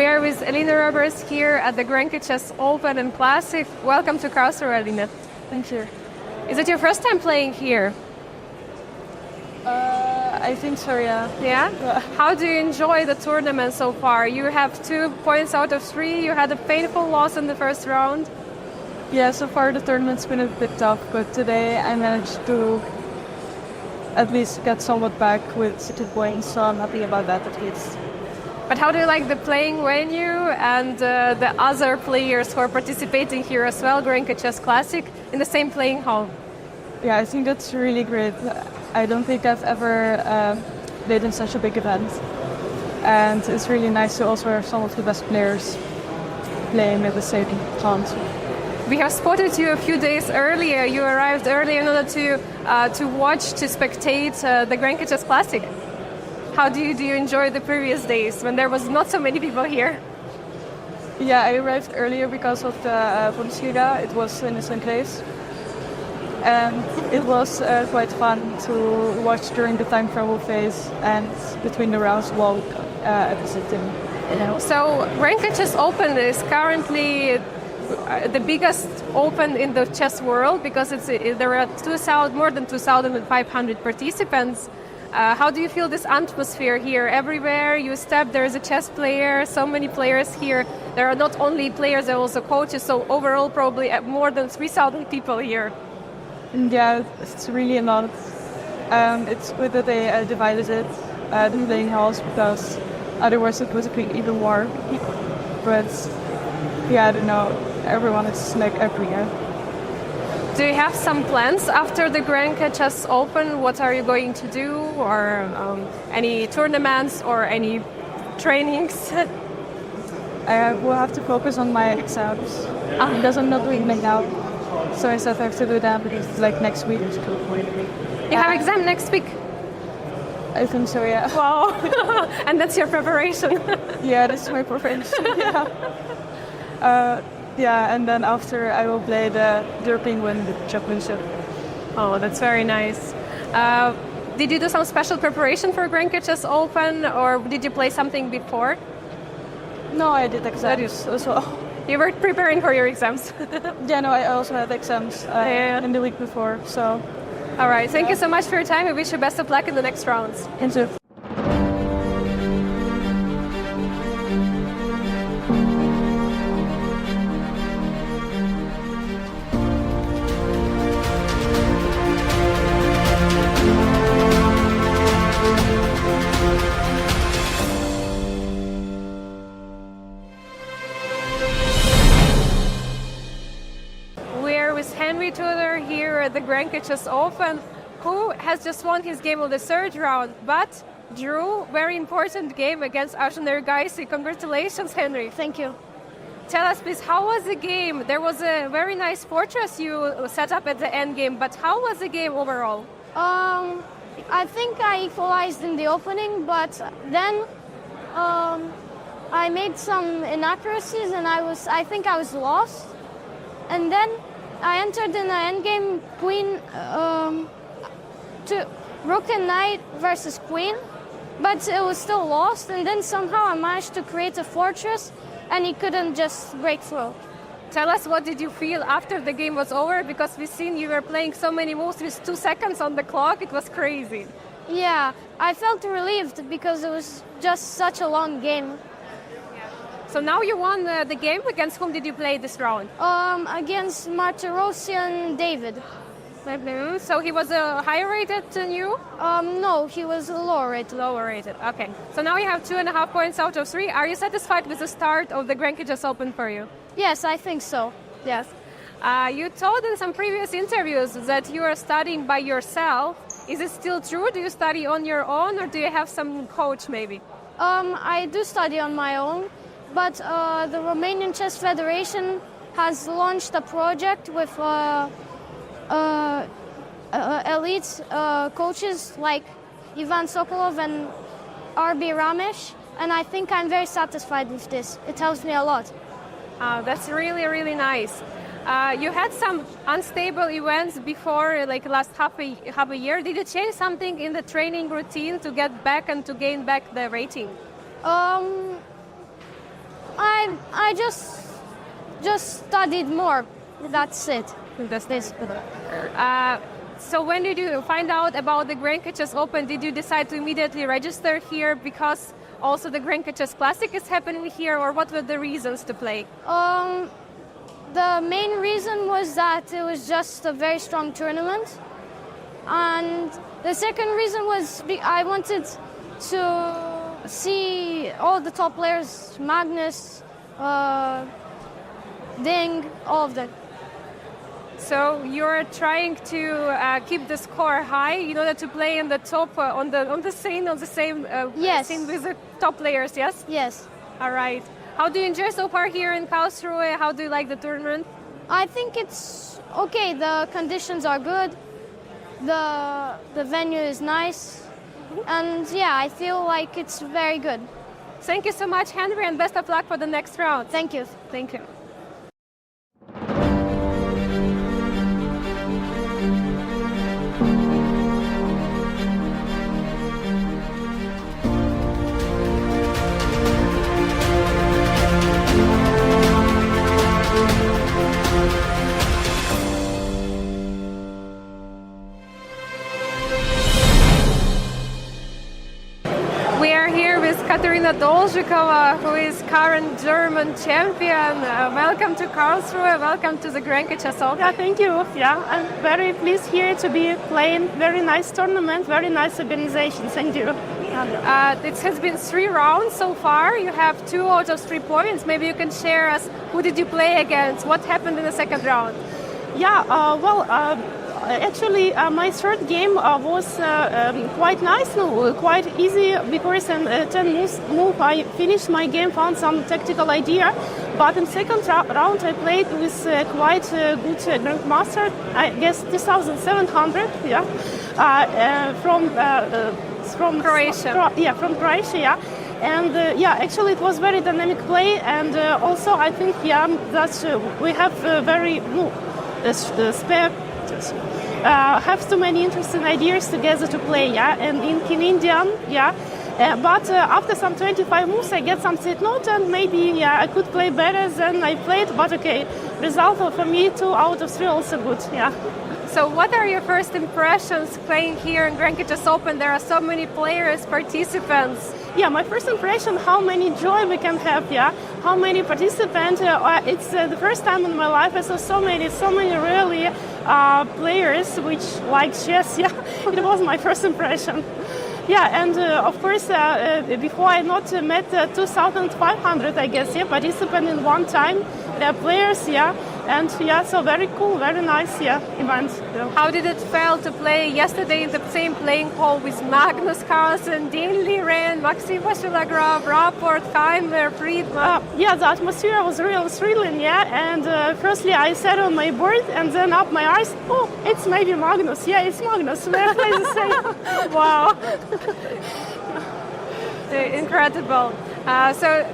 We are with Eline Roebers here at the Grenke Chess Open and Classic. Welcome to Karlsruhe, Eline. Thank you. Is it your first time playing here? I think so, yeah. Yeah? How do you enjoy the tournament so far? You have 2 points out of 3. You had a painful loss in the first round. Yeah, so far the tournament's been a bit tough, but today I managed to at least get somewhat back with 2 points, so I'm happy about that at least. But how do you like the playing venue and the other players who are participating here as well, Grenke Chess Classic, in the same playing hall? Yeah, I think that's really great. I don't think I've ever played in such a big event. And it's really nice to also have some of the best players playing at the same time. We have spotted you a few days earlier. You arrived early in order to watch, to spectate the Grenke Chess Classic. How do you enjoy the previous days when there was not so many people here? Yeah, I arrived earlier because of the Bundesliga. It was in the same place. And it was quite fun to watch during the time travel phase and between the rounds while visiting. So Grenke Chess Open is currently the biggest open in the chess world because there are more than 2,500 participants. How do you feel this atmosphere here? Everywhere you step, there is a chess player, so many players here. There are not only players, there are also coaches, so overall probably more than 3,000 people here. Yeah, it's really a lot. It's good that they divided it, the playing halls, because otherwise it would be even more. But yeah, I don't know, everyone is like everywhere. Do you have some plans after the Grenke Chess Open? What are you going to do? Or any tournaments or any trainings? I will have to focus on my exams because I'm not doing them now. So I said I have to do that like next week. You have exam next week? I think so, yeah. Wow. And that's your preparation? Yeah, that's my preparation, yeah. Yeah, and then after I will play the European Championship. Oh, that's very nice. Did you do some special preparation for Grenke Chess Open, or did you play something before? No, I did exams as well. You were preparing for your exams? Yeah, no, I also had exams in the week before, so... All right, thank you so much for your time. I wish you best of luck in the next rounds. Thank you. Henry Tudor here at the Grenke Chess Open, who has just won his game of the 3rd round, but drew very important game against Vachier-Lagrave. Congratulations, Henry. Thank you. Tell us, please, how was the game? There was a very nice fortress you set up at the endgame, but how was the game overall? I think I equalized in the opening, but then I made some inaccuracies and I think I was lost. And then I entered in the endgame queen to rook and knight versus queen, but it was still lost. And then somehow I managed to create a fortress, and he couldn't just break through. Tell us, what did you feel after the game was over? Because we've seen you were playing so many moves with 2 seconds on the clock. It was crazy. Yeah, I felt relieved because it was just such a long game. So now you won the game. Against whom did you play this round? Against Martirosyan David. So he was higher rated than you? No, he was lower rated. Lower rated, okay. So now you have 2.5 points out of 3. Are you satisfied with the start of the Grenke Chess Open for you? Yes, I think so. Yes. You told in some previous interviews that you are studying by yourself. Is it still true? Do you study on your own, or do you have some coach maybe? I do study on my own. But the Romanian Chess Federation has launched a project with elite coaches like Ivan Sokolov and R.B. Ramesh, and I think I'm very satisfied with this. It helps me a lot. That's really, really nice. You had some unstable events before, like last half a year. Did you change something in the training routine to get back and to gain back the rating? I just studied more. That's it. That's This. So when did you find out about the Grenke Chess Open? Did you decide to immediately register here because also the Grenke Chess Classic is happening here, or what were the reasons to play? The main reason was that it was just a very strong tournament. And the second reason was I wanted to see all the top players, Magnus, Ding, all of them. So you're trying to keep the score high in order to play in the top on the same Yes. scene with the top players. Yes. Yes. All right. How do you enjoy so far here in Karlsruhe? How do you like the tournament? I think it's okay. The conditions are good. The venue is nice. And yeah, I feel like it's very good. Thank you so much, Henry, and best of luck for the next round. Thank you. Thank you. We are here with Kateryna Dolzhikova, who is current German champion. Welcome to Karlsruhe. Welcome to the Grenke Chess Open. Yeah, thank you. Yeah, I'm very pleased here to be playing. Very nice tournament, very nice organization. Thank you. It has been 3 rounds so far. You have 2 out of 3 points. Maybe you can share us who did you play against? What happened in the second round? Yeah, actually, my third game was quite nice, quite easy, because in 10 move I finished my game, found some tactical idea. But in second round I played with quite good grandmaster, I guess 2,700, yeah, from Croatia. From Croatia, yeah. And actually it was very dynamic play, and also I think that we have very spare. Have too many interesting ideas together to play, yeah, and in Indian, yeah. But after some 25 moves, I get some set note, and maybe I could play better than I played. But okay, result for me 2 out of 3 also good, yeah. So what are your first impressions playing here in Grenke Chess Open? There are so many players, participants. Yeah, my first impression, how many joy we can have, yeah, how many participants. It's the first time in my life I saw so many really players which like chess, yeah. It was my first impression. Yeah, and of course, before I not met 2,500, I guess, yeah, participants in one time. They're players, yeah, and yeah, so very cool, very nice, yeah, event. Yeah. How did it feel to play yesterday in the same playing hall with Magnus, Carlsen, Vachier-Lagrave, Vachier-Lagrave, Rapport, Keymer, Fridman? Yeah, the atmosphere was really thrilling, yeah, and firstly I sat on my board and then up my eyes, oh, it's maybe Magnus, yeah, it's Magnus, we play the same. Wow. Incredible. So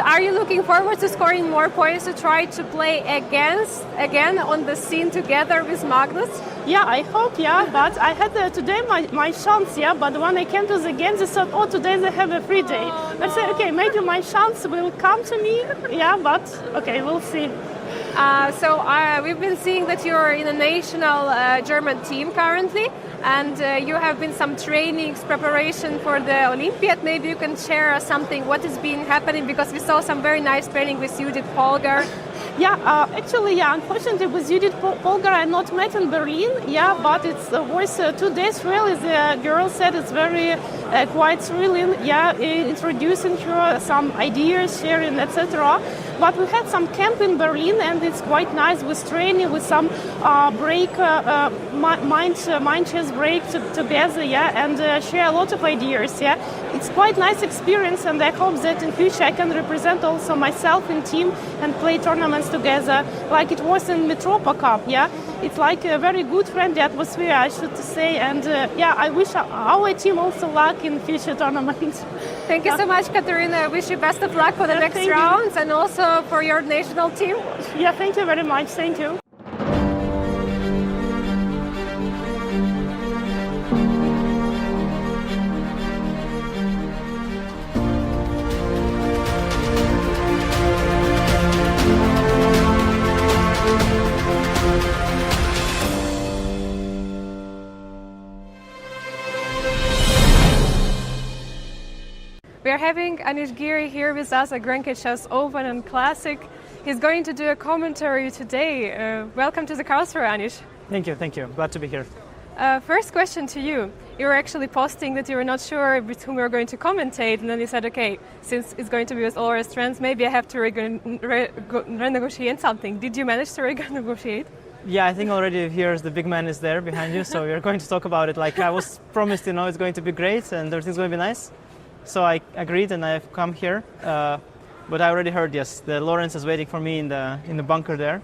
are you looking forward to scoring more points to try to play again on the scene together with Magnus? Yeah, I hope, yeah, but I had today my chance, yeah, but when I came to the game, they said, oh, today they have a free day. I said, okay, maybe my chance will come to me, yeah, but okay, we'll see. We've been seeing that you're in a national German team currently, and you have been some trainings, preparation for the Olympiad. Maybe you can share something, what has been happening, because we saw some very nice training with Judith Polgar. Yeah, actually, yeah, unfortunately with Judith Polgar I not met in Berlin, yeah, but it was 2 days really, the girl said it's very quite thrilling, yeah, introducing her some ideas, sharing, etc. But we had some camp in Berlin, and it's quite nice with training, with some break, mind chess break together, yeah, and share a lot of ideas, yeah. It's quite nice experience, and I hope that in future I can represent also myself in team and play tournaments together, like it was in Metropa Cup, yeah. It's like a very good friendly atmosphere, I should say, and yeah, I wish our team also luck in future tournaments. Thank you so much, Kateryna. I wish you best of luck for the next rounds and also for your national team. Yeah, thank you very much. Thank you. We are having Anish Giri here with us at Grenke Chess Open and Classic. He's going to do a commentary today. Welcome to the Karlsruhe, Anish. Thank you. Glad to be here. First question to you. You were actually posting that you were not sure with whom you were going to commentate, and then you said, okay, since it's going to be with all restaurants, maybe I have to renegotiate something. Did you manage to renegotiate? Yeah, I think already here's the big man is there behind you, so we're going to talk about it. Like I was promised, it's going to be great and everything's going to be nice. So I agreed and I've come here. But I already heard, yes, the Lawrence is waiting for me in the bunker there.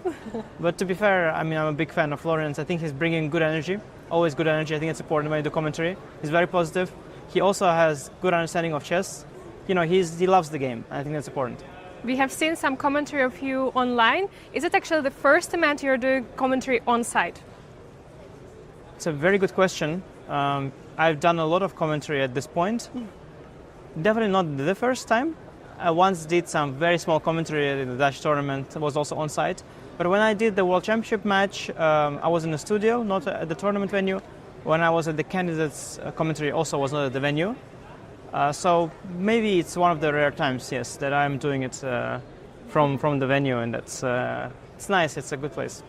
But to be fair, I'm a big fan of Lawrence. I think he's bringing good energy, always good energy. I think it's important when you do commentary. He's very positive. He also has good understanding of chess. He loves the game. I think that's important. We have seen some commentary of you online. Is it actually the first event you're doing commentary on site? It's a very good question. I've done a lot of commentary at this point. Definitely not the first time. I once did some very small commentary in the Dutch tournament. I was also on site. But when I did the World Championship match, I was in the studio, not at the tournament venue. When I was at the candidates commentary, also was not at the venue. So maybe it's one of the rare times, yes, that I'm doing it from the venue, and it's nice. It's a good place.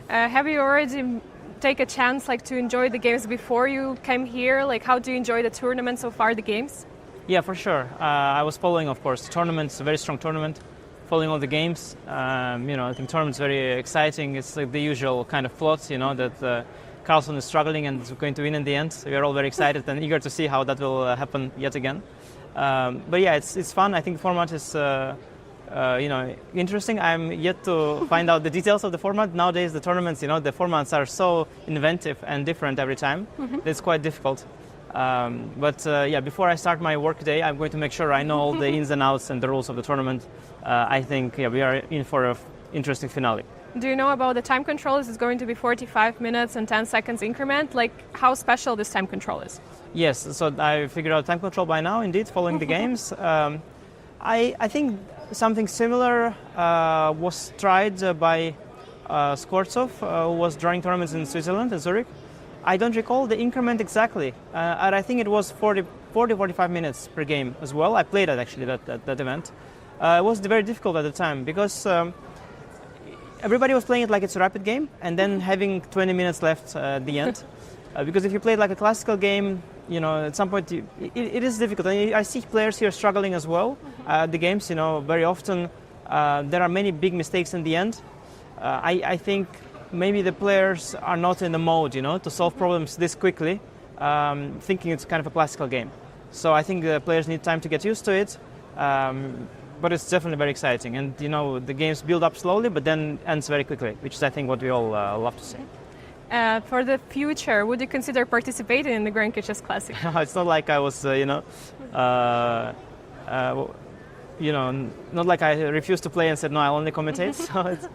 Have you already take a chance to enjoy the games before you came here? How do you enjoy the tournament so far, the games? Yeah, for sure. I was following, of course, the tournament. It's a very strong tournament, following all the games. I think the tournament's very exciting. It's like the usual kind of plot, that Carlsen is struggling and is going to win in the end. So we are all very excited and eager to see how that will happen yet again. But yeah, it's fun. I think the format is interesting. I'm yet to find out the details of the format. Nowadays, the tournaments, the formats are so inventive and different every time. Mm-hmm. It's quite difficult. Before I start my work day, I'm going to make sure I know all the ins and outs and the rules of the tournament. I think we are in for an interesting finale. Do you know about the time control? Is it going to be 45 minutes and 10 seconds increment? How special this time control is? Yes, so I figured out time control by now, indeed, following the games. I think something similar was tried by Skvortsov, who was drawing tournaments in Switzerland, in Zurich. I don't recall the increment exactly, and I think it was 40-45 minutes per game as well. I played actually that event. It was very difficult at the time because everybody was playing it like it's a rapid game and then having 20 minutes left at the end. Because if you play it like a classical game, at some point it is difficult. And I see players here struggling as well. The games, very often there are many big mistakes in the end. I think maybe the players are not in the mode, to solve problems this quickly, thinking it's kind of a classical game. So I think the players need time to get used to it, but it's definitely very exciting. And, the games build up slowly, but then ends very quickly, which is, I think, what we all love to see. For the future, would you consider participating in the Grenke Chess Classic? It's not like I was, not like I refused to play and said, no, I'll only commentate. So it's...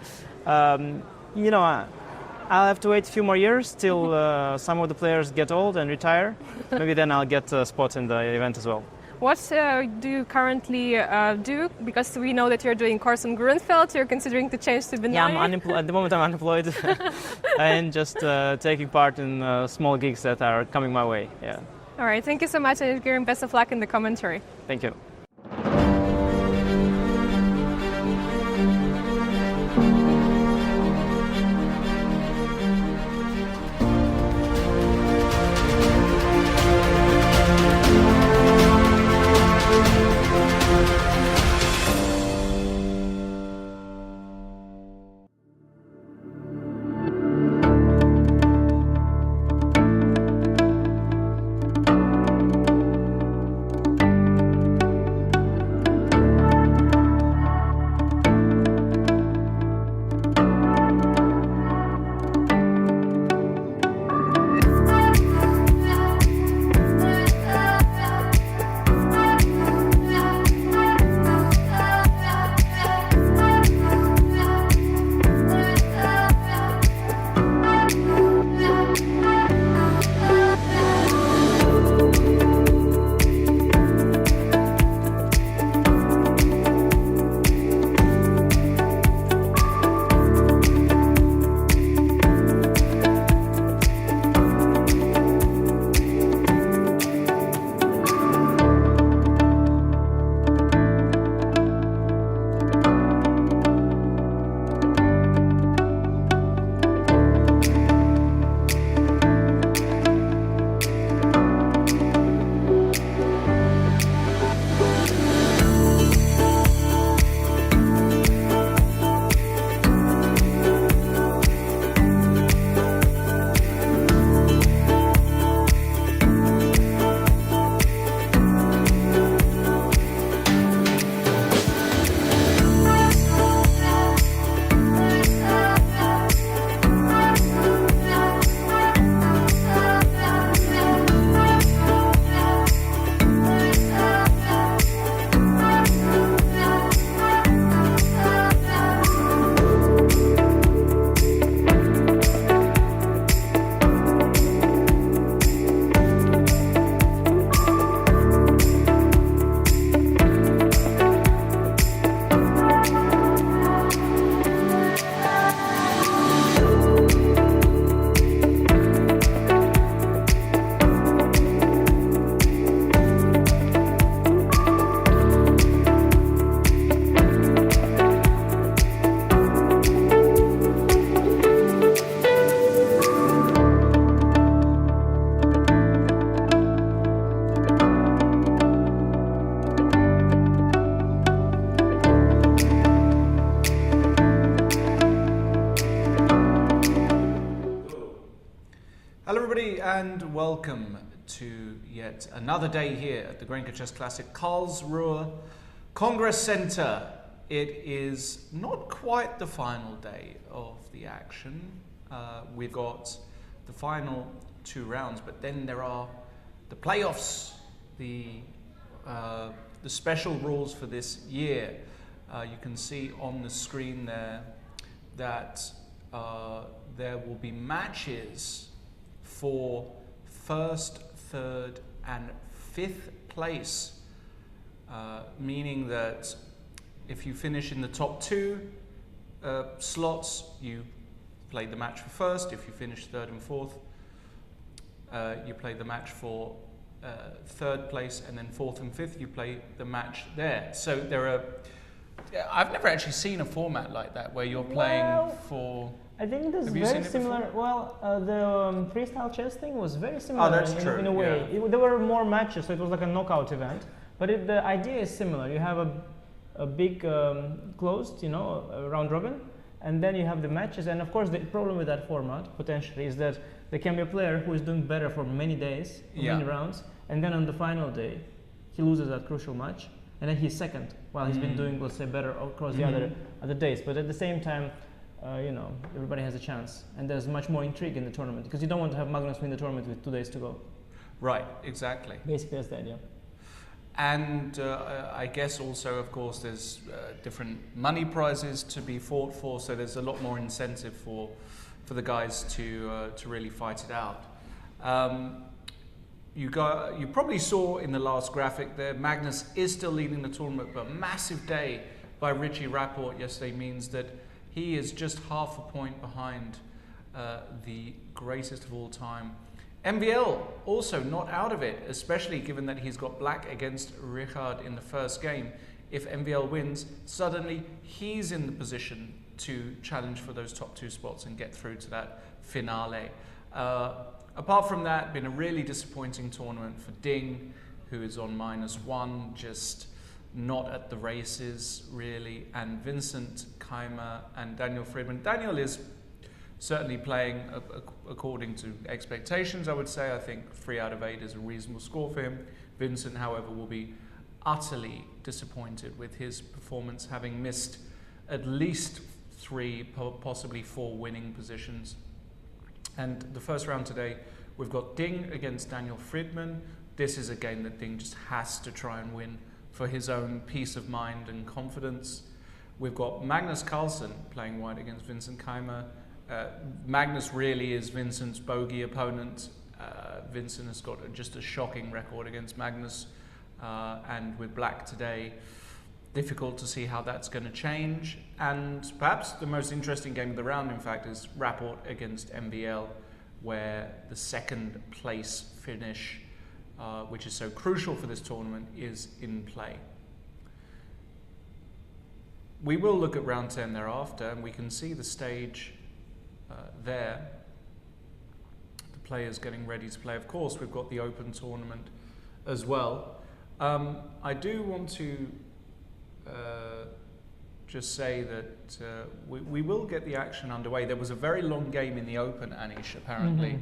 I'll have to wait a few more years till some of the players get old and retire. Maybe then I'll get a spot in the event as well. What do you currently do? Because we know that you're doing course in Grunfeld. You're considering to change to Benai. Yeah, I'm unemployed. At the moment, I'm unemployed and just taking part in small gigs that are coming my way. Yeah. All right. Thank you so much, and best of luck in the commentary. Thank you. and welcome to yet another day here at the Grenke Chess Classic Karlsruhe Congress Center. It is not quite the final day of the action. We've got the final 2 rounds, but then there are the playoffs, the special rules for this year. You can see on the screen there that there will be matches for 1st, 3rd and 5th place, meaning that if you finish in the top 2 slots, you play the match for 1st. If you finish 3rd and 4th, you play the match for 3rd place, and then 4th and 5th, you play the match there. So there are, I've never actually seen a format like that where you're playing for... I think this is very similar. Well, the freestyle chess thing was very similar. Oh, that's true. In a way. Yeah. There were more matches, so it was like a knockout event. But the idea is similar. You have a big closed, round robin, and then you have the matches. And of course, the problem with that format potentially is that there can be a player who is doing better for many days, many rounds, and then on the final day, he loses that crucial match, and then he's second, while he's been doing, let's say, better across the other days. But at the same time, everybody has a chance, and there's much more intrigue in the tournament because you don't want to have Magnus win the tournament with 2 days to go. Right, exactly. Basically, that's the idea. And I guess also, of course, there's different money prizes to be fought for, so there's a lot more incentive for the guys to really fight it out. You probably saw in the last graphic there, Magnus is still leading the tournament, but a massive day by Rapport yesterday means that he is just half a point behind the greatest of all time. MVL also not out of it, especially given that he's got black against Richard in the first game. If MVL wins, suddenly he's in the position to challenge for those top 2 spots and get through to that finale. Apart from that, been a really disappointing tournament for Ding, who is on -1, just not at the races really, and Vincent, Keymer and Daniel Fridman. Daniel is certainly playing according to expectations, I would say. I think 3 out of 8 is a reasonable score for him. Vincent, however, will be utterly disappointed with his performance, having missed at least 3, possibly 4 winning positions. And the first round today, we've got Ding against Daniel Fridman. This is a game that Ding just has to try and win for his own peace of mind and confidence. We've got Magnus Carlsen playing white against Vincent Keymer. Magnus really is Vincent's bogey opponent. Vincent has got just a shocking record against Magnus, and with black today, difficult to see how that's going to change. And perhaps the most interesting game of the round, in fact, is Rapport against MVL, where the 2nd place finish, which is so crucial for this tournament, is in play. We will look at round 10 thereafter, and we can see the stage there. The players getting ready to play. Of course, we've got the open tournament as well. I do want to just say that we will get the action underway. There was a very long game in the open, Anish, apparently.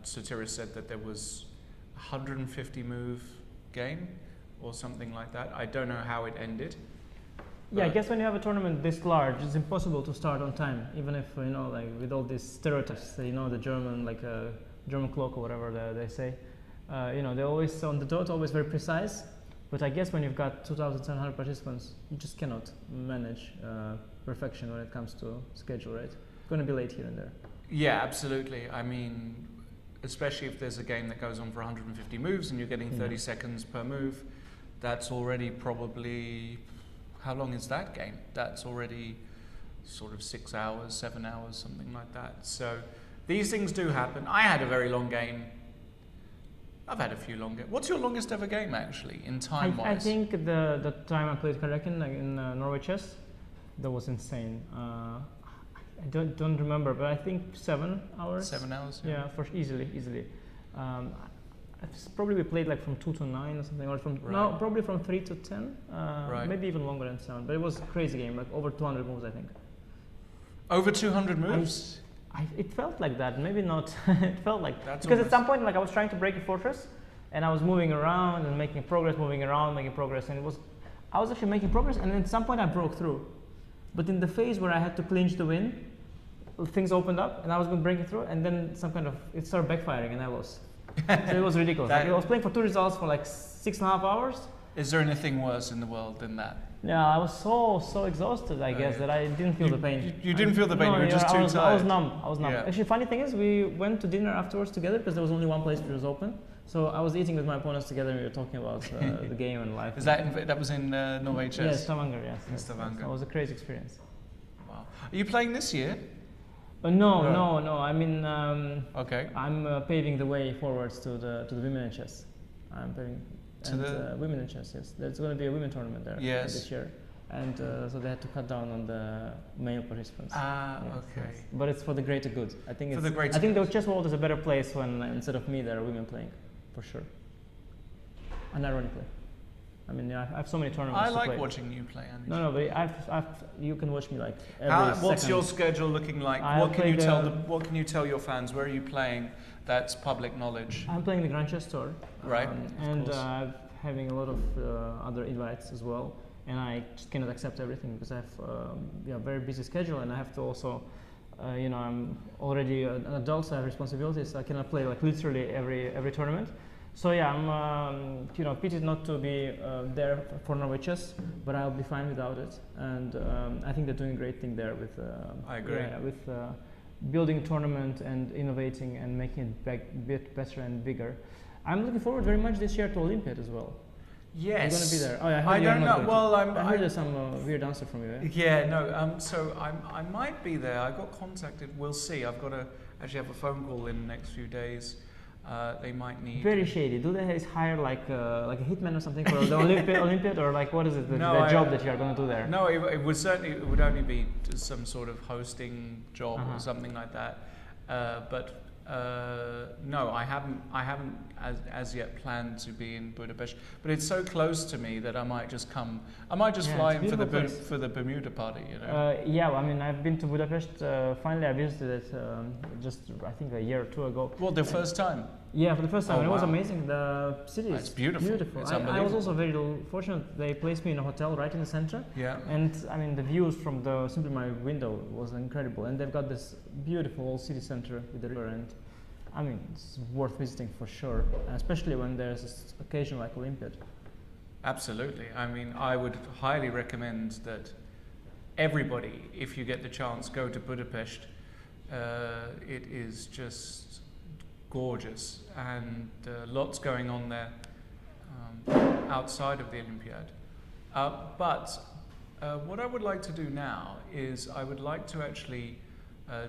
Satiris said that there was a 150 move game or something like that. I don't know how it ended. Yeah, I guess when you have a tournament this large, it's impossible to start on time, even if, like with all these stereotypes, the German, like German clock or whatever they say, they're always on the dot, always very precise. But I guess when you've got 2,700 participants, you just cannot manage perfection when it comes to schedule, right? It's going to be late here and there. Yeah, absolutely. I mean, especially if there's a game that goes on for 150 moves and you're getting 30 seconds per move, that's already probably... How long is that game? That's already sort of 6 hours, 7 hours, something like that. So these things do happen. I had a very long game. I've had a few long games. What's your longest ever game, actually, in time-wise? I think the time I played Kateryna in Norway chess, that was insane. I don't remember, but I think 7 hours. 7 hours? Yeah, for easily. Probably we played like from 2 to 9 or something, or no, probably from 3 to 10, maybe even longer than 7. But it was a crazy game, like over 200 moves, I think. Over 200 moves? It felt like that. Maybe not. It felt like That's because at almost- some point, like I was trying to break a fortress, and I was moving around and making progress, and I was actually making progress, and then at some point I broke through. But in the phase where I had to clinch the win, things opened up, and I was going to break it through, and then it started backfiring, and I lost. So it was ridiculous. Like, I was playing for 2 results for like 6.5 hours. Is there anything worse in the world than that? Yeah, I was so exhausted, I guess, that I didn't feel the pain. You didn't feel the pain, you were just too I tired. was numb. Yeah. Actually, funny thing is, we went to dinner afterwards together because there was only one place that was open. So I was eating with my opponents together and we were talking about the game and life. That was in Norway chess? Yes, Stavanger, yes. In Stavanger. It was a crazy experience. Wow. Are you playing this year? No. I mean, Okay. I'm paving the way forwards to the women in chess. I'm paving To the- women in chess. Yes, there's going to be a women tournament there this year, and so they had to cut down on the male participants. Okay. But it's for the greater good. I think For the greater I think the good. chess world is a better place when instead of me there are women playing, for sure. Unironically, I mean, I have so many tournaments. I to like play. watching you play, Anish. No, but you can watch me like every What's second. your schedule looking like? I What can play you tell the- What can you tell your fans? Where are you playing? That's public knowledge. I'm playing the Grand Chess Tour, Right, of and course. I'm having a lot of other invites as well. And I just cannot accept everything because I have a very busy schedule, and I have to also, I'm already an adult, so I have responsibilities. I cannot play like literally every tournament. So yeah, I'm pitied not to be there for Norway chess, but I'll be fine without it. And I think they're doing a great thing there with. I agree. Yeah, with building a tournament and innovating and making it a bit better and bigger. I'm looking forward very much this year to Olympiad as well. Yes. You're going to be there. Oh, yeah, I you're don't not know. going to. Well, I heard there's some weird answer from you. Eh? Yeah, no. So I might be there. I got contacted. We'll see. I've got to actually have a phone call in the next few days. They might need. Very shady. Do they hire like a hitman or something for the Olympiad, or like what is it? The job that you are going to do there? No, it would only be just some sort of hosting job or something like that. But no, I haven't as yet planned to be in Budapest. But it's so close to me that I might just come. I might just fly in for the Bermuda party. Yeah, I mean, I've been to Budapest. Finally, I visited it just I think a year or two ago. Well, the first time. Yeah, for the first time. Oh, and it was wow. amazing. The city is It's beautiful. It's I was unbelievable. also very fortunate. They placed me in a hotel right in the center. Yeah. And I mean, the views from simply my window was incredible. And they've got this beautiful old city center with the river. And I mean, it's worth visiting for sure, especially when there's this occasion like Olympiad. Absolutely. I mean, I would highly recommend that everybody, if you get the chance, go to Budapest. It is just gorgeous, and lots going on there outside of the Olympiad. But what I would like to do now is I would like to actually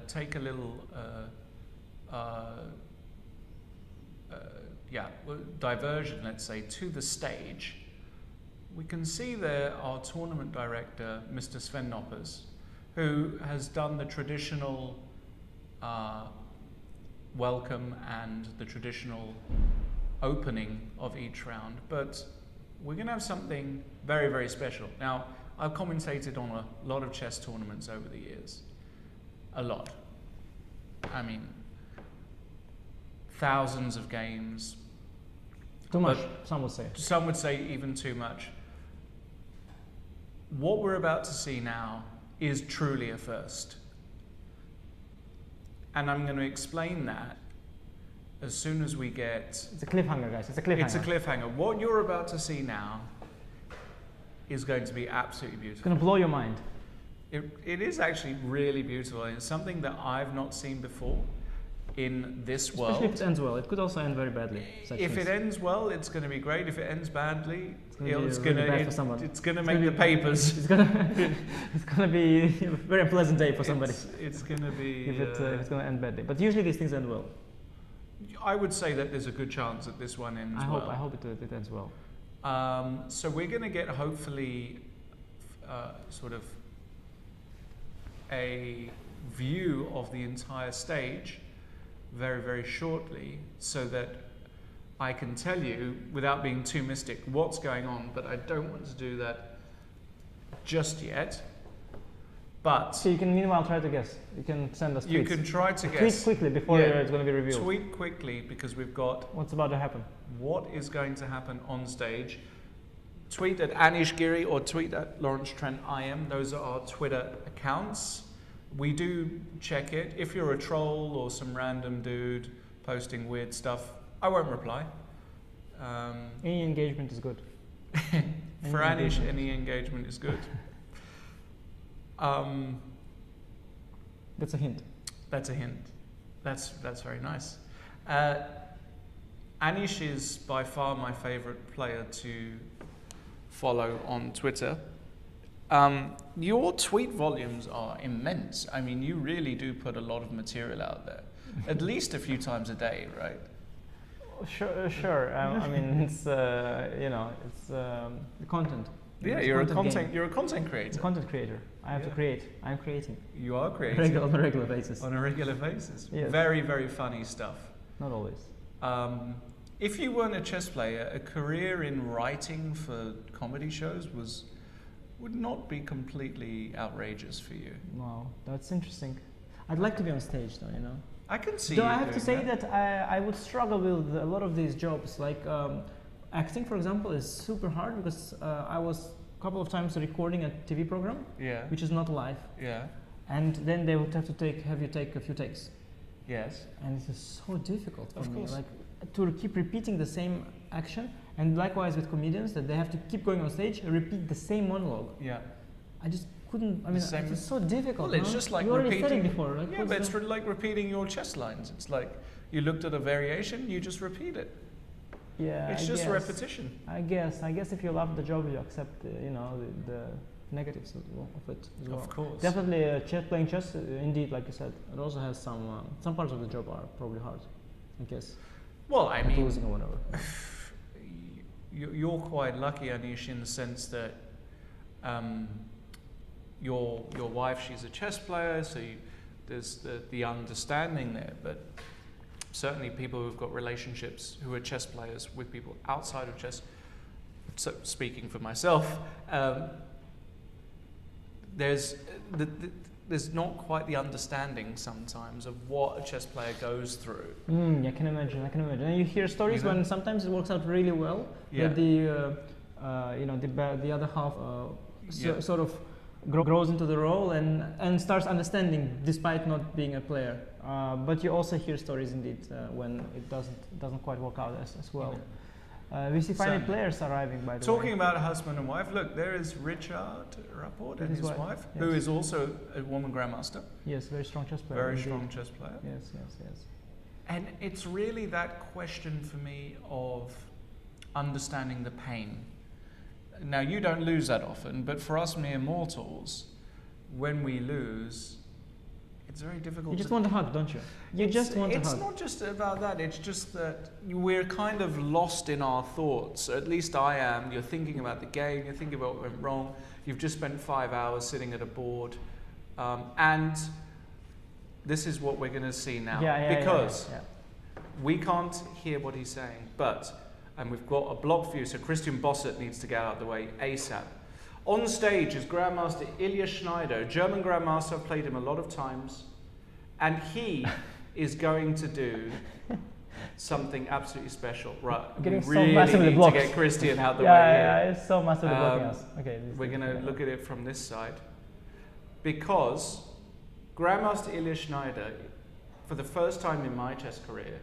take a little diversion, let's say, to the stage. We can see there our tournament director, Mr. Sven Noppers, who has done the traditional welcome and the traditional opening of each round, but we're going to have something very, very special. Now, I've commentated on a lot of chess tournaments over the years. A lot. I mean, thousands of games. Too much, some would say. Some would say even too much. What we're about to see now is truly a first. And I'm going to explain that as soon as we get... It's a cliffhanger, guys. It's a cliffhanger. It's a cliffhanger. What you're about to see now is going to be absolutely It's beautiful. going to blow your mind. It is actually really beautiful. It's something that I've not seen before in this world. Especially if it ends well. It could also end very badly. If it ends well, it's going to be great. If it ends badly, it's really going bad for someone. It's going to It's make gonna the be- papers. It's gonna be a very unpleasant day for somebody It's going to be. if it's gonna end badly. But usually these things end well. I would say that there's a good chance that this one ends well. I hope it ends well. So we're going to get hopefully sort of a view of the entire stage very, very shortly, so that I can tell you, without being too mystic, what's going on, but I don't want to do that just yet. But So you can meanwhile try to guess. You can send us tweets. you can try to Tweet guess. quickly before it's going to be revealed. Tweet quickly because we've got What's about to happen? what is going to happen on stage. Tweet at Anish Giri or tweet at Lawrence Trent IM. Those are our Twitter accounts. We do check it. If you're a troll or some random dude posting weird stuff, I won't reply. Any engagement is good. For Anish, any engagement is good. That's a hint. That's a hint. That's very nice. Anish is by far my favorite player to follow on Twitter. Your tweet volumes are immense. I mean, you really do put a lot of material out there, at least a few times a day, right? Sure. I mean, it's it's content. Yeah, It's you're a game. content creator. Content creator. I have to create. I'm creating. You are creating On a regular basis. on a regular basis. Yes. Very, very funny stuff. Not always. If you weren't a chess player, a career in writing for comedy shows would not be completely outrageous for you. Wow, that's interesting. I'd like to be on stage, though. You know. I can see. Though you I have to doing say that I would struggle with a lot of these jobs. Like acting, for example, is super hard because I was a couple of times recording a TV program, Yeah. which is not live, Yeah. and then they would have you take a few takes, Yes. and it is so difficult for Of me. course. Like to keep repeating the same action, and likewise with comedians that they have to keep going on stage and repeat the same monologue. Yeah. I just couldn't. I mean, same- it's so difficult. Well, it's no? just like you already said repeating. it before. Like, Yeah, what's but it's the- like repeating your chess lines. It's like you looked at a variation, you just repeat it. yeah, It's I just guess. repetition. I guess if you love the job, you accept the negatives of it as well. Of course. Definitely, playing chess, indeed, like you said, it also has some parts of the job are probably hard. I guess Well, I mean, losing or whatever. you're quite lucky, Anish, in the sense that your wife, she's a chess player, so there's the understanding there. But certainly, people who've got relationships who are chess players with people outside of chess. So, speaking for myself, there's not quite the understanding sometimes of what a chess player goes through. I can imagine. And you hear stories when sometimes it works out really well, Yeah. but the other half sort of grows into the role and starts understanding despite not being a player. But you also hear stories indeed when it doesn't quite work out as well. We see finally players arriving, by the way. Talking about a husband and wife, look, there is Richard Rapport and his wife, yes. who is also a woman grandmaster. Yes, very strong chess player. Very indeed. strong chess player. Yes. And it's really that question for me of understanding the pain. Now, you don't lose that often, but for us mere mortals, when we lose, it's very difficult. You just want a hug, don't you? It's It's not just about that. It's just that we're kind of lost in our thoughts. At least I am. You're thinking about the game. You're thinking about what went wrong. You've just spent 5 hours sitting at a board. And this is what we're going to see now. Because we can't hear what he's saying. And we've got a block view, so Christian Bossert needs to get out of the way ASAP. On stage is Grandmaster Ilya Schneider, German Grandmaster. I've played him a lot of times. And he is going to do something absolutely special. Right, we really need to get Christian out the way here. Yeah, it's so massively blocking us. Okay, we're going to look at it from this side. Because Grandmaster Ilya Schneider, for the first time in my chess career,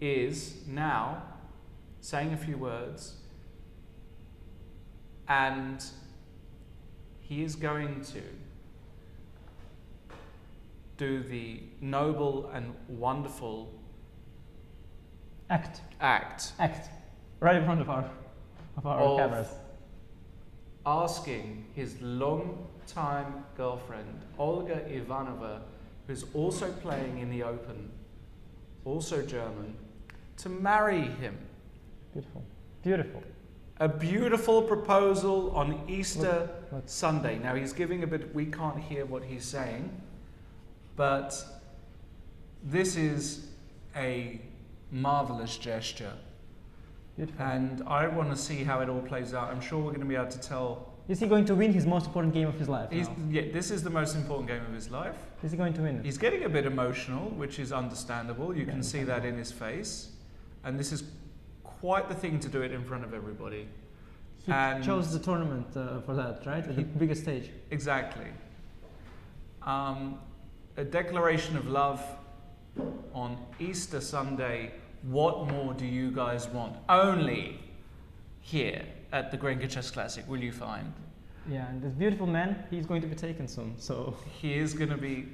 is now saying a few words, and he is going to do the noble and wonderful act right in front of our cameras, asking his long-time girlfriend Olga Ivanova, who's also playing in the Open, also German, to marry him. Beautiful. A beautiful proposal on Easter Sunday. Now he's giving a bit, we can't hear what he's saying, but this is a marvelous gesture. Beautiful. And I want to see how it all plays out. I'm sure we're going to be able to tell Is he going to win his most important game of his life? Yeah, this is the most important game of his life. Is he going to win it? He's getting a bit emotional, which is understandable. You can see that in his face. And this is quite the thing to do it in front of everybody. He chose the tournament for that, right? At the biggest stage. Exactly. A declaration of love on Easter Sunday. What more do you guys want? Only here at the Grenke Chess Classic will you find. Yeah, and this beautiful man, he's going to be taken soon. So he is going to be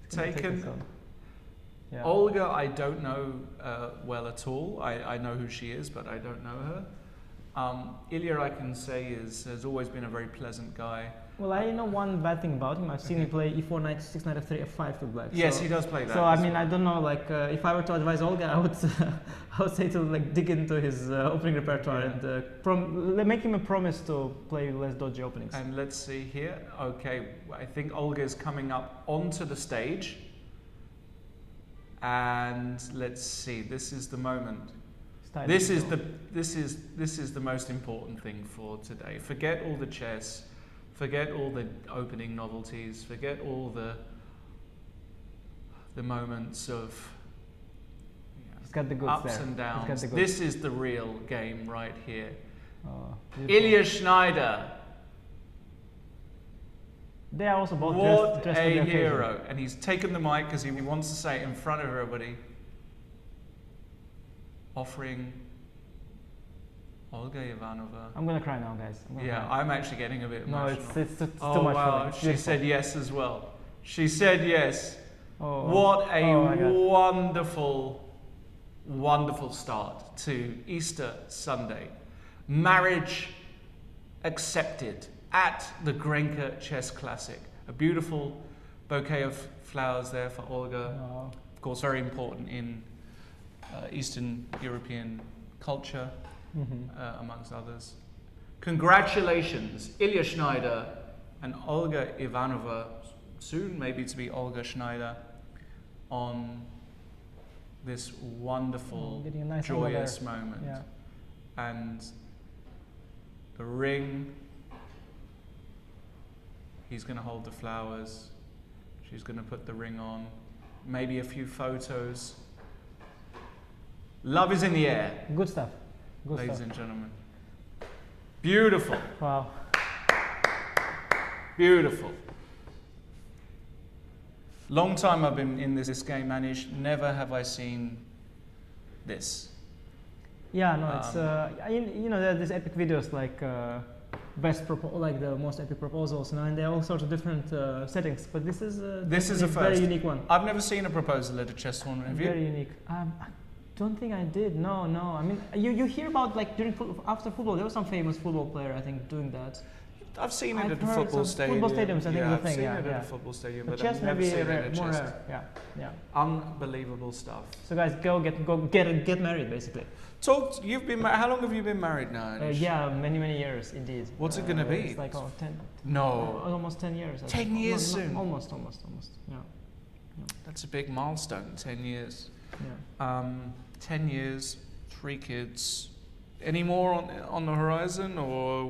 taken. Yeah. Olga, I don't know well at all. I know who she is, but I don't know her. Ilya, I can say, has always been a very pleasant guy. Well, I know one bad thing about him. I've seen him play e4, knight 6, knight f3, f5 to black. Yes, he does play that. So I mean, I don't know. Like, if I were to advise Olga, I would say to like dig into his opening repertoire and make him a promise to play less dodgy openings. And let's see here. Okay, I think Olga is coming up onto the stage. And let's see. This is the moment. This is the most important thing for today. Forget all the chess. Forget all the opening novelties. Forget all the moments of He's got the goods ups there. and downs. He's got the goods. This is the real game right here. Oh, Ilya Schneider. They are also both What dressed a for the hero. occasion. And he's taken the mic because he wants to say it in front of everybody. Offering Olga Ivanova. I'm gonna cry now, guys. I'm actually getting a bit emotional. No, it's too oh much wow, for me. she said yes as well. She said yes. Oh, what a oh wonderful, wonderful start to Easter Sunday. Marriage accepted at the Grenke Chess Classic. A beautiful bouquet of flowers there for Olga. Oh. Of course, very important in Eastern European culture, amongst others. Congratulations, Ilya Schneider and Olga Ivanova, soon maybe to be Olga Schneider, on this wonderful, nice joyous moment. Yeah. And the ring, he's going to hold the flowers, she's going to put the ring on, maybe a few photos. Love is in the air. Good stuff. Good Ladies stuff. and gentlemen. Beautiful. Wow. Beautiful. Long time I've been in this game, Anish. Never have I seen this. Yeah, no, it's there are these epic videos like like the most epic proposals, and there are all sorts of different settings. But this is a very unique one. I've never seen a proposal at a chess tournament. Have you? Very unique. I don't think I did. No. I mean, you hear about like after football, there was some famous football player I think doing that. I've seen it I've at a heard football some stadium. Football stadiums, I think, is the thing. I've seen it at a football stadium, but chess I've never maybe seen it at more chess. rare. Yeah. Unbelievable stuff. So guys, go get married, basically. You've been how long have you been married now, Anish? Yeah, many years indeed. What's it gonna be? It's like 10. No. Almost 10 years. 10 years soon. Almost. Yeah. That's a big milestone. 10 years. Yeah. 10 years, 3 kids. Any more on the horizon, or are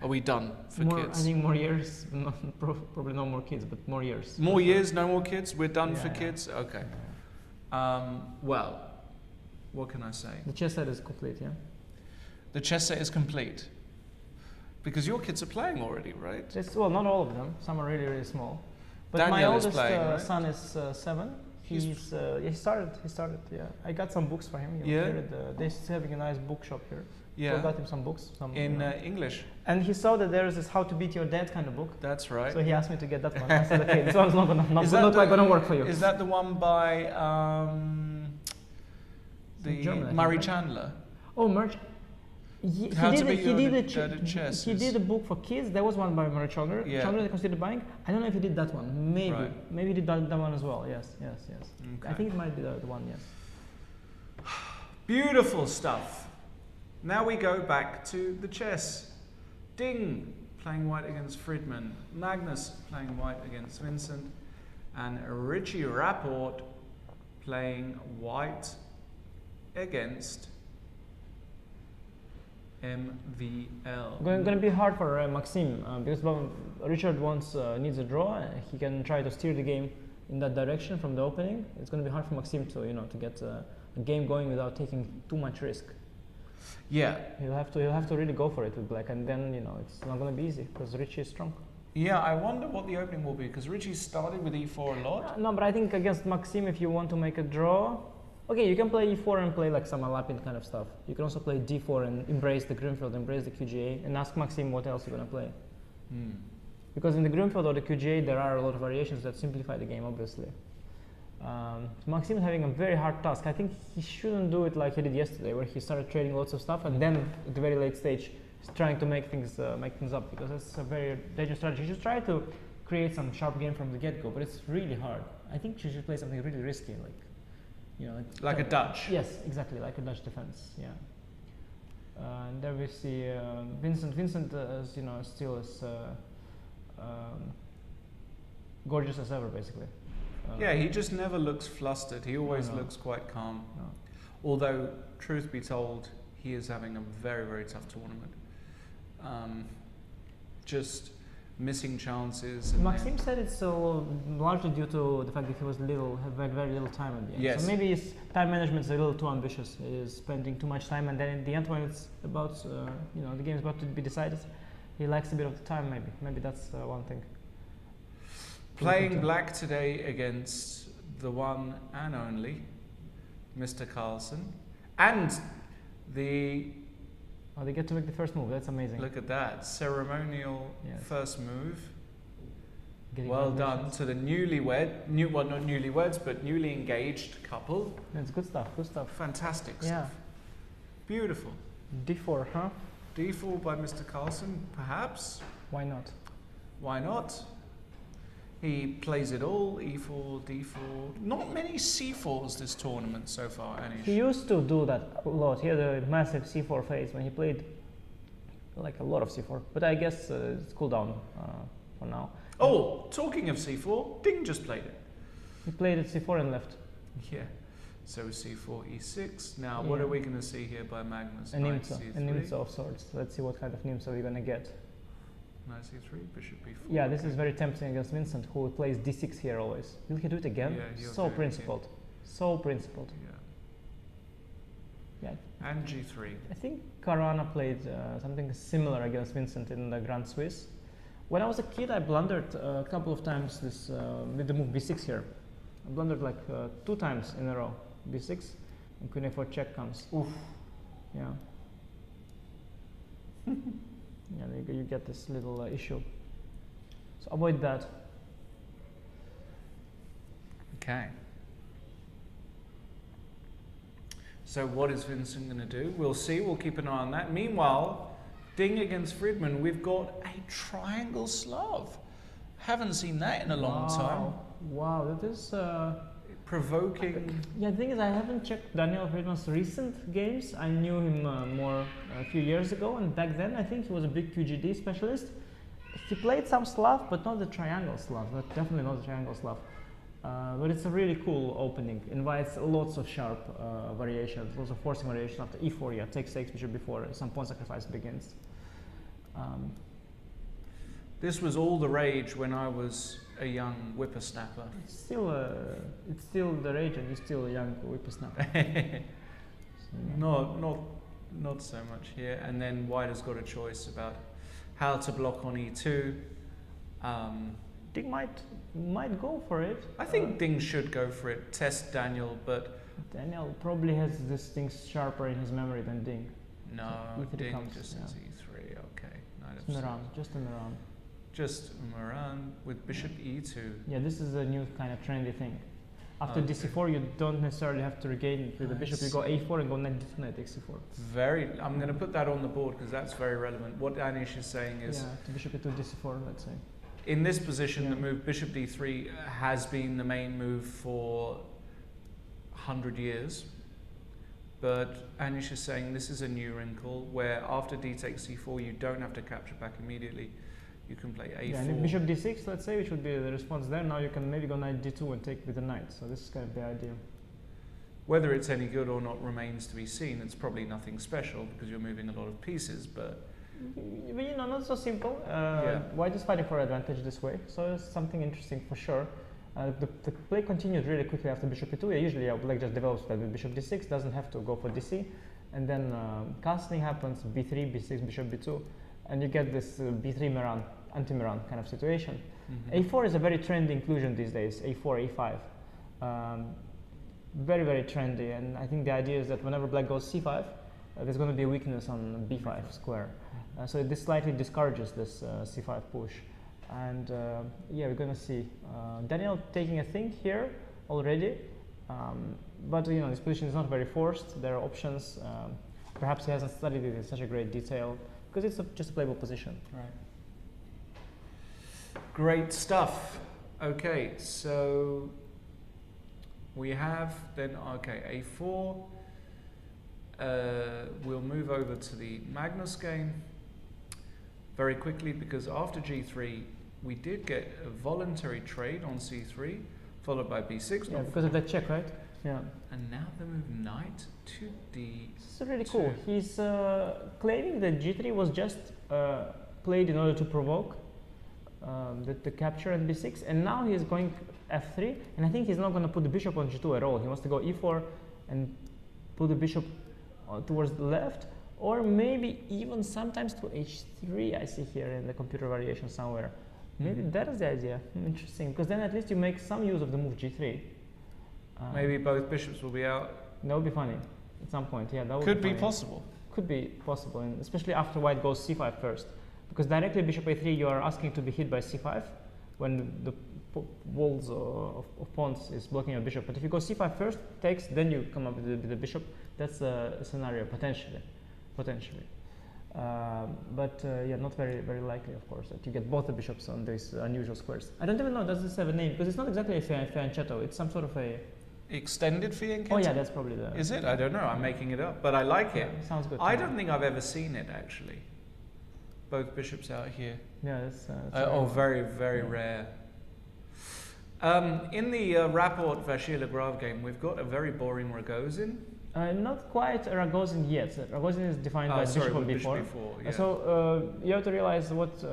we done for kids? I think more years. Probably no more kids, but more years. More years, no more kids. We're done for Yeah. kids. Okay. Well, what can I say? The chess set is complete. Yeah. The chess set is complete. Because your kids are playing already, right? Well, not all of them. Some are really, really small. But Daniel my is oldest playing, right? son is 7. He started. Yeah, I got some books for him. They're having a nice bookshop here. Yeah. So I got him some books. In English. And he saw that there is this "How to Beat Your Dad" kind of book. That's right. So he asked me to get that one. I said, okay, this one's not quite gonna work for you. Is that the one by German, Murray right? Chandler? Oh, Merch. He did a book for kids. There was one by Murray Chandler. Yeah. Chandler they considered buying. I don't know if he did that one. Maybe. Right. Maybe he did that one as well. Yes. Okay. I think it might be the one. Yes. Beautiful stuff. Now we go back to the chess. Ding playing white against Fridman. Magnus playing white against Vincent. And Richie Rapport playing white against MVL. Going to be hard for Maxime because Richard needs a draw. He can try to steer the game in that direction from the opening. It's going to be hard for Maxime to get a game going without taking too much risk. Yeah. He'll have to really go for it with black, and then it's not going to be easy because Richie is strong. Yeah, I wonder what the opening will be because Richie started with e4 a lot. No, but I think against Maxime, if you want to make a draw, okay, you can play e4 and play like some Alapin kind of stuff. You can also play d4 and embrace the Greenfield, embrace the QGA, and ask Maxime what else you're going to play. Because in the Greenfield or the QGA, there are a lot of variations that simplify the game, obviously. Maxime is having a very hard task. I think he shouldn't do it like he did yesterday, where he started trading lots of stuff and then at the very late stage he's trying to make things up, because that's a very dangerous strategy. You should try to create some sharp game from the get-go, but it's really hard. I think you should play something really risky, like a Dutch. Yes, exactly, like a Dutch defense. Yeah. And there we see Vincent. Vincent, still as gorgeous as ever, basically. Yeah, he just never looks flustered. He always looks quite calm. No. Although, truth be told, he is having a very, very tough tournament. Just missing chances. Maxime said it's largely due to the fact that he had very little time at the end. Yes. So maybe his time management is a little too ambitious. He is spending too much time, and then in the end, when it's about, the game is about to be decided, he lacks a bit of the time. Maybe that's one thing. Playing black today against the one and only Mr. Carlsen, and they get to make the first move. That's amazing. Look at that ceremonial first move. Well done to the not newlyweds, but newly engaged couple. That's good stuff. Good stuff. Fantastic stuff. Beautiful. D4, huh? D4 by Mr. Carlsen, perhaps. Why not? Why not? He plays it all, e4, d4. Not many c4s this tournament so far, Anish. He used to do that a lot. He had a massive c4 phase when he played like a lot of c4. But I guess it's cooled down for now. Oh, talking of c4, Ding just played it. He played it c4 and left. Yeah. So c4, e6. Now, what are we going to see here by Magnus? An Nimzo of sorts. Let's see what kind of Nimzo we're going to get. Knight c3, bishop b4. Yeah, this is very tempting against Vincent, who plays d6 here always. Will he do it again? Yeah, so principled. So principled. Yeah. And g3. I think Kateryna played something similar against Vincent in the Grand Swiss. When I was a kid, I blundered a couple of times with the move b6 here. I blundered like 2 times in a row. b6 and queen a4 check comes. Oof. Yeah. Yeah, you get this little issue. So avoid that. Okay. So what is Vincent going to do? We'll see. We'll keep an eye on that. Meanwhile, Ding against Fridman, we've got a triangle Slav. Haven't seen that in a long time. Wow, that is provoking. Yeah, the thing is, I haven't checked Daniel Fridman's recent games. I knew him more a few years ago, and back then I think he was a big QGD specialist. He played some Slav, but not the triangle Slav. Definitely not the triangle Slav. But it's a really cool opening. Invites lots of sharp variations, lots of forcing variation after e4. Yeah, takes bishop before some pawn sacrifice begins. This was all the rage when I was a young whippersnapper. It's still the rage, and you're still a young whippersnapper. Not so much here. And then White has got a choice about how to block on e2. Ding might go for it. I think Ding should go for it. Test Daniel, but Daniel probably has these things sharper in his memory than Ding. No, so Ding just says e3. Okay, just in the round. Just Moran with bishop e2. Yeah, this is a new kind of trendy thing. After dc4, you don't necessarily have to regain it with the bishop. You go a4 and go knight d2, knight x4. I'm going to put that on the board because that's very relevant. What Anish is saying is... Yeah, to bishop e2, dc4, let's say. In this position, the move bishop d3 has been the main move for 100 years. But Anish is saying this is a new wrinkle where after d takes c4, you don't have to capture back immediately. You can play a4. Yeah, and if bishop d6, let's say, which would be the response there. Now you can maybe go knight d2 and take with the knight. So this is kind of the idea. Whether it's any good or not remains to be seen. It's probably nothing special because you're moving a lot of pieces, but not so simple. White is fighting for advantage this way, so it's something interesting for sure. The play continued really quickly after bishop e2. Usually black just develops that with bishop d6, doesn't have to go for dc, and then castling happens, b3, b6, bishop b2, and you get this b3 Miran, anti-Miran kind of situation. A4 is a very trendy inclusion these days, a4, a5. Very, very trendy, and I think the idea is that whenever black goes c5, there's going to be a weakness on b5 square. So this slightly discourages this c5 push. And we're going to see Daniel taking a think here already. But this position is not very forced. There are options. Perhaps he hasn't studied it in such a great detail because it's just a playable position. Right. Great stuff. Okay, so we have then, a4. We'll move over to the Magnus game very quickly because after g3, we did get a voluntary trade on c3, followed by b6. Yeah, because of that check, right? Yeah. And now the move knight to d2. This is really cool. He's claiming that g3 was just played in order to provoke the capture on b6, and now he's going f3, and I think he's not going to put the bishop on g2 at all. He wants to go e4 and put the bishop towards the left, or maybe even sometimes to h3, I see here in the computer variation somewhere. Maybe that is the idea. Interesting, because then at least you make some use of the move g3. Maybe both bishops will be out. That would be funny at some point. Yeah, that would could be possible. Could be possible, and especially after white goes c5 first, because directly bishop a3 you are asking to be hit by c5 when the walls of pawns is blocking your bishop. But if you go c5 first, takes, then you come up with the bishop. That's a scenario potentially. Not very likely, of course, that you get both the bishops on these unusual squares. I don't even know, does this have a name? Because it's not exactly a fianchetto, it's some sort of a... Extended fianchetto? Oh yeah, that's probably the... Is it? I don't know, I'm making it up, but I like it. Yeah, sounds good. I don't think I've ever seen it, actually. Both bishops out here. Yeah, that's very, very rare. In the Rapport Vachier-Lagrave game, we've got a very boring Ragozin. Not quite a Ragozin yet. Ragozin is defined by bishop on b4. Yeah. So you have to realize what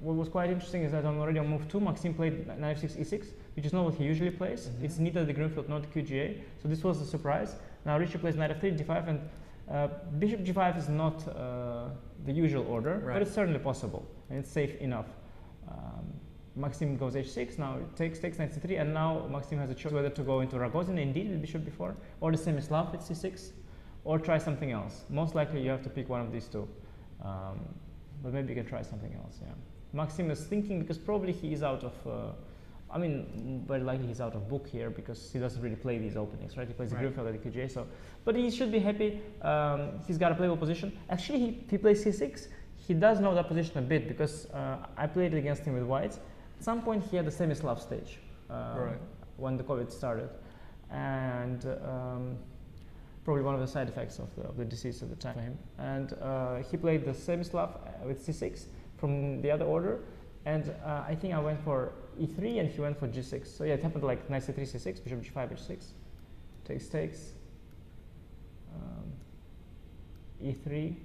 was quite interesting is that already on move 2, Maxime played knight f6 e6, which is not what he usually plays. It's neither the Greenfield nor the QGA, so this was a surprise. Now Richie plays knight f3, d5, and bishop g5 is not the usual order, but it's certainly possible, and it's safe enough. Maxime goes h6, now takes knight c3, and now Maxime has a choice whether to go into Ragozin indeed with bishop b4, or the Semislav with c6, or try something else. Most likely you have to pick one of these two, but maybe you can try something else. Yeah, Maxime is thinking because probably he is out of. Very likely he's out of book here because he doesn't really play these openings, right? He plays the Greenfield at the QGA, so. But he should be happy. He's got a playable position. Actually, he plays c6. He does know that position a bit because I played against him with whites. At some point, he had the Semislav stage when the COVID started, and probably one of the side effects of the disease at the time for him. And he played the Semislav with c6 from the other order, and I think I went for e3 and he went for g6. So yeah, it happened like knight c3, c6, bishop g5, h6, takes, e3.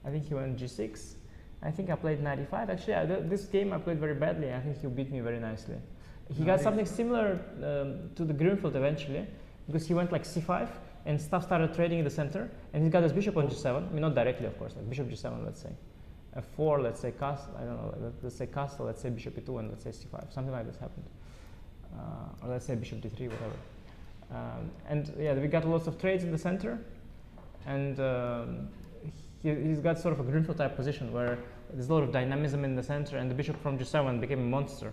I think he went g6. I think I played knight e5. Actually, this game I played very badly. I think he beat me very nicely. He got something similar to the Greenfield eventually, because he went like c5 and stuff started trading in the center, and he got his bishop on g7. I mean, not directly, of course, like bishop g7, let's say. f4, let's say castle, I don't know, let's say castle, let's say bishop e2, and let's say c5. Something like this happened. Or let's say bishop d3, whatever. And yeah, we got lots of trades in the center, and he's got sort of a Greenfield type position where there's a lot of dynamism in the center, and the bishop from g7 became a monster.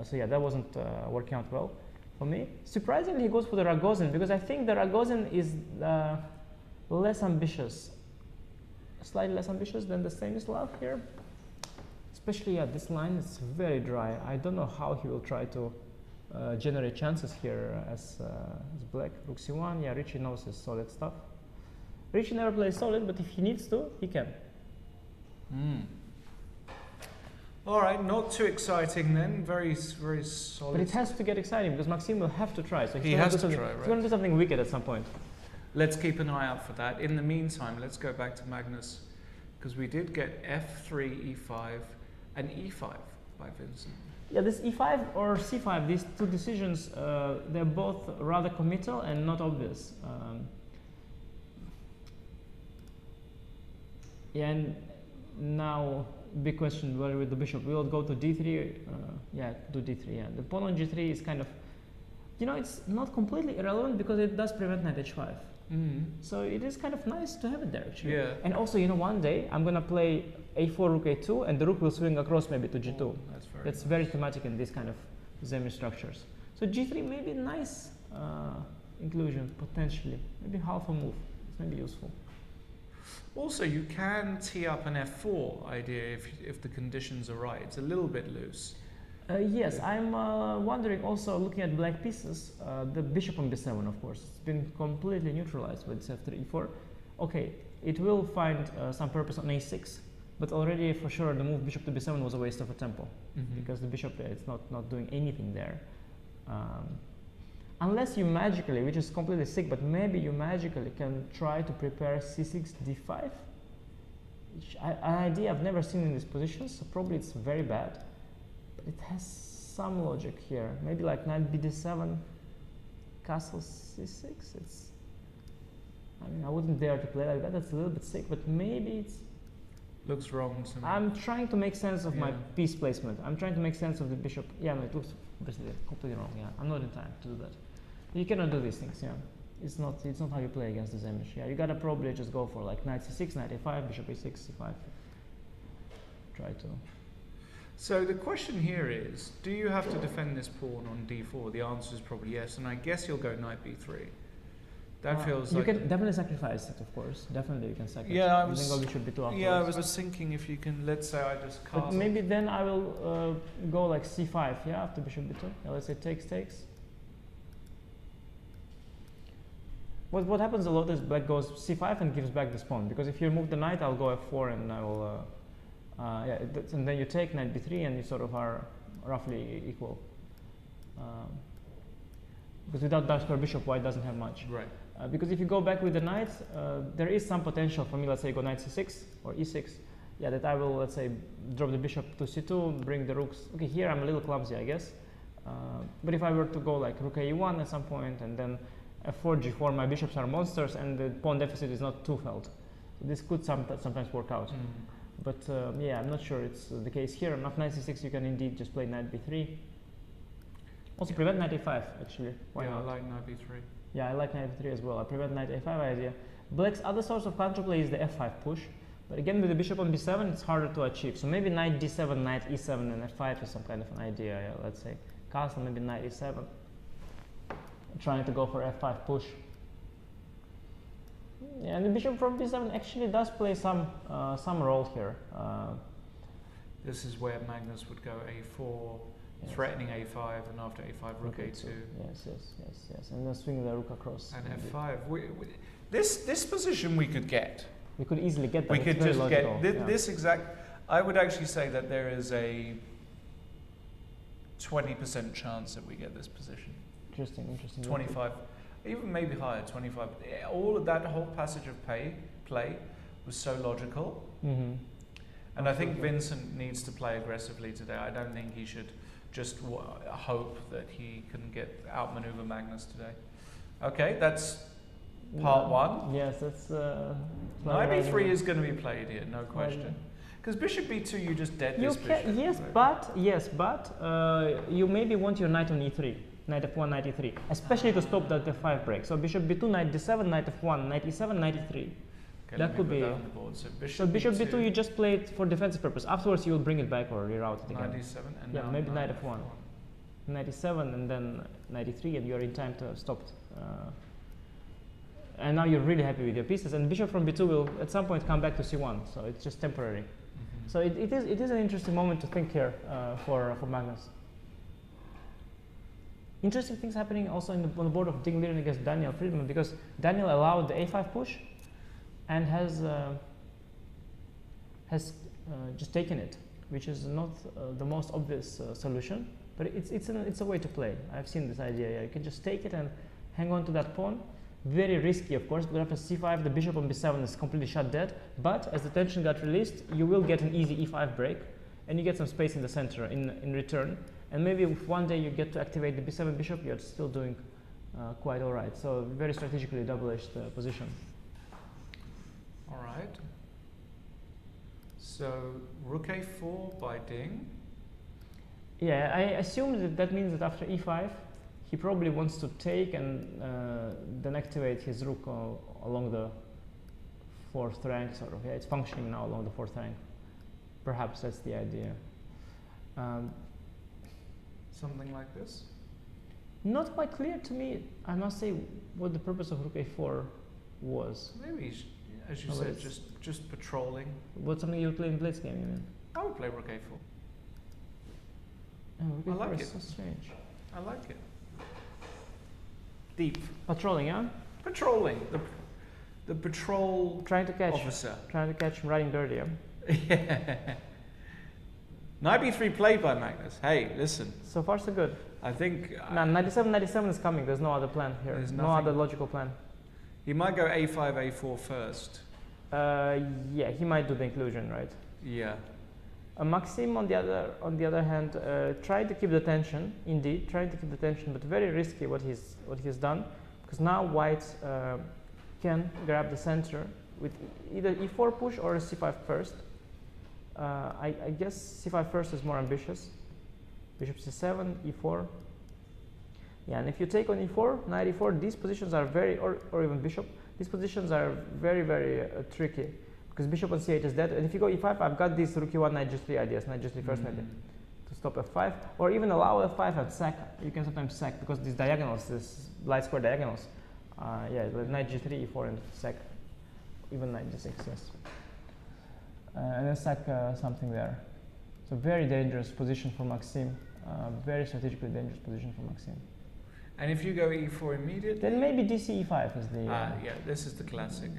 So yeah, that wasn't working out well for me. Surprisingly, he goes for the Ragozin, because I think the Ragozin is less ambitious, slightly less ambitious than the Stanislav here. Especially at this line, it's very dry. I don't know how he will try to generate chances here as black. Rook c1, yeah, Richie knows his solid stuff. Richie never plays solid, but if he needs to, he can. All right, not too exciting then. Very solid. But it has to get exciting because Maxime will have to try. So he has to try, He's right? going to do something wicked at some point. Let's keep an eye out for that. In the meantime, let's go back to Magnus, because we did get f3, e5, and e5 by Vincent. Yeah, this e5 or c5, these two decisions, they're both rather committal and not obvious. Yeah, and now big question whether with the bishop we will go to d3. Yeah, do d3. Yeah, the pawn on g3 is kind of, you know, it's not completely irrelevant because it does prevent knight h5. So it is kind of nice to have it there actually. Yeah. And also, you know, one day I'm gonna play a4 rook a2 and the rook will swing across maybe to g2. Oh, that's very thematic in these kind of Zemi structures. So g3 may be nice inclusion potentially. Maybe half a move. It's maybe useful. Also, you can tee up an f4 idea if the conditions are right. It's a little bit loose. Yes, I'm wondering also, looking at black pieces, the bishop on b7, of course, it's been completely neutralized with f3, e4. Okay, it will find some purpose on a6, but already for sure the move bishop to b7 was a waste of a tempo, because the bishop there is not doing anything there. Unless you magically, which is completely sick, but maybe you magically can try to prepare c6, d5, which an idea I've never seen in these positions, so probably it's very bad. But it has some logic here. Maybe like knight bd7, castle c6. I mean, I wouldn't dare to play like that. That's a little bit sick, but maybe it's. Looks wrong to me. I'm trying to make sense of my piece placement. I'm trying to make sense of the bishop. Yeah, no, it looks obviously completely wrong. Yeah, I'm not in time to do that. You cannot do these things. Yeah, it's not how you play against the Zemish. Yeah, you gotta probably just go for like knight c6, knight a5, bishop a6, c5. Try to. So the question here is, do you have to defend this pawn on d4? The answer is probably yes, and I guess you'll go knight b3. That feels you like... can definitely sacrifice it, of course. Definitely you can sacrifice yeah, it. You can go bishop b2 afterwards. Yeah, I was thinking if you can, let's say I just castle. But maybe then I will go like c5, yeah, after bishop b2. Yeah, let's say takes. What happens a lot is black goes c5 and gives back this pawn, because if you remove the knight, I'll go f4 and I will... and then you take knight b3 and you sort of are roughly equal. Because without dark square bishop, white doesn't have much. Right. Because if you go back with the knight, there is some potential for me, let's say go knight c6 or e6. Yeah, that I will, let's say, drop the bishop to c2, bring the rooks. Okay, here I'm a little clumsy, I guess. But if I were to go like rook e1 at some point and then f4, g4, my bishops are monsters and the pawn deficit is not too felt. So this could sometimes work out. But yeah, I'm not sure it's the case here. After knight c6, you can indeed just play knight b3. Also prevent knight a5, actually. Why not? I like knight b3. Yeah, I like knight b3 as well. I prevent knight a5 idea. Black's other source of counterplay is the f5 push. But again, with the bishop on b7, it's harder to achieve. So maybe knight d7, knight e7, and f5 is some kind of an idea. Yeah, let's say castle, maybe knight e7. Trying to go for f5 push. Yeah, and the bishop from b7 actually does play some role here. This is where Magnus would go a4, yes. Threatening a5, and after a5, rook a2. Yes. And then swing the rook across. And f5. This position we could get. We could easily get that. We it's could very just logical. get this exact. I would actually say that there is a 20% chance that we get this position. Interesting. 25. Even maybe higher, 25. All of that whole passage of play was so logical. And I think Vincent needs to play aggressively today. I don't think he should just hope that he can outmaneuver Magnus today. Okay, that's part one. Yes, that's... Knight b3 is going to be played here, no question. Because bishop b2, you just dead this bishop. Yes, but you maybe want your knight on e3. Knight f1, knight e3, especially to stop that f5 break. So bishop b2, knight d7, knight f1, knight e7, knight e3. Okay, that could be. So bishop b2, you just play it for defensive purpose. Afterwards, you will bring it back or reroute it again. Knight e7 and yeah, maybe knight f1, knight e7, and then knight e3, and you are in time to stop it. And now you're really happy with your pieces. And bishop from b2 will at some point come back to c1, so it's just temporary. So it is an interesting moment to think here for Magnus. Interesting things happening also on the board of Ding Liren against Daniel Fridman, because Daniel allowed the a5 push and has just taken it. which is not the most obvious solution, but it's a way to play. I've seen this idea. Yeah, you can just take it and hang on to that pawn. Very risky, of course, because after c5, the bishop on b7 is completely shut dead. But as the tension got released, you will get an easy e5 break, and you get some space in the center in return. And maybe if one day you get to activate the b7 bishop, you're still doing quite all right. So very strategically double-edged position. All right. So rook a4 by Ding. Yeah, I assume that means that after e5, he probably wants to take and then activate his rook along the fourth rank, sort of. Yeah, it's functioning now along the fourth rank. Perhaps that's the idea. Something like this? Not quite clear to me, I must say, what the purpose of rook a4 was. Maybe, as you said, just patrolling. What's something you would play in Blitz game, you mean? I would play rook a4. Oh, rook I a4 like is it. so strange. I like it. Deep. Patrolling, yeah? Patrolling. The patrol Trying to catch. officer. Trying to catch him riding dirty, yeah? Yeah. Knight b3 played by Magnus. Hey, listen. So far, so good. I think Man, 97 is coming. There's no other plan here. There's No nothing. other logical plan. he might go a5, a4 first. Yeah, he might do the inclusion, right? Yeah. Maxim, on the other hand, tried to keep the tension. Indeed, trying to keep the tension, but very risky what he's done, because now White can grab the center with either e4 push or a c5 first. I guess c5 first is more ambitious. Bishop c7, e4. Yeah, and if you take on e4, knight e4, these positions are very, or even bishop, these positions are very, very tricky, because bishop on c8 is dead. And if you go e5, I've got these rook e1, knight g3 ideas, knight g3 first maybe, to stop f5, or even allow f5 and sack. You can sometimes sack, because these diagonals, these light square diagonals, yeah, knight g3, e4, and sack, even knight g6, yes. And then sack something there. So very dangerous position for Maxim, very strategically dangerous position for Maxim. And if you go e4 immediately? Then maybe dc e5 is the... yeah, this is the classic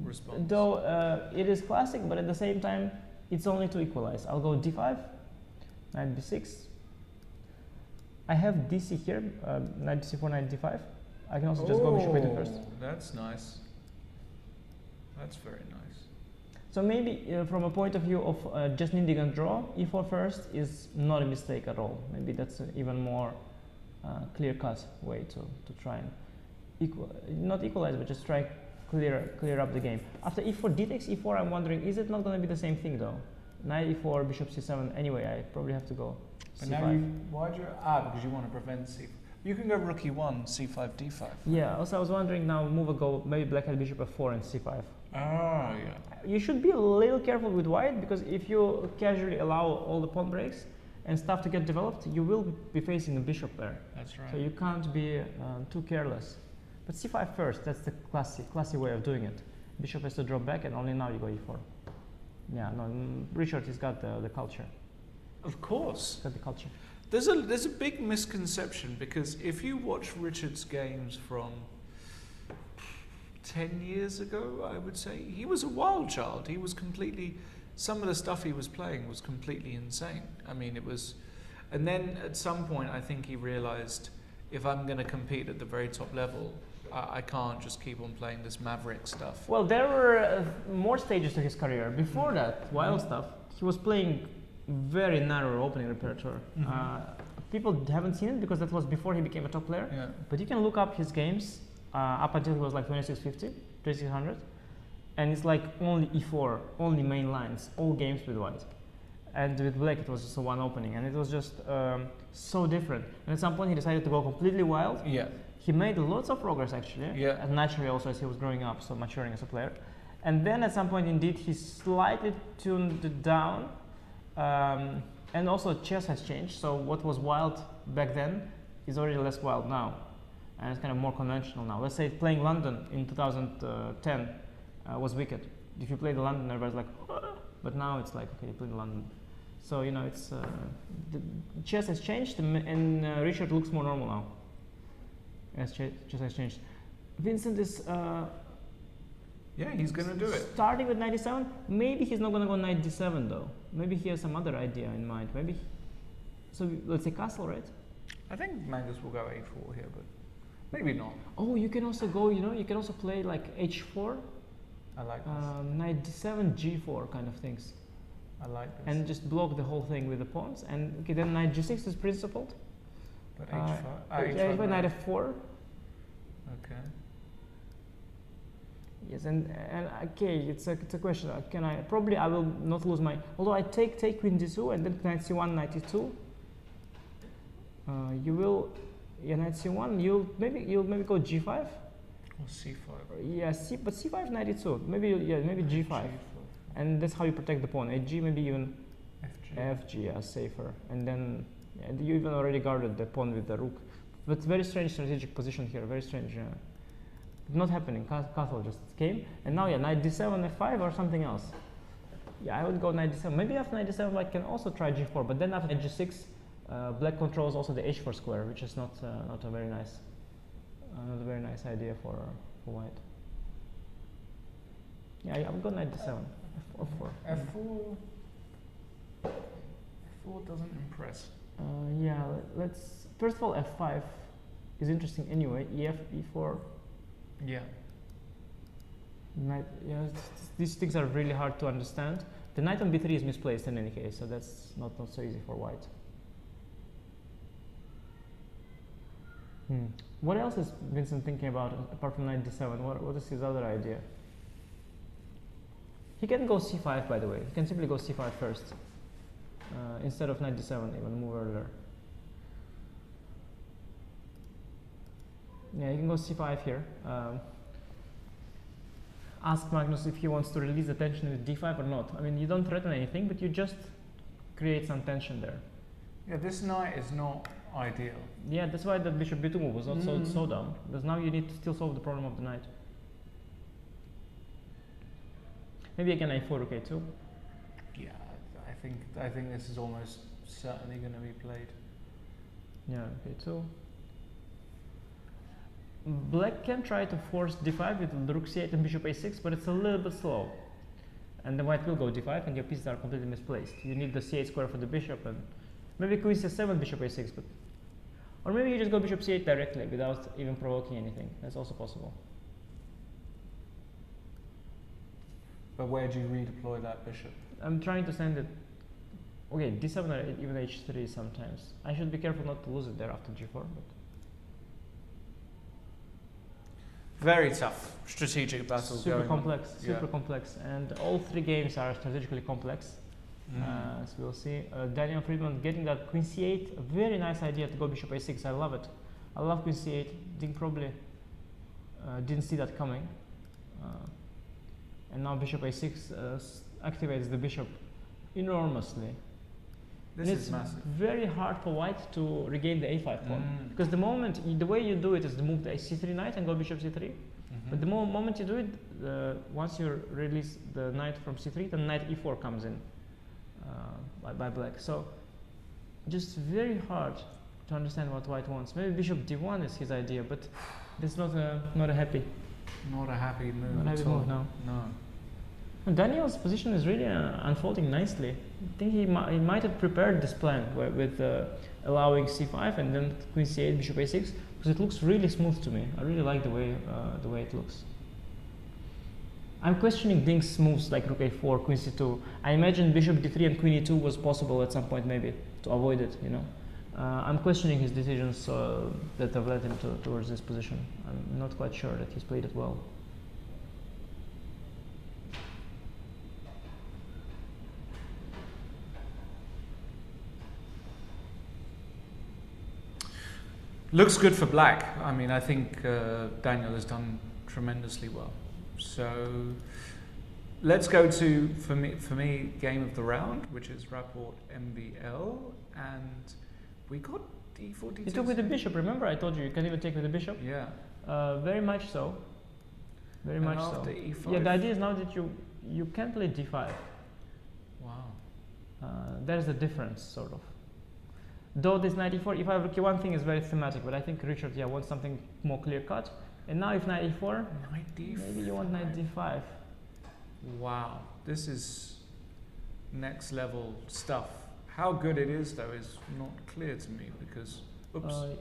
response. Though it is classic, but at the same time, it's only to equalize. I'll go d5, knight b6. I have dc here, knight c4, knight d5. I can also just go bishop a2 first. That's nice. That's very nice. So maybe from a point of view of just needing a draw, e4 first is not a mistake at all. Maybe that's an even more clear-cut way to try and not equalize, but just try clear up the game. After e4, d takes e4, I'm wondering, is it not going to be the same thing though? Knight e4, bishop c7. Anyway, I probably have to go But c5. now why do you? Because you want to prevent c4. You can go rook e1, c5, d5. Yeah. Also, I was wondering now, move a go, maybe black had bishop f4 and c5. Oh yeah. You should be a little careful with white, because if you casually allow all the pawn breaks and stuff to get developed, you will be facing the bishop there. That's right. So you can't be too careless. But c5 first, that's the classy way of doing it. Bishop has to drop back, and only now you go e4. Yeah, no, Richard, he's got the culture. Of course. He's got the culture. There's a big misconception, because if you watch Richard's games from 10 years ago, I would say, he was a wild child. He was completely, some of the stuff he was playing was completely insane. I mean, it was, and then at some point I think he realized, if I'm going to compete at the very top level, I can't just keep on playing this maverick stuff. Well, there were more stages to his career. Before that, wild stuff, he was playing very narrow opening repertoire. People haven't seen it because that was before he became a top player. Yeah. But you can look up his games up until he was like 2650, 2600, and it's like only e4, only main lines, all games with white. And with black, it was just a one opening, and it was just so different. And at some point, he decided to go completely wild. Yeah. He made lots of progress actually, Yeah. and naturally also as he was growing up, so maturing as a player. And then at some point, indeed, he slightly tuned it down. And also chess has changed, so what was wild back then is already less wild now, and it's kind of more conventional now. Let's say playing London in 2010 was wicked. If you play the London, everybody's like, "Ah," but now it's like, okay, you play the London. So you know, it's the chess has changed, and Richard looks more normal now. As chess has changed. Vincent is Yeah, he's going to do it. Starting with knight d7, maybe he's not going to go knight d7 though. Maybe he has some other idea in mind. Maybe. So let's say castle, right? I think Magnus will go a4 here, but maybe not. Oh, you can also go. You can also play like h4. I like this. Knight d7, g4 kind of things. I like this. And just block the whole thing with the pawns. And okay, then knight g6 is principled. But h5. Knight f4. Okay. Yes, and okay, it's a question. Can I I will not lose my. Although I take queen d2 and then knight c1, knight e2. You will, yeah, knight c1. You'll maybe go g5. Or c5. Yeah, but c5 knight e2. Maybe g5. G4. And that's how you protect the pawn. Hg, maybe even fg. fg, yeah, safer. And then you even already guarded the pawn with the rook. But very strange strategic position here. Very strange. Not happening. Castle just came, and now knight d7, f5, or something else. Yeah, I would go knight d7. Maybe after knight d7, I can also try g4. But then after g6, black controls also the h4 square, which is not a very nice idea for white. Yeah, I would go knight d7. F4. F4. F4 doesn't impress. Yeah, let's first of all f5 is interesting anyway. Ef, e4. Yeah. Knight, yeah, these things are really hard to understand. The knight on b3 is misplaced in any case, so that's not so easy for white. What else is Vincent thinking about apart from knight d7? What is his other idea? He can go c5, by the way. He can simply go c5 first instead of knight d7, even move earlier. Yeah, you can go c5 here. Ask Magnus if he wants to release the tension with d5 or not. I mean, you don't threaten anything, but you just create some tension there. Yeah, this knight is not ideal. Yeah, that's why the bishop b2 move was not so dumb, because now you need to still solve the problem of the knight. Maybe again a4, okay, too. Yeah, I think this is almost certainly going to be played. Yeah, okay, too. Black can try to force d5 with the rook c8 and bishop a6, but it's a little bit slow. And the white will go d5, and your pieces are completely misplaced. You need the c8 square for the bishop, and maybe queen c7, bishop a6, but or maybe you just go bishop c8 directly without even provoking anything. That's also possible. But where do you redeploy that bishop? I'm trying to send it. Okay, d7 or even h3 sometimes. I should be careful not to lose it there after g4, but. Very tough strategic battle. Super complex, and all three games are strategically complex. As we'll see, Daniel Fridman getting that queen c8, a very nice idea to go bishop a6. I love it. I love queen c8. Didn't see that coming, and now bishop a6 activates the bishop enormously. This is massive. Very hard for white to regain the a5 pawn, because the way you do it is to move the c3 knight and go bishop c3. But the moment you do it, once you release the knight from c3, then knight e4 comes in by black. So just very hard to understand what white wants. Maybe bishop d1 is his idea, but it's not a happy move. Not a happy move. Not a happy move, no. And Daniel's position is really unfolding nicely. I think he might have prepared this plan with allowing c5 and then queen c8, bishop a6, because it looks really smooth to me. I really like the way it looks. I'm questioning Dink's moves like rook a4, queen c2. I imagine bishop d3 and queen e2 was possible at some point, maybe to avoid it. I'm questioning his decisions that have led him towards this position. I'm not quite sure that he's played it well. Looks good for black. I mean, I think Daniel has done tremendously well. So let's go to, for me, game of the round, which is Rapport MVL, and we got d4, d2. You took with the bishop, remember? I told you can even take with the bishop. Yeah. Very much so. Very much so. E5. Yeah, the idea is now that you can play d5. Wow. There's a difference, sort of. Though this knight e4, e5, rook e1 thing is very thematic, but I think Richard wants something more clear cut. And now if knight e4, Knight d5. maybe you want knight d5. Wow, this is next level stuff. How good it is though is not clear to me because, oops, sorry.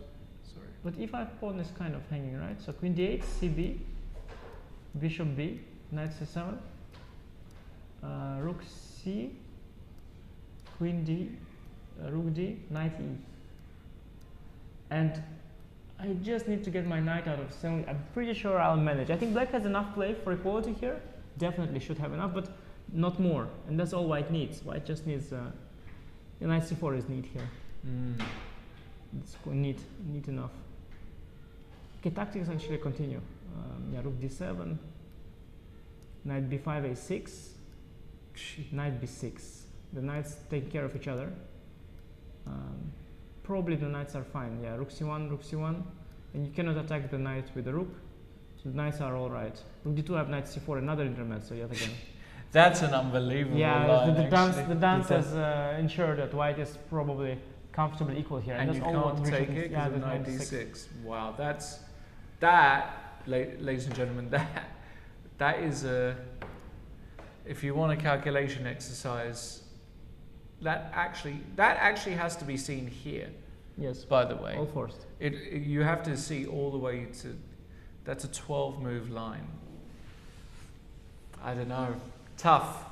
But e5 pawn is kind of hanging, right? So queen d8, cb, bishop b, knight c7, rook c, queen d, rook d, knight e. And I just need to get my knight out of 7. I'm pretty sure I'll manage. I think black has enough play for equality here. Definitely should have enough, but not more. And that's all white needs. White just needs knight c4 is neat here. It's neat enough. Okay, tactics actually continue. Yeah, rook d7, knight b5, a6, knight b6. The knights take care of each other. Probably the knights are fine. Yeah, rook c1, and you cannot attack the knight with the rook. So the knights are all right. Rook d2, I have knight c4, another intermezzo yet again. That's an unbelievable line, the dance has ensured that white is probably comfortably equal here. And that's you all can't take it because of knight d6. Wow, ladies and gentlemen, that is a, if you want a calculation exercise, that actually has to be seen here. Yes. By the way, all forced. You have to see all the way to, that's a 12 move line. I don't know, tough.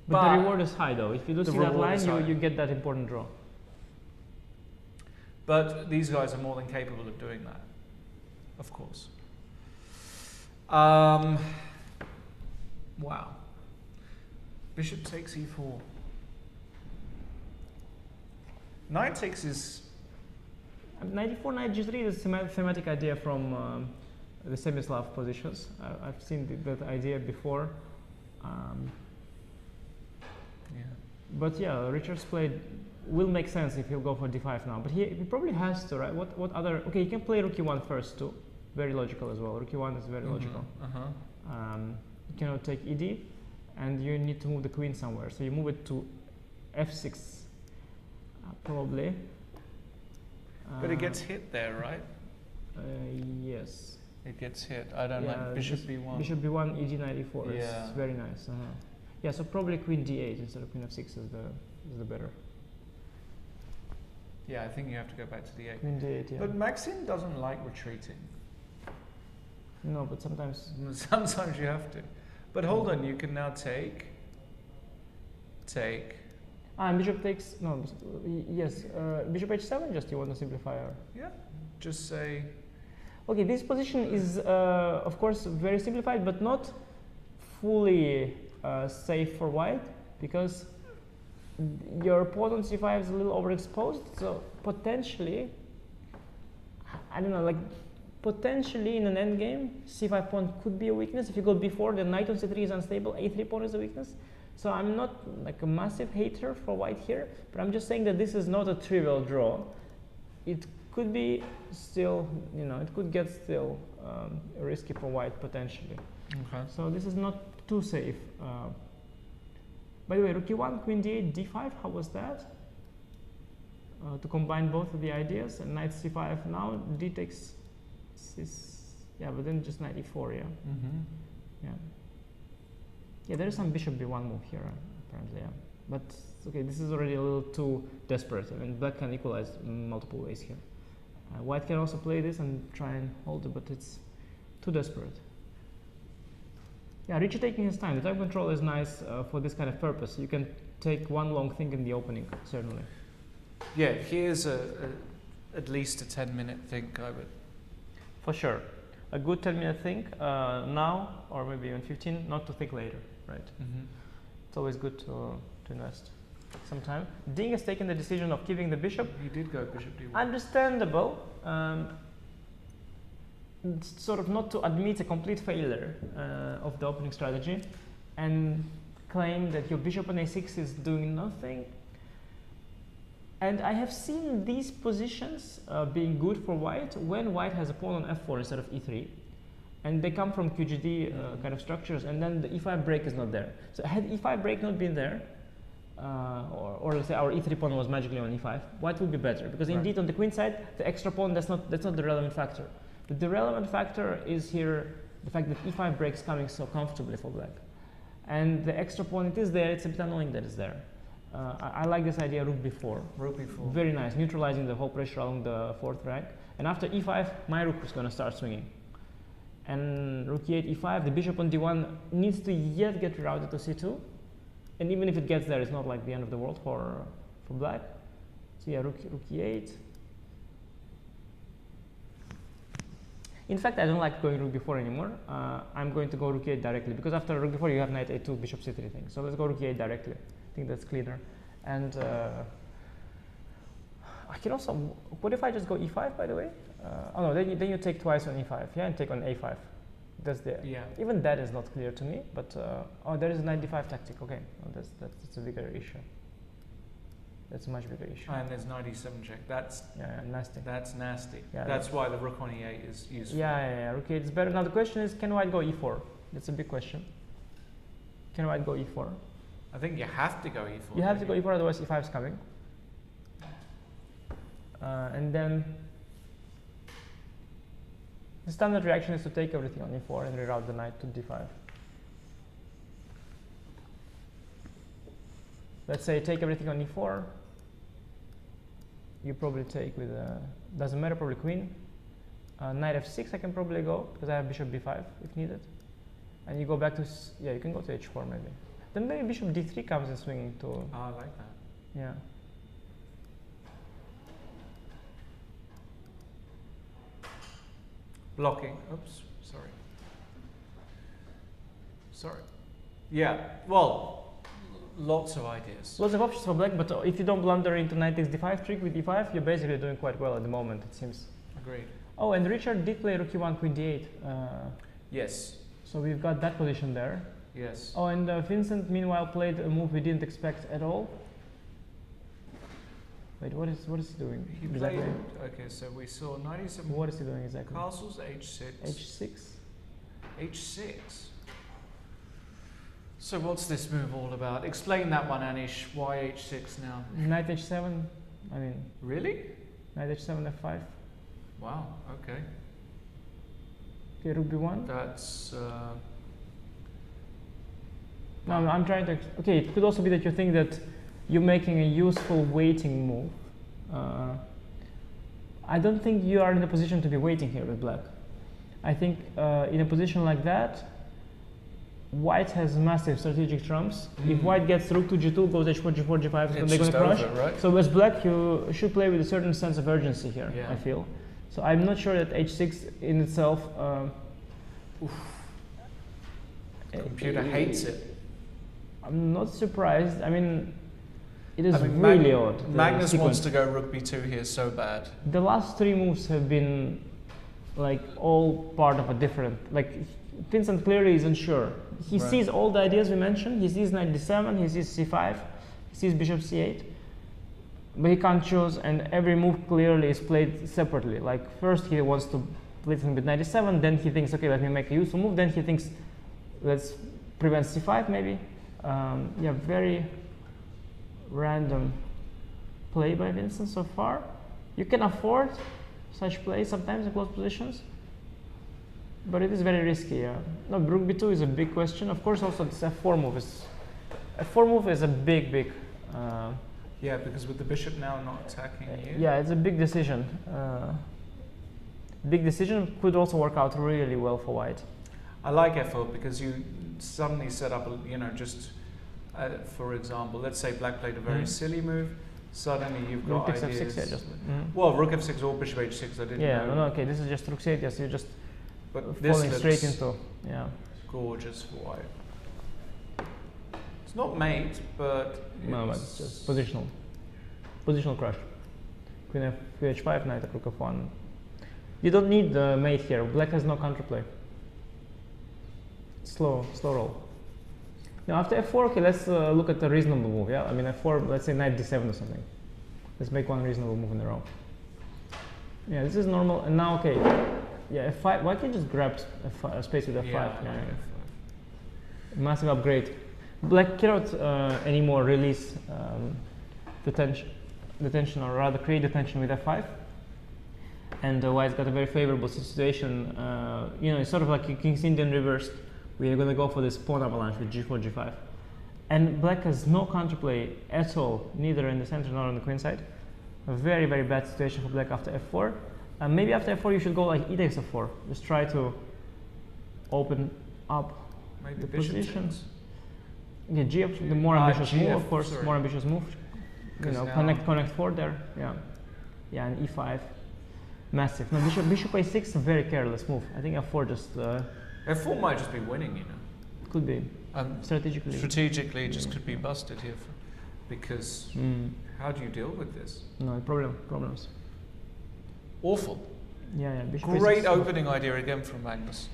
But the reward is high though. If you do see that line, you get that important draw. But these guys are more than capable of doing that, of course. Wow. Bishop takes e4. Knight takes is... Knight e4, knight g3 is a thematic idea from the semi-Slav positions. I've seen that idea before. But yeah, Richard's play will make sense if he'll go for d5 now. But he probably has to, right? What other... Okay, you can play rook e1 first too. Very logical as well. Rook e1 is very logical. You cannot take ed, and you need to move the queen somewhere. So you move it to f6, probably. But it gets hit there, right? Yes. It gets hit. I don't know. Bishop b1. Bishop b1, ed knight e4 is very nice. Yeah, so probably queen d8 instead of queen f6 is the better. Yeah, I think you have to go back to d8. Queen d8, yeah. But Maxim doesn't like retreating. No, but sometimes you have to. But hold on, you can now take. And bishop takes, no, yes, bishop h7, just you want to simplify. Yeah, just say. Okay, this position is, of course, very simplified, but not fully safe for white, because your pawn on c5 is a little overexposed, so potentially, I don't know, like, potentially in an endgame, c5 pawn could be a weakness. If you go b4, the knight on c3 is unstable, a3 pawn is a weakness. So I'm not like a massive hater for white here, but I'm just saying that this is not a trivial draw. It could be still, it could get still risky for white potentially. Okay. So this is not too safe. By the way, rook e1, queen d8, d5, how was that? To combine both of the ideas, and knight c5 now, d takes yeah, but then just knight e4, yeah. Yeah, there is some bishop b1 move here, apparently, yeah. But, okay, this is already a little too desperate. I mean, black can equalize multiple ways here. White can also play this and try and hold it, but it's too desperate. Yeah, Richie taking his time. The time control is nice for this kind of purpose. You can take one long thing in the opening, certainly. Yeah, here's at least a 10-minute think, I would. For sure. A good 10-minute think now, or maybe even 15, not to think later, right? It's always good to invest some time. Ding has taken the decision of keeping the bishop. He did go bishop d1. Understandable. Sort of not to admit a complete failure of the opening strategy and claim that your bishop on a6 is doing nothing. And I have seen these positions being good for white when white has a pawn on f4 instead of e3. And they come from QGD kind of structures, and then the e5 break is not there. So had e5 break not been there, or let's say our e3 pawn was magically on e5, white would be better. Because indeed on the queen side, the extra pawn, that's not the relevant factor. The relevant factor is here the fact that e5 breaks coming so comfortably for black. And the extra pawn, it is there, it's a bit annoying that it's there. I like this idea, rook b4. Rook b4. Very nice, neutralizing the whole pressure along the fourth rank. And after e5, my rook is going to start swinging. And rook e8, e5, the bishop on d1 needs to yet get rerouted to c2. And even if it gets there, it's not like the end of the world for black. So yeah, rook e8. In fact, I don't like going rook b4 anymore. I'm going to go rook e8 directly, because after rook b4 you have knight a2, bishop c3 thing. So let's go rook e8 directly. I think that's cleaner. And I can also, what if I just go e5, by the way? Oh no, then you take twice on e5, yeah, and take on a5. That's the, yeah. Even that is not clear to me, but oh, there is a knight d5 tactic. Okay, well, that's a bigger issue. That's a much bigger issue. And there's knight e7 check. That's nasty. That's nasty. Yeah, that's why the rook on e8 is useful. Yeah. Rook e8 is better. Now the question is, can white go e4? That's a big question. Can white go e4? I think you have to go e4. You have to go e4, otherwise e5 is coming. And then the standard reaction is to take everything on e4 and reroute the knight to d5. Let's say take everything on e4. You probably take with doesn't matter, probably queen. Knight f6 I can probably go, because I have bishop b5 if needed. And you go back to, yeah, you can go to h4 maybe. Then maybe bishop d3 comes in swinging to. Oh, I like that. Yeah. Blocking. Oops, sorry. Yeah, well, lots of ideas. Lots of options for black, but if you don't blunder into knight takes d5 trick with e5, you're basically doing quite well at the moment, it seems. Agreed. Oh, and Richard did play rook e1, queen d8. Yes. So we've got that position there. Yes. Oh, and Vincent meanwhile played a move we didn't expect at all. Wait, what is he doing? He played, okay, so we saw knight e7. What is he doing exactly? Castles h6. h6. h6. So what's this move all about? Explain that one, Anish. Why h6 now? Knight h7. I mean. Really? Knight h7, f5. Wow. Okay. Okay, rook b1. That's. No, I'm trying to. Okay, it could also be that you think that you're making a useful waiting move. I don't think you are in a position to be waiting here with black. I think in a position like that, white has massive strategic trumps. If white gets rook to g2, goes h4, g4, g5, then they're going to crush. Over, right? So as black, you should play with a certain sense of urgency here, yeah. I feel. So I'm not sure that h6 in itself. The computer hates it. I'm not surprised. I mean, it is really odd. Magnus wants to go rook b2 here so bad. The last three moves have been like all part of a different, like Vincent clearly is unsure. He sees all the ideas we mentioned. He sees knight d7, he sees c5, he sees bishop c8, but he can't choose, and every move clearly is played separately. Like first he wants to play something with knight d7, then he thinks, okay, let me make a useful move, then he thinks, let's prevent c5 maybe. Yeah, very random play by Vincent so far. You can afford such play sometimes in close positions, but it is very risky. No, rook b2 is a big question. Of course, also this f4 move is a big. Yeah, because with the bishop now not attacking you. Yeah, it's a big decision. Big decision could also work out really well for white. I like f4 because you suddenly set up, just for example, let's say black played a very silly move. Suddenly you've got rook ideas. f6, yeah, just. Well, rook f6 or bishop h6. I didn't know. Yeah, no, okay. This is just rook c8. Yes, you're just but falling this straight into. Yeah. Gorgeous for white. It's not mate, but No, but it's just positional crush. Queen h5, knight rook f1. You don't need the mate here. Black has no counterplay. Slow roll. Now after f4, okay, let's look at a reasonable move. Yeah, I mean f4. Let's say knight d7 or something. Let's make one reasonable move in a row. Yeah, this is normal. And now, okay, yeah, f5. Why can't you just grab space with f5? Yeah. Massive upgrade. Black cannot anymore release the tension, or rather create the tension with f5. and white's got a very favorable situation. You know, it's sort of like King's Indian reversed. We are going to go for this pawn avalanche with g4, g5. And black has no counterplay at all, neither in the center nor on the queen side. A very, very bad situation for black after f4. Maybe after f4 you should go like e takes f4. Just try to open up Maybe the bishop position. takes. Yeah, the more ambitious move, of course, sorry. more ambitious move. You know, connect 4 there. Yeah, yeah, and e5, massive. No, bishop a6, a very careless move. I think f4 just f4 might just be winning, you know. could be strategically. Strategically, just could be busted here, because how do you deal with this? No problems. Awful. Yeah, bishop Great a6. opening idea again from Magnus.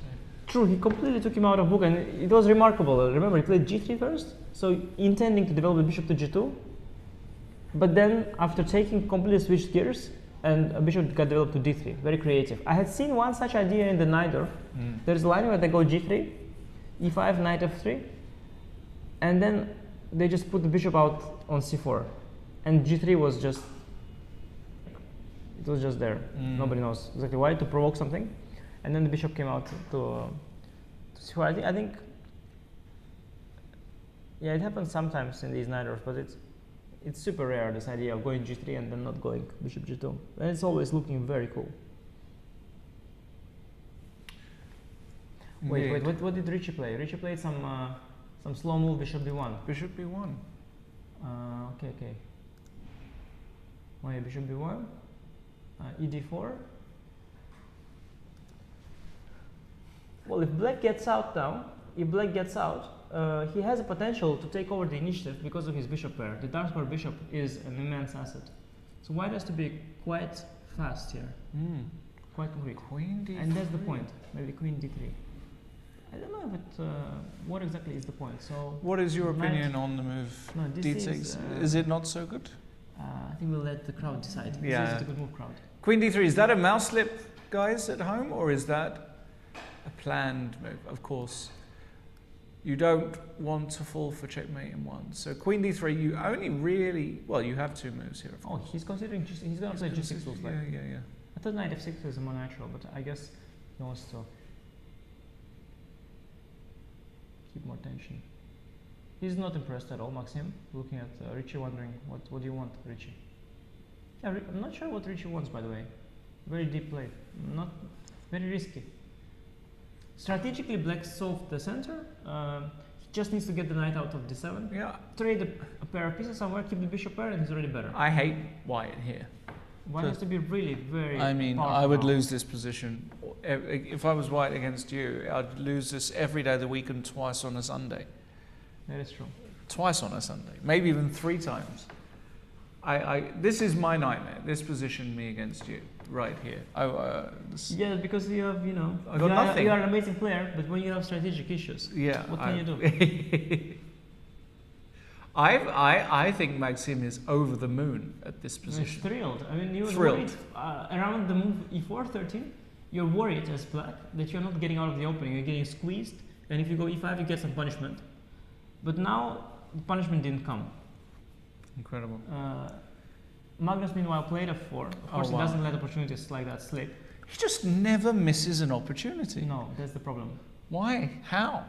True, he completely took him out of book, and it was remarkable. Remember, he played g3 first, so intending to develop the bishop to g2, but then after taking completely switched gears, and a bishop got developed to d3. Very creative. I had seen one such idea in the Nidor. There's a line where they go g3, e5, knight f3, and then they just put the bishop out on c4, and g3 was just, it was just there. Nobody knows exactly why, to provoke something. And then the bishop came out to c4. I think, yeah, it happens sometimes in these Nidors, but it's super rare, this idea of going g3 and then not going bishop g2. And it's always looking very cool. Wait, what did Richie play? Richie played some slow move, bishop b1. Bishop b1. Okay. Wait, bishop b1, ed4. Well, if black gets out now, he has a potential to take over the initiative because of his bishop pair. The dark square bishop is an immense asset. So white has to be quite fast here. Quite concrete. Queen d3. And that's the point. Maybe queen d3. I don't know, but what exactly is the point? So, what is your opinion on the move? No, this is it not so good? I think we'll let the crowd decide. Yeah. This is a good move, crowd. Queen d3, is that a mouse slip, guys, at home, or is that a planned move? Of course, you don't want to fall for checkmate in one. So queen d3, you only really, well, you have two moves here. Of course. He's considering, he's going to play g6 looks like. Yeah. I thought knight f6 is more natural, but I guess he wants to keep more tension. He's not impressed at all, Maxim, looking at Richie, wondering, what do you want, Richie? Yeah, I'm not sure what Richie wants, by the way. Very deep play, not very risky. Strategically, black solved the center. He just needs to get the knight out of d7. Yeah. Trade a pair of pieces somewhere, keep the bishop pair, and he's already better. I hate white here. White has to be really very I mean, powerful I would now. lose this position. If I was white against you, I'd lose this every day of the week and twice on a Sunday. That is true. Twice on a Sunday, maybe even 3 times. This is my nightmare. This position, me against you, right here. Yeah, because you have, I got nothing. You are an amazing player, but when you have strategic issues, what can you do? I think Maxim is over the moon at this position. He's thrilled. I mean, you're Thrilled. worried around the move e4, 13. You're worried as black that you're not getting out of the opening. You're getting squeezed, and if you go e5, you get some punishment. But now the punishment didn't come. Incredible. Magnus, meanwhile, played f4. Of course, he doesn't let opportunities like that slip. He just never misses an opportunity. No, that's the problem. Why? How?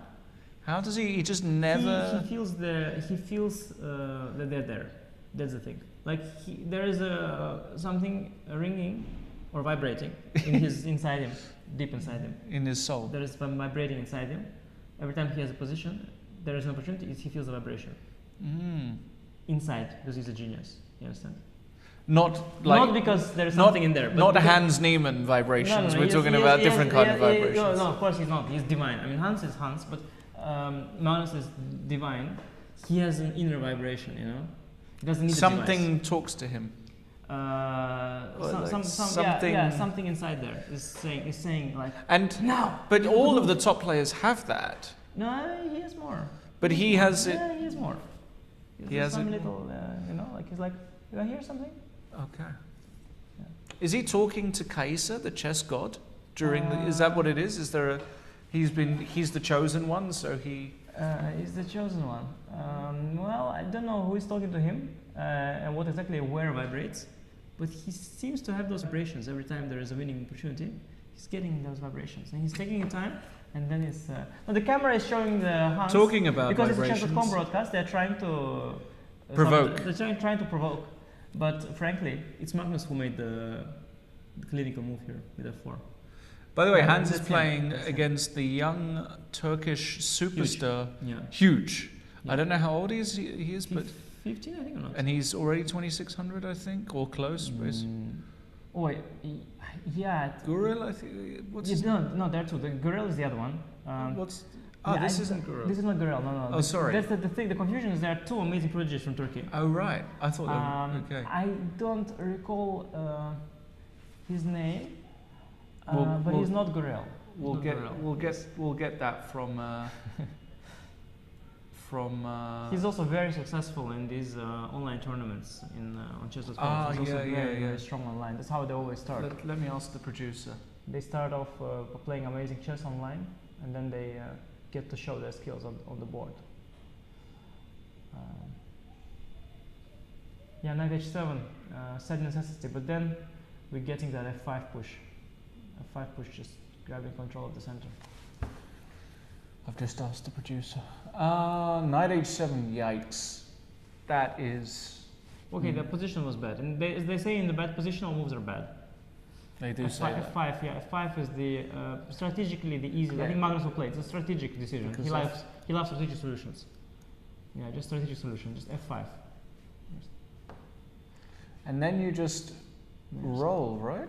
How does he? He just never. He feels that they're there. That's the thing. Like there is something ringing or vibrating in his inside him, deep inside him. In his soul. There is vibrating inside him. Every time he has a position, there is an opportunity. He feels a vibration inside because he's a genius. You understand? Not because there is something in there. But not Hans Niemann vibrations. No, We're talking about different kind of vibrations. No, of course he's not. He's divine. I mean, Hans is Hans, but Magnus is divine. He has an inner vibration, He doesn't need something talks to him. Something inside there is saying like. And no. But all of the top players have that. No, he has more. But he has it. Yeah, he has more. He has some it. little, like he's like, do I hear something? Okay. Yeah. Is he talking to Keyser, the chess god? Is that what it is? Is there a? He's the chosen one, so he. He's the chosen one. Well, I don't know who is talking to him and what exactly where vibrates. but he seems to have those vibrations every time there is a winning opportunity. He's getting those vibrations, and he's taking his time. And then it's now the camera is showing the hands. Talking about because vibrations. It's a chess.com broadcast. They're trying to Provoke. They're trying to provoke, but frankly, it's Magnus who made the clinical move here with f4. By the way, Hans is that's playing him. against the young Turkish superstar. Yeah. Huge. Yeah. I don't know how old he is, but 15, I think, or not. and he's already 2600, I think, or close. Oh wait, yeah. Guril, I think. What's his no, there too. The Guril is the other one. What's? Oh, yeah, this isn't Guril. This is not Guril. No. Oh, sorry. That's the thing. The confusion is there are two amazing prodigies from Turkey. Oh, right. I thought they were, okay. I don't recall his name, but we'll- he's not Guril. We'll get that from He's also very successful in these online tournaments on chess.com. He's also very strong online. That's how they always start. Let me ask the producer. They start off playing amazing chess online, and then they get to show their skills on the board. Yeah, knight h7, sad necessity, but then we're getting that f5 push. F5 push just grabbing control of the center. I've just asked the producer. Knight h7, yikes. That is... Okay, the position was bad. And as they say in the bad position, all moves are bad. They do say that. F5, yeah, F5 is the strategically the easiest. I think Magnus will play. It's a strategic decision. Because He loves strategic solutions. Yeah, just strategic solution, just F5. And then you just roll, right?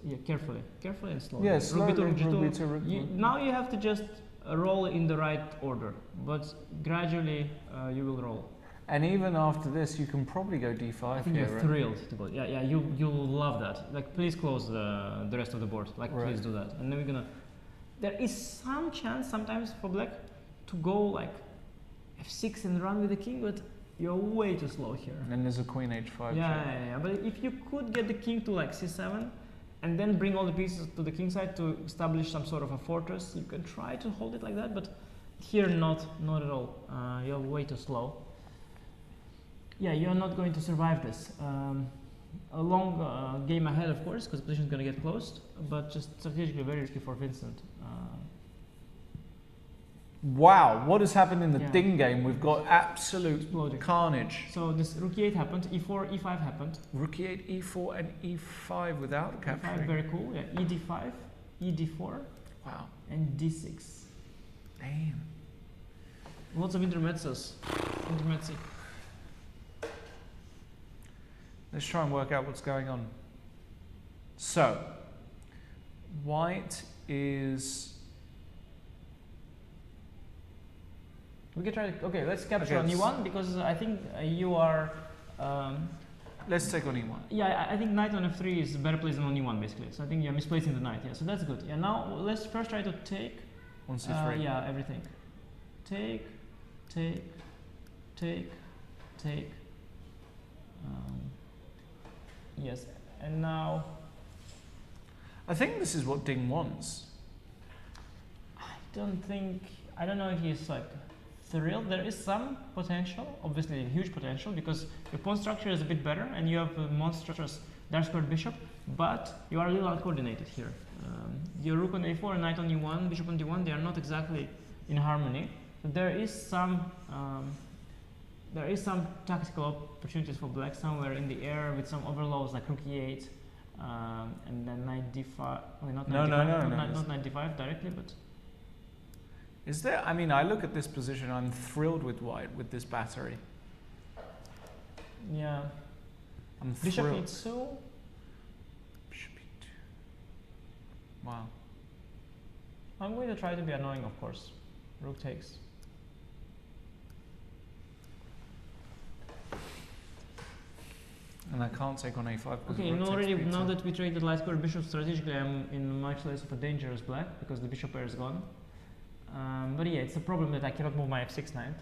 Yeah, carefully and slowly. Yeah, slowly. Rook B2. Now you have to just roll in the right order, but gradually you will roll. And even after this, you can probably go d5 I think here, you're right? thrilled to go. Yeah, you'll love that. Like, please close the rest of the board. Like, please do that. And then we're gonna. There is some chance sometimes for black to go like f6 and run with the king, but you're way too slow here. And then there's a queen h5. Yeah. But if you could get the king to like c7, and then bring all the pieces to the king side to establish some sort of a fortress, you can try to hold it like that. But here, not at all. You're way too slow. Yeah, you're not going to survive this. A long game ahead, of course, because the position is going to get closed, but just strategically very risky for Vincent. Wow, what has happened in the ding game? We've got absolute Exploding. carnage. So this rook e8 happened, e4, e5 happened. Rook e8, e4, and e5 without capturing. E5, very cool. Yeah, ed5, ed4, Wow. and d6. Damn. Lots of intermezzos. Intermezzi. Let's try and work out what's going on. So, white is... We can try. Okay, let's capture on e1 because I think you are. Let's take on e1. Yeah, I think knight on f3 is a better place than on e1 basically. So I think you're misplacing the knight. Yeah, so that's good. Yeah, now let's first try to take. On c3. Yeah, everything. Take. Yes, and now. I think this is what Ding wants. I don't know if he's like thrilled. There is some potential, obviously huge potential, because your pawn structure is a bit better and you have a monstrous dark squared bishop, but you are a little uncoordinated here. Your rook on a4 and knight on e1, bishop on d1, they are not exactly in harmony. So there is some tactical opportunities for black somewhere in the air with some overloads like rook e8 and then knight d5. Well, not knight d5 directly, but. Is there, I mean, I look at this position, I'm thrilled with white, with this battery. Yeah. I'm Bishop thrilled. e2. Bishop e2. Wow. I'm going to try to be annoying, of course. Rook takes. And I can't take on a5 because Okay, now that we traded light square bishop strategically, I'm in much less of a danger as black because the bishop pair is gone. But yeah, it's a problem that I cannot move my f6 knight.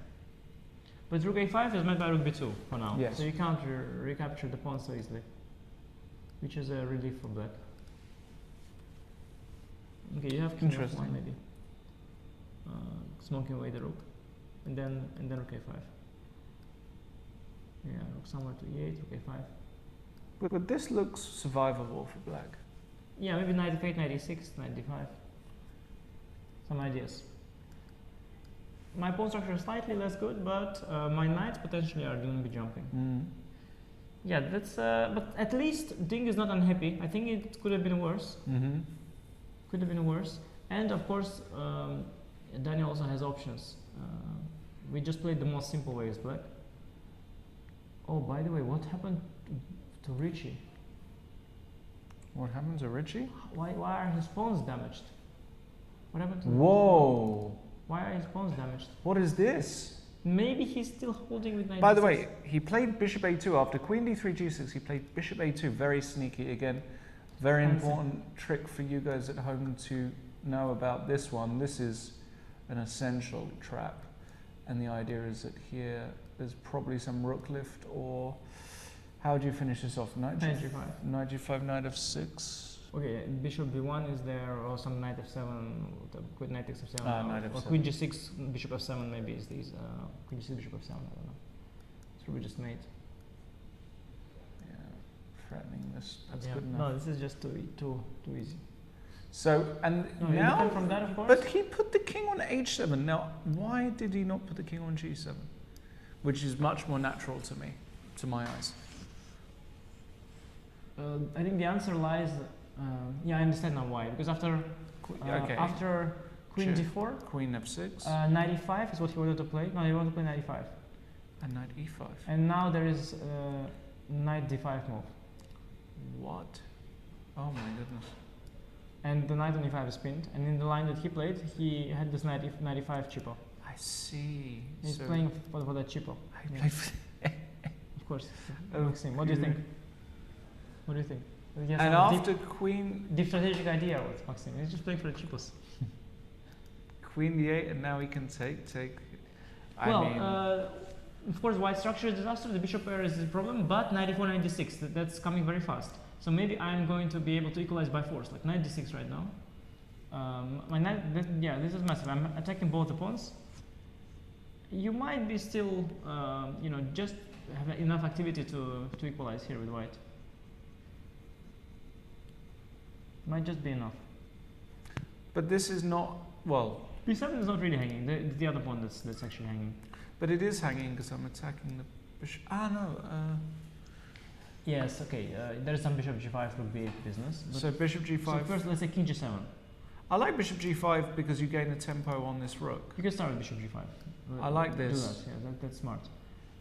But rook a5 is met by rook b2 for now. Yes. So you can't recapture the pawn so easily, which is a relief for black. Okay, you have king f1 maybe. Smoking away the rook, and then rook a5. Yeah, rook somewhere to e8, rook a5. But this looks survivable for black. Yeah, maybe 98, 96, 95. Some ideas. My pawn structure is slightly less good, but my knights potentially are going to be jumping. Yeah, that's. But at least Ding is not unhappy. I think it could have been worse. Could have been worse. And of course, Daniel also has options. We just played the most simple way as black. Oh, by the way, what happened to Richie? What happened to Richie? Why are his pawns damaged? What happened to Whoa! Why are his pawns damaged? What is this? Maybe he's still holding with knight. By the d6. way, he played bishop a2 after queen d3 g6. He played bishop a2, very sneaky again. Very important trick for you guys at home to know about this one. This is an essential trap, and the idea is that here there's probably some rook lift, or how do you finish this off? Knight g5. Knight g5, knight f6. Okay, bishop b1 is there, or some knight f7, queen knight takes f7, knight or f7. queen g6, bishop f7 maybe is these, queen g6, bishop f7, I don't know. It's probably just mate. Yeah, threatening this, that's Yeah. good enough. No, this is just too easy. So, and No, now, independent from that, of course. but he put the king on h7. Now, why did he not put the king on g7? Which is much more natural to me, to my eyes. I think the answer lies. Yeah, I understand now why. Because after after queen d4, queen f6, knight e5 is what he wanted to play. No, he wanted to play knight e5. and knight e5. And now there is knight d5 move. What? Oh my goodness. And the knight on e5 is pinned. And in the line that he played, he had this knight e5 cheapo. I see. He's So playing for that cheapo. I Yeah. play for Of course. Oh, Maxim, what do you think? What do you think? He has and some after queen deep strategic idea with Maxim. He's just playing for the cheapos. queen d8, and now he can take. Well, I mean, of course, white structure is a disaster. The bishop pair is the problem, but 94, 96, that's coming very fast. So maybe I'm going to be able to equalize by force, like knight d6 right now. My knight, yeah, this is massive. I'm attacking both the pawns. You might be still, you know, just have enough activity to equalize here with white. Might just be enough. but this is not, well, b7 is not really hanging. The other pawn that's actually hanging. but it is hanging because I'm attacking the bishop. Ah, no. Yes, okay. There's some bishop g5 rook b8 business. So bishop g5. So first, let's say king g7. I like bishop g5 because you gain the tempo on this rook. You can start with bishop g5. I like this. Do that, yeah, that's smart.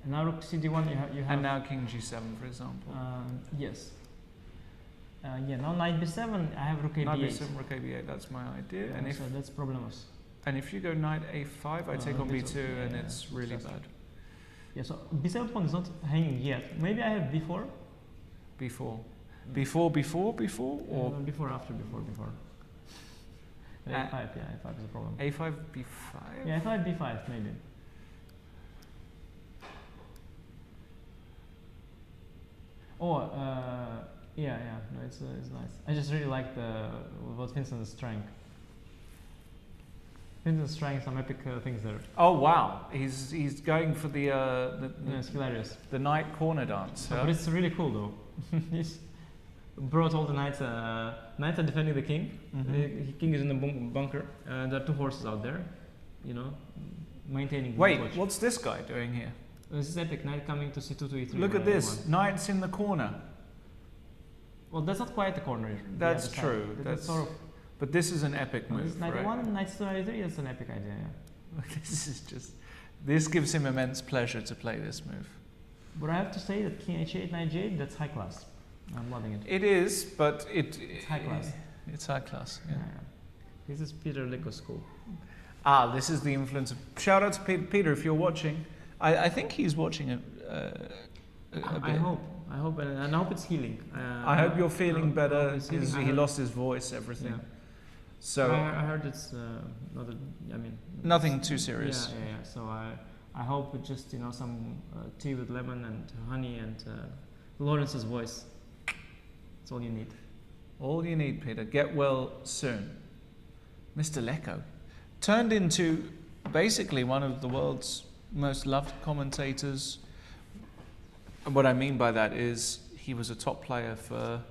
And now rook cd1, you have. And now king g7, for example. Yes. Yeah, now knight b7, I have rook a Knight b8. b7, rook a b8, that's my idea. Yeah, and if so that's problemos. and if you go knight a5, I take on bit of- b2, yeah, and yeah, it's really exactly. bad. Yeah, so b7 pawn is not hanging yet. Maybe I have b4. b4. Mm. Before, or before, after, before. And a5, yeah, a5 is a problem. a5, b5? Yeah, a5, b5, maybe. Oh, yeah, no, it's nice. I just really like what Vincent is trying. Vincent's trying some epic things there. Oh wow, he's going for the Yeah, it's hilarious. the knight corner dance. But it's really cool though. He's brought all the knights. Knights are defending the king. Mhm. The king is in the bunker. There are two horses out there. You know, maintaining. Wait, watch. what's this guy doing here? This is epic. Knight coming to c2 to e3. Look at by this, e1. knight's in the corner. Well, that's not quite the corner. the That's other side. true. That's That's sort of. But this is an epic move, Knight right? e1, knight to e3. That's an epic idea. Yeah. This is just. This gives him immense pleasure to play this move. But I have to say that king h8, knight j8, that's high class. I'm loving it. It is, but It's high class. It's high class. Yeah. Yeah. This is Peter Licko's school. Ah, this is the influence of. Shout out to Peter if you're watching. I think he's watching a bit. I hope, and I hope it's healing. I hope you're feeling I better hope it's healing. because I he heard- lost his voice, everything. Yeah. So I heard it's not. I mean, nothing it's- too serious. Yeah. So I hope with just some tea with lemon and honey and Lawrence's voice. That's all you need. All you need, Peter. Get well soon. Mr. Lecco turned into basically one of the world's most loved commentators. And what I mean by that is he was a top player for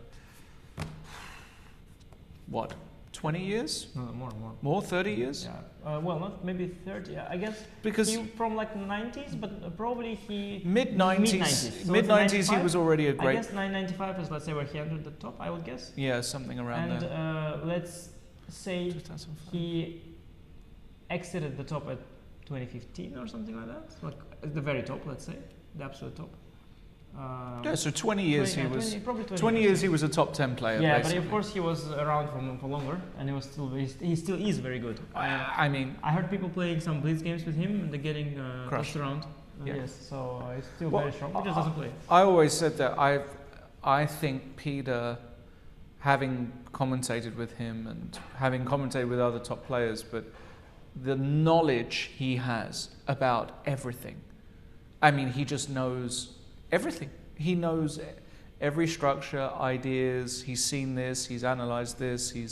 what, 20 years? No, more. More, 30 years? Yeah. Well, not maybe 30. I guess Because he from like 90s, but probably he mid-90s. So Mid-90s, he 95? was already a I great. guess 995 is, let's say, where he entered the top. I would guess. Yeah, something around And there. let's say 2005. he exited the top at 2015 or something like that, like at the very top, let's say, the absolute top. Yeah, so 20 years 20, he was. 20, probably 20 years he was a top 10 player. Yeah, basically. but of course he was around for longer, and he still is very good. I mean, I heard people playing some Blitz games with him, and they're getting Crushed. tossed around. Yeah. Yes, so it's still Well, very strong. He just doesn't play. I always said that I think Peter, having commentated with him and having commentated with other top players, but the knowledge he has about everything. I mean, he just knows everything. He knows every structure, ideas. He's seen this. He's analyzed this. He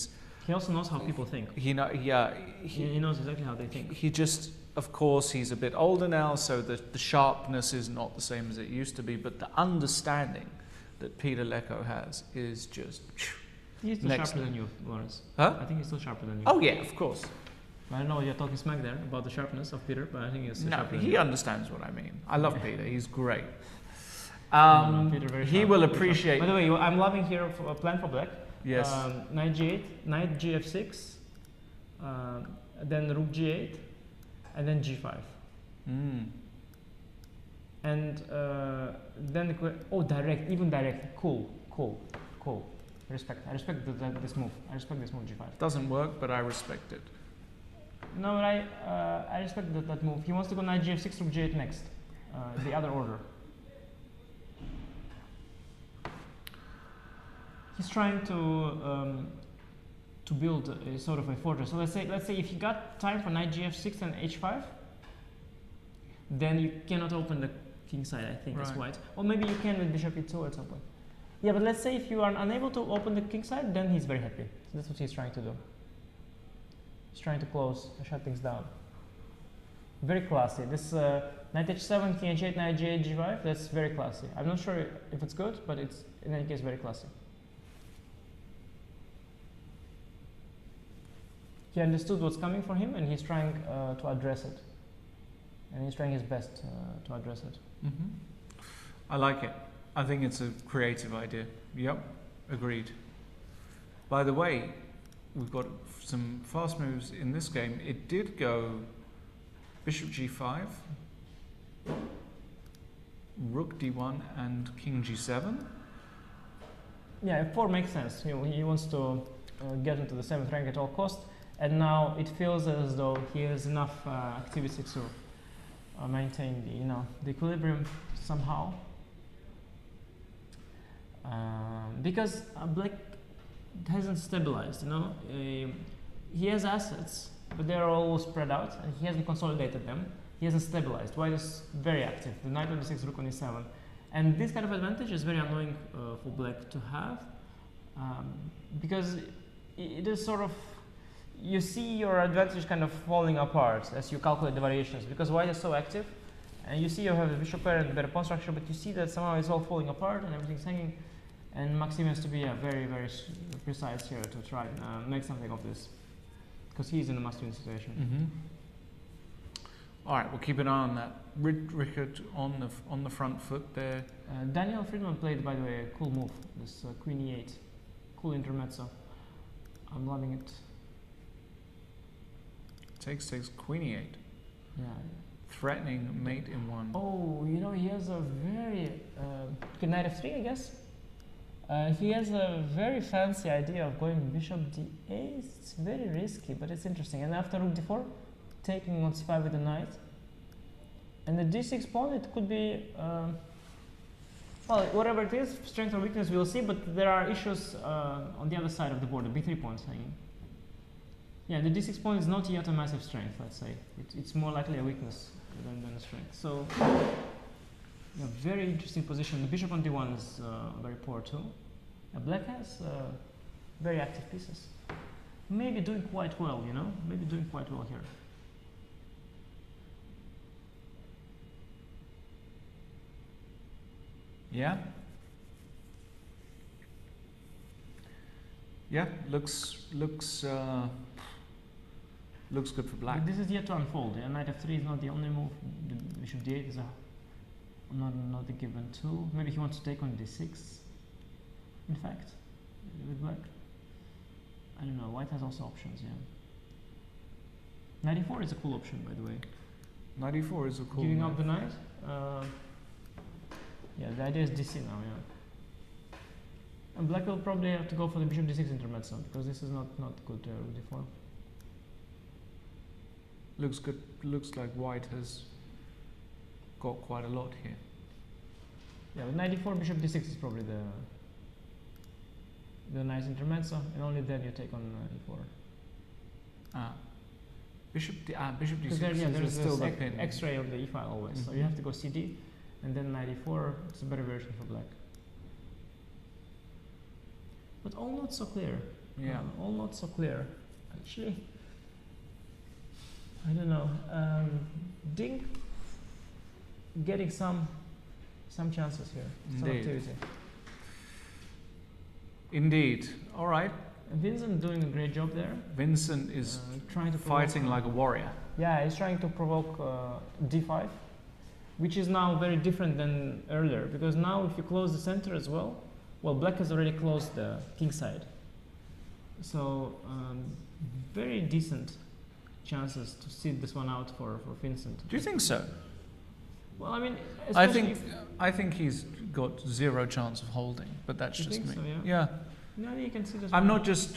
also knows how people think. He knows exactly how they think. He just, of course, he's a bit older now, so the sharpness is not the same as it used to be. But the understanding that Peter Lecco has is just. He's still next sharper than you, Lawrence. Huh? I think he's still sharper than you. Oh yeah, of course. I know you're talking smack there about the sharpness of Peter, but I think he's still No, sharper than he you. understands what I mean. I love Peter. He's great. Peter very He sharp, will very sharp. appreciate. By the way, I'm loving here a plan for black. Yes. Knight G8, Knight GF6, then Rook G8, and then G5. And then direct, even direct. Cool. Respect. I respect this move. I respect this move G5. Doesn't work, but I respect it. No, but I respect that move. He wants to go Knight G6, Rook G8 next. The other order. He's trying to build a sort of a fortress. So let's say if you got time for Knight Gf6 and H5, then you cannot open the king side, I think, as white. Or maybe you can with Bishop E2 at some point. Yeah, but let's say if you are unable to open the king side, then he's very happy. So that's what he's trying to do. He's trying to shut things down. Very classy. This Knight H7, King H8, Knight G8, G5, that's very classy. I'm not sure if it's good, but it's in any case very classy. He understood what's coming for him, and he's trying to address it. And he's trying his best to address it. I like it. I think it's a creative idea. Yep, agreed. By the way, we've got some fast moves in this game. It did go Bishop G5, Rook D1, and King G7. Yeah, F4 makes sense. He wants to get into the 7th rank at all cost, and now it feels as though he has enough activity to maintain the equilibrium somehow. Because black hasn't stabilized, he has assets, but they are all spread out, and he hasn't consolidated them. He hasn't stabilized. White is very active. The knight on d6, rook on e7, and this kind of advantage is very annoying for black to have, because it is sort of, you see your advantage kind of falling apart as you calculate the variations, because white is so active, and you see you have a bishop pair and better pawn structure, but you see that somehow it's all falling apart and everything's hanging. And Maxim has to be very, very precise here to try and make something of this, because he's in a must-win situation. All right, we'll keep an eye on that. Richard on the front foot there. Daniel Fridman played, by the way, a cool move. This Queen E8, cool intermezzo. I'm loving it. Takes Queen E8. Yeah. Threatening mate in one. Oh, he has a very Knight F3, I guess. He has a very fancy idea of going Bishop D8. It's very risky, but it's interesting. And after Rook D4, taking on C5 with the knight. And the D6 pawn, it could be, well, whatever it is, strength or weakness, we'll see. But there are issues on the other side of the board, the B3 pawn is hanging. Yeah, the D6 pawn is not yet a massive strength, let's say. It's more likely a weakness than a strength. So, yeah, very interesting position. The bishop on D1 is very poor too. Black has very active pieces. Maybe doing quite well, Maybe doing quite well here. Yeah? Yeah, looks good for black. But this is yet to unfold. Yeah? Knight f3 is not the only move. The bishop d8 is not a given too. Maybe he wants to take on d6. In fact, with black. I don't know. White has also options. Yeah. Knight e4 is a cool option, by the way. Knight e4 is a cool. Giving move. up the knight. Yeah, the idea is dc now. Yeah. And black will probably have to go for the bishop d6 intermezzo because this is not good with d4. Looks good. Looks like white has got quite a lot here. Yeah, with knight e4, bishop d6 is probably the nice intermezzo, and only then you take on e4. Bishop d6 There's still the this pin. X-ray on the e file always, so you have to go cd, and then knight e4. It's a better version for black. But all not so clear. Yeah. All not so clear. Actually, I don't know. Dink getting some chances here. Some Indeed. activity. Indeed. All right. And Vincent doing a great job there. Vincent is trying to fighting like a warrior. Yeah, he's trying to provoke d5, which is now very different than earlier, because now if you close the center as well, black has already closed the king side. So very decent chances to sit this one out for Vincent. Do you think so? Well, I mean, I think he's got zero chance of holding, but that's just me. So, yeah. Yeah. No, you can see this. I'm not just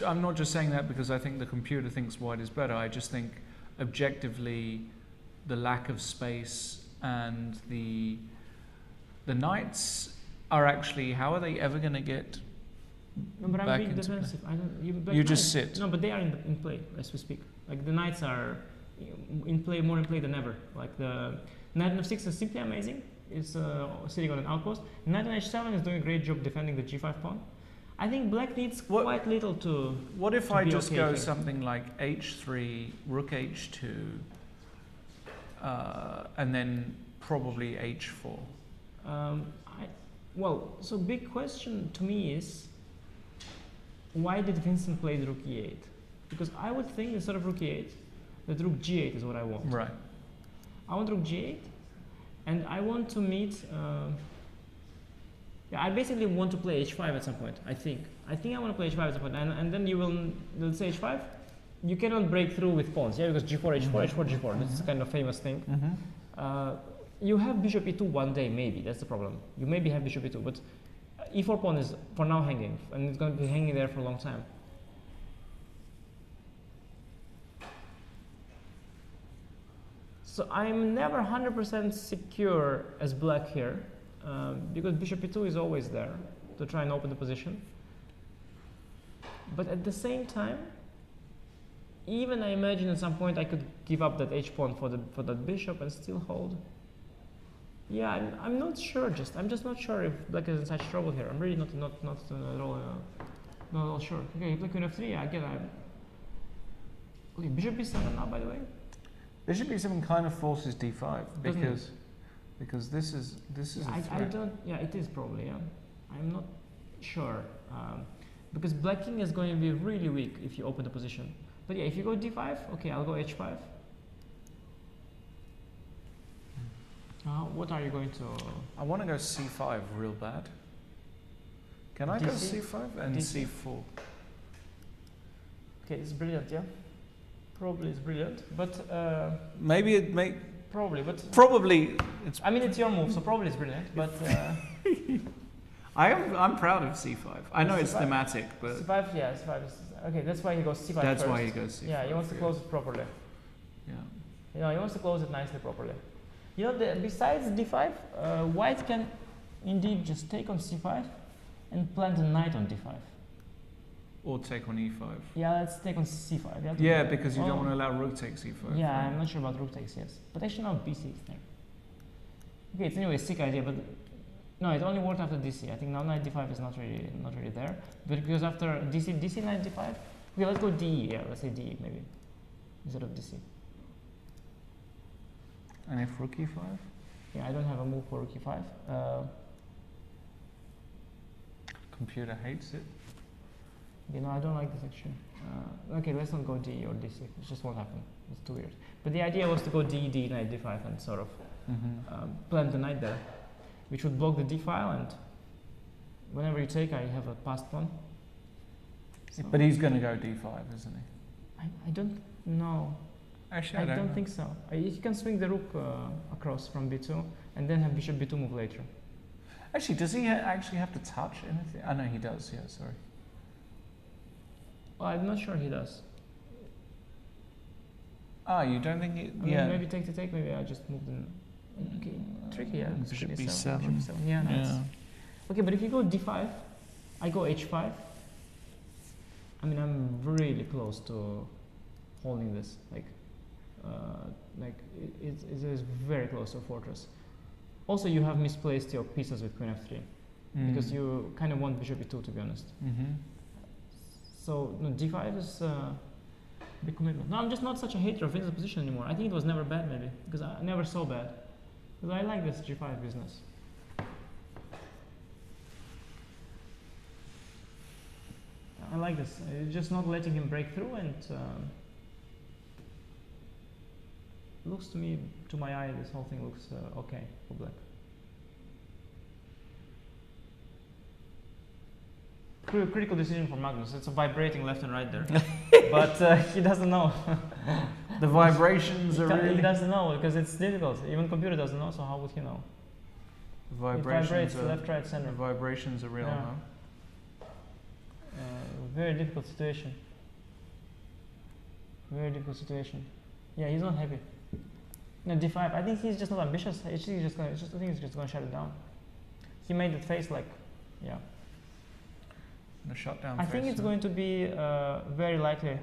saying that because I think the computer thinks white is better. I just think objectively the lack of space and the knights are actually, how are they ever going to get No, but I'm back being into play? defensive. I don't. You just sit. No, but they are in play as we speak. Like the knights are in play, more in play than ever. Like the knight on f6 is simply amazing. It's sitting on an outpost. Knight on h7 is doing a great job defending the g5 pawn. I think black needs quite little to. What if to I be just okay go here. something like h3, rook h2, and then probably h4? So big question to me is, why did Vincent play the rook e8? Because I would think instead of rook e8, that rook g8 is what I want. Right. I want rook g8, and I want to meet. I basically want to play h5 at some point. I think I want to play h5 at some point, and then let's say h5. You cannot break through with pawns, yeah, because g4, h4, h4, g4. This is kind of famous thing. You have bishop e2 one day, maybe. That's the problem. You maybe have bishop e2, but e4 pawn is for now hanging, and it's going to be hanging there for a long time. So I'm never 100% secure as black here, because bishop e2 is always there to try and open the position. But at the same time, even I imagine at some point I could give up that h pawn for that bishop and still hold. Yeah, I'm not sure. I'm just not sure if black is in such trouble here. I'm really not at all sure. Okay, black queen f3. Okay, bishop b7 now, by the way. Bishop e7 kind of forces d5 because this is a threat. I don't. Yeah, it is probably. Yeah, I'm not sure because black king is going to be really weak if you open the position. But yeah, if you go d5, okay, I'll go h5. What are you going to? I want to go c5 real bad. Can I go c5 and DC? c4? Okay, it's brilliant. Yeah, probably it's brilliant, but Maybe it may. probably, but Probably it's. I mean it's your move, so probably it's brilliant. But I'm proud of c5. I know it's C5? thematic, but c5, yeah, c5 is okay. That's why he goes c5 that's first. why he goes c5. Yeah, he wants to close it properly. Yeah. He wants to close it nicely properly. Besides d5, white can indeed just take on c5 and plant a knight on d5. Or take on e5. Yeah, let's take on c5. Yeah, because you don't want to allow rook take c5. Yeah, I'm not sure about rook takes, yes. But actually now b6 thing. Okay, it's anyway a sick idea, but no, it only worked after dc. I think now knight d5 is not really there. But because after dc knight d5, okay, let's go de. Yeah, let's say de maybe instead of dc. And if rook e5? Yeah, I don't have a move for rook e5. Computer hates it. You know, I don't like this actually. Okay, let's not go D or D6. It just won't happen. It's too weird. But the idea was to go D, D, knight D5 and sort of plant the knight there, which would block the D file, and whenever you take, I have a passed pawn. So But he's going to go D5, isn't he? I don't know. Actually, I I don't know. think so. He can swing the rook across from B2 and then have bishop B2 move later. Actually, does he actually have to touch anything? I know he does, yeah, sorry. Well, I'm not sure he does. Ah, you don't think I mean, maybe take to take, maybe I just move the... Okay, tricky, yeah. Bishop Bishop B7. Bishop B7. Yeah, no, it's- Okay, but if you go D5, I go H5. I mean, I'm really close to holding this. It is very close to a fortress. Also, you have misplaced your pieces with Queen F3 because you kind of want Bishop E2, to be honest. So no, D5 is a big commitment. No, I'm just not such a hater of Vince's position anymore. I think it was never bad, maybe, because I never saw bad. Because I like this G5 business. I like this. Just not letting him break through, and looks to me, to my eye, this whole thing looks okay for black. Critical decision for Magnus. It's a vibrating left and right there, but he doesn't know. The vibrations are really... He doesn't know because it's difficult. Even computer doesn't know, so how would he know? The vibrations it vibrates are, left, right, center. The vibrations are real, Yeah. huh? Very difficult situation. Very difficult situation. Yeah, he's not happy. No, D5. I think he's just not ambitious. I think he's just gonna shut it down. He made it face like, yeah. The shutdown. I think it's going to be very likely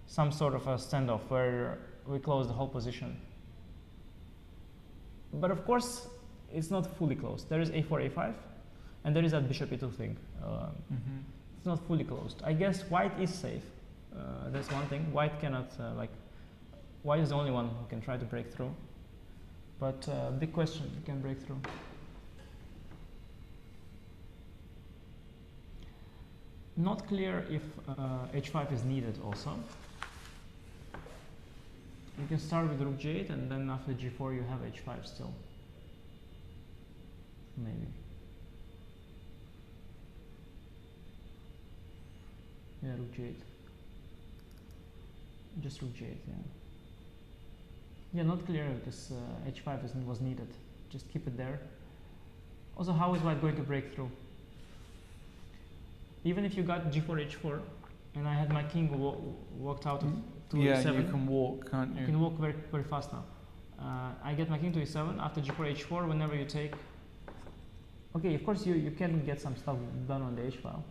some sort of a standoff where we close the whole position. But of course, it's not fully closed. There is A4, A5, and there is that Bishop E2 thing. It's not fully closed. I guess white is safe. That's one thing. White cannot, white is the only one who can try to break through. But big question, you can break through. Not clear if H5 is needed also. You can start with Rook G8 and then after G4 you have H5 still. Maybe. Yeah, Rook G8. Just Rook G8, yeah. Yeah, not clear because H5 was needed. Just keep it there. Also, how is white going to break through? Even if you got G4, H4, and I had my king walked out of to yeah, E7. you can walk, can't you? You can walk very, very fast now. I get my king to E7 after G4, H4. Whenever you take, okay, of course you can get some stuff done on the H file,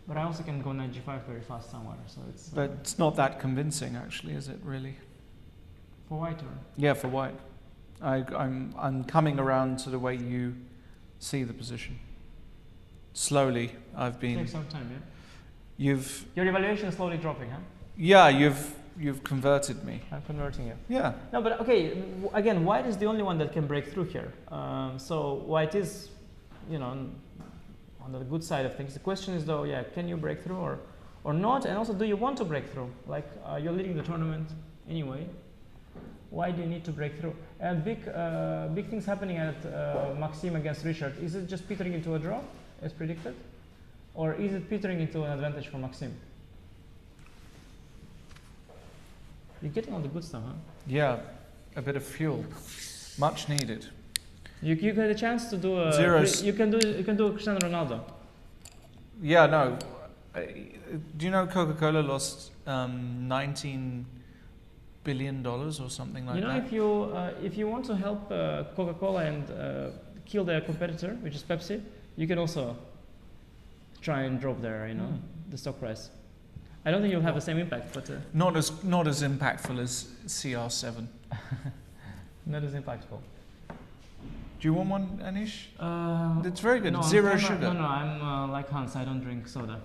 but I also can go knight G5 very fast somewhere. So it's. But it's not that convincing, actually, is it? Really? For white, or? Yeah, for white. I'm coming around to the way you see the position. Slowly, I've been. Takes some time, yeah. Your evaluation is slowly dropping, huh? Yeah, you've converted me. I'm converting you. Yeah. No, but okay. Again, white is the only one that can break through here. So white is, you know, on the good side of things. The question is though, yeah, can you break through or not? And also, do you want to break through? Like you're leading the tournament anyway. Why do you need to break through? Big things happening at Maxime against Richard. Is it just petering into a draw, as predicted? Or is it petering into an advantage for Maxime? You're getting all the good stuff, huh? Yeah, a bit of fuel, much needed. You get a chance to do a... You can do Cristiano Ronaldo. Yeah, no. Do you know Coca-Cola lost $19 billion or something like that? You know, if you want to help Coca-Cola and kill their competitor, which is Pepsi, you can also try and drop their, the stock price. I don't think you'll have the same impact, but not as impactful as CR7. Not as impactful. Do you want one, Anish? It's very good. No, Zero sugar. No, I'm like Hans. I don't drink soda.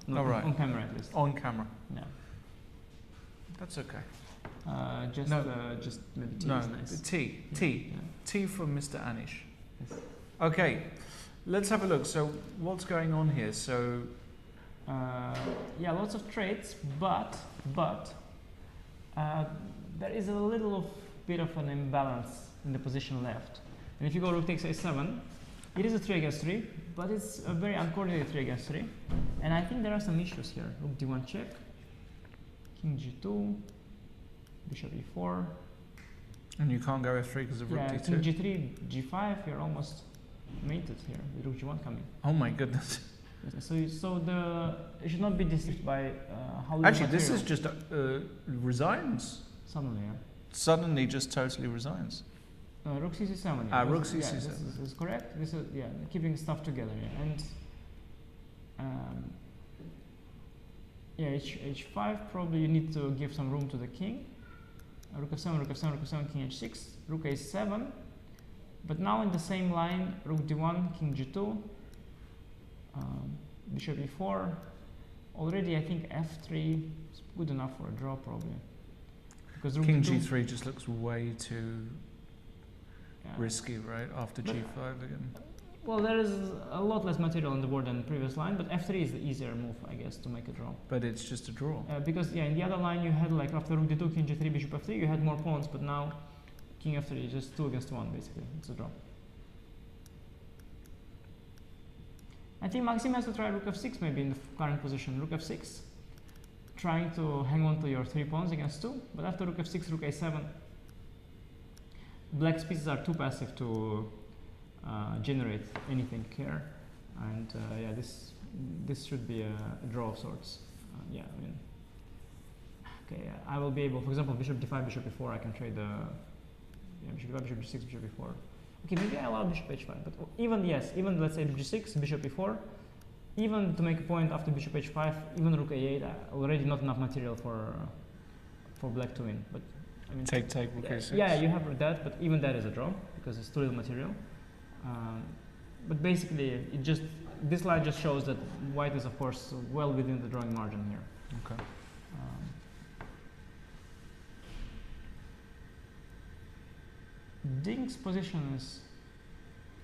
All right. On camera, at least. On camera. Yeah. That's okay. Just maybe tea is nice. Tea. Yeah. Tea from Mr. Anish. Yes. Okay, let's have a look. So what's going on here? So Yeah, lots of trades, but there is a little bit of an imbalance in the position left. And if you go rook takes a7, it is a 3 against 3, but it's a very uncoordinated 3 against 3. And I think there are some issues here. Rook d1 check, king g2, bishop e4. And you can't go f3 because of rook Yeah, d2. king g3, g5, you're almost mated here with rook g1 coming. Oh my goodness. So it should not be deceived by how little Actually, this material. is just resigns. Suddenly, yeah. Suddenly just totally resigns. Rook c7. Ah, rook Yeah, c7. this is correct. This is, yeah, keeping stuff together. Yeah. And yeah, h5, probably you need to give some room to the king. Rook f7, rook f7, rook f7, king h6, rook a7. But now in the same line, rook d1, king g2, bishop e4. Already, I think f3 is good enough for a draw, probably. Because rook King d2 g3 just looks way too risky, right? After But g5 again. well, there is a lot less material on the board than the previous line, but f3 is the easier move, I guess, to make a draw. But it's just a draw. Because yeah, in the other line you had like after rook d2, king g3, bishop f3, you had more pawns, but now king f3 is just 2 against 1, basically. It's a draw. I think Maxim has to try rook f6 maybe in the current position. Rook f6, trying to hang on to your 3 pawns against 2, but after rook f6, rook a7, black's pieces are too passive to generate anything here, and yeah, this should be a draw of sorts. Yeah, I mean, okay, I will be able, for example, bishop d5, bishop e4, I can trade the bishop d5, bishop d6, bishop e4. Okay, maybe I allow bishop h5, but even let's say g6, bishop e4, even to make a point after bishop h5, even rook a8, already not enough material for black to win. But I mean, Take, rook a6. yeah, you have that, but even that is a draw because it's too little material. But basically, this line just shows that white is, of course, well within the drawing margin here. Okay. Ding's position is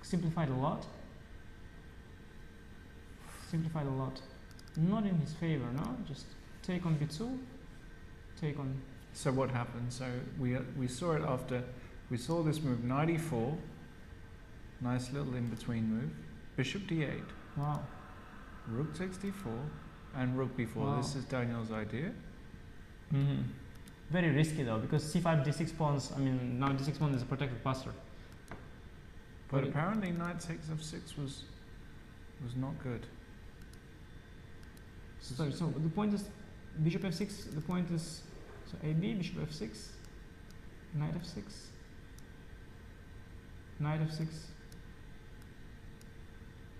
simplified a lot. Not in his favor, no? Just take on b2, take on. So what happened? So we saw it after we saw this move knight e4, nice little in between move, bishop d8, Wow. rook takes d4, and rook b4. Wow. This is Daniel's idea. Mm-hmm. Very risky though, because c5, d6 pawns. I mean, now d6 pawn is a protected passer. But apparently knight takes f6 was not good. So the point is bishop f6. The point is so ab, bishop f6, knight f6, knight f6,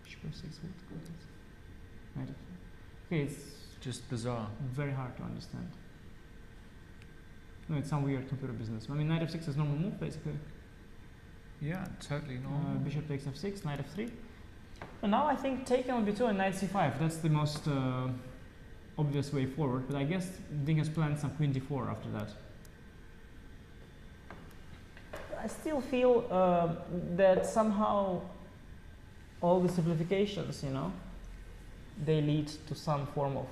bishop f6. What is knight f6? Okay, it's Just bizarre. very hard to understand. No, it's some weird computer business. I mean, knight f6 is normal move basically. Yeah, totally normal. Bishop takes f6, knight f3. But now I think taking on b2 and knight c5. That's the most obvious way forward. But I guess Ding has planned some queen d4 after that. I still feel that somehow all the simplifications, they lead to some form of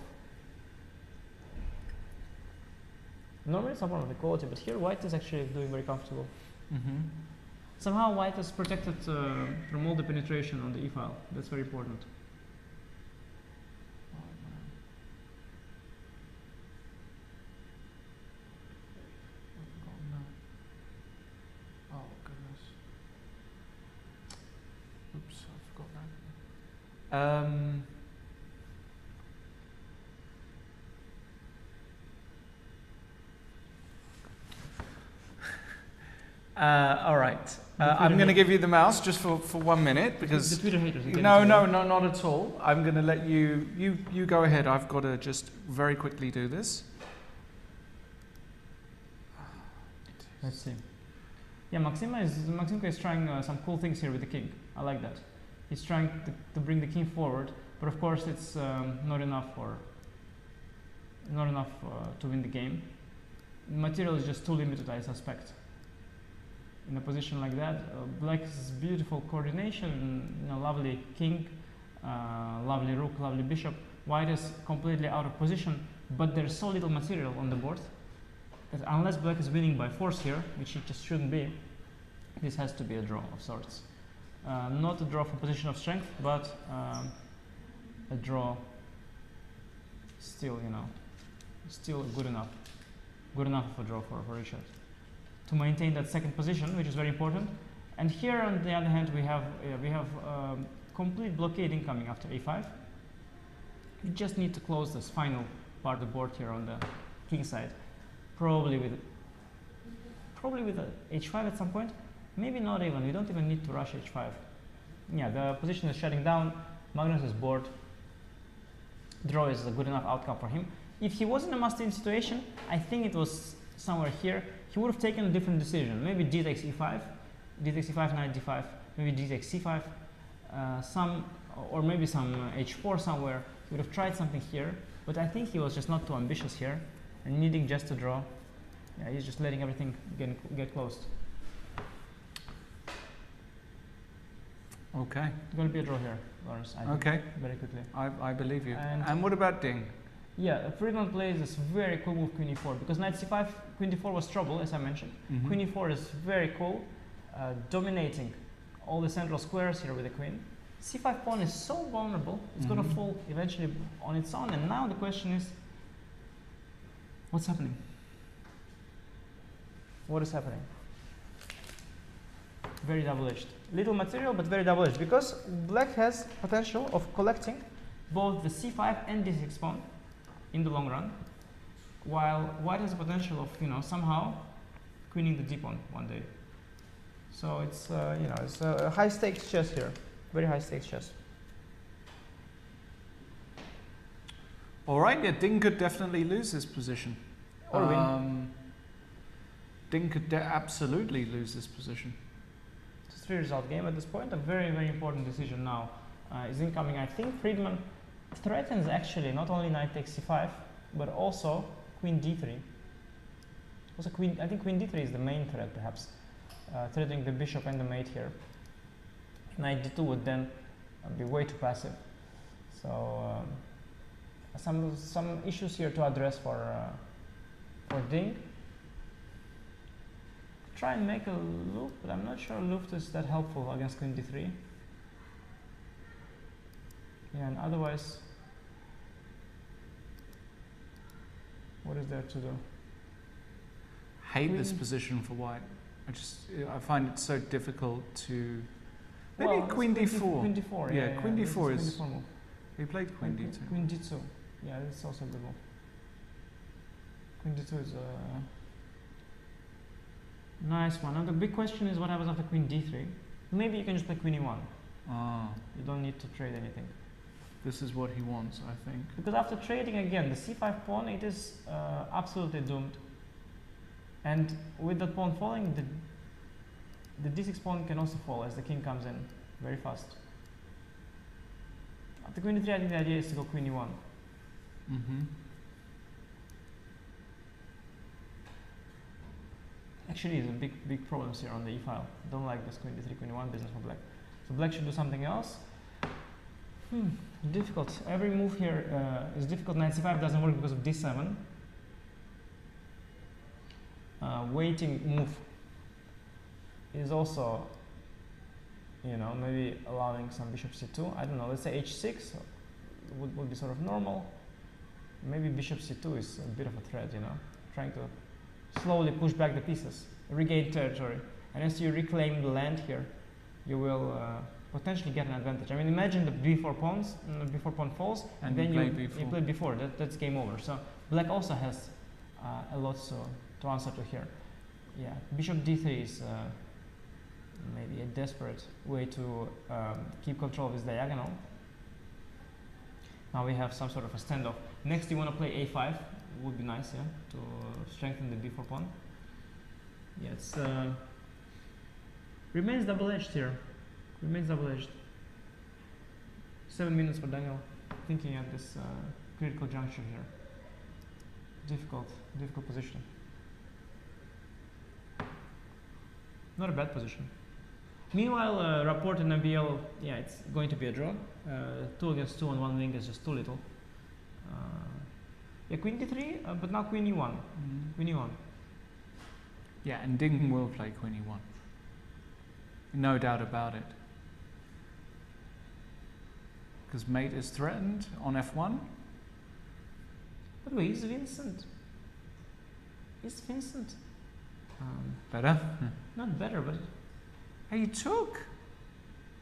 normally some form of equality. But here white is actually doing very comfortable. Mm-hmm. Somehow white is protected from all the penetration on the e-file. That's very important. Oh goodness. Oops, I forgot that. All right. I'm going to give you the mouse just for 1 minute because the Twitter haters. no, not at all. I'm going to let you go ahead. I've got to just very quickly do this. Let's see. Yeah, Maximka is trying some cool things here with the king. I like that. He's trying to bring the king forward, but of course it's not enough to win the game. The material is just too limited, I suspect. In a position like that, black's beautiful coordination, lovely king, lovely rook, lovely bishop, white is completely out of position, but there's so little material on the board that unless black is winning by force here, which it just shouldn't be, this has to be a draw of sorts. Not a draw from position of strength, but a draw still, you know, still good enough of a draw for Richard to maintain that second position, which is very important. And here, on the other hand, we have complete blockade incoming after a5. You just need to close this final part of the board here on the king side, probably with a h5 at some point. Maybe not even. We don't even need to rush h5. Yeah, the position is shutting down. Magnus is bored. Draw is a good enough outcome for him. If he was in a must-win situation, I think it was somewhere here, he would have taken a different decision. Maybe d takes e5, d takes e5, knight d5, maybe d takes c5, or maybe some h4 somewhere. He would have tried something here, but I think he was just not too ambitious here and needing just to draw. Yeah, he's just letting everything get closed. Okay. It's going to be a draw here, Lawrence. I think, okay. Very quickly. I believe you. And what about Ding? Yeah, Fridman plays this very cool move, queen e4, because knight c5, queen d4 was trouble, as I mentioned. Mm-hmm. Queen e4 is very cool, dominating all the central squares here with the queen. c5 pawn is so vulnerable, it's going to fall eventually on its own, and now the question is, what's happening? What is happening? Very double-edged. Little material, but very double-edged, because black has potential of collecting both the c5 and d6 pawn in the long run, while white has the potential of, you know, somehow queening the d pawn one day. So it's you know, it's a high stakes chess here, very high stakes chess. All right, yeah, Ding could definitely lose this position. Or win. Ding could absolutely lose this position. It's a 3-result game at this point. A very, very important decision now is incoming. I think Fridman threatens actually not only knight takes c5, but also queen d3. Also queen, I think queen d3 is the main threat, perhaps, threatening the bishop and the mate here. Knight d2 would then be way too passive. So some issues here to address for Ding. Try and make a loop, but I'm not sure loop is that helpful against queen d3. Yeah, and otherwise, what is there to do? Hate this position for white. I find it so difficult to. Maybe queen d4. Queen d4. Yeah, queen d4 is. Queen d4 move. He played queen d2. Queen d2. Yeah, it's also a good move. Queen d2 is a nice one. Now the big question is what happens after queen d3. Maybe you can just play queen e1. You don't need to trade anything. This is what he wants, I think. Because after trading again, the c5 pawn, it is absolutely doomed. And with the pawn falling, the d6 pawn can also fall as the king comes in very fast. After queen d3, I think the idea is to go queen e1. Actually, there's a big problems here on the e file. Don't like this queen d3, queen e1 business for black. So black should do something else. Difficult. Every move here is difficult. Knight c5 doesn't work because of d7. Waiting move is also, you know, maybe allowing some bishop c2. I don't know. Let's say h6 would be sort of normal. Maybe bishop c2 is a bit of a threat, you know, trying to slowly push back the pieces, regain territory, and as you reclaim the land here, you will potentially get an advantage. I mean, imagine the b4 pawns, b4 pawn falls, and then you play b4. That's game over. So black also has a lot to answer to here. Yeah, bishop d3 is maybe a desperate way to keep control of his diagonal. Now we have some sort of a standoff. Next, you want to play a5. Would be nice, yeah, to strengthen the b4 pawn. Yeah, it's remains double-edged here. Remains double-edged. 7 minutes for Daniel, thinking at this critical juncture here. Difficult position. Not a bad position. Meanwhile, Rapport and MVL, yeah, it's going to be a draw. 2 against 2 on one wing is just too little. Yeah, queen d3, but now queen e1. Queen e1. Yeah, and Ding will play queen e1. No doubt about it. Because mate is threatened on f1. By the way, is Vincent? Is Vincent? Better? Not better, but Hey, he took!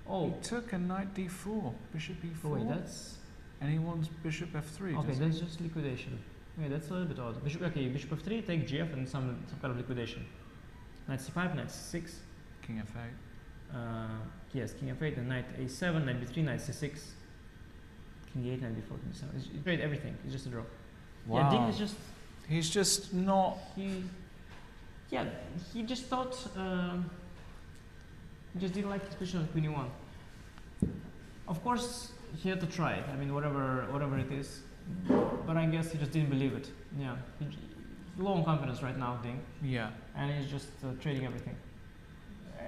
oh, He took a knight d4, bishop e4. wait, that's And he wants bishop f3. okay. doesn't That's just liquidation. Okay, that's a little bit odd. Bishop, okay, bishop f3, take gf, and some kind of liquidation. Knight c5, knight c6. he? King f8. Yes, king f8, and knight a7, knight b3, knight c6, king e8, knight b4, king b7. It's great, everything. It's just a draw. Yeah, Ding is just He's just not. he. Yeah, he just thought. He just didn't like his position on queen e1. Of course, he had to try it. I mean, whatever it is. But I guess he just didn't believe it. Yeah, he's low on confidence right now, Ding, Yeah. and he's just trading everything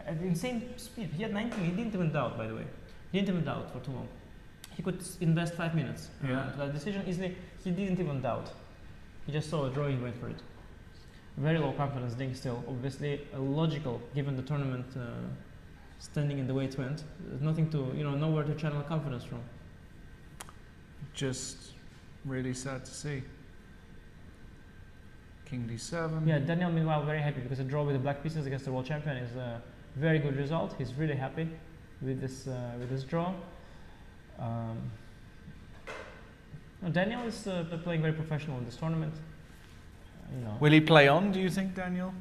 at insane speed. He had 19. He didn't even doubt, by the way. He didn't even doubt for too long. He could invest 5 minutes Yeah. to that decision easily. He didn't even doubt. He just saw a draw. He went for it. Very low confidence, Ding. Still, obviously, logical given the tournament standing in the way it went. There's nothing to, nowhere to channel confidence from. Just really sad to see. King d7. Yeah, Daniel, meanwhile, very happy because a draw with the black pieces against the world champion is a very good result. He's really happy with this draw. Daniel is playing very professional in this tournament. Will he play on, do you think, Daniel?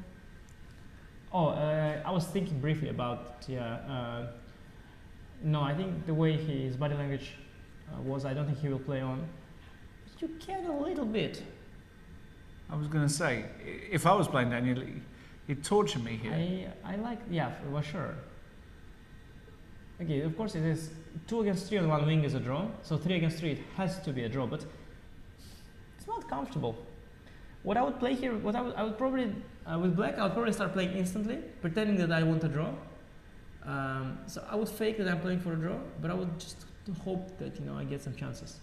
I was thinking briefly about no, I think the way his body language was, I don't think he will play on. But you can a little bit. I was going to say, if I was playing Daniel, he'd torture me here. I like, yeah, for sure. Okay, of course it is 2 against 3 on one wing is a draw, so 3 against 3 it has to be a draw, but it's not comfortable. What I would play here, I would probably, with black, I would probably start playing instantly, pretending that I want a draw. So I would fake that I'm playing for a draw, but I would just hope that, I get some chances.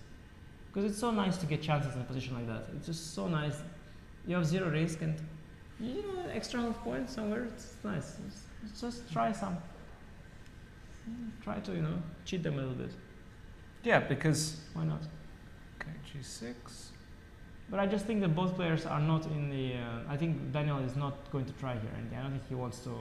Because it's so nice to get chances in a position like that. It's just so nice. You have 0 risk and, extra half point somewhere, it's nice. Just try some. Try to, cheat them a little bit. Yeah, because... Why not? Okay, g6. But I just think that both players are not in the... I think Daniel is not going to try here. And I don't think he wants to...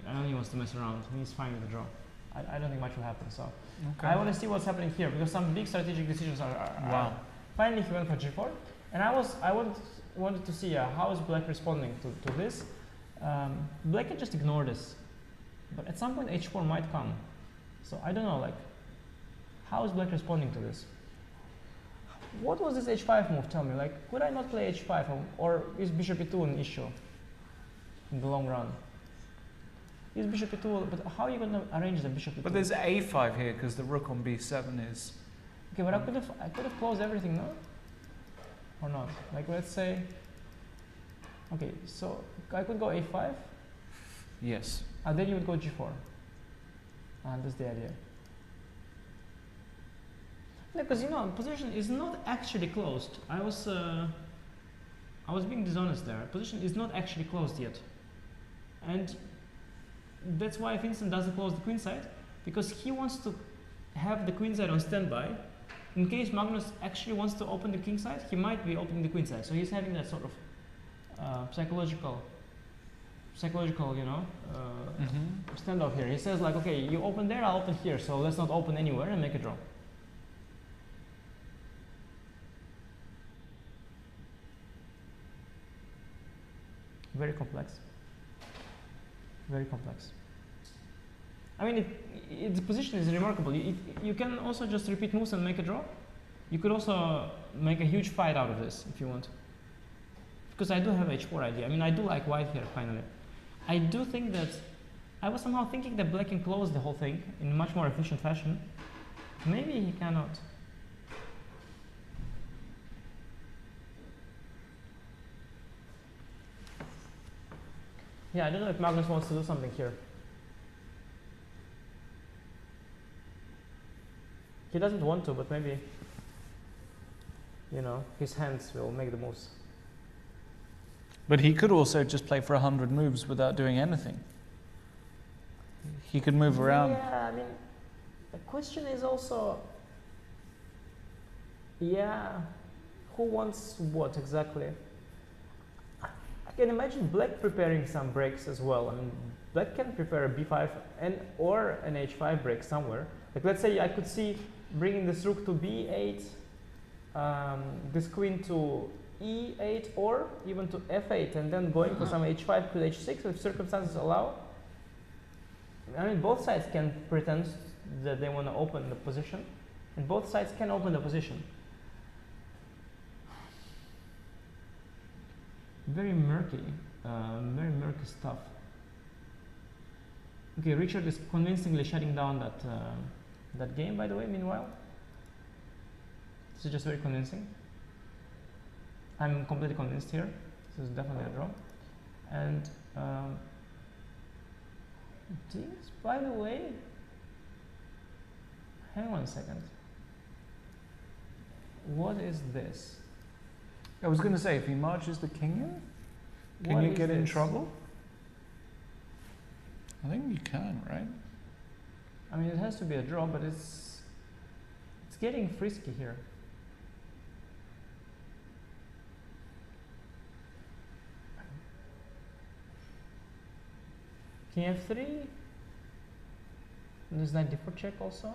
I don't think he wants to mess around. He's fine with the draw. I don't think much will happen. So Okay. I want to see what's happening here because some big strategic decisions are Wow. Finally, he went for g4. And I wanted to see how is black responding to this. Black can just ignore this. But at some point, h4 might come. So I don't know, how is black responding to this? What was this h5 move? Tell me, could I not play h5 or is bishop e2 an issue in the long run? Is bishop e2, but how are you going to arrange the bishop e2? But there's a5 here because the rook on b7 is... Okay, but I could have closed everything, no? Or not? Let's say... Okay, so I could go a5. Yes. And then you would go g4. And that's the idea. Because position is not actually closed. I was being dishonest there. Position is not actually closed yet, and that's why Vincent doesn't close the queen side because he wants to have the queen side on standby. In case Magnus actually wants to open the king side, he might be opening the queen side. So he's having that sort of psychological, standoff here. He says okay, you open there, I'll open here. So let's not open anywhere and make a draw. Very complex. Very complex. I mean, its position is remarkable. You can also just repeat moves and make a draw. You could also make a huge fight out of this if you want. Because I do have h4 idea. I mean, I do like white here, finally. I do think that... I was somehow thinking that black can close the whole thing in a much more efficient fashion. Maybe he cannot. Yeah, I don't know if Magnus wants to do something here. He doesn't want to, but maybe. his hands will make the moves. But he could also just play for 100 moves without doing anything. He could move around. Yeah, I mean, the question is also, who wants what exactly? I can imagine Black preparing some breaks as well. I mean, Black can prepare a b5 or an h5 break somewhere. Like, let's say I could see bringing this rook to b8, this queen to e8, or even to f8, and then going for some h5 to h6 if circumstances allow. I mean, both sides can pretend that they want to open the position, and both sides can open the position. Very murky stuff. Okay, Richard is convincingly shutting down that game, by the way, meanwhile. This is just very convincing. I'm completely convinced here. This is definitely a draw. And this, by the way, hang on a second. What is this? I was going to say, if he marches the king in, can you get in trouble? I think you can, right? I mean, it has to be a draw, but it's getting frisky here. King f3. And there's knight d4 check also.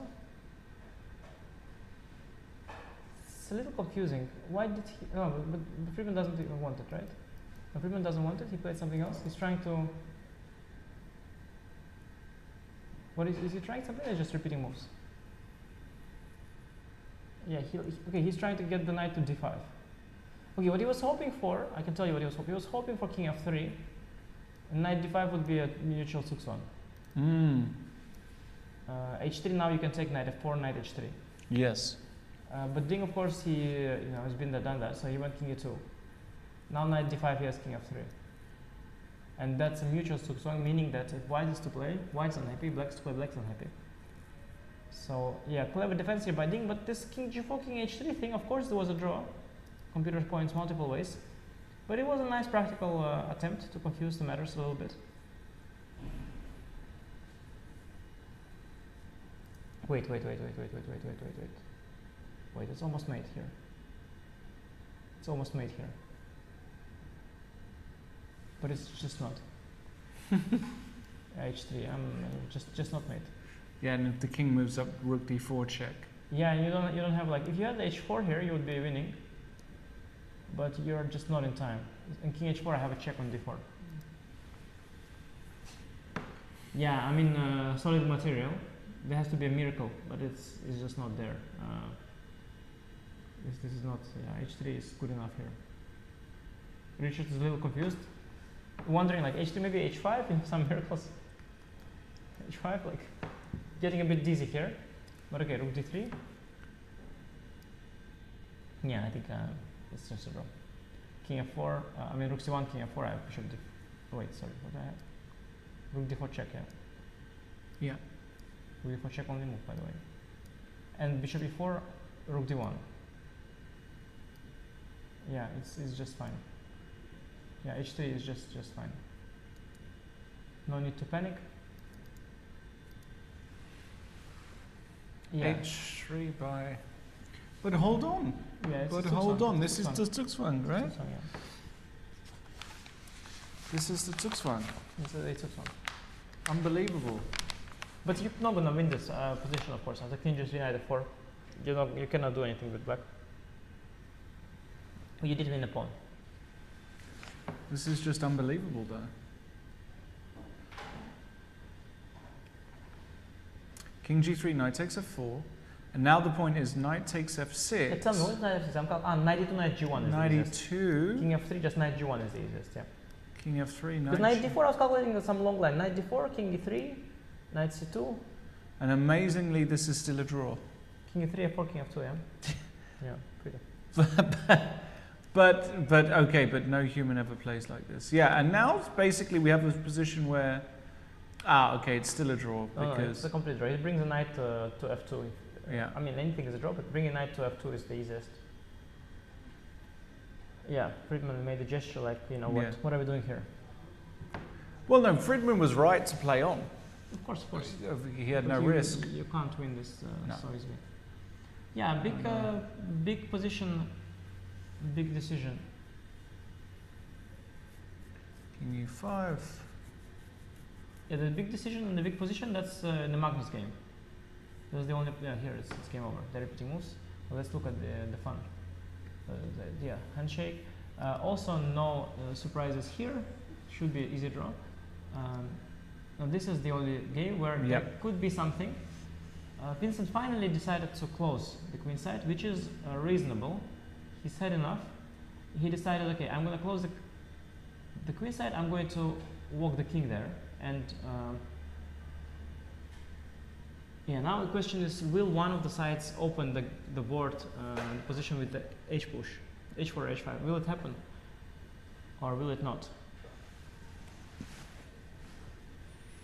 It's a little confusing. Why did he? No, but Fridman doesn't even want it, right? No, Fridman doesn't want it. He played something else. He's trying to. What is he trying something or just repeating moves? Yeah, okay, he's trying to get the knight to d5. Okay, what he was hoping for, I can tell you what he was hoping. He was hoping for king f3, and knight d5 would be a neutral 6-1. H3 now you can take knight f4, knight h3. Yes. But Ding, of course, he has been there, done that, so he went king e2. Now knight d5, he has king f3. And that's a mutual 6-1, meaning that if white is to play, white's unhappy, black's to play, black's unhappy. So yeah, clever defense here by Ding, but this king g4, king h3 thing, of course there was a draw. Computer points multiple ways. But it was a nice practical attempt to confuse the matters a little bit. Wait, it's almost mate here. It's almost mate here. But it's just not. H3, I'm just not mate. Yeah, and if the king moves up, rook d4 check. Yeah, and you don't have, like, if you had h4 here, you would be winning. But you're just not in time. In king h4, I have a check on d4. Yeah, I mean, solid material. There has to be a miracle, but it's just not there. This is not, h3 is good enough here. Richard is a little confused, wondering, like, h3 maybe h5 in some miracles. h5, like, getting a bit dizzy here. But okay, rook d3. Yeah, I think it's just a draw. King f4, I mean rook c1, king f4, I have bishop d4. Oh wait, sorry, what do I have? Rook d4 check, yeah. Yeah. Rook d4 check only move, by the way. And bishop e4, rook d1. Yeah, it's just fine. Yeah, h3 is just fine. No need to panic. Yeah. h3 by. But hold on. Yeah, but hold on. This is the Zugzwang, right? Yeah. This is the Zugzwang. This is a 6-1. Unbelievable. But you're not gonna win this position, of course. As a king just knight f4, you cannot do anything with black. You did win a pawn. This is just unbelievable, though. King g3, knight takes f4, and now the point is knight takes f6. Yeah, tell me, what is knight f6? Knight e2, knight g1 is knight the easiest. e2. King f3, just knight g1 is the easiest, yeah. King f3, Because knight d4, I was calculating some long line. Knight d4, king e3, knight c2. And amazingly, this is still a draw. King e3, f4, king f2, yeah? Yeah, pretty. But okay, but no human ever plays like this. Yeah, and now basically we have a position where, okay, it's still a draw because it's a complete draw. It brings a knight to f2. Yeah. I mean, anything is a draw, but bringing knight to f2 is the easiest. yeah, Fridman made a gesture like, you know, Yeah. what are we doing here? Well, no, Fridman was right to play on. Of course. He had no Because risk. You can't win this No. so easily. Yeah, big position, big decision. King e5. Yeah, the big decision and the big position, that's in the Magnus game. That's the only, yeah, here it's game over. They're repeating moves. Well, let's look at the fun. Yeah, handshake. Also, no surprises here. Should be easy draw. Now this is the only game where there could be something. Vincent finally decided to close the queen side, which is reasonable. He's had enough. He decided, okay, I'm going to close the queen side. I'm going to walk the king there. And yeah, now the question is, will one of the sides open the board position with the h push, h4, h5? Will it happen, or will it not?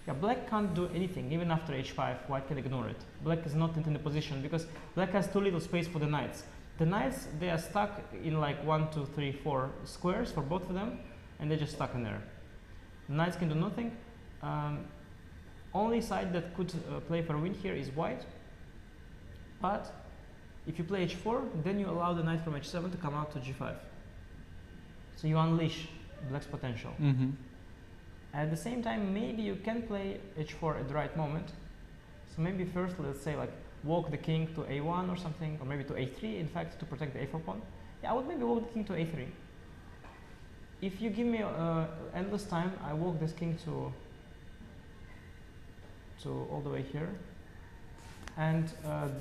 Yeah, black can't do anything. Even after h5, white can ignore it. Black is not in the position because black has too little space for the knights. The knights, they are stuck in like 1, 2, 3, 4 squares for both of them, and they're just stuck in there. The knights can do nothing. Only side that could play for a win here is white. But if you play h4, then you allow the knight from h7 to come out to g5. So you unleash black's potential. Mm-hmm. At the same time, maybe you can play h4 at the right moment. So maybe first, let's say, like walk the king to a1 or something, or maybe to a3, in fact, to protect the a4 pawn. Yeah, I would maybe walk the king to a3. If you give me endless time, I walk this king to all the way here, and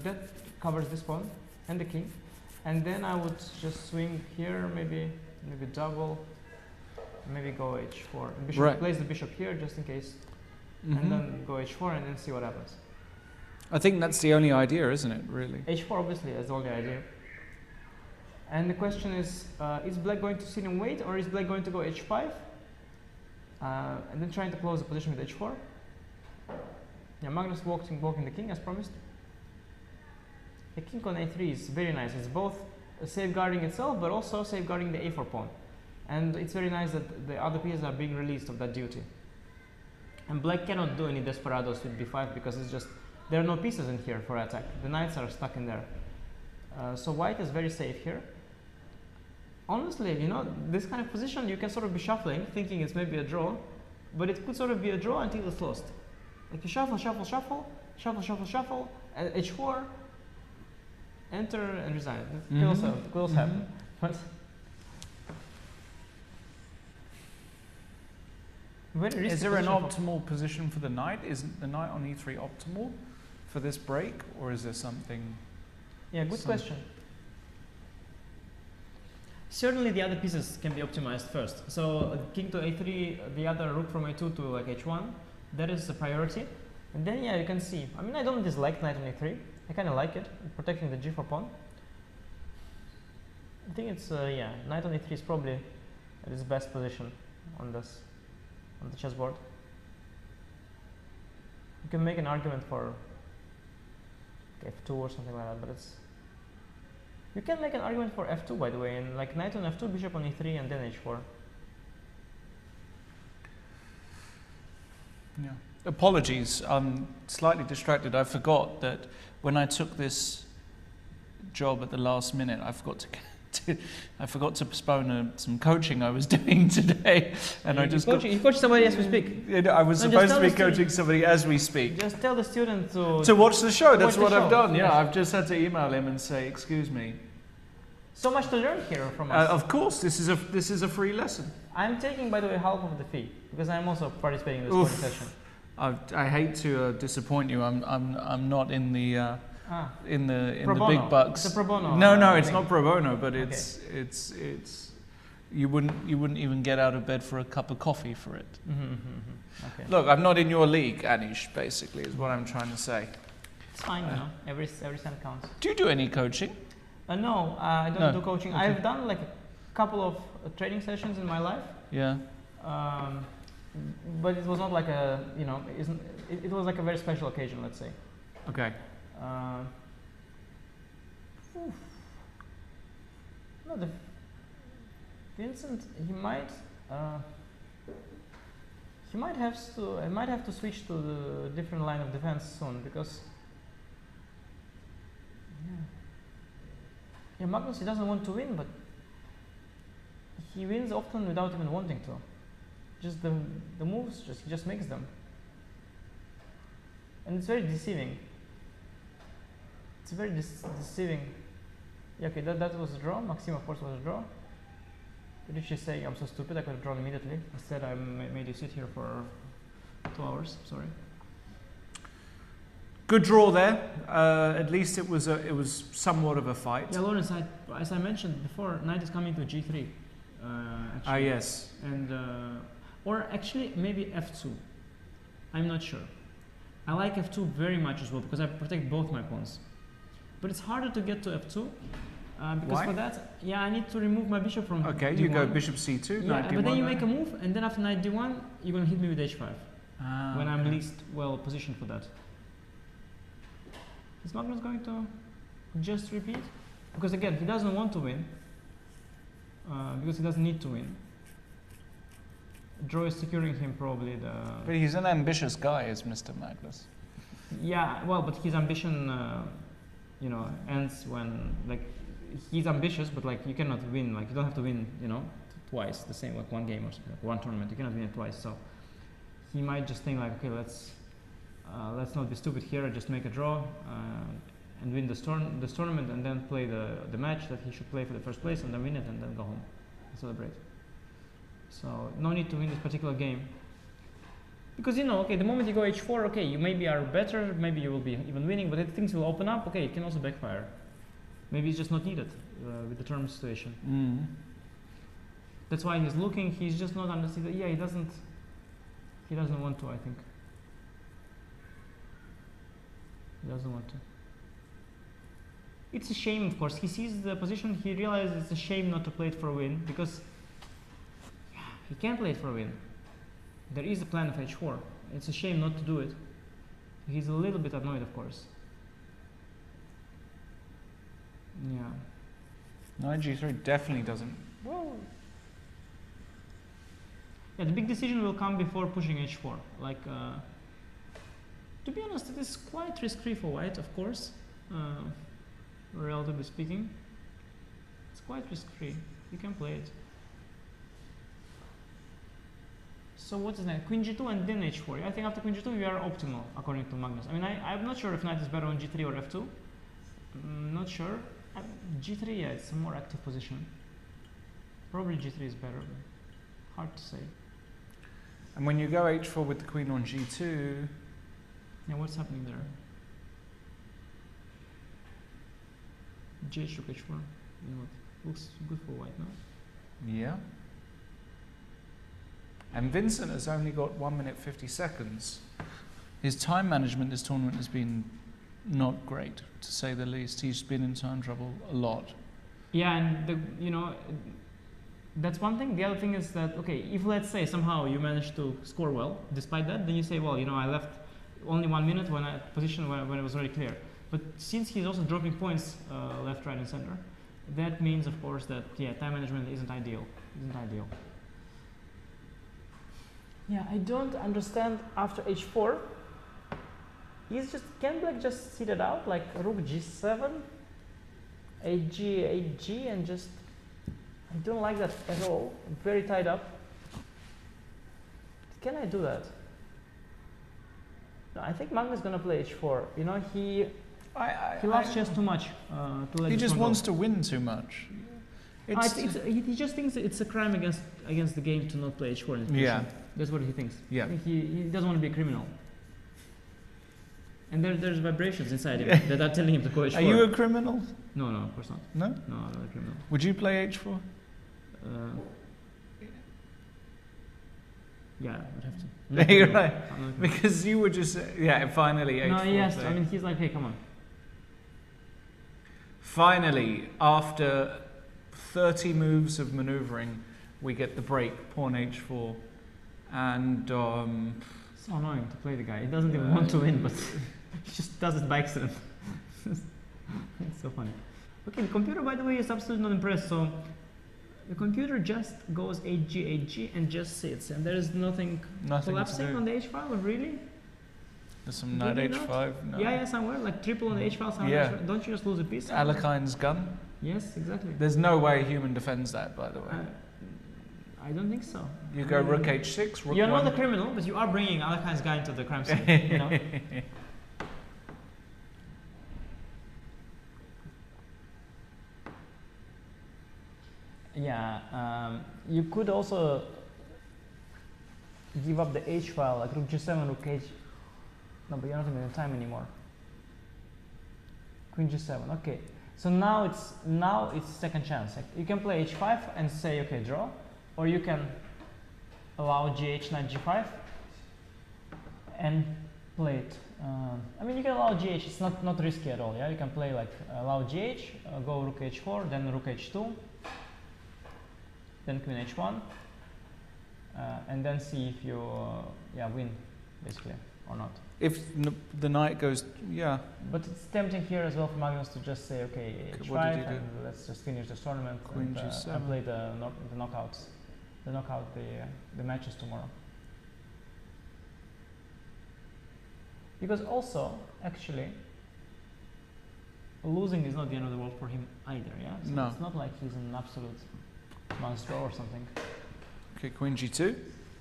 that covers this pawn and the king. And then I would just swing here, maybe double. Maybe go h4. And bishop plays the bishop here just in case, and then go h4 and then see what happens. I think that's the only idea, isn't it? Really. h4 obviously is the only idea. And the question is black going to sit and wait, or is black going to go h5 and then trying to close the position with h4? Yeah, Magnus walking the king as promised. The king on a3 is very nice. It's both safeguarding itself, but also safeguarding the a4 pawn. And it's very nice that the other pieces are being released of that duty. And black cannot do any desperados with b5 because it's just, there are no pieces in here for attack. The knights are stuck in there. So white is very safe here. Honestly, you know, this kind of position you can sort of be shuffling, thinking it's maybe a draw, but it could sort of be a draw until it's lost. Like you shuffle, h4, enter and resign. It could also happen. But is there an optimal position for the knight? Isn't the knight on e3 optimal for this break, or is there something? Yeah, good question. Certainly the other pieces can be optimized first. So king to a3, the other rook from a2 to like h1, that is the priority. And then yeah, you can see. I mean, I don't dislike knight on a3. I kind of like it, protecting the g4 pawn. I think it's yeah, knight on a3 is probably at its best position on the chessboard. You can make an argument for f2 or something like that, but it's. You can make an argument for f2, by the way, and like knight on f2, bishop on e3, and then h4. Yeah. Apologies, I'm slightly distracted. I forgot that when I took this job at the last minute, I forgot to postpone some coaching I was doing today, and I just you coach somebody as we speak. I was supposed to be coaching somebody as we speak. Just tell the student to watch the show. That's what I've done. Yeah, yes. I've just had to email him and say, "Excuse me." So much to learn here from us. Of course, this is a free lesson. I'm taking, by the way, half of the fee because I'm also participating in this coding session. I hate to disappoint you. I'm not in the in the big bucks. It's a pro bono. No, it's not pro bono, but it's you wouldn't even get out of bed for a cup of coffee for it. Okay. Look, I'm not in your league, Anish. Basically, is what I'm trying to say. It's fine, you know. Every cent counts. Do you do any coaching? No, I don't do coaching. Okay. I've done like a couple of training sessions in my life. Yeah. But it was not like a, you know, it was like a very special occasion, let's say. Okay. No, Vincent, he might have to switch to the different line of defense soon, because Magnus, he doesn't want to win, but he wins often without even wanting to. Just the moves, he just makes them, and it's very deceiving. It's very deceiving. Yeah, okay, that was a draw. Maxime, of course, was a draw. Did she say, I'm so stupid, I could have drawn immediately. Instead, I made you sit here for 2 hours. Sorry. Good draw there. At least it was somewhat of a fight. Yeah, Lawrence, as I mentioned before, knight is coming to G3. Actually. Yes. And or actually maybe F2. I'm not sure. I like F2 very much as well because I protect both my pawns. But it's harder to get to F2. Because Why? For that, I need to remove my bishop from Okay, D1. you go bishop c2, knight d1. But then you make a move, and then after knight d1, you're going to hit me with h5. When I'm okay. least well positioned for that. Is Magnus going to just repeat? Because again, he doesn't want to win. Because he doesn't need to win. Draw is securing him probably the... But he's an ambitious guy, is Mr. Magnus. Yeah, well, but his ambition, ends when, he's ambitious, but, you cannot win, you don't have to win, twice, the same, one game or something, one tournament, you cannot win it twice, so he might just think, okay, let's not be stupid here, just make a draw, and win this tournament, and then play the match that he should play for the first place, and then win it, and then go home and celebrate. So no need to win this particular game, because the moment you go h4, okay, you maybe are better, maybe you will be even winning, but if things will open up, okay, it can also backfire. Maybe it's just not needed with the tournament situation. That's why he's looking. He's just not understanding. Yeah, he doesn't want to. I think he doesn't want to. It's a shame, of course. He sees the position. He realizes it's a shame not to play it for a win, because he can play it for a win. There is a plan of h4. It's a shame not to do it. He's a little bit annoyed, of course. Yeah. Knight g3 definitely doesn't. Well. Yeah, the big decision will come before pushing h4. To be honest, it is quite risk-free for white, of course. Relatively speaking, it's quite risk-free. You can play it. So what is next? Queen g2 and then h4. I think after queen g2 you are optimal, according to Magnus. I mean, I'm not sure if knight is better on g3 or f2. Not sure. G3, yeah, it's a more active position. Probably G3 is better, but hard to say. And when you go h4 with the queen on g2... Yeah, what's happening there? G8 rook h4. Looks good for white now. Yeah. And Vincent has only got 1 minute 50 seconds. His time management this tournament has been not great, to say the least. He's been in time trouble a lot. Yeah, and that's one thing. The other thing is that, okay, if let's say somehow you manage to score well, despite that, then you say, well, I left only 1 minute when it was already clear. But since he's also dropping points left, right, and center, that means, of course, that time management isn't ideal. Yeah, I don't understand after h4. Can black just sit it out like rook g7, hg, and just, I don't like that at all. I'm very tied up. Can I do that? No, I think Magnus is gonna play h4. He loves chess too much to let he just wants go. to win too much. He just thinks it's a crime against the game to not play h4 in his position. Yeah. That's what he thinks. Yeah. I think he doesn't want to be a criminal. And there's vibrations inside him that are telling him to go h4. Are you a criminal? No, of course not. No? No, I'm not a criminal. Would you play h4? Yeah, I'd have to. You're right. Because you were just, finally h4. No, yes. Play. I mean, he's like, hey, come on. Finally, after 30 moves of maneuvering, we get the break, pawn h4. And it's so annoying to play the guy. He doesn't even want to win, but he just does it by accident. It's so funny. Okay, the computer, by the way, is absolutely not impressed. So the computer just goes HG and just sits, and there is nothing collapsing on the H file. Really? There's some knight H5. No. Yeah, somewhere like triple on the H file. Yeah. Don't you just lose a piece? Alekine's gun. Yes, exactly. There's no way a human defends that, by the way. I don't think so. You go rook H6, rook You're 1. not a criminal, but you are bringing Alekine's guy into the crime scene. You know? Yeah, you could also give up the H file, like rook G7, rook H. No, but you're not even in time anymore. Queen G7. Okay. So now it's second chance. You can play H5 and say okay, draw, or you can allow GH, knight G5, and play it. I mean, you can allow GH. It's not risky at all. Yeah, you can play like allow GH, go rook H4, then rook H2, then Queen H1, and then see if you win basically or not. If the knight goes, yeah. But it's tempting here as well for Magnus to just say, okay, H5, and let's just finish this tournament and play the knockouts, the matches tomorrow. Because also, actually, losing is not the end of the world for him either, yeah? So no. It's not like he's an absolute monster or something. Okay, Queen G2.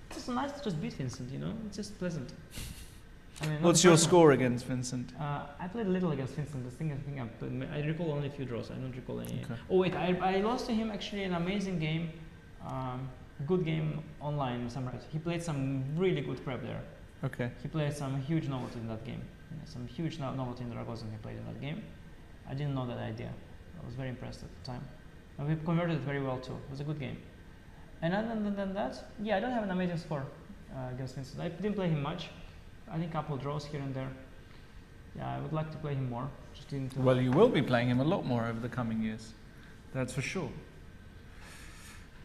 It's just nice to just beat Vincent, you know? It's just pleasant. I mean, what's your score against Vincent? I played a little against Vincent. I recall only a few draws. I don't recall any. Okay. Oh wait, I lost to him actually an amazing game, good game online. He played some really good prep there. Okay. He played some huge novelty in that game. Some huge novelty in the Ragozin he played in that game. I didn't know that idea. I was very impressed at the time. And we converted it very well too. It was a good game. And other than that, yeah, I don't have an amazing score against Vincent. I didn't play him much. I think a couple draws here and there. Yeah, I would like to play him more. Well, you will be playing him a lot more over the coming years. That's for sure.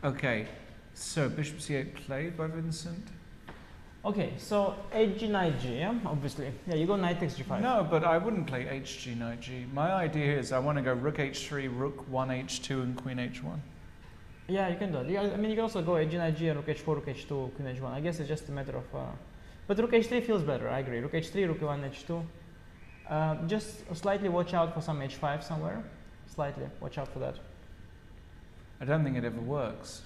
Okay, so bishop c8 played by Vincent. Okay, so HG knight G, yeah, obviously. Yeah, you go knight takes G5. No, but I wouldn't play HG knight G. My idea is I want to go rook H3, rook 1 H2, and queen H1. Yeah, you can do it. Yeah, I mean, you can also go HG knight G and rook H4, rook H2, queen H1. I guess it's just a matter of. But rook H3 feels better. I agree. Rook H3, rook 1 H2. Just slightly watch out for some H5 somewhere. Slightly watch out for that. I don't think it ever works.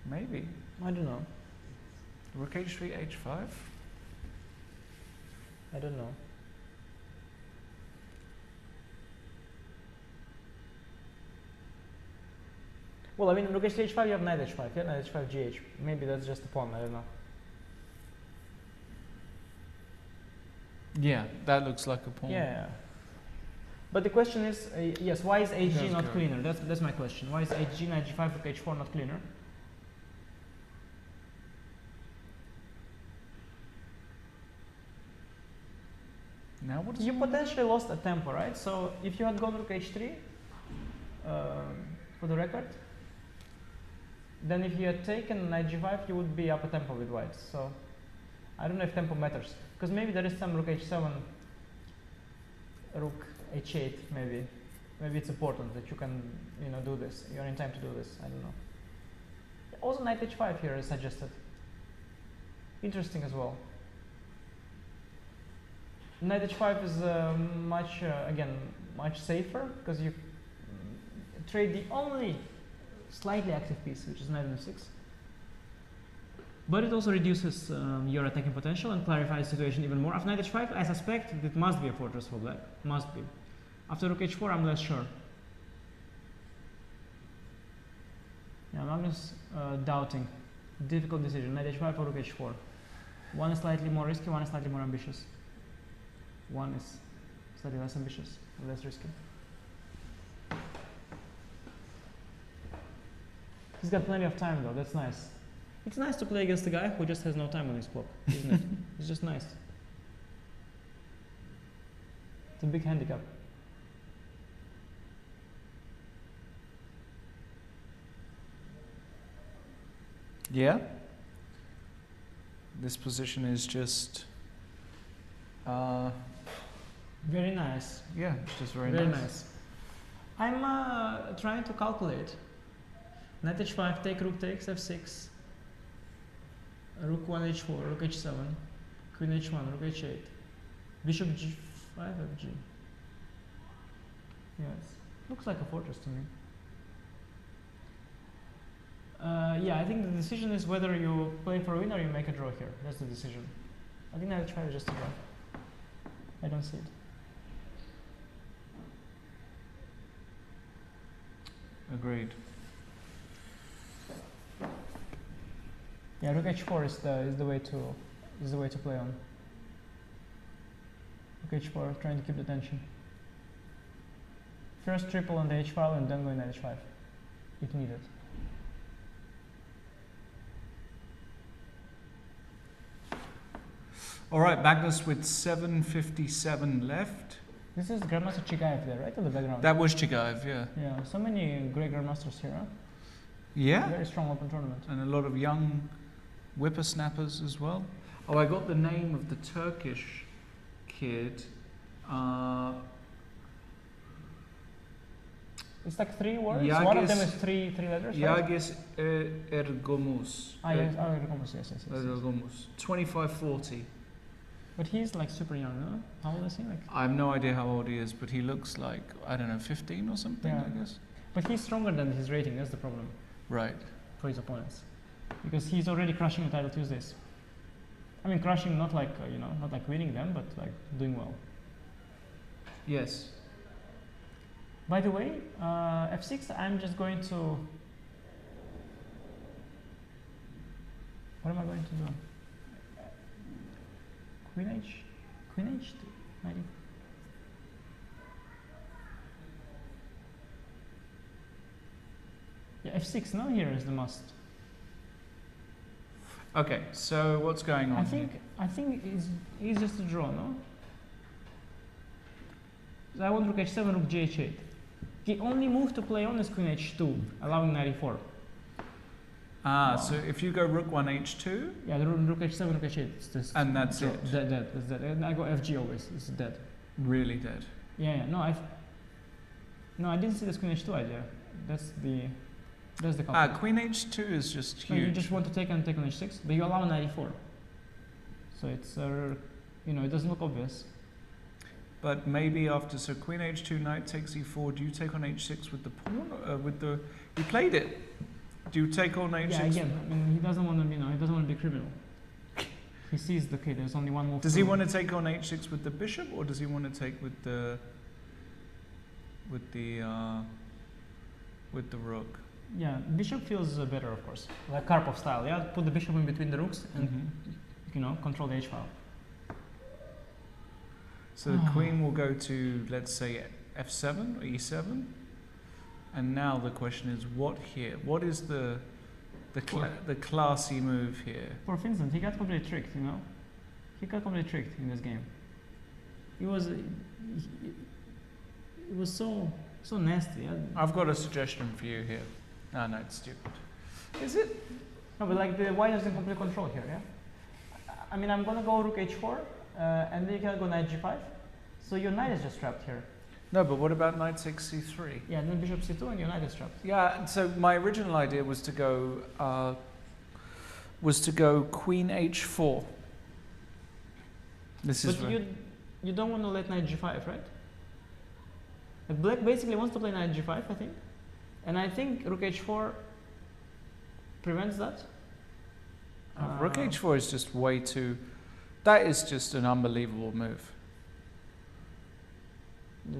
Maybe. I don't know. Rook H3, H5? I don't know. Well, I mean, rook H3, H5, you have knight H5, yeah? Knight H5, GH. Maybe that's just a pawn, I don't know. Yeah, that looks like a pawn. Yeah. But the question is, yes, why is HG not cleaner? That's my question. Why is HG, knight G5, rook H4 not cleaner? Now what is you potentially lost a tempo, right? So if you had gone rook H3, for the record, then if you had taken knight G5, you would be up a tempo with white. So I don't know if tempo matters, because maybe there is some rook H7, rook H8, maybe. Maybe it's important that you can, do this. You're in time to do this. I don't know. Also, knight H5 here is suggested. Interesting as well. Knight H5 is much safer, because you trade the only slightly active piece, which is knight F6. But it also reduces your attacking potential and clarifies the situation even more. After knight H5, I suspect it must be a fortress for black. Must be. After rook H4, I'm less sure. Yeah, Magnus doubting. Difficult decision. Knight H5 or rook H4. One is slightly more risky, one is slightly more ambitious. One is slightly less ambitious, less risky. He's got plenty of time though, that's nice. It's nice to play against a guy who just has no time on his clock, isn't it? It's just nice. It's a big handicap. Yeah. This position is just very nice. Yeah, it's just very nice. nice. I'm trying to calculate. Knight h5, take rook takes, f6, rook 1 h4, rook h7, queen h1, rook h8, bishop g5, fg. Yes, looks like a fortress to me. Yeah, I think the decision is whether you play for a win or you make a draw here. That's the decision. I think Knight h5 is just a draw. I don't see it. Agreed. Yeah, rook h4 is the way to play on. Rook h4, trying to keep the tension. First triple on the h file and then going knight h5, if needed. All right, Magnus with 7:57 left. This is Grandmaster Chigaev there, right, in the background? That was Chigaev, yeah. Yeah, so many great Grandmasters here, huh? Yeah. Very strong open tournament. And a lot of young whippersnappers as well. Oh, I got the name of the Turkish kid. It's like 3 words. Yagis, one of them is three letters. Yagis Ergomus. Ah, yes, Ergomus, yes. Ergomus. 2540. But he's like super young, no? How old is he? Like? I have no idea how old he is, but he looks like, I don't know, 15 or something, Yeah. I guess. But he's stronger than his rating, that's the problem. Right. For his opponents. Because he's already crushing the title Tuesdays. I mean, crushing not like, not like winning them, but like doing well. Yes. By the way, f6, I'm just going to... What am I going to do? Queen h2, maybe. Yeah, f6 now here is the must. Okay, so what's going on? I think it's just a draw, no? So I want rook h7, rook gh8. The only move to play on is queen h2, allowing knight e4. Ah, so if you go rook 1 h2, yeah, the rook h7, rook h8, it's just and that's it. Dead, that's dead. And I go fg always, it's dead. Really dead. Yeah, no, I didn't see this queen h2 idea. That's the culprit. Queen h2 is just No, huge. you just want to take on h6, but you allow knight e4. So it's it doesn't look obvious. But maybe after, so queen h2, knight takes e4, do you take on h6 with the pawn, you played it. Do you take on h6? Yeah, again, I mean, he doesn't want to, he doesn't want to be criminal. He sees the kid, there's only one move. Does he want to take on h6 with the bishop, or does he want to take with the rook? Yeah, bishop feels better, of course. Like Karpov style, yeah? Put the bishop in between the rooks and, control the h-file. So the queen will go to, let's say, f7 or e7. And now the question is, what here? What is the classy move here? For Vincent, he got completely tricked, He got completely tricked in this game. It was so nasty. Yeah? I've got a suggestion for you here. No, it's stupid. Is it? No, but like the white is in complete control here, yeah? I mean, I'm gonna go rook h4, and then you can go knight g5. So your knight is just trapped here. No, but what about knight takes c3? Yeah, then bishop c2 and your knight is trapped. Yeah, so my original idea was to go queen h4. But you don't want to let knight g5, right? Black basically wants to play knight g5, I think. And I think rook h4 prevents that. Rook h4 is just way too... That is just an unbelievable move.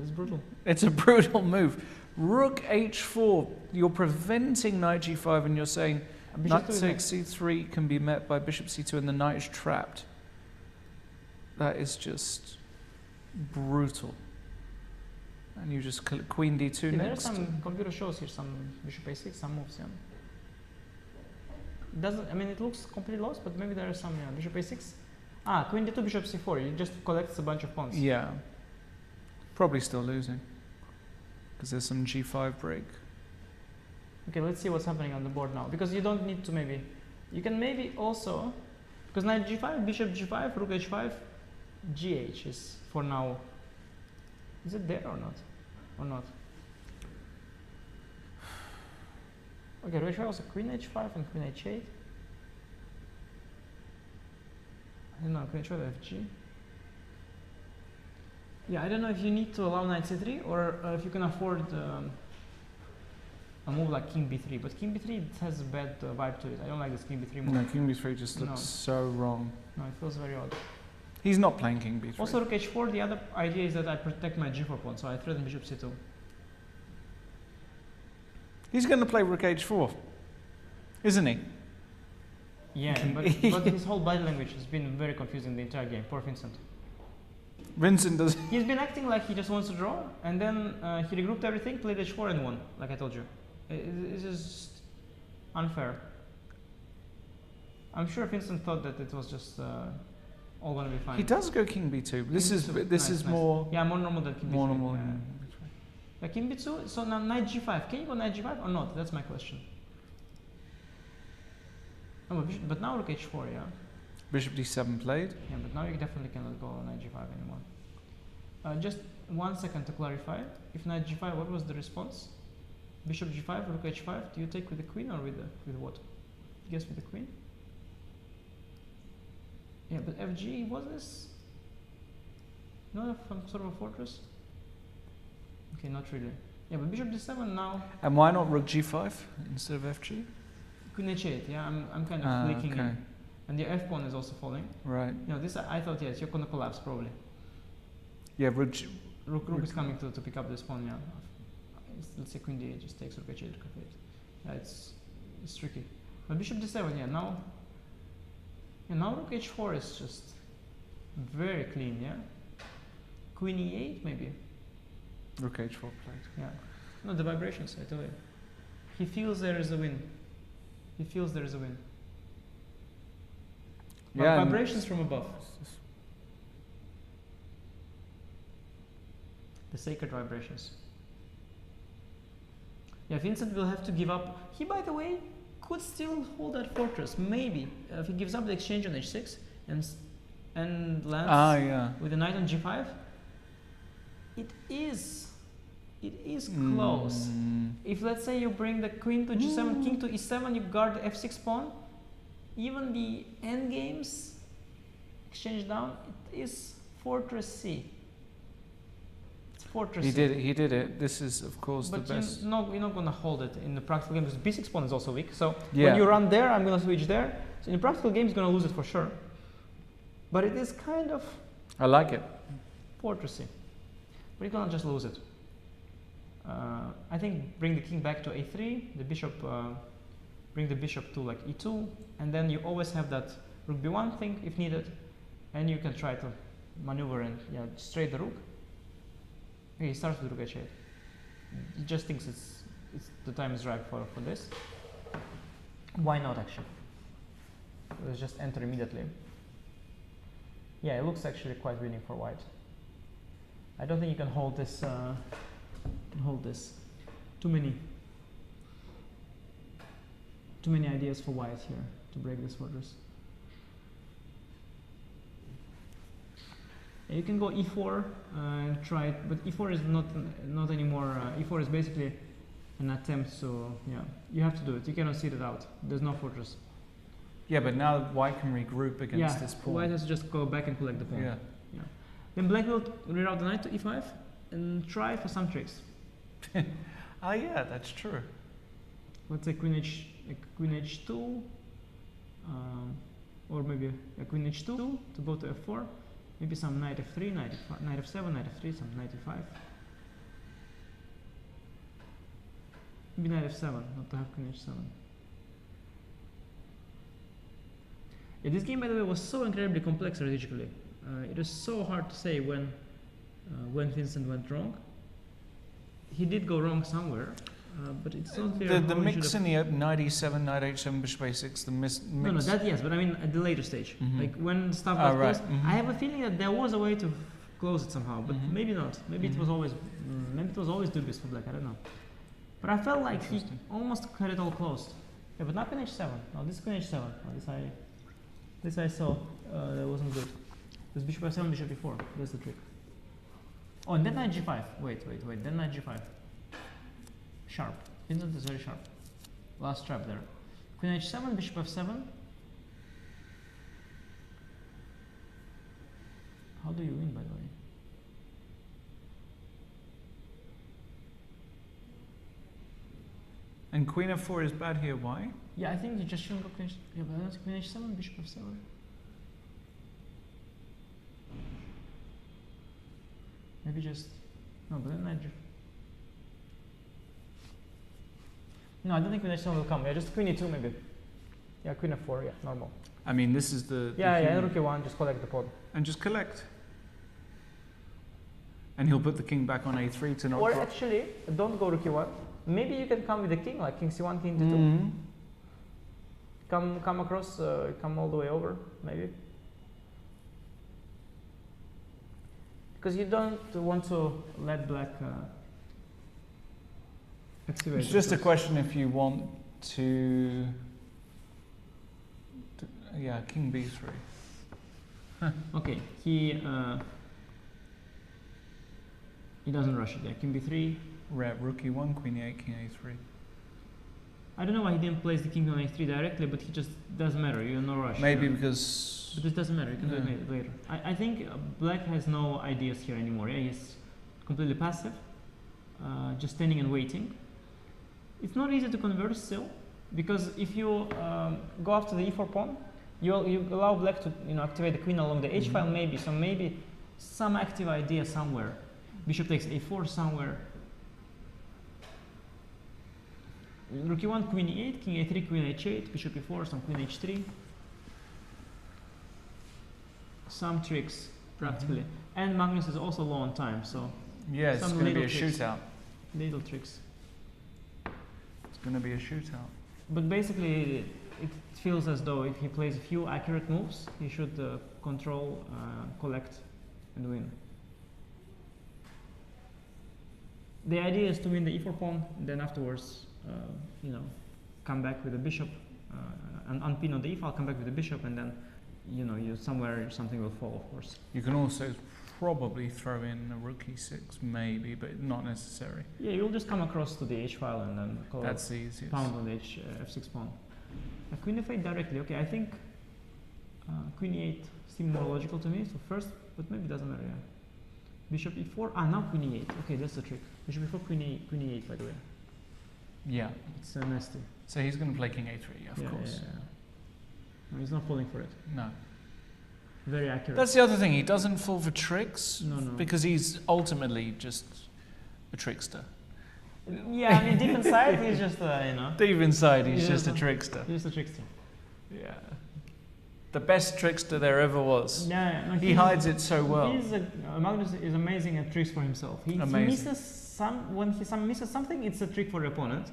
It's brutal. It's a brutal move. Rook h4, you're preventing knight g5 and you're saying knight takes c3 can be met by bishop c2 and the knight is trapped. That is just brutal. And you just queen d2 There are next. some computer shows here, some bishop a6, some moves, yeah. It looks completely lost, but maybe there are some, bishop a6. Queen d2, bishop c4, it just collects a bunch of pawns. Yeah. Probably still losing. Because there's some g5 break. Okay, let's see what's happening on the board now. Because you don't need to you can maybe also, because knight g5, bishop g5, rook h5, gh is for now. Is it there or not? Okay, do I try also queen h5 and queen h8? I don't know, can I try the fg? Yeah, I don't know if you need to allow knight c3 or if you can afford a move like king b3, but king b3 it has a bad vibe to it. I don't like this king b3 move. No, king b3 just looks so wrong. No, it feels very odd. He's not playing king b3. Also rook h4, the other idea is that I protect my g4 pawn, so I threaten bishop c2. He's going to play rook h4, isn't he? Yeah, but his whole body language has been very confusing the entire game. Poor Vincent. Vincent does. He's been acting like he just wants to draw, and then he regrouped everything, played h4 and won, like I told you. It's just unfair. I'm sure Vincent thought that it was just all going to be fine. He does go king b2. This is more. Yeah, more normal than king b2. More normal. Yeah. Yeah, king b2. So now knight g5. Can you go knight g5 or not? That's my question. Oh, but now rook h4. Yeah. Bishop d7 played. Yeah, but now you definitely cannot go knight g5 anymore. Just 1 second to clarify. If knight g5, what was the response? Bishop g5, rook h5. Do you take with the queen or with what? Guess with the queen. Yeah, but fg, was this not some sort of a fortress? Okay, not really. Yeah, but bishop d7 now. And why not rook g5 instead of fg? Queen h8. Yeah, I'm kind of leaking okay. in. And the f pawn is also falling. Right. You know, this I thought, yes, you're gonna collapse probably. Yeah, rook is coming to pick up this pawn. Yeah. Let's say queen d8 just takes rook h8, rook f8. Yeah, it's tricky. But bishop d7. Yeah, now. Yeah, now rook h4 is just very clean. Yeah. Queen e8 maybe. Rook h4 played. Yeah. No, the vibrations. I tell you. He feels there is a win. He feels there is a win. Yeah, vibrations from above. The sacred vibrations. Yeah, Vincent will have to give up. He, by the way, could still hold that fortress. Maybe if he gives up the exchange on h6 and lands with a knight on g5. It is close. If let's say you bring the queen to g7, king to e7, you guard the f6 pawn. Even the endgames exchange down, it is fortress C. It's fortress C. He did it. This is, of course, the best. But you're not going to hold it in the practical game because b6 pawn is also weak. So when you run there, I'm going to switch there. So in the practical game, he's going to lose it for sure. But it is kind of. I like it. Fortress C. But you're going to just lose it. I think bring the king back to a3, the bishop. Bring the bishop to like e2, and then you always have that rook b1 thing if needed, and you can try to maneuver and straight the rook. Okay, he starts with rook h8. He just thinks it's the time is right for this. Why not actually? Let's just enter immediately. Yeah, it looks actually quite winning for white. I don't think you can hold this. Too many ideas for white here to break this fortress. And you can go e4 and try it, but e4 is not anymore. E4 is basically an attempt, so you have to do it. You cannot sit it out. There's no fortress. Yeah, but now white can regroup against this pawn. White has to just go back and collect the pawn. Yeah. Then black will reroute the knight to e5 and try for some tricks. Oh yeah, that's true. Let's say queen h2, or maybe a queen h2 to go to f4. Maybe some knight f3, knight f7, knight f3, some knight e5. Maybe knight f7, not to have queen h7. Yeah, this game, by the way, was so incredibly complex strategically. It is so hard to say when Vincent went wrong. He did go wrong somewhere. But it's not clear. The mix in the knight e7, knight h7, bishop a6, the mix. No, that yes, but I mean at the later stage, like when stuff got close. I have a feeling that there was a way to close it somehow, but maybe not. Maybe it was always, dubious for black. I don't know. But I felt like he almost had it all closed. Yeah, but not queen h7. No, this is queen h7. No, this I saw. That wasn't good. This bishop f7, bishop e4. That's the trick. Oh, and then knight g5. Wait. Then knight g5. Sharp. Vincent is very sharp. last trap there. Queen h7, bishop f7. How do you win, by the way? And queen f4 is bad here. Why? Yeah, I think you just shouldn't go queen. Yeah, but that's queen h7, bishop f7. Maybe just no, but then no, I don't think queen h7 will come. Yeah, just queen e2 maybe. Yeah, queen f4. Yeah, normal. I mean, this is the Yeah, rook e1. Just collect the pawn. and just collect. And he'll put the king back on a3 to not Or drop. actually, don't go rook e1. Maybe you can come with the king, like king c1, king d2. Mhm. Come across, come all the way over, maybe. Because you don't want to let black activate. It's just a question if you want to. Yeah, king b3. Okay, he doesn't rush it. Yeah, king b3. Rook e1, queen e8, king a3. I don't know why he didn't place the king on a3 directly, but he just doesn't matter. You're no rush. Maybe because. But it doesn't matter. You can do it later. I think black has no ideas here anymore. Yeah, he's completely passive, just standing and waiting. It's not easy to convert still, because if you go after the e4 pawn, you allow black to activate the queen along the h file maybe. So maybe some active idea somewhere. Bishop takes a4 somewhere. Rook e1, queen e8, king a3, queen h8, bishop e4, some queen h3. Some tricks, practically. And Magnus is also low on time, so Yeah, it's some going to be a little tricks. shootout. Little tricks. It's going to be a shootout. But basically, it feels as though if he plays a few accurate moves, he should control, collect, and win. The idea is to win the e4 pawn, and then afterwards, come back with the bishop, and unpin on the e file, come back with the bishop, and then, you somewhere something will fall, of course. You can also probably throw in a rook e6, maybe, but not necessary. Yeah, you'll just come across to the h file and then call That's the easiest. pound on the f6 pawn. Queen f8 directly. Okay, I think queen e8 seemed more logical to me. So first, but maybe it doesn't matter. Yeah. Bishop e4. Now queen e8. Okay, that's the trick. Bishop e4, queen e8. By the way. Yeah. It's nasty. So he's going to play king a3, of course. Yeah. No, he's not falling for it. No. Very accurate. That's the other thing. He doesn't fall for tricks No. because he's ultimately just a trickster. Yeah, I mean, deep inside, he's just, Deep inside, he's He's just a just trickster. He's just a trickster. Yeah. The best trickster there ever was. Yeah, no, He hides it so well. Magnus is amazing at tricks for himself. He Amazing. misses when he misses something, it's a trick for the opponent.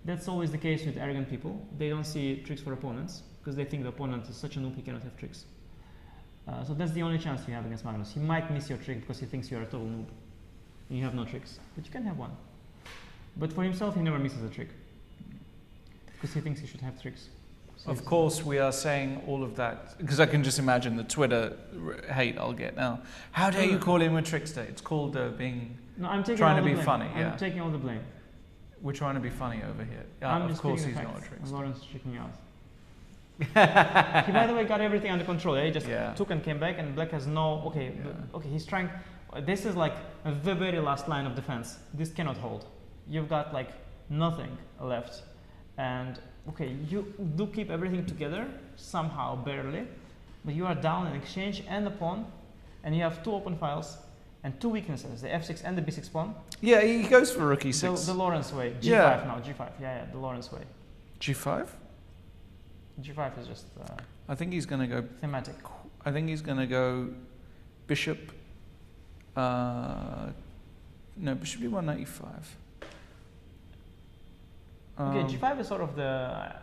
That's always the case with arrogant people. They don't see tricks for opponents because they think the opponent is such a noob he cannot have tricks. So that's the only chance you have against Magnus. He might miss your trick because he thinks you're a total noob. And you have no tricks, but you can have one. But for himself, he never misses a trick because he thinks he should have tricks. So Of course, we are saying all of that because I can just imagine the Twitter hate I'll get now. How dare you call him a trickster? It's called being. No, I'm taking trying all to the be blame. funny, I'm yeah. taking all the blame. We're trying to be funny over here. I'm Of just course, speaking he's the not a facts, and trickster. Lawrence is checking out. He, by the way, got everything under control. Yeah? He just took and came back, and black has no. Okay, okay. He's trying. This is like the very last line of defense. This cannot hold. You've got like nothing left, and okay, you do keep everything together somehow, barely, but you are down in exchange and the pawn, and you have two open files and two weaknesses: the f6 and the b6 pawn. Yeah, he goes for rook e6. The Lawrence way. G5 Yeah. now. G5. Yeah, the Lawrence way. G5? G5 is just I think he's going to go. thematic. I think he's going to go bishop. No, bishop d1, knight e5. Okay, G5 is sort of the,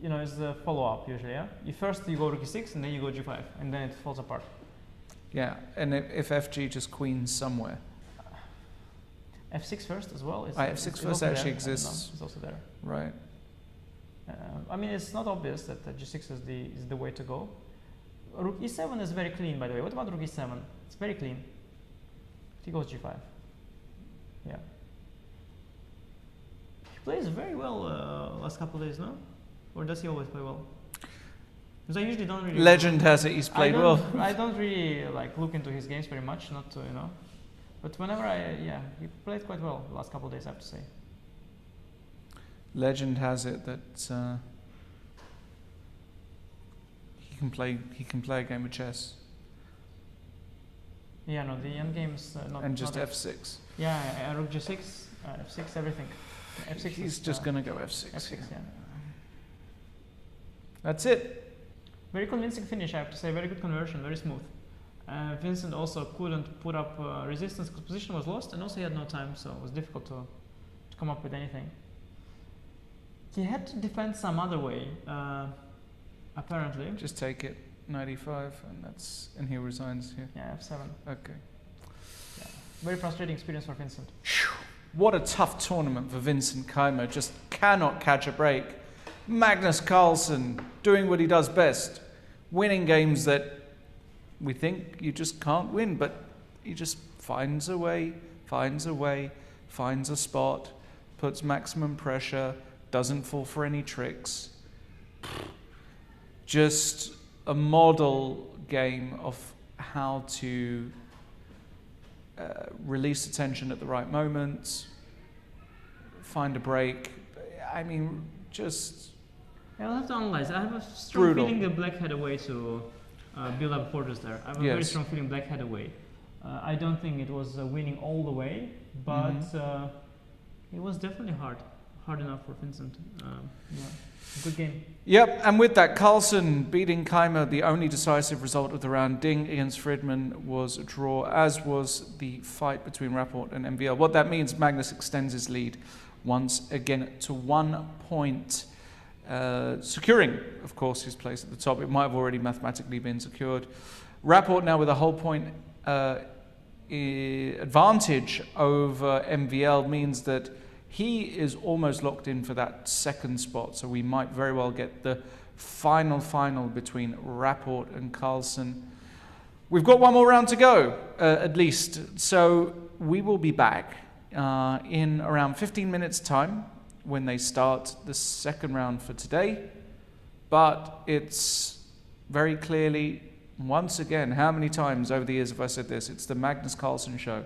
is the follow-up usually, yeah? You go rook e6 and then you go G5 and then it falls apart. Yeah, and if FG just queens somewhere. F6 first as well? F6 first also actually there. exists. It's also there. Right. I mean, it's not obvious that G6 is the way to go. Rook e7 is very clean, by the way. What about rook e7? It's very clean. He goes G5. Yeah. plays very well last couple of days, no? Or does he always play well? Because I usually don't really. Legend has it he's played well. I don't really like look into his games very much, not to, you know. But whenever he played quite well the last couple of days, I have to say. Legend has it that he can play a game of chess. Yeah, no, the endgame's not. And just not f6. Yeah, rook g6, f6, everything. F6. He's just gonna go f6. F6, yeah. That's it. Very convincing finish, I have to say. Very good conversion, very smooth. Vincent also couldn't put up resistance because position was lost, and also he had no time, so it was difficult to come up with anything. He had to defend some other way, apparently. Just take it, 95, and he resigns here. Yeah, f7. Okay. Yeah. Very frustrating experience for Vincent. What a tough tournament for Vincent Keymer. Just cannot catch a break. Magnus Carlsen doing what he does best, winning games that we think you just can't win, but he just finds a way, finds a spot, puts maximum pressure, doesn't fall for any tricks. Just a model game of how to release attention at the right moment, find a break. I mean, just... I'll have to analyze. I have a strong feeling that Black had a way to build up fortress there. I have a very strong feeling Black had a way. I don't think it was winning all the way, but it was definitely hard enough for Vincent. Good game. Yep, and with that, Carlsen beating Keymer, the only decisive result of the round. Ding against Fridman was a draw, as was the fight between Rapport and MVL. What that means, Magnus extends his lead once again to 1 point. Securing, of course, his place at the top. It might have already mathematically been secured. Rapport now with a whole point advantage over MVL means that he is almost locked in for that second spot. So we might very well get the final between Rapport and Carlsen. We've got one more round to go, at least. So we will be back in around 15 minutes' time when they start the second round for today. But it's very clearly, once again, how many times over the years have I said this? It's the Magnus Carlsen show.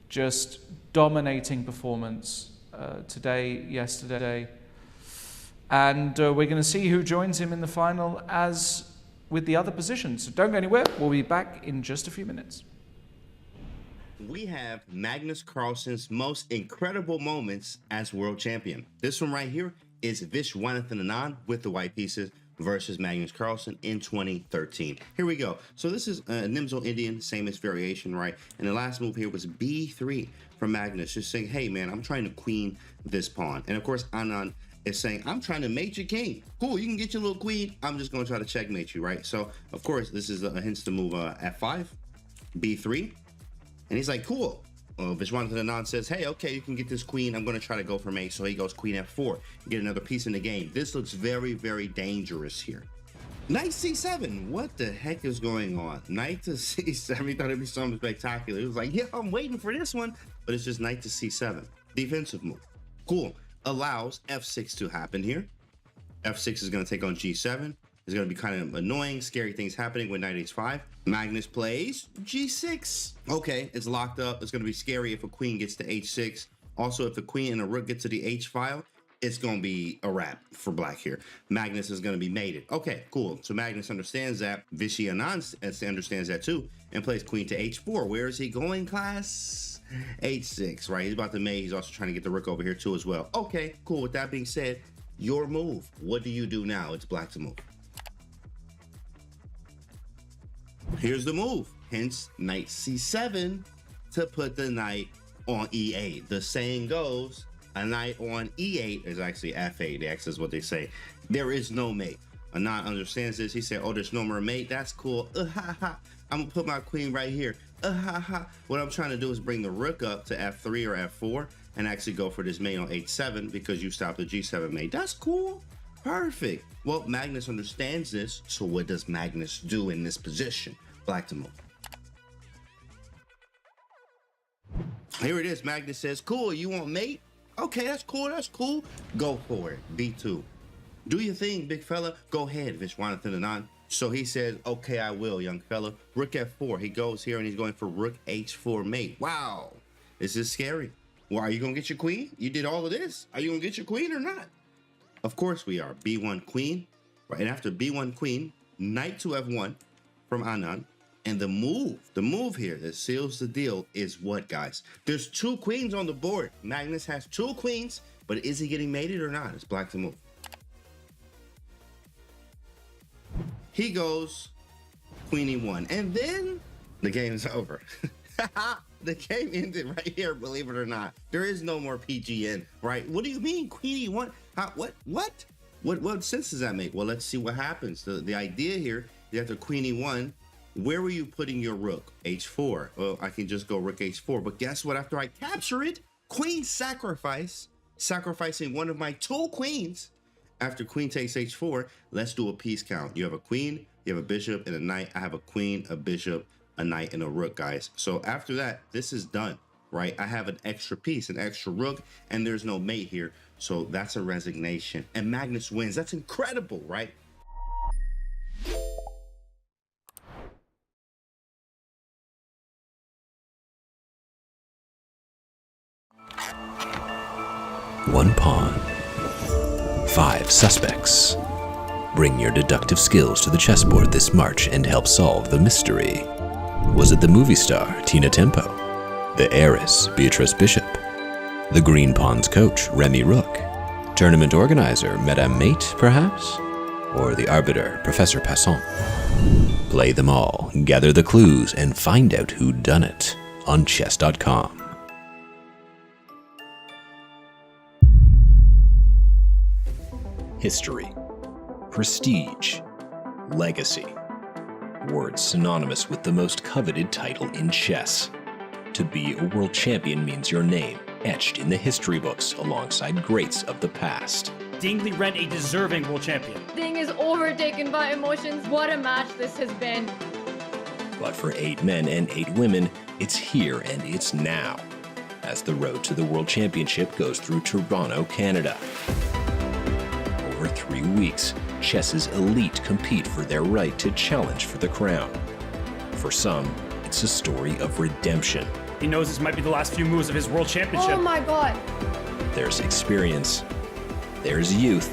Just dominating performance today, yesterday. And we're going to see who joins him in the final as with the other positions. So don't go anywhere. We'll be back in just a few minutes. We have Magnus Carlsen's most incredible moments as world champion. This one right here is Vachier-Lagrave with the white pieces versus Magnus Carlsen in 2013. Here we go. So this is a Nimzo Indian, famous variation, right? And the last move here was B3 from Magnus, just saying, hey man, I'm trying to queen this pawn. And of course, Anand is saying, I'm trying to mate your king. Cool, you can get your little queen. I'm just going to try to checkmate you, right? So of course, this is a hint to move F5, B3. And he's like, cool. Vachier-Lagrave says, hey, okay, you can get this queen. I'm going to try to go for mate. So he goes queen F4, get another piece in the game. This looks very, very dangerous here. Knight C7. What the heck is going on? Knight to C7. He thought it'd be something spectacular. He was like, yeah, I'm waiting for this one. But it's just knight to C7. Defensive move. Cool. Allows F6 to happen here. F6 is going to take on G7. It's going to be kind of annoying, scary things happening with knight H5. Magnus plays G6. Okay, it's locked up. It's going to be scary if a queen gets to H6. Also, if the queen and a rook get to the H file, it's going to be a wrap for black here. Magnus is going to be mated. Okay, cool. So Magnus understands that. Vachier-Lagrave understands that too and plays queen to H4. Where is he going, class? H6, right? He's about to mate. He's also trying to get the rook over here too as well. Okay, cool. With that being said, your move. What do you do now? It's black to move. Here's the move, hence knight c7 to put the knight on e8. The saying goes, a knight on e8 is actually f8. That's what they say. There is no mate. Anand understands this. He said, oh, there's no more mate. That's cool. I'm gonna put my queen right here. What I'm trying to do is bring the rook up to f3 or f4 and actually go for this mate on h7 because you stopped the g7 mate. That's cool. Perfect. Well, Magnus understands this. So what does Magnus do in this position? Black to move. Here it is. Magnus says, cool, you want mate? Okay, that's cool, that's cool. Go for it, B2. Do your thing, big fella. Go ahead, Vachier-Lagrave. So he says, okay, I will, young fella. Rook F4. He goes here and he's going for Rook H4 mate. Wow, this is scary. Well, are you going to get your queen? You did all of this. Are you going to get your queen or not? Of course we are. B1 queen. Right, and after B1 queen, knight to F1 from Anand. And the move here that seals the deal is what, guys? There's 2 queens on the board. Magnus has 2 queens, but is he getting mated or not? It's black to move. He goes queen E1, and then the game's over. The game ended right here, believe it or not. There is no more PGN, right? What do you mean, queen E1? What sense does that make? Well, let's see what happens. The idea here is after queen E1, where were you putting your rook? H4. Well, I can just go rook H4, but guess what? After I capture it, queen sacrifice, sacrificing one of my 2 queens. After queen takes H4, let's do a piece count. You have a queen, you have a bishop, and a knight. I have a queen, a bishop, a knight, and a rook, guys. So after that, this is done, right? I have an extra piece, an extra rook, and there's no mate here. So that's a resignation. And Magnus wins. That's incredible, right? One pawn. 5 suspects. Bring your deductive skills to the chessboard this March and help solve the mystery. Was it the movie star, Tina Tempo? The heiress, Beatrice Bishop? The Green Pawn's coach, Remy Rook? Tournament organizer, Madame Mate, perhaps? Or the arbiter, Professor Passon? Play them all, gather the clues, and find out who done it on chess.com. History, prestige, legacy. Words synonymous with the most coveted title in chess. To be a world champion means your name etched in the history books alongside greats of the past. Dingley Wren, a deserving world champion. Thing is overtaken by emotions. What a match this has been. But for 8 men and 8 women, it's here and it's now, as the road to the World Championship goes through Toronto, Canada. Over 3 weeks, chess's elite compete for their right to challenge for the crown. For some, it's a story of redemption. He knows this might be the last few moves of his world championship. Oh my god. There's experience, there's youth,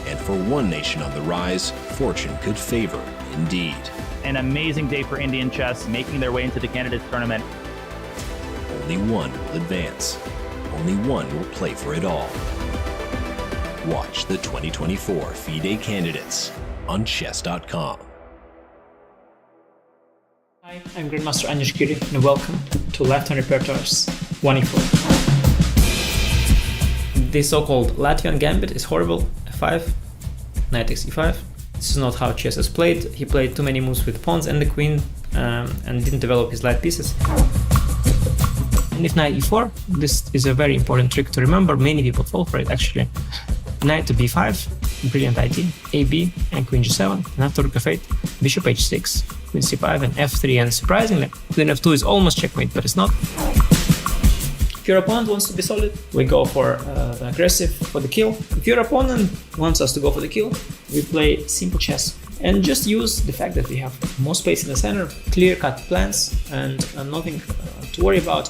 and for one nation on the rise, fortune could favor indeed. An amazing day for Indian chess, making their way into the candidates tournament. Only one will advance. Only one will play for it all. Watch the 2024 FIDE candidates on chess.com. Hi, I'm Grandmaster Anish Giri, and welcome to Left-Hand Repertoires 1e4. The so-called Latvian gambit is horrible. F5, knight takes e5. This is not how chess is played. He played too many moves with pawns and the queen, and didn't develop his light pieces. And if knight e4, this is a very important trick to remember. Many people fall for it, actually. Knight to b5, brilliant idea. ab and queen g7, and after rook f8, bishop h6, queen c5, and f3, and surprisingly, queen f2 is almost checkmate, but it's not. If your opponent wants to be solid, we go for the aggressive, for the kill. If your opponent wants us to go for the kill, we play simple chess. And just use the fact that we have more space in the center, clear-cut plans, and nothing to worry about.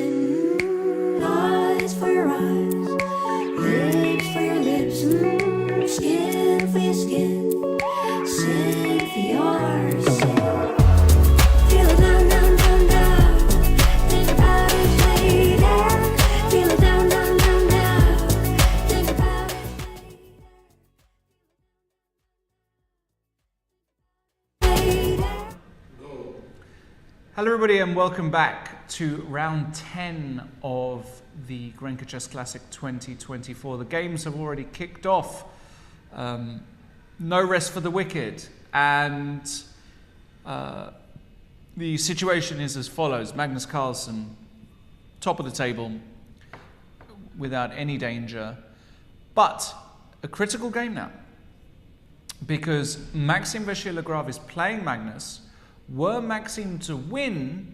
skin, eyes for your eyes, lips for your lips, skin for your skin, sing for your skin. Feel it down, down, down, down. Think about it later. Feel it down, down, down, down. Think about it later. Hello everybody and welcome back to round 10 of the Grenke Chess Classic 2024. The games have already kicked off. No rest for the wicked, and the situation is as follows. Magnus Carlsen, top of the table without any danger, but a critical game now because Maxime Vachier-Lagrave is playing Magnus. Were Maxime to win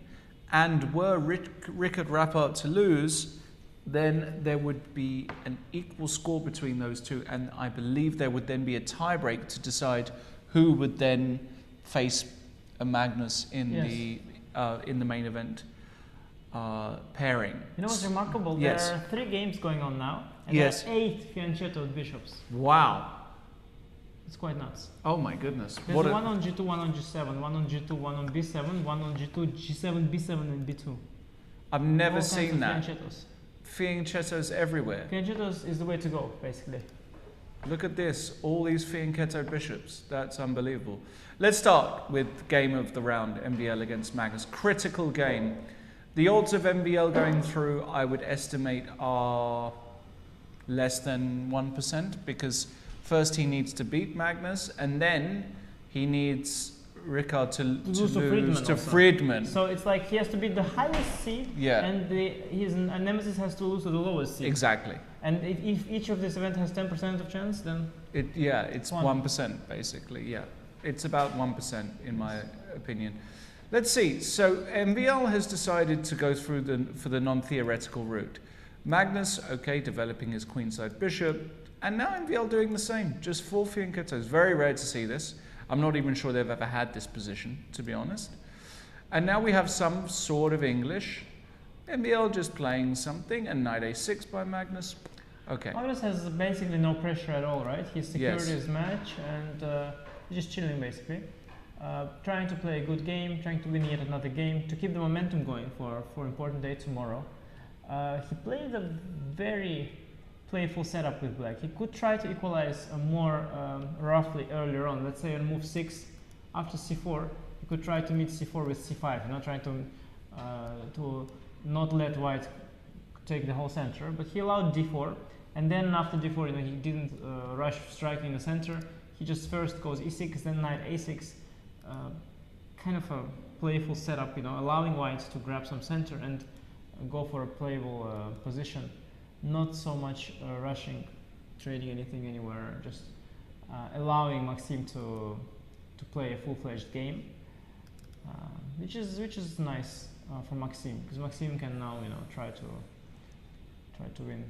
and were Richard Rapport to lose, then there would be an equal score between those two, and I believe there would then be a tiebreak to decide who would then face a Magnus in the main event pairing. You know what's remarkable? Yes. There are 3 games going on now, and Yes. there are 8 fianchetto bishops. Wow. It's quite nuts. Oh my goodness. There's one on G2, one on G7, one on G2, one on B7, one on G2, G7, B7, and B2. I've never All seen kinds of that. fianchettos. Fianchettos everywhere. Fianchettos is the way to go, basically. Look at this, all these fianchetto bishops. That's unbelievable. Let's start with game of the round, MVL against Magnus. Critical game. The odds of MVL going through, I would estimate, are less than 1%, because first he needs to beat Magnus, and then he needs Richard to lose to Fridman. So it's like he has to beat the highest seed, and his nemesis has to lose to the lowest seed. Exactly. And if each of this event has 10% of chance, then it's 1% basically. Yeah, it's about 1% in my opinion. Let's see. So MVL has decided to go through for the non-theoretical route. Magnus, okay, developing his queenside bishop, and now MVL doing the same. Just 4 fianchettos. Very rare to see this. I'm not even sure they've ever had this position, to be honest. And now we have some sort of English. MVL just playing something, and knight a6 by Magnus. Okay. Magnus has basically no pressure at all, right? He's secured his match, and he's just chilling, basically. Trying to play a good game, trying to win yet another game, to keep the momentum going for important day tomorrow. He played a very playful setup with black. He could try to equalize more roughly earlier on. Let's say on move 6 after c4, he could try to meet c4 with c5, not trying to not let white take the whole center. But he allowed d4, and then after d4, he didn't rush striking the center. He just first goes e6, then knight a6, kind of a playful setup, allowing white to grab some center and go for a playable position. Not so much rushing, trading anything anywhere, just allowing Maxime to play a full-fledged game, which is nice for Maxime, because Maxime can now try to win.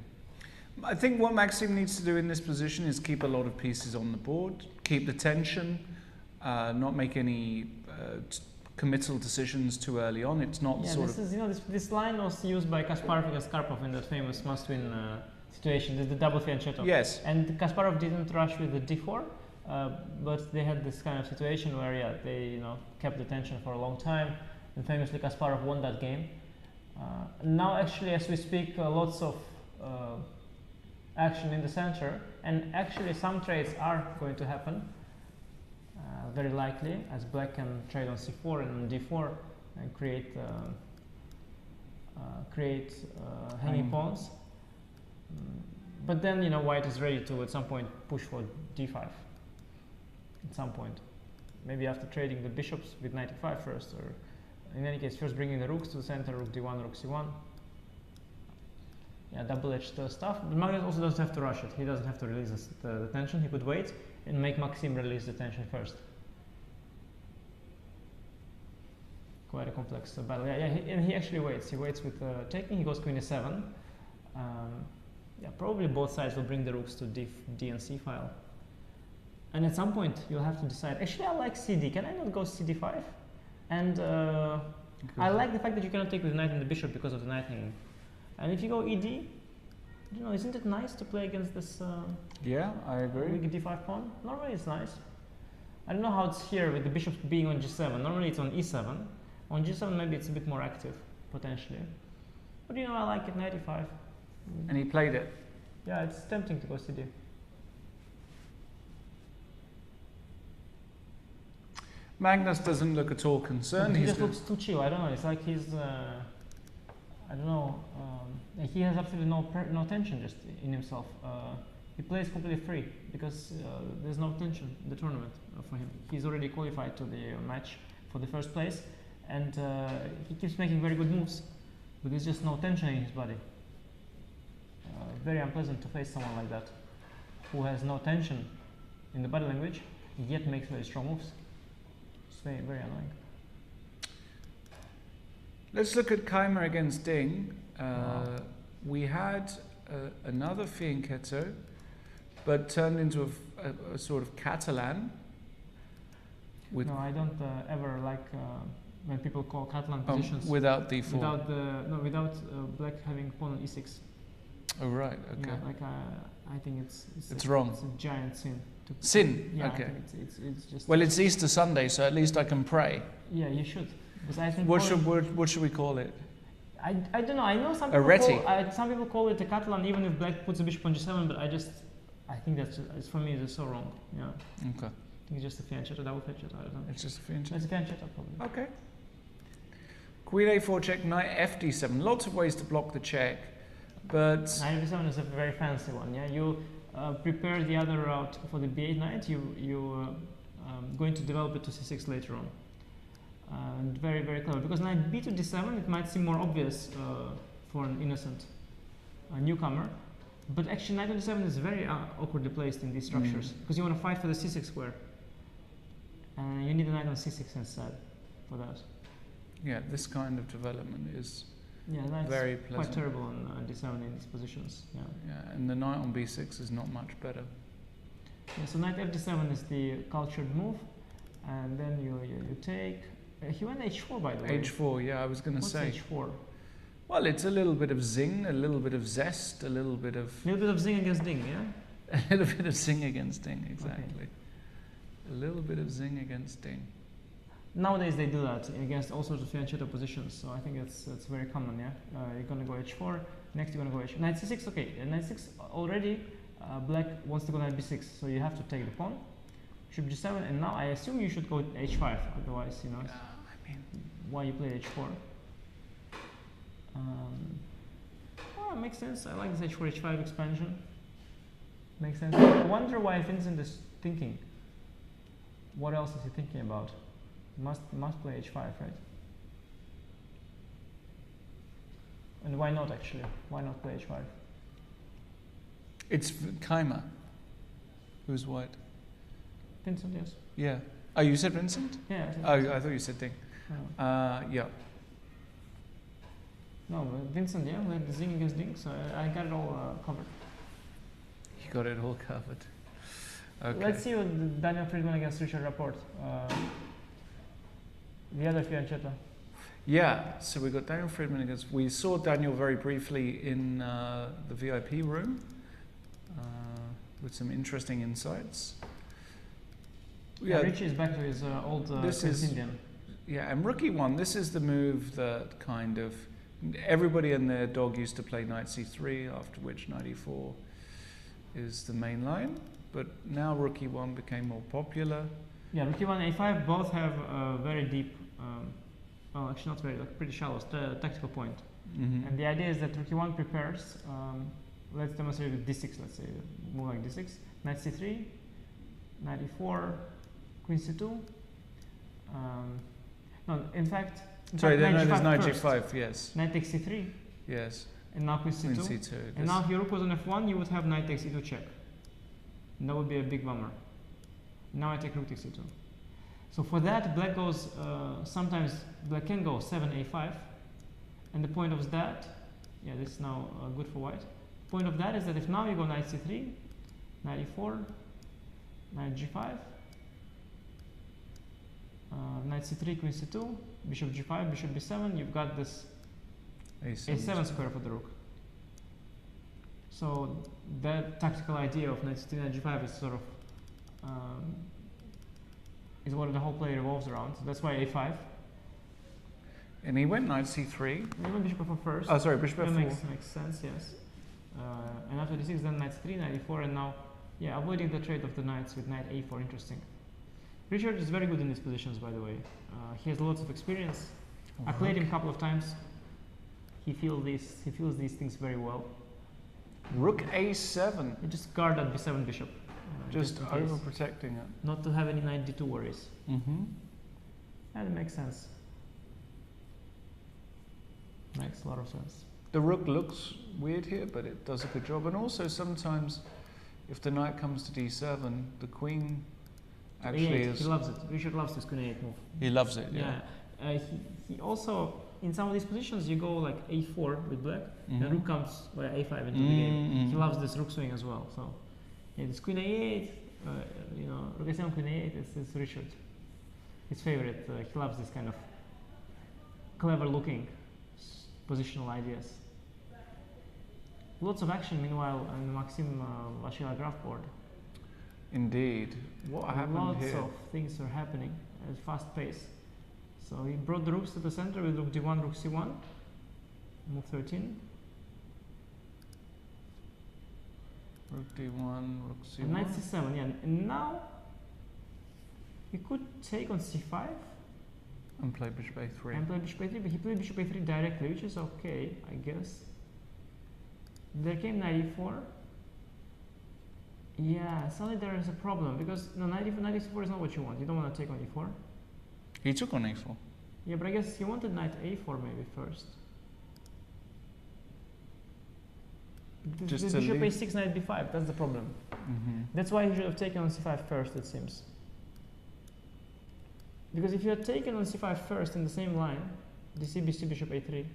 I think what Maxime needs to do in this position is keep a lot of pieces on the board, keep the tension, not make any committal decisions too early on. It's not this line was used by Kasparov against Karpov in that famous must-win situation, the double fianchetto. Yes. And Kasparov didn't rush with the d4, but they had this kind of situation where they kept the tension for a long time, and famously Kasparov won that game. Now actually, as we speak, lots of action in the center, and actually some trades are going to happen. Very likely, as black can trade on c4 and on d4 and create hanging pawns. But then white is ready to at some point push for d5. At some point, maybe after trading the bishops with knight e5 first, or in any case first bringing the rooks to the center, rook d1, rook c1. Yeah, double-edged stuff. But Magnus also doesn't have to rush it. He doesn't have to release the tension. He could wait and make Maxime release the tension first. Quite a complex battle. And he actually waits. He waits with taking. He goes queen e7. Probably both sides will bring the rooks to D and c file. And at some point, you'll have to decide. Actually, I like cd. Can I not go cd5? And I like the fact that you cannot take with knight and the bishop because of the knight hanging. And if you go ED, you know, isn't it nice to play against this Yeah, I agree. weak d5 pawn? Normally it's nice. I don't know how it's here with the bishop being on g7. Normally it's on e7. On g7 maybe it's a bit more active, potentially. But you know, I like it, knight e5. And he played it. Yeah, it's tempting to go cd. Magnus doesn't look at all concerned. He He's just looks too chill. I don't know. It's like he's, I don't know. He has absolutely no tension just in himself. He plays completely free because there's no tension in the tournament for him. He's already qualified to the match for the first place, and he keeps making very good moves, but there's just no tension in his body. Very unpleasant to face someone like that, who has no tension in the body language, yet makes very strong moves. It's very, very annoying. Let's look at Keymer against Ding. We had another fianchetto, but turned into a sort of Catalan. No, I don't ever like when people call Catalan positions without d4. Without black having pawn on e6. Oh right, okay. Yeah, like I think it's wrong. It's a giant sin. Sin. Yeah, okay. I think it's just. Well, it's Easter Sunday, so at least I can pray. Yeah, you should. Because I think what should we call it? I don't know. I know some people call it a Catalan even if black puts a bishop on g7, but I think that's for me it's so wrong. Yeah. Okay. I think it's just a fianchetto, double fianchetto. I don't know. It's just a fianchetto. It's a fianchetto probably. Okay. Queen a4 check, knight fd7. Lots of ways to block the check, but knight f7 is a very fancy one. Yeah, you prepare the other route for the b8 knight. You going to develop it to c6 later on. And very, very clever, because knight b to d7 it might seem more obvious for an innocent newcomer, but actually knight to d7 is very awkwardly placed in these structures because you want to fight for the c6 square, and you need a knight on c6 instead for that. Yeah, this kind of development is that's very pleasant. Quite terrible on d7 in these positions. Yeah. Yeah, and the knight on b6 is not much better. Yeah, so knight fd7 is the cultured move, and then you take. He went h4 by the way. H4, yeah, I was going to say. H4? Well, it's a little bit of zing, a little bit of zest, a little bit of... A little bit of zing against ding, yeah? A little bit of zing against ding, exactly. Okay. A little bit of zing against ding. Nowadays they do that against all sorts of fianchetto positions, so I think it's very common, yeah? You're going to go h4, next you're going to go h4. Knight c6, okay, knight 6 already, black wants to go knight b6, so you have to take the pawn. Bishop g7, and now I assume you should go h5, otherwise, you know, why you play h4. Well, it makes sense. I like this h4, h5 expansion. Makes sense. I wonder why Vincent is thinking. What else is he thinking about? Must play h5, right? And why not actually? Why not play h5? It's Keymer. Who's white? Vincent, yes. Yeah. Oh, you said Vincent? Yeah. I thought you said Ding. No. Yeah. No, but Vincent, yeah, we had the zing against ding, so I got it all covered. You got it all covered. Okay. Let's see what Daniel Fridman against Richard Rapport. The other fianchetto. Yeah, so we got Daniel Fridman against... We saw Daniel very briefly in the VIP room with some interesting insights. Yeah, Richie is back to his old Indian. Yeah, and Rookie 1, this is the move that kind of... Everybody and their dog used to play knight c3, after which knight e4 is the main line. But now Rookie 1 became more popular. Yeah, Rookie 1 a5 both have a very deep, well, actually not very, like pretty shallow tactical point. And the idea is that Rookie 1 prepares, let's demonstrate with d6, let's say, move like d6, knight c3, knight e4, queen c2. No, in fact, sorry, then there's knight first. g5, yes. Knight takes c3. Yes. And now queen c2. Queen c2. And now if your rook was on f1, you would have knight takes e2 check. And that would be a big bummer. Now I take rook takes e2. So for that, black goes, sometimes black can go 7 a5. And the point of that, yeah, this is now good for white. The point of that is that if now you go knight c3, knight e4, knight g5, Knight c3, queen c2, bishop g5, bishop b7. You've got this a7 square for the rook. So that tactical idea of knight c3, knight g5 is sort of is what the whole play revolves around. So that's why a5. And he went knight c3. He went bishop f4 first. Oh, sorry, bishop f4. Makes sense, yes. And after d6, then knight c3, knight e4, and now, yeah, avoiding the trade of the knights with knight a4. Interesting. Richard is very good in these positions, by the way. He has lots of experience. I played him a couple of times. He feels these things very well. Rook a7. You just guard that b7 bishop. Just overprotecting it. Not to have any knight d2 worries. Mm-hmm. That makes sense. Makes a lot of sense. The rook looks weird here, but it does a good job. And also sometimes, if the knight comes to d7, the queen actually is... He loves it. Richard loves this queen a8 move. He loves it, yeah. He also, in some of these positions, you go like a4 with black, and rook comes via a5 into the game. He loves this rook swing as well. So, yeah, this queen a8, rook a7, queen a8, it's Richard. His favorite. He loves this kind of clever-looking positional ideas. Lots of action, meanwhile, on the Maxim Vachier-Lagrave board. Indeed. What happened here? Lots of things are happening at a fast pace. So he brought the rooks to the center with rook d1, rook c1, move 13. Rook d1, rook c1. And knight c7, yeah. And now he could take on c5. And play bishop a3. And play bishop a3, but he played bishop a3 directly, which is okay, I guess. There came knight e4. Yeah, suddenly there is a problem because no, knight e4 is not what you want. You don't want to take on e4. He took on a4. Yeah, but I guess he wanted knight a4 maybe first. This bishop a6, knight b5, that's the problem. That's why he should have taken on c5 first, it seems. Because if you had taken on c5 first in the same line, dc, bc, bishop a3,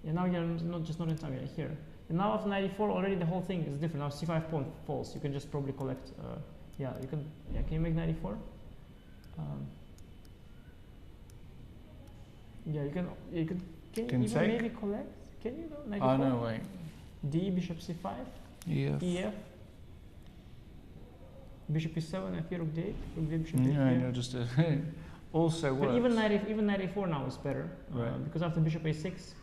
and now you're not in time, you're here. And now after knight e4, already the whole thing is different. Now c5 pawn falls. You can just probably collect. Can you make knight e4? Yeah, you can even maybe collect. Can you go knight e4? Oh no, wait. D, bishop c5. EF. Bishop e7, f rook d8, rook d8, bishop d8. Yeah, no, just also works. But even knight a4 now is better, because after bishop a6,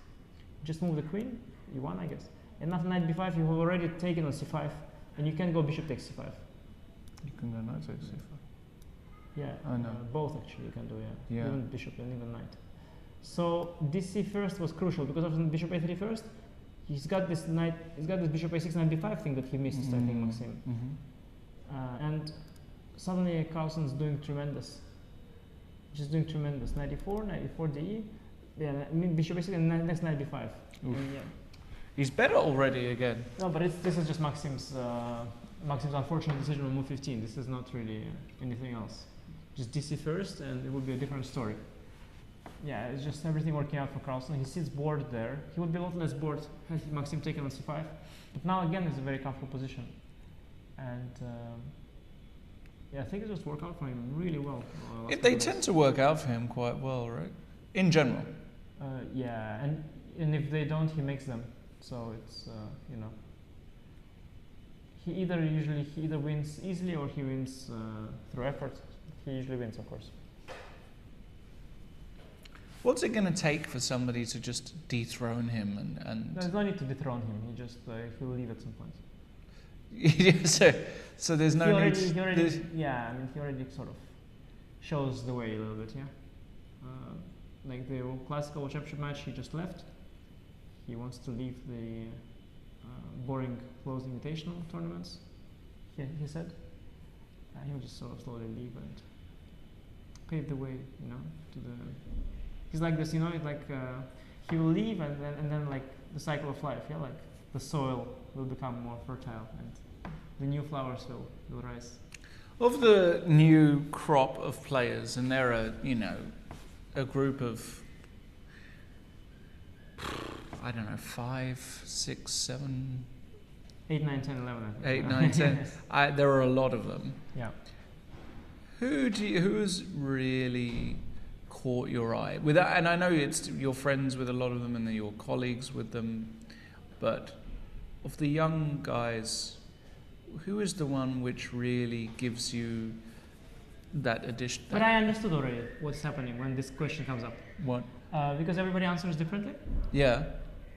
just move the queen, e1 I guess. And after knight b5, you have already taken on c5, and you can go bishop takes c5. You can go knight takes c5. Yeah, I know. Both actually you can do, yeah. Even bishop and even knight. So dc first was crucial, because after bishop a3 first, he's got this bishop a6, knight b5 thing that he missed, I think, Maxim. And suddenly Carlsen's doing tremendous. Just doing tremendous. Knight e4, knight e4 de. Yeah, I mean bishop a6 and next knight b5. And yeah. He's better already again. No, but this is just Maxim's unfortunate decision on move 15. This is not really anything else. Just dc first, and it would be a different story. Yeah, it's just everything working out for Carlsen. He sits bored there. He would be a lot less bored had Maxim taken on c5. But now again, it's a very comfortable position. And I think it just worked out for him really well. They tend to work out for him quite well, right? In general. Yeah, and if they don't, he makes them. So it's he either wins easily or he wins through effort. He usually wins, of course. What's it going to take for somebody to just dethrone him and? There's no need to dethrone him. He just he will leave at some point. so there's no need. He already sort of shows the way a little bit. Yeah, like the classical championship match, he just left. He wants to leave the boring closed invitational tournaments. He said he will just sort of slowly leave and pave the way, to the. He's like this, like he will leave and then like the cycle of life. Yeah, like the soil will become more fertile and the new flowers will rise. Of the new crop of players, and there are, a group of, I don't know, 5, 6, 7... 8, 9, 10, 11, I think. 8, 9, 10. There are a lot of them. Yeah. Who's really caught your eye? Without, and I know you're friends with a lot of them and you're colleagues with them, but of the young guys, who is the one which really gives you that addition? But I understood already what's happening when this question comes up. What? Because everybody answers differently. Yeah.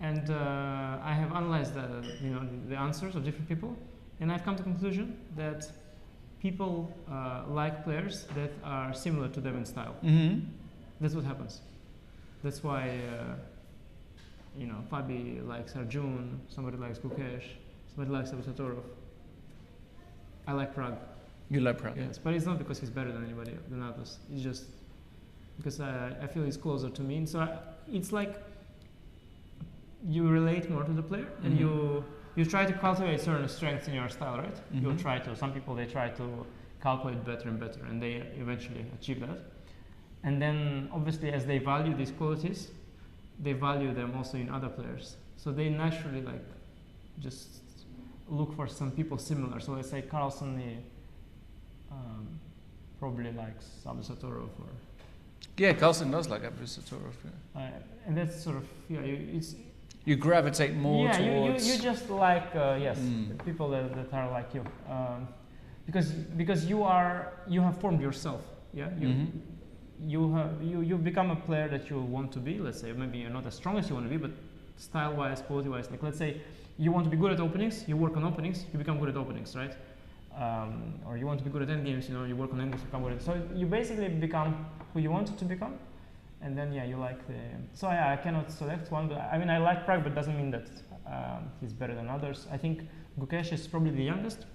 And I have analyzed the answers of different people, and I've come to the conclusion that people like players that are similar to them in style. Mm-hmm. That's what happens. That's why Fabi likes Arjun, somebody likes Gukesh, somebody likes Abdusattorov. I like Prague. You like Prague? Yes, but it's not because he's better than anybody than others. It's just because I feel he's closer to me. And so it's like you relate more to the player, and you try to cultivate certain strengths in your style, right? Mm-hmm. You try to. Some people, they try to calculate better and better, and they eventually achieve that. And then obviously, as they value these qualities, they value them also in other players. So they naturally just look for some people similar. So let's say Carlsen, probably likes Abdusattorov, or yeah, Carlsen does like Abdusattorov. Yeah. And that's sort of you gravitate more towards. you just like people that are like you, because you have formed yourself. Yeah, you've become a player that you want to be. Let's say maybe you're not as strong as you want to be, but style-wise, quality-wise, like let's say you want to be good at openings, you work on openings, you become good at openings, right? Or you want to be good at endgames, you work on endgames, you become good at. So you basically become who you wanted to become, and then you like the. So I cannot select one, but I mean I like Prague, but doesn't mean that he's better than others. I think Gukesh is probably the youngest,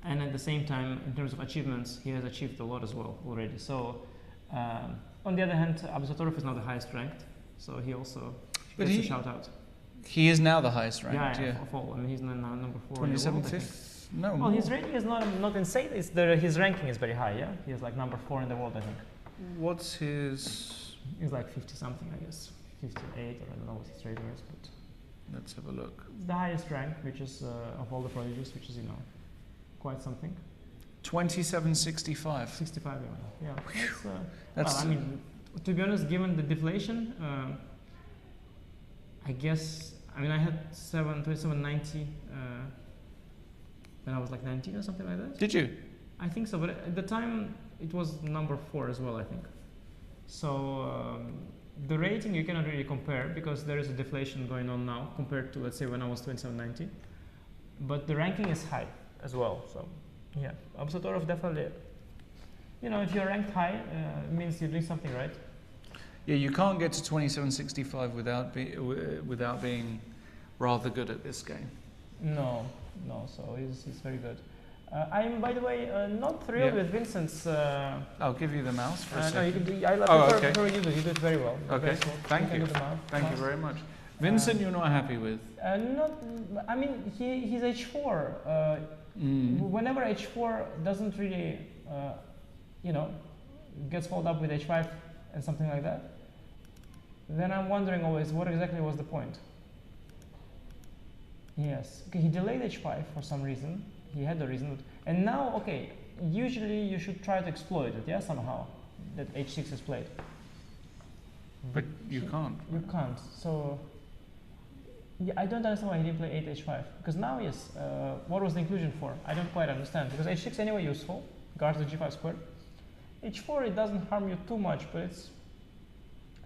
and at the same time, in terms of achievements, he has achieved a lot as well already. So on the other hand, Abdusattorov is not the highest ranked, so he also gets a shout out. He is now the highest ranked. Yeah, of all. I mean, he's now number 4. 27th. No. Well, his rating is not insane. His ranking is very high. Yeah, he's like number 4 in the world, I think. What's his? He's like 50 something, I guess, 58, or I don't know what his rating is, but let's have a look. It's the highest rank, which is of all the prodigies, which is quite something. 2765. 65, yeah. That's well, I mean, to be honest, given the deflation, I guess. I mean, I had 2790 when I was like 19 or something like that. Did you? I think so, but at the time it was number 4 as well, I think. So the rating you cannot really compare because there is a deflation going on now compared to, let's say, when I was 2790. But the ranking is high as well. So yeah, Abdusattorov definitely. If you're ranked high, it means you're doing something right. Yeah, you can't get to 2765 without being rather good at this game. No. So he's very good. I'm, by the way, not thrilled with Vincent's. I'll give you the mouse for a second. No, you can do. I prefer you do. You do it very well. Okay, thank you. Thank you very much. Vincent, you're not happy with? Not. I mean, he's H4. Whenever H4 doesn't really, gets followed up with H5 and something like that, then I'm wondering always what exactly was the point. Yes. Okay, he delayed H5 for some reason. He had a reason. And now, okay, usually you should try to exploit it, somehow, that H6 is played. But you can't. You can't. So, yeah, I don't understand why he didn't play 8 H5. Because now, yes, what was the inclusion for? I don't quite understand. Because H6 anyway useful, guards the G5 square. H4, it doesn't harm you too much, but it's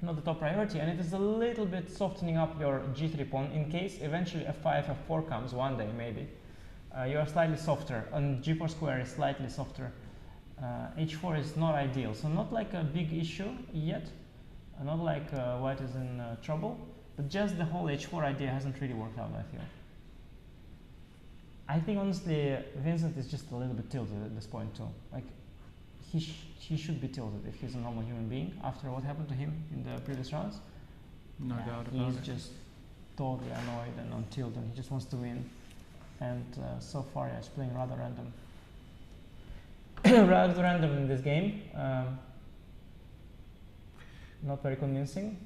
not the top priority, and it is a little bit softening up your G3 pawn in case eventually F5, F4 comes one day, maybe. You are slightly softer, and G4 square is slightly softer. H4 is not ideal, so not like a big issue yet, not like white is in trouble, but just the whole H4 idea hasn't really worked out, I feel. I think honestly, Vincent is just a little bit tilted at this point too. Like, he should be tilted if he's a normal human being after what happened to him in the previous rounds. No doubt about it. He's just totally annoyed and on tilt, and he just wants to win. And so far, he's playing rather random. Rather random in this game. Not very convincing.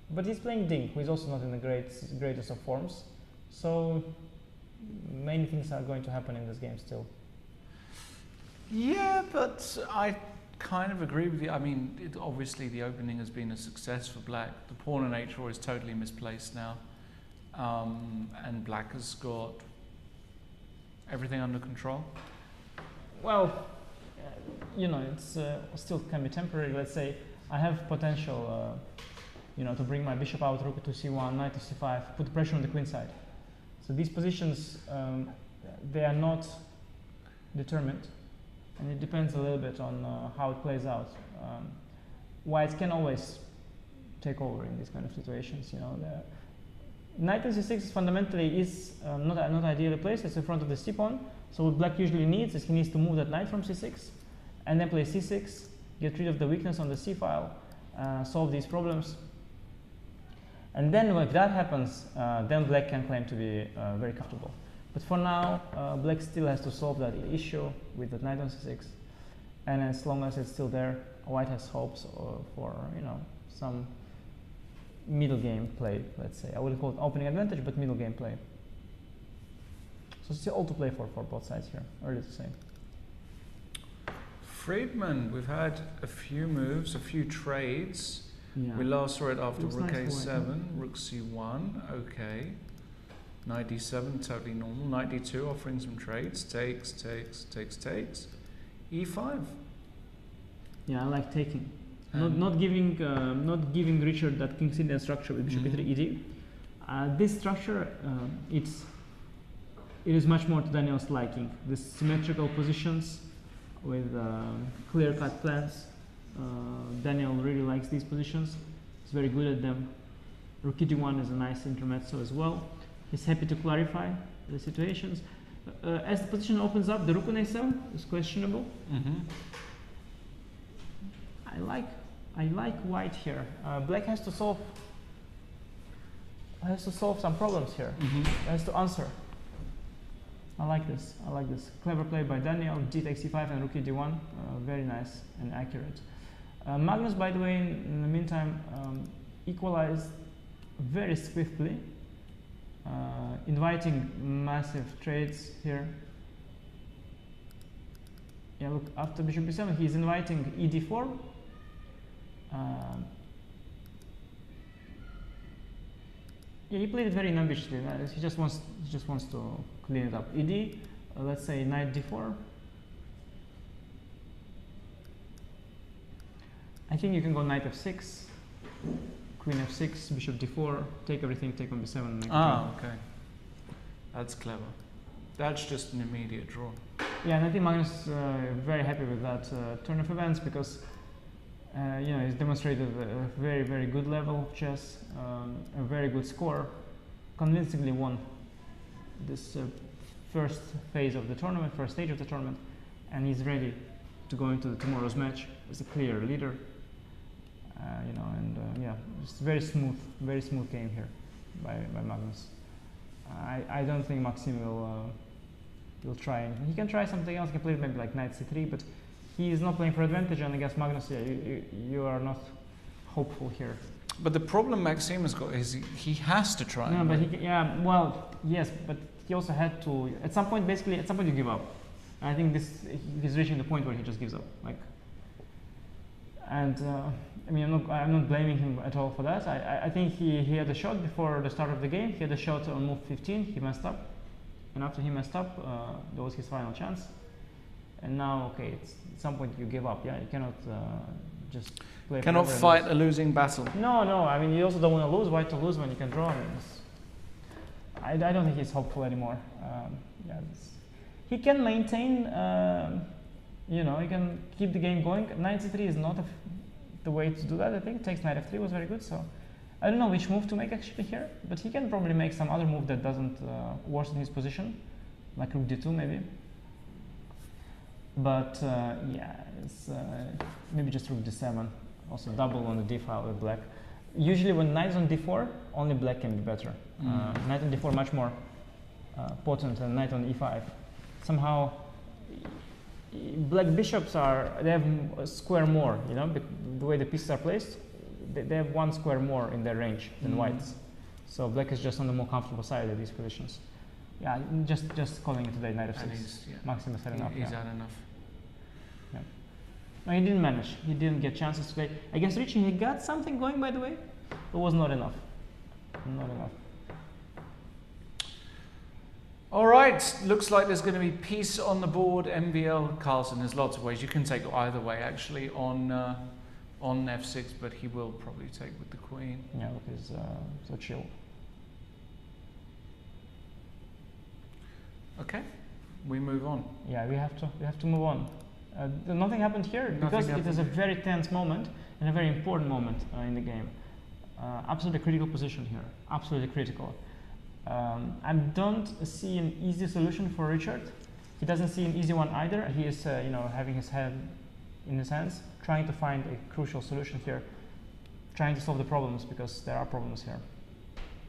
But he's playing Dink, who is also not in the greatest of forms. So many things are going to happen in this game still. Yeah, but I kind of agree with you. I mean, obviously the opening has been a success for Black. The pawn and h4 is totally misplaced now. And Black has got everything under control. Well, it's still can be temporary. Let's say I have potential, to bring my bishop out, rook to c1, knight to c5, put pressure on the queen side. So these positions, they are not determined, and it depends a little bit on how it plays out. White can always take over in these kind of situations. Knight on c6 fundamentally is not ideally placed. It's in front of the c-pawn. So what Black usually needs is he needs to move that knight from c6, and then play c6, get rid of the weakness on the c-file, solve these problems. And then if that happens, then Black can claim to be very comfortable. But for now, Black still has to solve that issue with the knight on c6. And as long as it's still there, White has hopes for some middle game play, let's say. I wouldn't call it opening advantage, but middle game play. So still all to play for both sides here, early to say. Fridman, we've had a few moves, a few trades. Yeah. We last saw it after rook nice a7, rook c1, okay. Knight d7, totally normal. Knight d2, offering some trades. Takes. e5. Yeah, I like taking. Not giving Richard that king's Indian structure with bishop e3 ed. This structure, it is much more to Daniel's liking. The symmetrical positions with clear-cut plans. Daniel really likes these positions. He's very good at them. Rook e1 is a nice intermezzo as well. He's happy to clarify the situations. As the position opens up, the rook on a7 is questionable. I like White here. Black has to solve some problems here. Has to answer. I like this. Clever play by Daniel. D takes e5 and rook e1. Very nice and accurate. Magnus, by the way, in the meantime, equalized very swiftly, inviting massive trades here. Yeah, look, after bishop b7, he's inviting e d4. Yeah, he played it very ambitiously. He just wants to clean it up. ed, let's say knight d4. I think you can go knight f6, queen f6, bishop d4, take everything, take on b7. Make okay. That's clever. That's just an immediate draw. Yeah, and I think Magnus is very happy with that turn of events because he's demonstrated a very, very good level of chess, a very good score, convincingly won this first phase of the tournament, first stage of the tournament, and he's ready to go into tomorrow's match as a clear leader. Just very smooth game here by Magnus. I don't think Maxim will try. He can try something else. He can play maybe like knight c3, but he is not playing for advantage. And I guess Magnus, you are not hopeful here. But the problem Maxim has got is he has to try. No, but yes, but he also had to. At some point, you give up. I think he's reaching the point where he just gives up. I'm not blaming him at all for that. I think he had a shot before the start of the game. He had a shot on move 15. He messed up, and after he messed up, that was his final chance. And now, okay, at some point you give up. Yeah, you cannot just play. Cannot fight a losing battle. No. I mean, you also don't want to lose. White to lose when you can draw. I don't think he's hopeful anymore. He can maintain. He can keep the game going. Knight c3 is not the way to do that. I think takes knight f3 was very good. So I don't know which move to make actually here, but he can probably make some other move that doesn't worsen his position, like rook d2 maybe. But it's maybe just rook d7, also double on the d file with black. Usually when knight is on d4, only black can be better. Knight on d4 much more potent than knight on e5. Somehow black bishops they have a square more, the way the pieces are placed, they have one square more in their range than whites. So black is just on the more comfortable side of these positions. Yeah, just calling it today, knight f6. Maxim has had enough. He's had enough. No, he didn't manage. He didn't get chances to play. Against Richie, he got something going, by the way, but was not enough. Not enough. All right, looks like there's going to be peace on the board. MVL Carlsen. There's lots of ways you can take either way actually on f6, but he will probably take with the queen. Yeah, with his so chill. Okay, we move on. Yeah, we have to move on. Nothing happened here because it is a very tense moment and a very important moment in the game. Absolutely critical position here. Absolutely critical. I don't see an easy solution for Richard. He doesn't see an easy one either. He is, having his head in his hands, trying to find a crucial solution here, trying to solve the problems because there are problems here.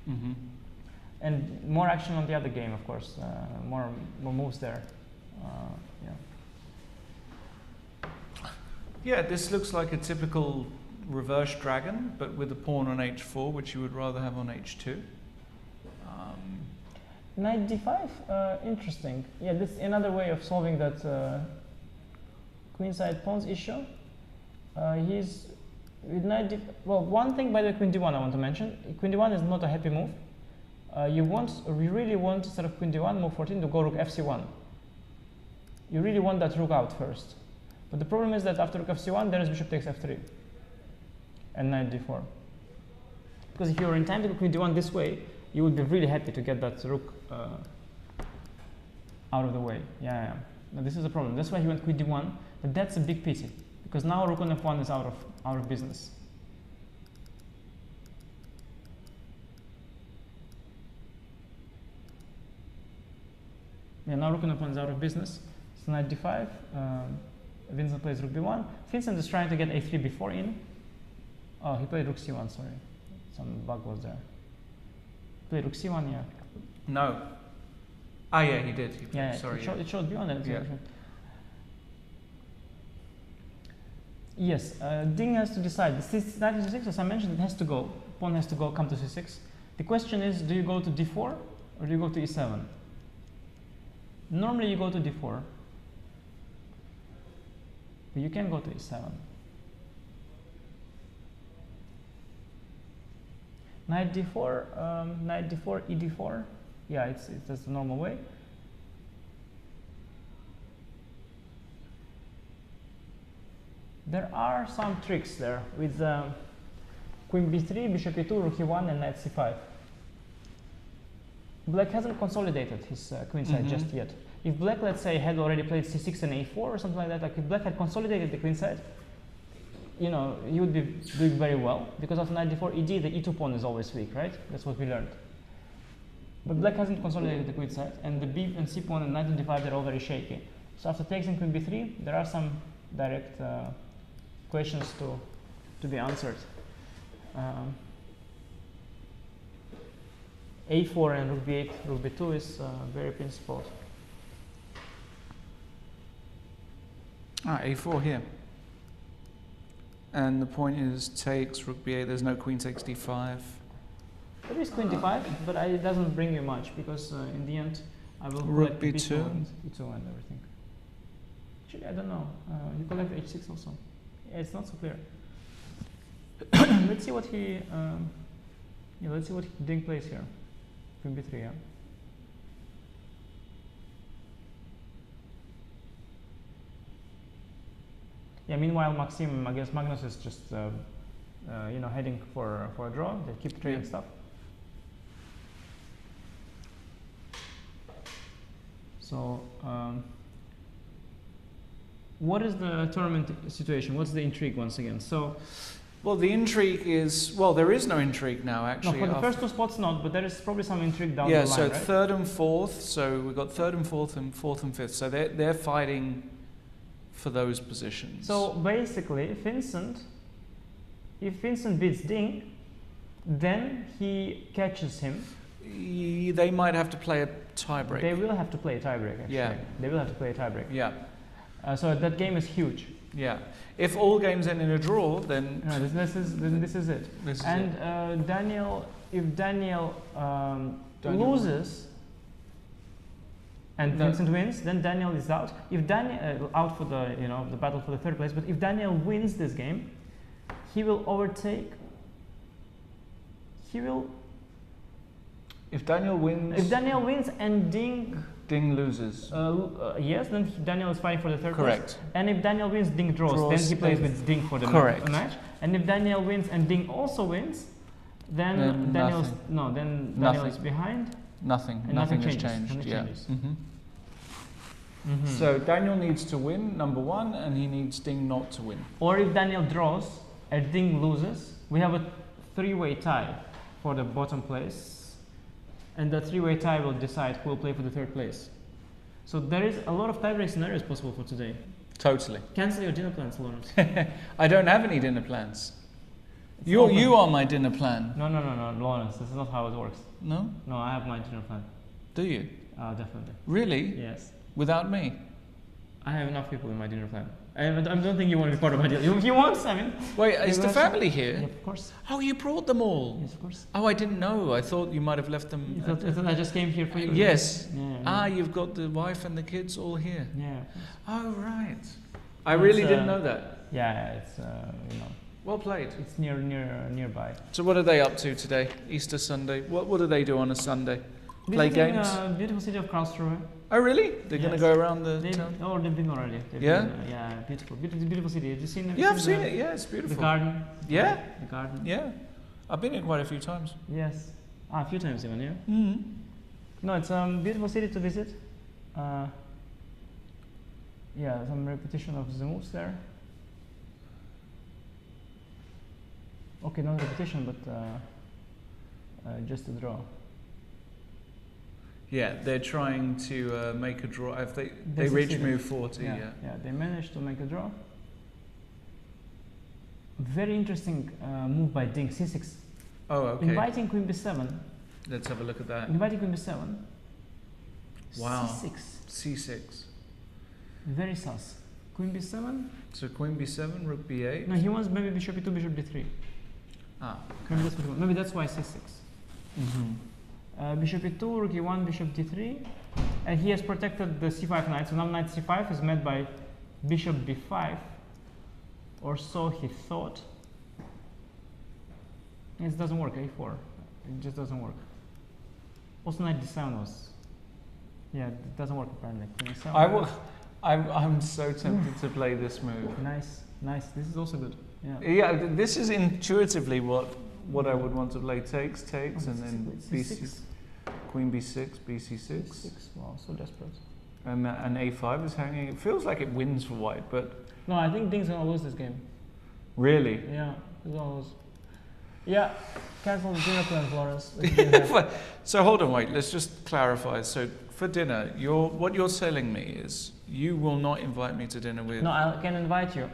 Mm-hmm. And more action on the other game, of course. More moves there. Yeah, this looks like a typical reverse dragon, but with a pawn on h4, which you would rather have on h2. Knight d5, interesting. Yeah, this is another way of solving that queenside pawns issue. He's with knight d. Well, one thing by the queen d1 I want to mention. Queen d1 is not a happy move. You really want instead of queen d1, move 14 to go rook fc1. You really want that rook out first. But the problem is that after rook fc1, there is bishop takes f3 and knight d4. Because if you were in time to go queen d1 this way, you would be really happy to get that rook out of the way. Yeah. Now this is a problem. That's why he went queen d1, but that's a big pity because now rook on f1 is out of business. Yeah, now rook on f1 is out of business. So knight d5. Vincent plays rook b1. Vincent is trying to get a3 before in. Oh, he played rook c1. Sorry, some bug was there. Played rook c1, yeah. No. Ah, yeah, he did. He played, yeah, sorry. It showed beyond it. Yeah. Yes, Ding has to decide. The knight to c6, as I mentioned, it has to go. Pawn has to go, come to c6. The question is, do you go to d4 or do you go to e7? Normally you go to d4. But you can go to e7. Knight d4, knight d4, e d4. Yeah, it's the normal way. There are some tricks there with queen b3, bishop e2, rook e1, and knight c5. Black hasn't consolidated his queenside just yet. If Black, let's say, had already played c6 and a4 or something like that, like if Black had consolidated the queenside, he would be doing very well because after knight d4 ed, the e2 pawn is always weak, right? That's what we learned. But Black hasn't consolidated the queenside, and the b and c pawn and knight on d5, they're all very shaky. So after takes queen b3, there are some direct questions to be answered. a4 and rook b8, rook b2 is very principled. a4 here. And the point is takes, rook b8, there's no queen takes d5. There is queen d5, but it doesn't bring you much because in the end I will rook collect b2 and e2 and everything. Actually, I don't know. You collect h6 also. Yeah, it's not so clear. Let's see what he. Let's see what Ding plays here. Queen b3. Yeah. Yeah. Meanwhile, Maxim against Magnus is just heading for a draw. They keep trading stuff. So, what is the tournament situation? What's the intrigue once again? So, well, the intrigue is there is no intrigue now actually. No, for the first two spots not, but there is probably some intrigue down the line. Yeah, so right? third and fourth. So we've got third and fourth and fifth. So they're fighting for those positions. So basically, if Vincent beats Ding, then he catches him. They might have to play a tiebreak. They will have to play a tiebreak, actually. Yeah. They will have to play a tiebreak. Yeah. So that game is huge. Yeah. If all games end in a draw, then no, this is it. Daniel if Daniel loses, and Vincent wins, then Daniel is out. If Daniel out for the the battle for the third place, but if Daniel wins this game, he will overtake. He will. If Daniel wins. If Daniel wins and Ding loses. Yes, then Daniel is fighting for the third Correct. place. And if Daniel wins, Ding draws. Then he plays with Ding for the match. And if Daniel wins and Ding also wins, then Daniel is behind. Nothing. And Nothing has changes. changed. Nothing Yeah. changes. So Daniel needs to win, number one, and he needs Ding not to win. Or if Daniel draws and Ding loses, we have a three-way tie for the bottom place, and the three-way tie will decide who will play for the third place. So there is a lot of tiebreak scenarios possible for today. Totally. Cancel your dinner plans, Lawrence. I don't have any dinner plans. You are my dinner plan. No, Lawrence. This is not how it works. No? No, I have my dinner plan. Do you? Definitely. Really? Yes. Without me? I have enough people in my dinner plan. I don't think you want to be part of my dinner. If you want, I mean. Wait, is the family here? Yeah, of course. Oh, you brought them all? Yes, of course. Oh, I didn't know. I thought you might have left them. I thought I just came here for you. Yes. Yeah. You've got the wife and the kids all here. Yeah. Oh, right. I really didn't know that. Yeah, it's Well played. It's nearby. So what are they up to today? Easter Sunday. What do they do on a Sunday? Play games? Beautiful city of Karlsruhe. Oh really? They're going to go around the town? Oh, they've been already. Beautiful city. Have you seen it? Yeah, I've seen it. Yeah, it's beautiful. The garden. Yeah? The garden. Yeah. I've been here quite a few times. Yes. A few times even, yeah? Mm-hmm. No, it's a beautiful city to visit. Some repetition of the moves there. Okay, not repetition, but just a draw. Yeah, they're trying to make a draw. If they reach move 40, yeah, they managed to make a draw. Very interesting move by Ding, c6. Oh, okay. Inviting queen b7. Let's have a look at that. Inviting queen b7. Wow. c6. c6. Very sus. Queen b7. So queen b7, rook b8. No, he wants maybe bishop e2, bishop d3. Maybe that's why c6. Bishop e2, rook e1, bishop d3, and he has protected the c5 knight. So now knight c5 is met by bishop b5, or so he thought. It doesn't work. a4, it just doesn't work. Also knight d7 was, it doesn't work apparently. I'm so tempted to play this move. Nice. This is also good. Yeah, this is intuitively what I would want to play. Takes, and then b6, queen b6, bc6. Wow, so desperate. And a5 is hanging. It feels like it wins for white, but no, I think Ding's gonna lose this game. Really? Yeah, he's gonna lose. Yeah, cancel the dinner plan, Florence. So hold on, wait. Let's just clarify. So for dinner, what you're telling me is you will not invite me to dinner with. No, I can invite you.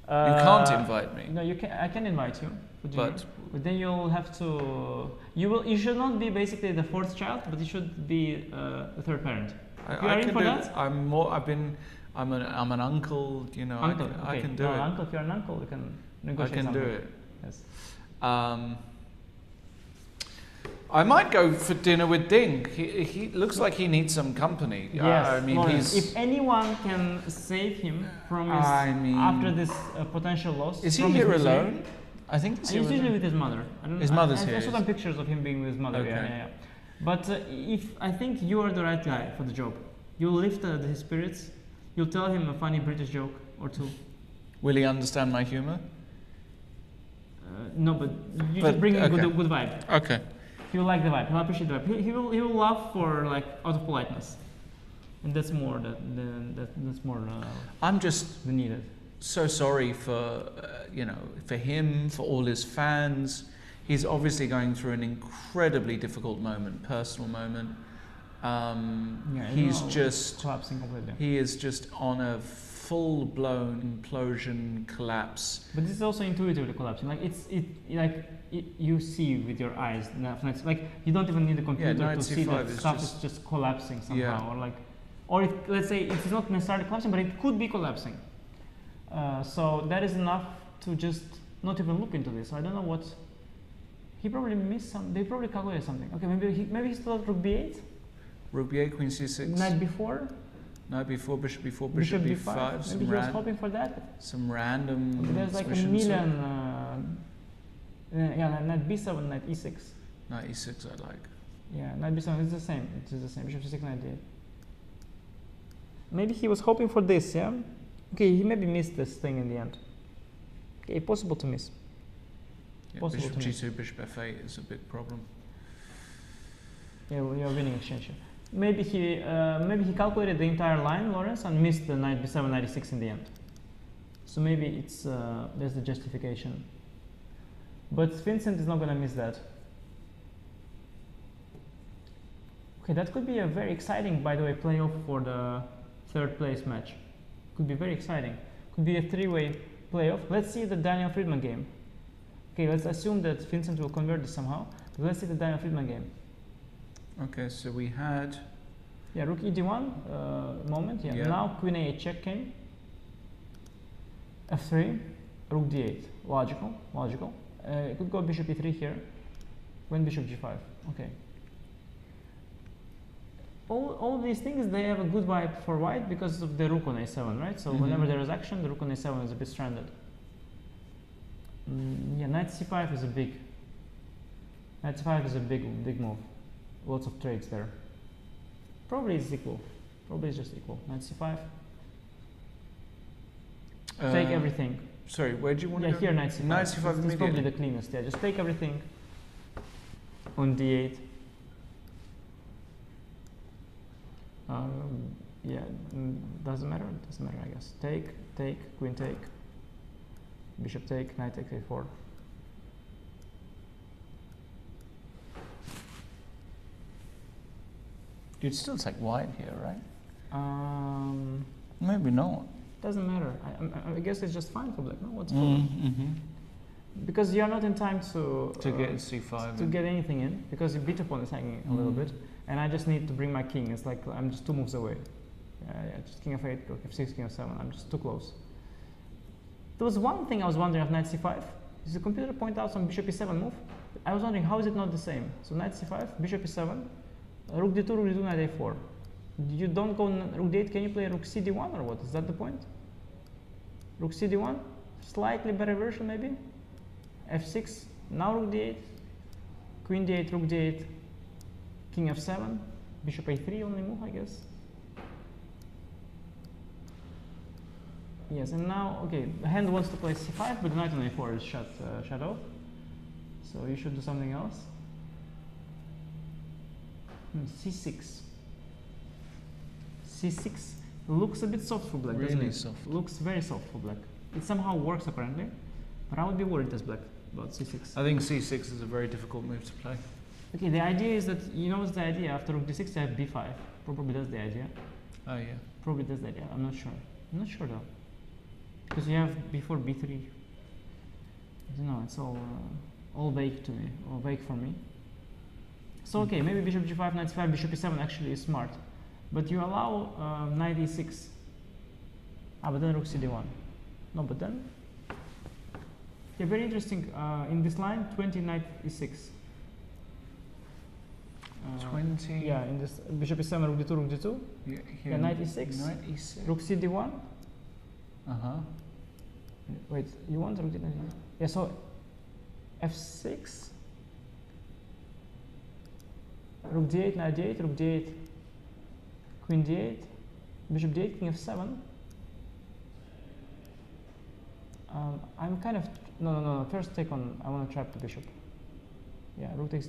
You can't invite me. No, you can. I can invite you for dinner. But then you'll have to. You should not be basically the fourth child, but you should be the third parent. You are in for that? I'm an uncle. Uncle. I can do it. Uncle. If you're an uncle, you can negotiate. I can something. do it. Yes. I might go for dinner with Ding. He looks like he needs some company. Yes, I mean, if anyone can save him from his after this potential loss. Is he here alone? I think he's usually with his mother. His mother's here. I saw some pictures of him being with his mother. Okay. Yeah. But I think you are the right guy for the job. You'll lift his spirits. You'll tell him a funny British joke or two. Will he understand my humor? No, but you just bring him a good vibe. Okay. He will like the vibe. He'll appreciate the vibe. He will laugh for out of politeness, and that's more that's more. I'm just needed. So sorry for for him, for all his fans. He's obviously going through an incredibly difficult moment, personal moment. He's just collapsing completely. He is just on a full-blown implosion, collapse. But this is also intuitively collapsing. You see with your eyes. Like you don't even need a computer to see that stuff is just collapsing somehow, or if, let's say it's not necessarily collapsing, but it could be collapsing. So that is enough to just not even look into this. I don't know what he probably missed. They probably calculated something. Okay, maybe he still had rook b8. Rook b8, queen c6. Knight b4. Knight b4, bishop b5. Maybe he was hoping for that. Some random. There's like a million. Yeah, knight b7, knight e6. Knight e6 I like. Yeah, knight b7 is the same. It is the same. Bishop c6, knight d8. Maybe he was hoping for this, yeah? Okay, he maybe missed this thing in the end. Okay, possible to miss. Yeah, Possible bishop to miss. g2, bishop f8 is a big problem. Yeah, well, you're winning exchange here. Maybe he calculated the entire line, Lawrence, and missed the knight b7, knight e6 in the end. So maybe it's there's the justification. But Vincent is not going to miss that. Okay, that could be a very exciting, by the way, playoff for the third place match. Could be very exciting. Could be a three-way playoff. Let's see the Daniel Fridman game. Okay, let's assume that Vincent will convert this somehow. But let's see the Daniel Fridman game. Okay, so we had. Yeah, rook e d1 moment. Yeah. Now queen a8 check came. f3, rook d8. Logical. It could go bishop e3 here. When bishop g5. Okay. All these things, they have a good vibe for white because of the rook on a7, right? So whenever there is action, the rook on a7 is a bit stranded. Yeah, knight c5 is a big. Knight c5 is a big move. Lots of trades there. Probably it's equal. Probably it's just equal. Knight c5. Take everything. Sorry, where do you want to go? Here knight c5. Knight c5 This is probably the cleanest. Yeah, just take everything on d8. Yeah, doesn't matter. Doesn't matter, I guess. Take, queen take, bishop take, knight takes a4. You'd still take white here, right? Maybe Maybe not. Doesn't matter. I guess it's just fine for black. No, what's problem? Because you are not in time to get c5 to get anything in, because your beta pawn is hanging a little bit, and I just need to bring my king. It's like I'm just 2 moves away. Yeah, just king f8, rook f6, king f7. I'm just too close. There was one thing I was wondering of knight c5. Does the computer point out some bishop e7 move? I was wondering how is it not the same. So knight c5, bishop e7, rook d2, rook d2, knight a4. You don't go rook d8. Can you play rook cd1 or what? Is that the point? Rook cd1, slightly better version maybe. f6, now rook d8, queen d8, rook d8, king f7, bishop a3 only move, I guess. Yes, and now, okay, the hand wants to play c5, but the knight on a4 is shut off. So you should do something else. c6. c6 looks a bit soft for black, doesn't it? Soft. Looks very soft for black. It somehow works apparently, but I would be worried as black about c6. I think c6 is a very difficult move to play. Okay, the idea is that, you know what's the idea? After rook d6 I have b5. Probably that's the idea. Oh yeah. Probably that's the idea. I'm not sure. I'm not sure though. Because you have b4, b3. I don't know, it's all vague to me, or vague for me. So okay, maybe bishop g5, knight c5, bishop e7 actually is smart. But you allow knight e6. But then rook cd1. No, but then... Yeah, very interesting. In this line, 20 knight e6. 20? Yeah, in this bishop e7, rook d2, rook d2. Yeah, knight e6. Knight e6. Rook cd1. Uh-huh. Wait, you want rook d2? Yeah, so f6. Rook d8, knight d8, rook d8, queen d8, bishop d8, king f7. I'm kind of no. First take on. I want to trap the bishop. Yeah, rook takes.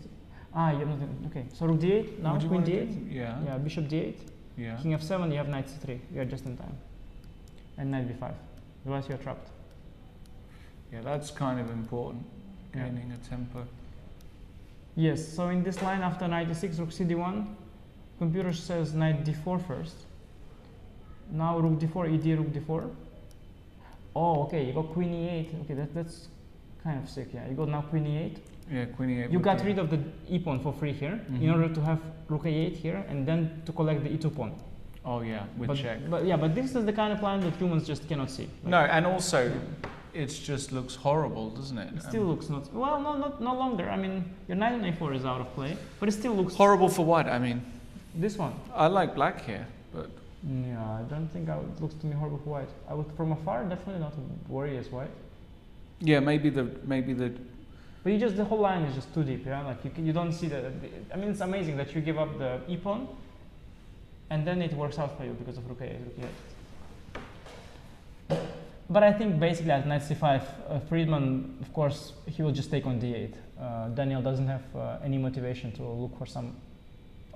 You're not okay. So rook d8 now. Queen d8. Yeah. Bishop d8. Yeah. King f7. You have knight c3. You are just in time. And knight b5. Otherwise, you're trapped. Yeah, that's kind of important. Gaining a tempo. Yes. So in this line, after knight e6, rook cd1, computer says knight d4 first. Now rook d4, ed, rook d4. Oh, okay, you got queen e8. Okay, that's kind of sick, yeah. You got now queen e8. Yeah, queen e8. You got rid of the e pawn for free here in order to have rook a8 here and then to collect the e2 pawn. Oh yeah, with check. But this is the kind of line that humans just cannot see. Like, no, and also it just looks horrible, doesn't it? It still looks not well. No longer. I mean, your knight on a4 is out of play, but it still looks horrible for what? I mean, This one. I like black here, but Yeah, I don't think it looks to me horrible for white. I would, from afar, definitely not worry as white. yeah, maybe the But you just, the whole line is just too deep, yeah? Like you don't see I mean, it's amazing that you give up the e-pawn and then it works out for you because of rook a8, rook e8. But I think basically at knight c5, Fridman, of course, he will just take on d8. Daniel doesn't have any motivation to look for some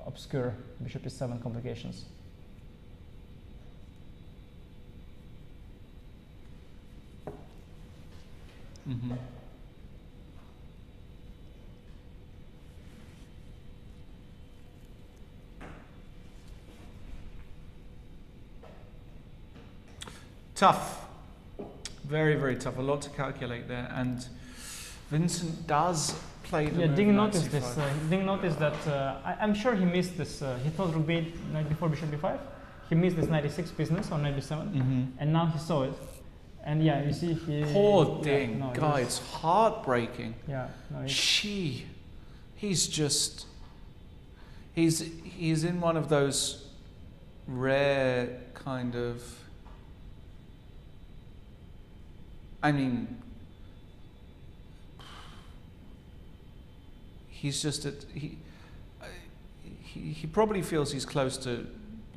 obscure bishop e7 complications. Mm-hmm. Tough, very, very tough. A lot to calculate there, and Vincent does play the move didn't knight notice c5. this. Didn't notice that. I'm sure he missed this. He thought rook b8, knight before bishop b5. He missed this knight e6 business on knight b7, and now he saw it. And yeah, you see, he. Poor thing, no, guy. It's heartbreaking. Yeah, no, he's just. He's in one of those rare kind of. I mean, he's just he probably feels he's close to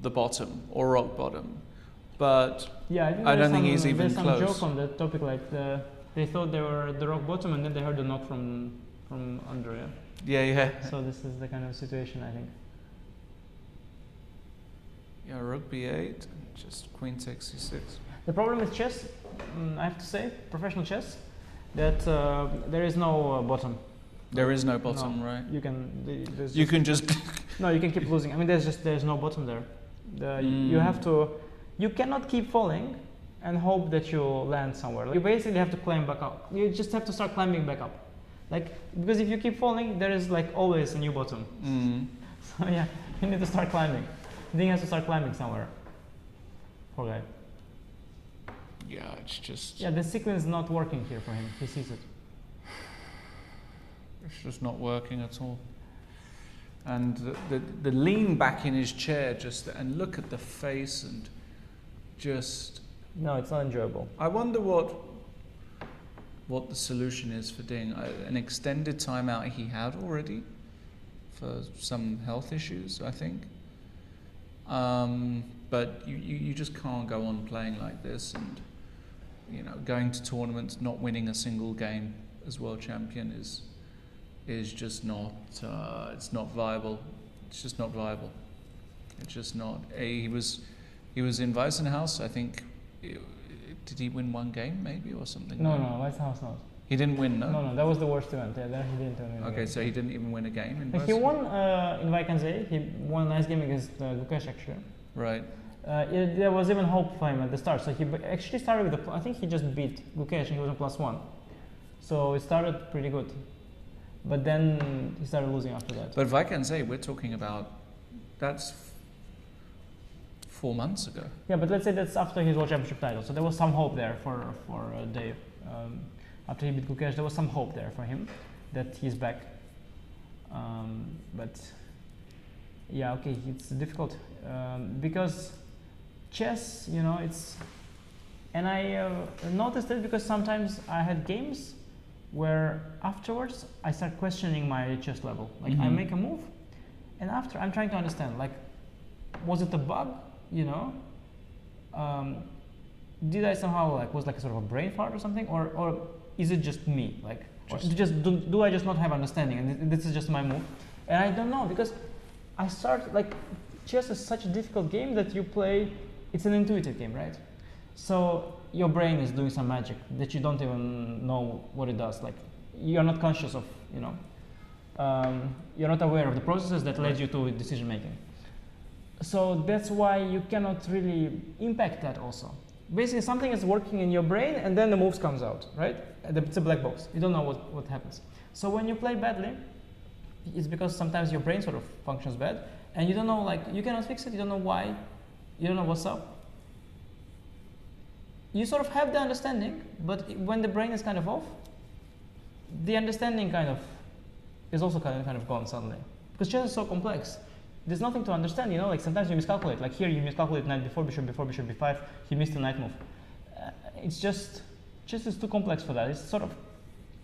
the bottom or rock bottom, but yeah, I don't think he's even there's close. There's some joke on that topic, like they thought they were at the rock bottom and then they heard the knock from under. Yeah. So this is the kind of situation, I think. Yeah, rook b8, just queen takes c6. The problem with chess, I have to say, professional chess, that there is no bottom. There is no bottom, no, right? You can. You can just. No, you can keep losing. I mean, there's no bottom there. You have to. You cannot keep falling and hope that you land somewhere. You basically have to climb back up. You just have to start climbing back up, like, because if you keep falling, there is like always a new bottom. So yeah, you need to start climbing. Then he has to start climbing somewhere. Poor guy. Yeah, it's just. Yeah, the sequence is not working here for him. He sees it. It's just not working at all. And the lean back in his chair, just and look at the face and just. No, it's not enjoyable. I wonder what the solution is for Ding. An extended timeout he had already for some health issues, I think. But you just can't go on playing like this, and going to tournaments, not winning a single game as world champion is just not it's not viable. It's just not viable. It's just not. He was in Weissenhaus, I think. Did he win one game maybe or something? No, Weissenhaus not. He didn't win, no? No, that was the worst event. Yeah, there he didn't win. Okay, so he didn't even win a game in He won in Vachier-Lagrave. He won a nice game against Gukesh, actually. Right. There was even hope for him at the start. So he actually started with I think he just beat Gukesh and he was on +1. So it started pretty good. But then he started losing after that. But Vachier-Lagrave, we're talking about, that's 4 months ago. Yeah, but let's say that's after his World Championship title. So there was some hope there for Dave. After he beat Gukesh, there was some hope there for him that he's back. But yeah, okay, it's difficult because chess, it's, and I noticed it because sometimes I had games where afterwards I start questioning my chess level. Like I make a move, and after I'm trying to understand, like, was it a bug? Did I somehow was like a sort of a brain fart or something, or is it just me? Like, do I just not have understanding, and this is just my move? And I don't know, because I start, like, chess is such a difficult game that you play. It's an intuitive game, right? So your brain is doing some magic that you don't even know what it does. Like, you're not conscious of, you're not aware of the processes that led you to decision making. So that's why you cannot really impact that also. Basically, something is working in your brain and then the moves comes out, right? It's a black box. You don't know what happens. So when you play badly, it's because sometimes your brain sort of functions bad and you don't know, like, you cannot fix it, you don't know why, you don't know what's up. You sort of have the understanding, but when the brain is kind of off, the understanding kind of is also kind of gone suddenly. Because chess is so complex. there's nothing to understand, you know, like sometimes you miscalculate. Like here you miscalculate knight before, bishop b5, he missed the knight move. It's just it's too complex for that. It's sort of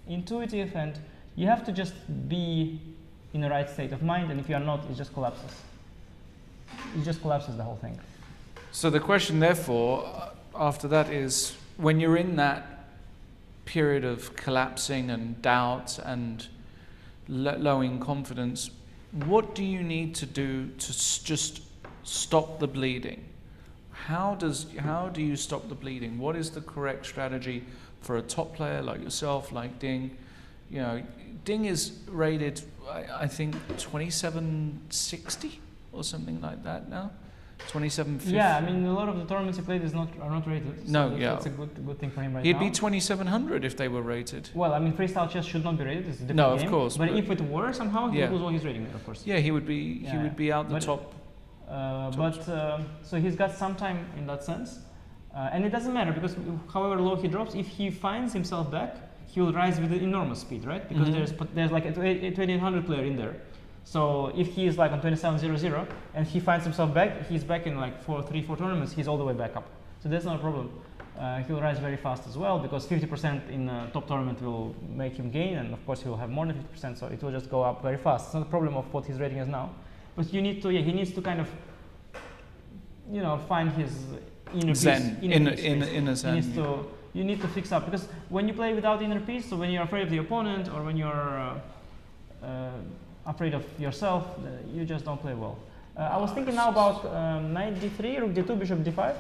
intuitive, and you have to just be in the right state of mind, and if you are not, it just collapses. It just collapses the whole thing. So the question, therefore, after that is, when you're in that period of collapsing and doubt and lowing confidence, what do you need to do to just stop the bleeding? How do you stop the bleeding? What is the correct strategy for a top player like yourself, like Ding? You know, Ding is rated, I think, 2760 or something like that now. 2750. Yeah, I mean, a lot of the tournaments he played are not rated. So no, that's a good thing for him right He'd now. be 2700 if they were rated. Well, I mean, freestyle chess should not be rated. It's a different no, game. of course. But if it were somehow, he would lose all his rating, of course. Yeah, he would be out the top. So he's got some time in that sense, and it doesn't matter because however low he drops, if he finds himself back, he will rise with enormous speed, right? Because there's like a 2800 player in there. So if he is like on 2700 and he finds himself back, he's back in like 3-4 tournaments, he's all the way back up. So that's not a problem. He'll rise very fast as well because 50% in a top tournament will make him gain, and of course he will have more than 50%, so it will just go up very fast. It's not a problem of what his rating is now. But you need to, he needs to kind of, you know, find his inner zen, peace. Inner zen. You need to fix up, because when you play without inner peace, so when you're afraid of the opponent or when you're afraid of yourself, you just don't play well. I was thinking now about knight d3, rook d2, bishop d5,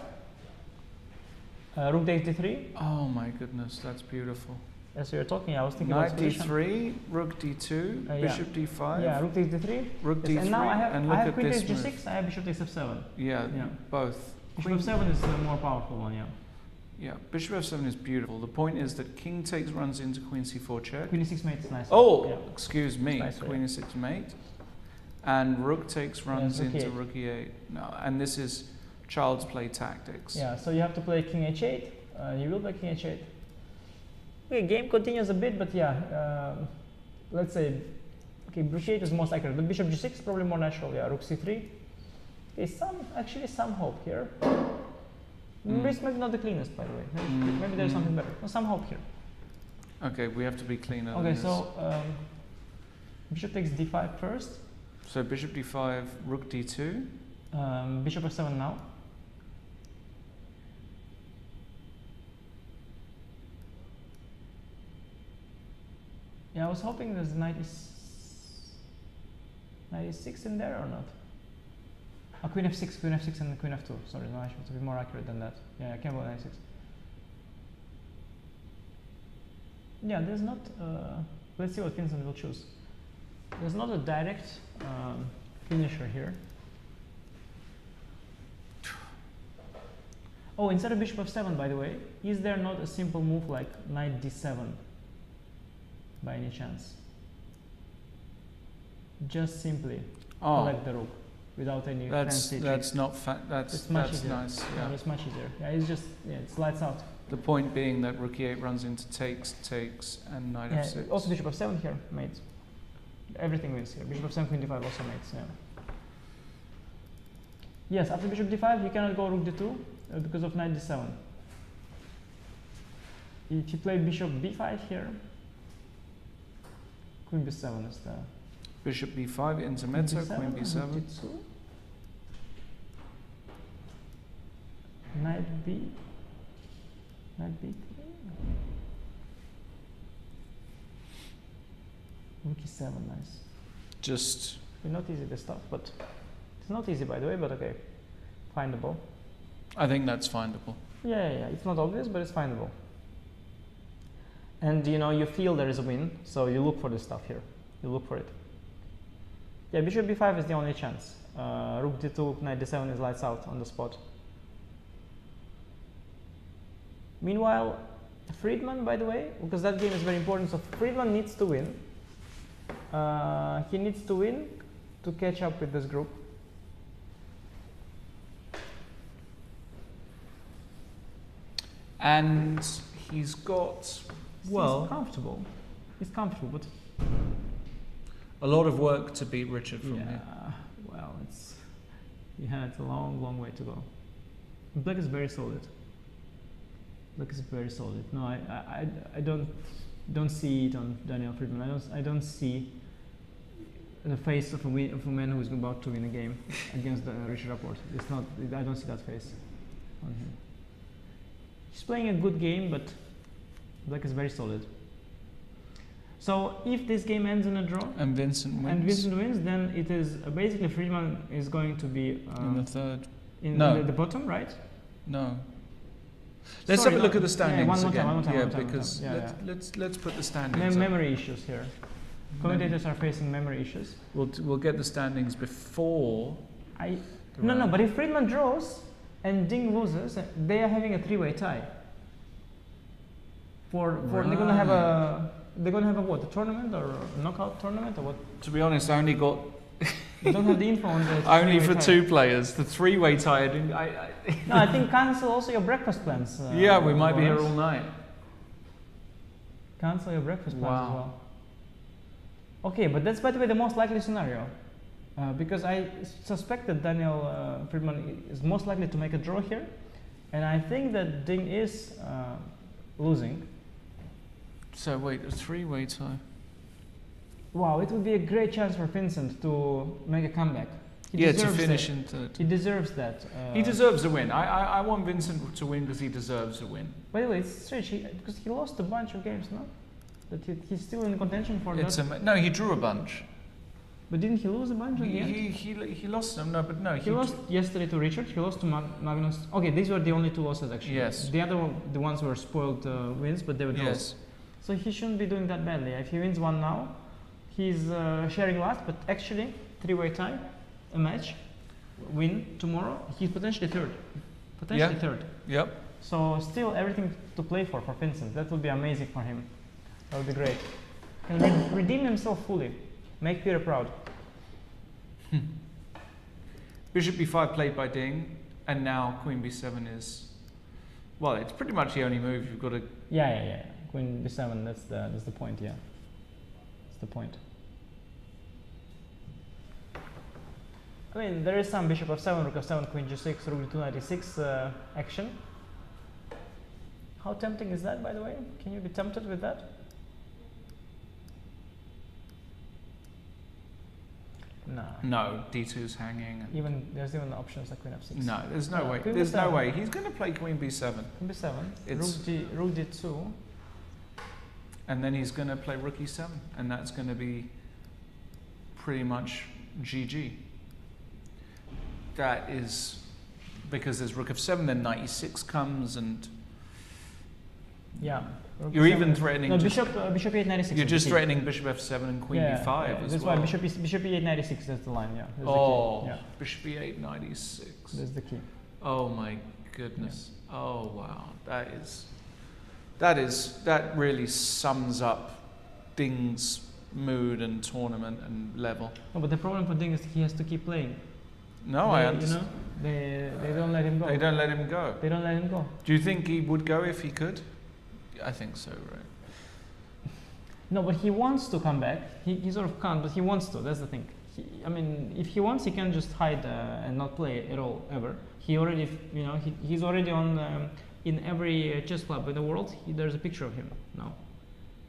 rook d3. Oh my goodness, that's beautiful. As we were talking, I was thinking knight about d3, rook d2, bishop d5. Yeah, rook takes d3. Rook d3. And now I have queen takes move. g6. I have bishop takes f7. Yeah, both. Bishop f7 is the more powerful one. Yeah. Yeah, bishop f7 is beautiful. The point is that king takes runs into queen c4 check. Queen e6 mate is nice. Oh, yeah. Excuse me. Nice, queen e6 mate. And rook takes runs into rook e8. No, and this is child's play tactics. Yeah, so you have to play king h8. You will play king h8. Okay, game continues a bit, but yeah, let's say, okay, rook e8 is most accurate, but bishop g6 is probably more natural. Yeah, rook c3. Okay, some hope here. It's maybe not the cleanest, by the way. Maybe there's something better. No, some hope here. Okay, we have to be cleaner. Okay, so bishop takes d5 first. So bishop d5, rook d2. Bishop f7 now. Yeah, I was hoping there's knight e6 in there or not. Queen f6 and queen f2. Sorry, no, I should be more accurate than that. Yeah, I can't go knight e6. Yeah, there's not. Let's see what Vincent will choose. There's not a direct finisher here. Oh, instead of bishop f7, by the way, is there not a simple move like knight d7 by any chance? Just simply collect the rook without any fancy tricks. That's not that's nice. Yeah, it's much easier. Yeah, it's just it's lights out. The point being that rook e8 runs into takes, and knight f6. Also bishop f7 here, mates. Everything wins here. Bishop f7, queen d5 also mates. Yeah. Yes, after bishop d5 you cannot go rook d2 because of knight d7. If you play bishop b5 here, queen b7 is the bishop b5 intermezzo, queen b7. D2. Knight b. Knight b3. Rook e7, nice. Just not easy this stuff, but it's not easy by the way, but okay. Findable. I think that's findable. Yeah, it's not obvious, but it's findable. And you know, you feel there is a win, so you look for this stuff here. You look for it. Yeah, bishop b5 is the only chance. Rook d2, knight d7 is lights out on the spot. Meanwhile, Fridman, by the way, because that game is very important, so Fridman needs to win. He needs to win to catch up with this group. And he's got, well, he's comfortable, but a lot of work to beat Richard from here. Well, it's a long way to go. Black is very solid. Black is very solid. No, I don't see it on Daniel Fridman. I don't see the face of a man who is about to win a game against Richie Rapport. It's not. I don't see that face on him. He's playing a good game, but Black is very solid. So if this game ends in a draw and Vincent wins, then it is basically Fridman is going to be in the third. In the bottom, right? No. Let's have a look at the standings one more time. Because let's put the standings. Memory issues here. Commentators are facing memory issues. We'll get the standings before. No. But if Fridman draws and Ding loses, they are having a three-way tie. They're gonna have a what? A tournament or a knockout tournament or what? To be honest, I only got. You don't have the info on the. Only for two players. The three-way tie. No, I think cancel also your breakfast plans. Yeah, we might be here all night. Cancel your breakfast plans as well. Okay, but that's by the way the most likely scenario, because I suspect that Daniel Fridman is most likely to make a draw here, and I think that Ding is losing. So wait, a three-way tie. Wow, it would be a great chance for Vincent to make a comeback. To finish in third. He deserves that. He deserves a win. I want Vincent to win because he deserves a win. By the way, it's strange because he lost a bunch of games, no? That he's still in contention for that. No, he drew a bunch. But didn't he lose a bunch at the end? He lost them. No, but no. He lost yesterday to Richard. He lost to Magnus. Okay, these were the only two losses actually. Yes. The other the ones were spoiled wins, but they were draws. Yes. So he shouldn't be doing that badly. If he wins one now, he's sharing last. But actually, three-way tie, a match, win tomorrow. He's potentially third. Third. Yep. So still everything to play for Vincent. That would be amazing for him. That would be great. Can redeem himself fully. Make Peter proud. Bishop b5 played by Ding, and now Queen b7 is. Well, it's pretty much the only move you've got to. Yeah. Queen b7. That's the point. Yeah. That's the point. I mean, there is some bishop f7, rook f7, queen g6, rook d2, knight e6 action. How tempting is that, by the way? Can you be tempted with that? No. No, d2's hanging. There's even options like queen f6. No, there's no way. There's no way. He's going to play queen b7. Queen b7. Rook d2. And then he's going to play rook e7, and that's going to be pretty much GG. That is because there's rook f7, then knight e6 comes, and yeah. You're even threatening. No, bishop e8, knight e6. You're just threatening bishop f7 and queen b5 as well. That's why bishop e8, knight e6. That's the line. Yeah. That's the key. Yeah. Bishop e8, knight e6. That's the key. Oh my goodness. Yeah. Oh wow. That really sums up Ding's mood and tournament and level. No, but the problem for Ding is he has to keep playing. No, I understand. They don't let him go. They don't let him go. They don't let him go. Do you think he would go if he could? I think so, right? No, but he wants to come back. He sort of can't, but he wants to. That's the thing. I mean, if he wants, he can just hide and not play at all ever. He already, he's already on in every chess club in the world. There's a picture of him now.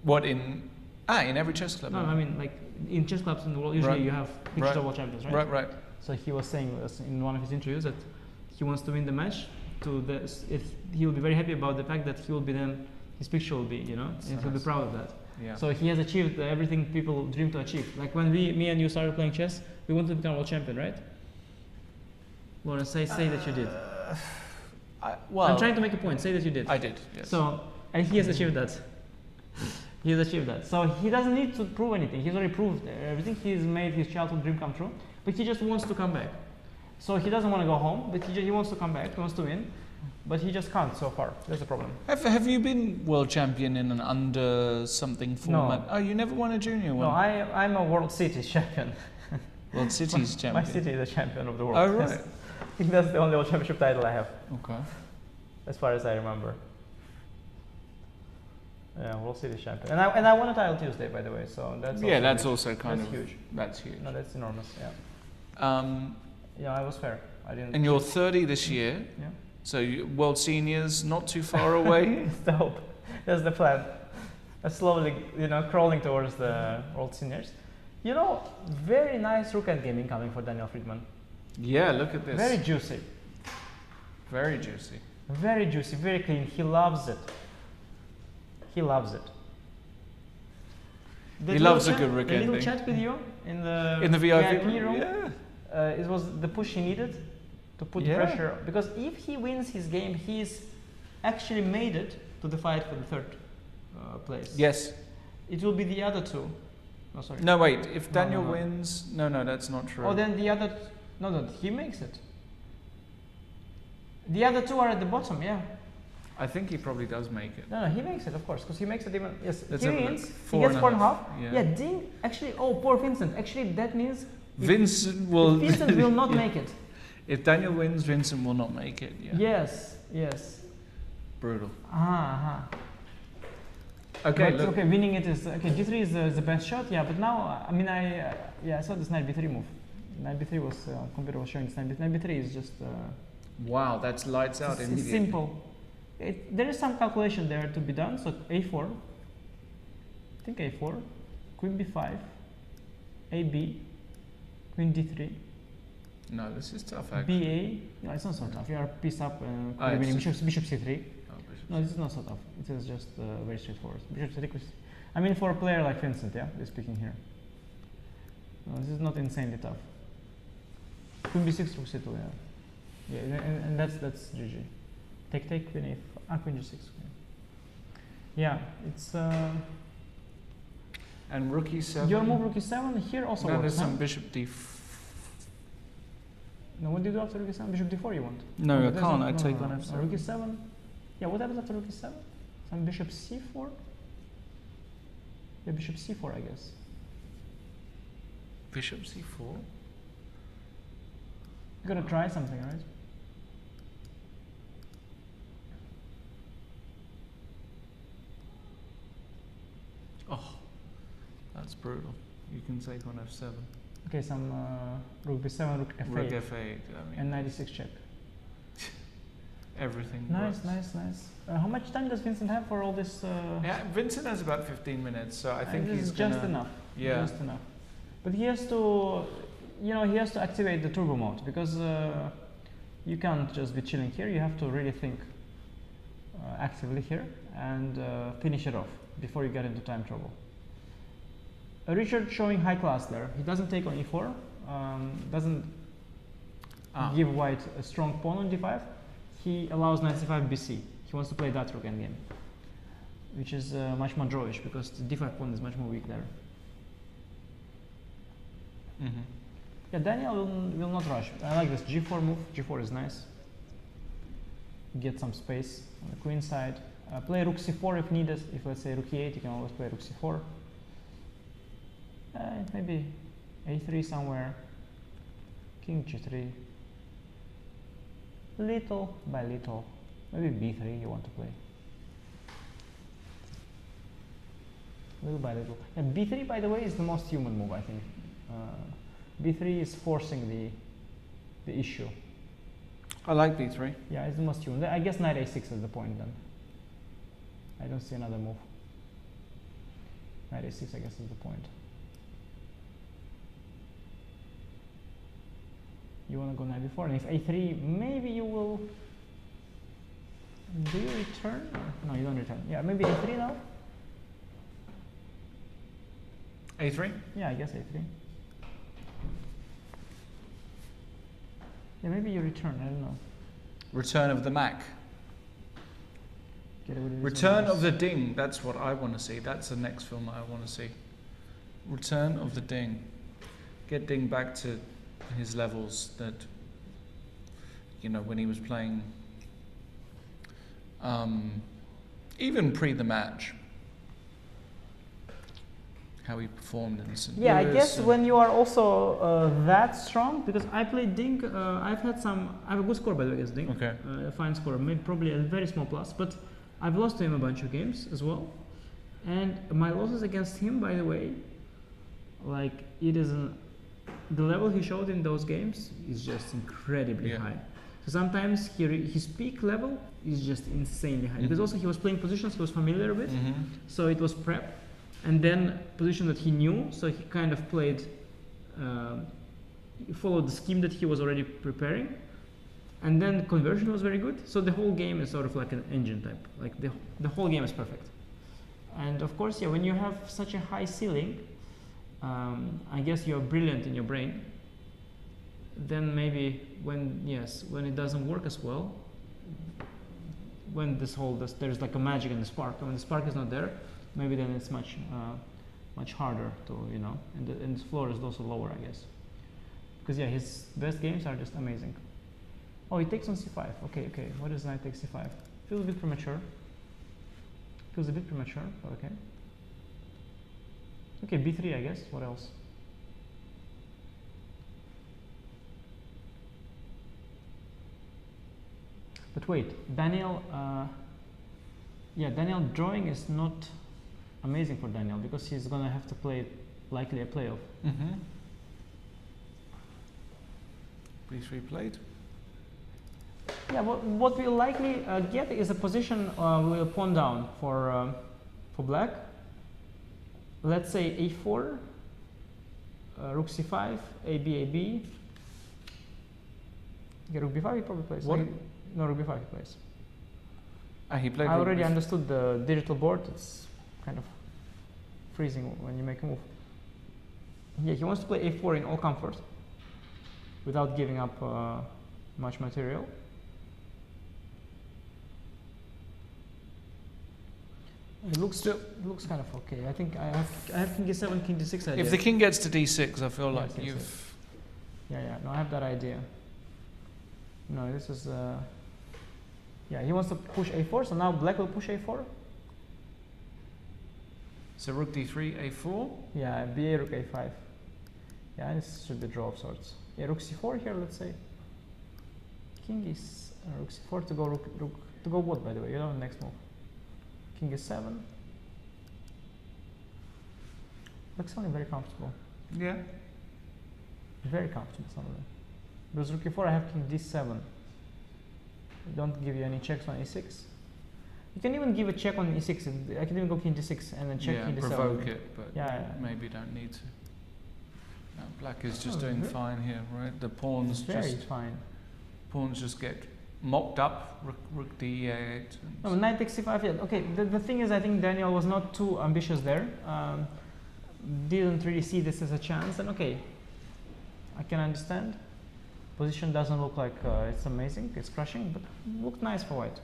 What in every chess club? No, I mean like in chess clubs in the world. Usually you have pictures of world champions, right? Right. So he was saying in one of his interviews that he wants to win the match. If he will be very happy about the fact that he will be then his picture will be, and he'll be proud of that. Yeah. So he has achieved everything people dream to achieve. Like when me and you started playing chess, we wanted to become world champion, right? Lawrence, say that you did. I'm trying to make a point. Say that you did. I did. Yes. So he has achieved that. He has achieved that. So he doesn't need to prove anything. He's already proved everything. He's made his childhood dream come true. But he just wants to come back. So he doesn't want to go home, but he wants to come back. He wants to win. But he just can't so far. That's the problem. Have you been world champion in an under something format? No. Oh, you never won a junior one? No, I'm a world cities champion. World cities champion? My city is a champion of the world. Oh, right. I think that's the only world championship title I have. Okay. As far as I remember. Yeah, world cities champion. And I won a title Tuesday, by the way. So that's also that's also kind of huge. That's huge. No, that's enormous. Yeah. Yeah, I was fair. I didn't. And you're 30 this year. Yeah. So World Seniors not too far away. It's the hope. That's the plan. Slowly, crawling towards the World Seniors. Very nice rook endgame incoming for Daniel Fridman. Yeah, look at this. Very juicy. Very juicy. Very juicy, very clean. He loves it. He loves it. He loves a good rook ending. A little ending. chat with you in the VIP room. Yeah. It was the push he needed to put pressure. Because if he wins his game, he's actually made it to the fight for the third place. Yes. It will be the other two. Oh, sorry. No, wait. If Daniel wins, no, that's not true. Oh, then the other. No, he makes it. The other two are at the bottom. Yeah. I think he probably does make it. No, he makes it, of course, because he makes it even. Yes, Let's he have a wins. look. He gets 4.5. Yeah. Ding. Actually, poor Vincent. Actually, that means Vincent will. Vincent will not make it. If Daniel wins, Vincent will not make it. Yeah. Yes. Brutal. Okay, look. okay. Winning it is okay. G3 is the best shot. Yeah, but now I saw this knight b3 move. Knight b3 was computer was showing this knight b3 is just. Wow, that's lights out. It's simple. There is some calculation there to be done. So a4. I think a4, queen b5, ab, queen d3. No, this is tough actually. ba. No, it's not so tough. You are piece up. Bishop c3. No, this is not so tough. It is just very straightforward. Bishop c3. I mean, for a player like Vincent, yeah, we're speaking here. No, this is not insanely tough. Queen b6, rook c2, yeah. And that's GG. Take, queen queen g6. Yeah, it's. And rook e7. Your move rook e7 here also no, works. There's some bishop d. No, what do you do after rook e7? Bishop d4 you want? No, I can't. I take on f7. Rook e7. Yeah, what happens after rook e7? Some bishop c4? Yeah, bishop c4, I guess. Bishop c4? You gotta try something, right? Oh, that's brutal. You can take on f7. Okay, some rook b7, rook f8. Rook f8, I mean. And knight d6 check. Everything Nice, works. nice. How much time does Vincent have for all this? Yeah, Vincent has about 15 minutes, so I think he's just enough. Yeah. Just enough. But he has to, he has to activate the turbo mode because you can't just be chilling here. You have to really think actively here and finish it off before you get into time trouble. Richard showing high class there. He doesn't take on e4, doesn't give white a strong pawn on d5. He allows knight c5 bc. He wants to play that rook endgame, which is much more drawish because the d5 pawn is much more weak there. Yeah, Daniel will not rush. I like this g4 move. G4 is nice. Get some space on the queen side. Play rook c4 if needed. If let's say rook e8, you can always play rook c4. Maybe a3 somewhere. King g3. Little by little. Maybe b3 you want to play. Little by little. And b3, by the way, is the most human move, I think. b3 is forcing the issue. I like b3. Yeah, it's the most human. I guess knight a6 is the point then. I don't see another move. Knight a6, I guess, is the point. You want to go knight b4, and if a3, maybe you will. Do you return? No, you don't return. Yeah, maybe a3 now. a3? Yeah, I guess a3. Yeah, maybe you return. I don't know. Return of the Mac. Return of the Ding. That's what I want to see. That's the next film I want to see. Return of the Ding. Get Ding back to his levels that, when he was playing, even pre the match, how he performed in St. Louis. Yeah, I guess when you are also that strong, because I played Ding, I have a good score by the way against Ding. Okay. A fine score, maybe probably a very small plus, but I've lost to him a bunch of games as well. And my losses against him, by the way, like it is the level he showed in those games is just incredibly high. So sometimes his peak level is just insanely high. Because also he was playing positions he was familiar with, so it was prep, and then position that he knew, so he kind of played, followed the scheme that he was already preparing, and then conversion was very good. So the whole game is sort of like an engine type. Like the whole game is perfect. And of course, when you have such a high ceiling, I guess you're brilliant in your brain. Then maybe when it doesn't work as well, when there's like a magic in the spark. And when the spark is not there, maybe then it's much harder to, and his floor is also lower, I guess. Because his best games are just amazing. Oh, he takes on c5. Okay. What does knight take c5? Feels a bit premature. But okay. Okay, b3, I guess. What else? But wait, Daniel. Daniel drawing is not amazing for Daniel because he's gonna have to play likely a playoff. b3 played. Yeah, what we'll likely get is a position we'll pawn down for black. Let's say a4, rook c5, ab. Yeah, rook b5 he probably plays. What? No, rook b5 he plays. He played. I already understood the digital board. It's kind of freezing when you make a move. Yeah, he wants to play a4 in all comfort without giving up much material. It looks kind of okay. I think I have king d7, king d6 idea. If the king gets to d6, I feel like you've. Yes. Yeah. No, I have that idea. No, this is. He wants to push a4, so now black will push a4. So rook d3, a4. Yeah, ba rook a5. Yeah, this should be a draw of sorts. Yeah, rook c4 here, let's say. King is rook c4 to go rook to go what, by the way? You know, next move. King is 7. Looks only very comfortable. Yeah. Very comfortable, suddenly. Because rook e4, I have king d7. It don't give you any checks on e6. You can even give a check on e6. I can even go king d6 and then check king d7. Provoke it, but maybe don't need to. No, black is just doing fine here, right? The pawns very fine. Pawns just get mocked up. Rook d8. No, knight takes c5. Yeah. Okay. The thing is, I think Daniel was not too ambitious there. Didn't really see this as a chance, and okay, I can understand. Position doesn't look like it's amazing, it's crushing, but looked nice for white.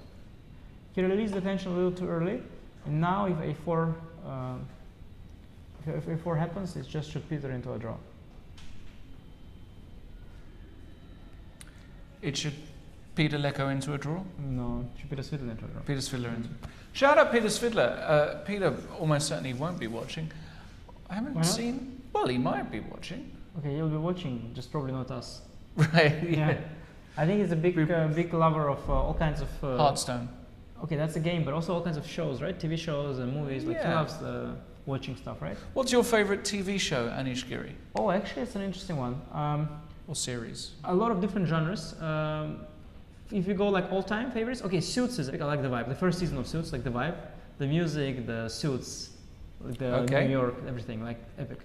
He released the tension a little too early, and now if a4 if a4 happens, it just should peter into a draw. It should Peter Lecco into a draw? No, it should Peter Svidler into a draw. Peter Svidler into. Shout out Peter Svidler. Peter almost certainly won't be watching. I haven't seen. Well, he might be watching. Okay, he'll be watching, just probably not us. Right. Yeah. I think he's a big lover of all kinds of. Hearthstone. Okay, that's a game, but also all kinds of shows, right? TV shows and movies. Like he loves watching stuff, right? What's your favorite TV show, Anish Giri? Oh, actually, it's an interesting one. Or series? A lot of different genres. If you go like all-time favorites, okay, Suits is. I like the vibe. The first season of Suits, like the vibe, the music, the suits, the New York, everything, like epic.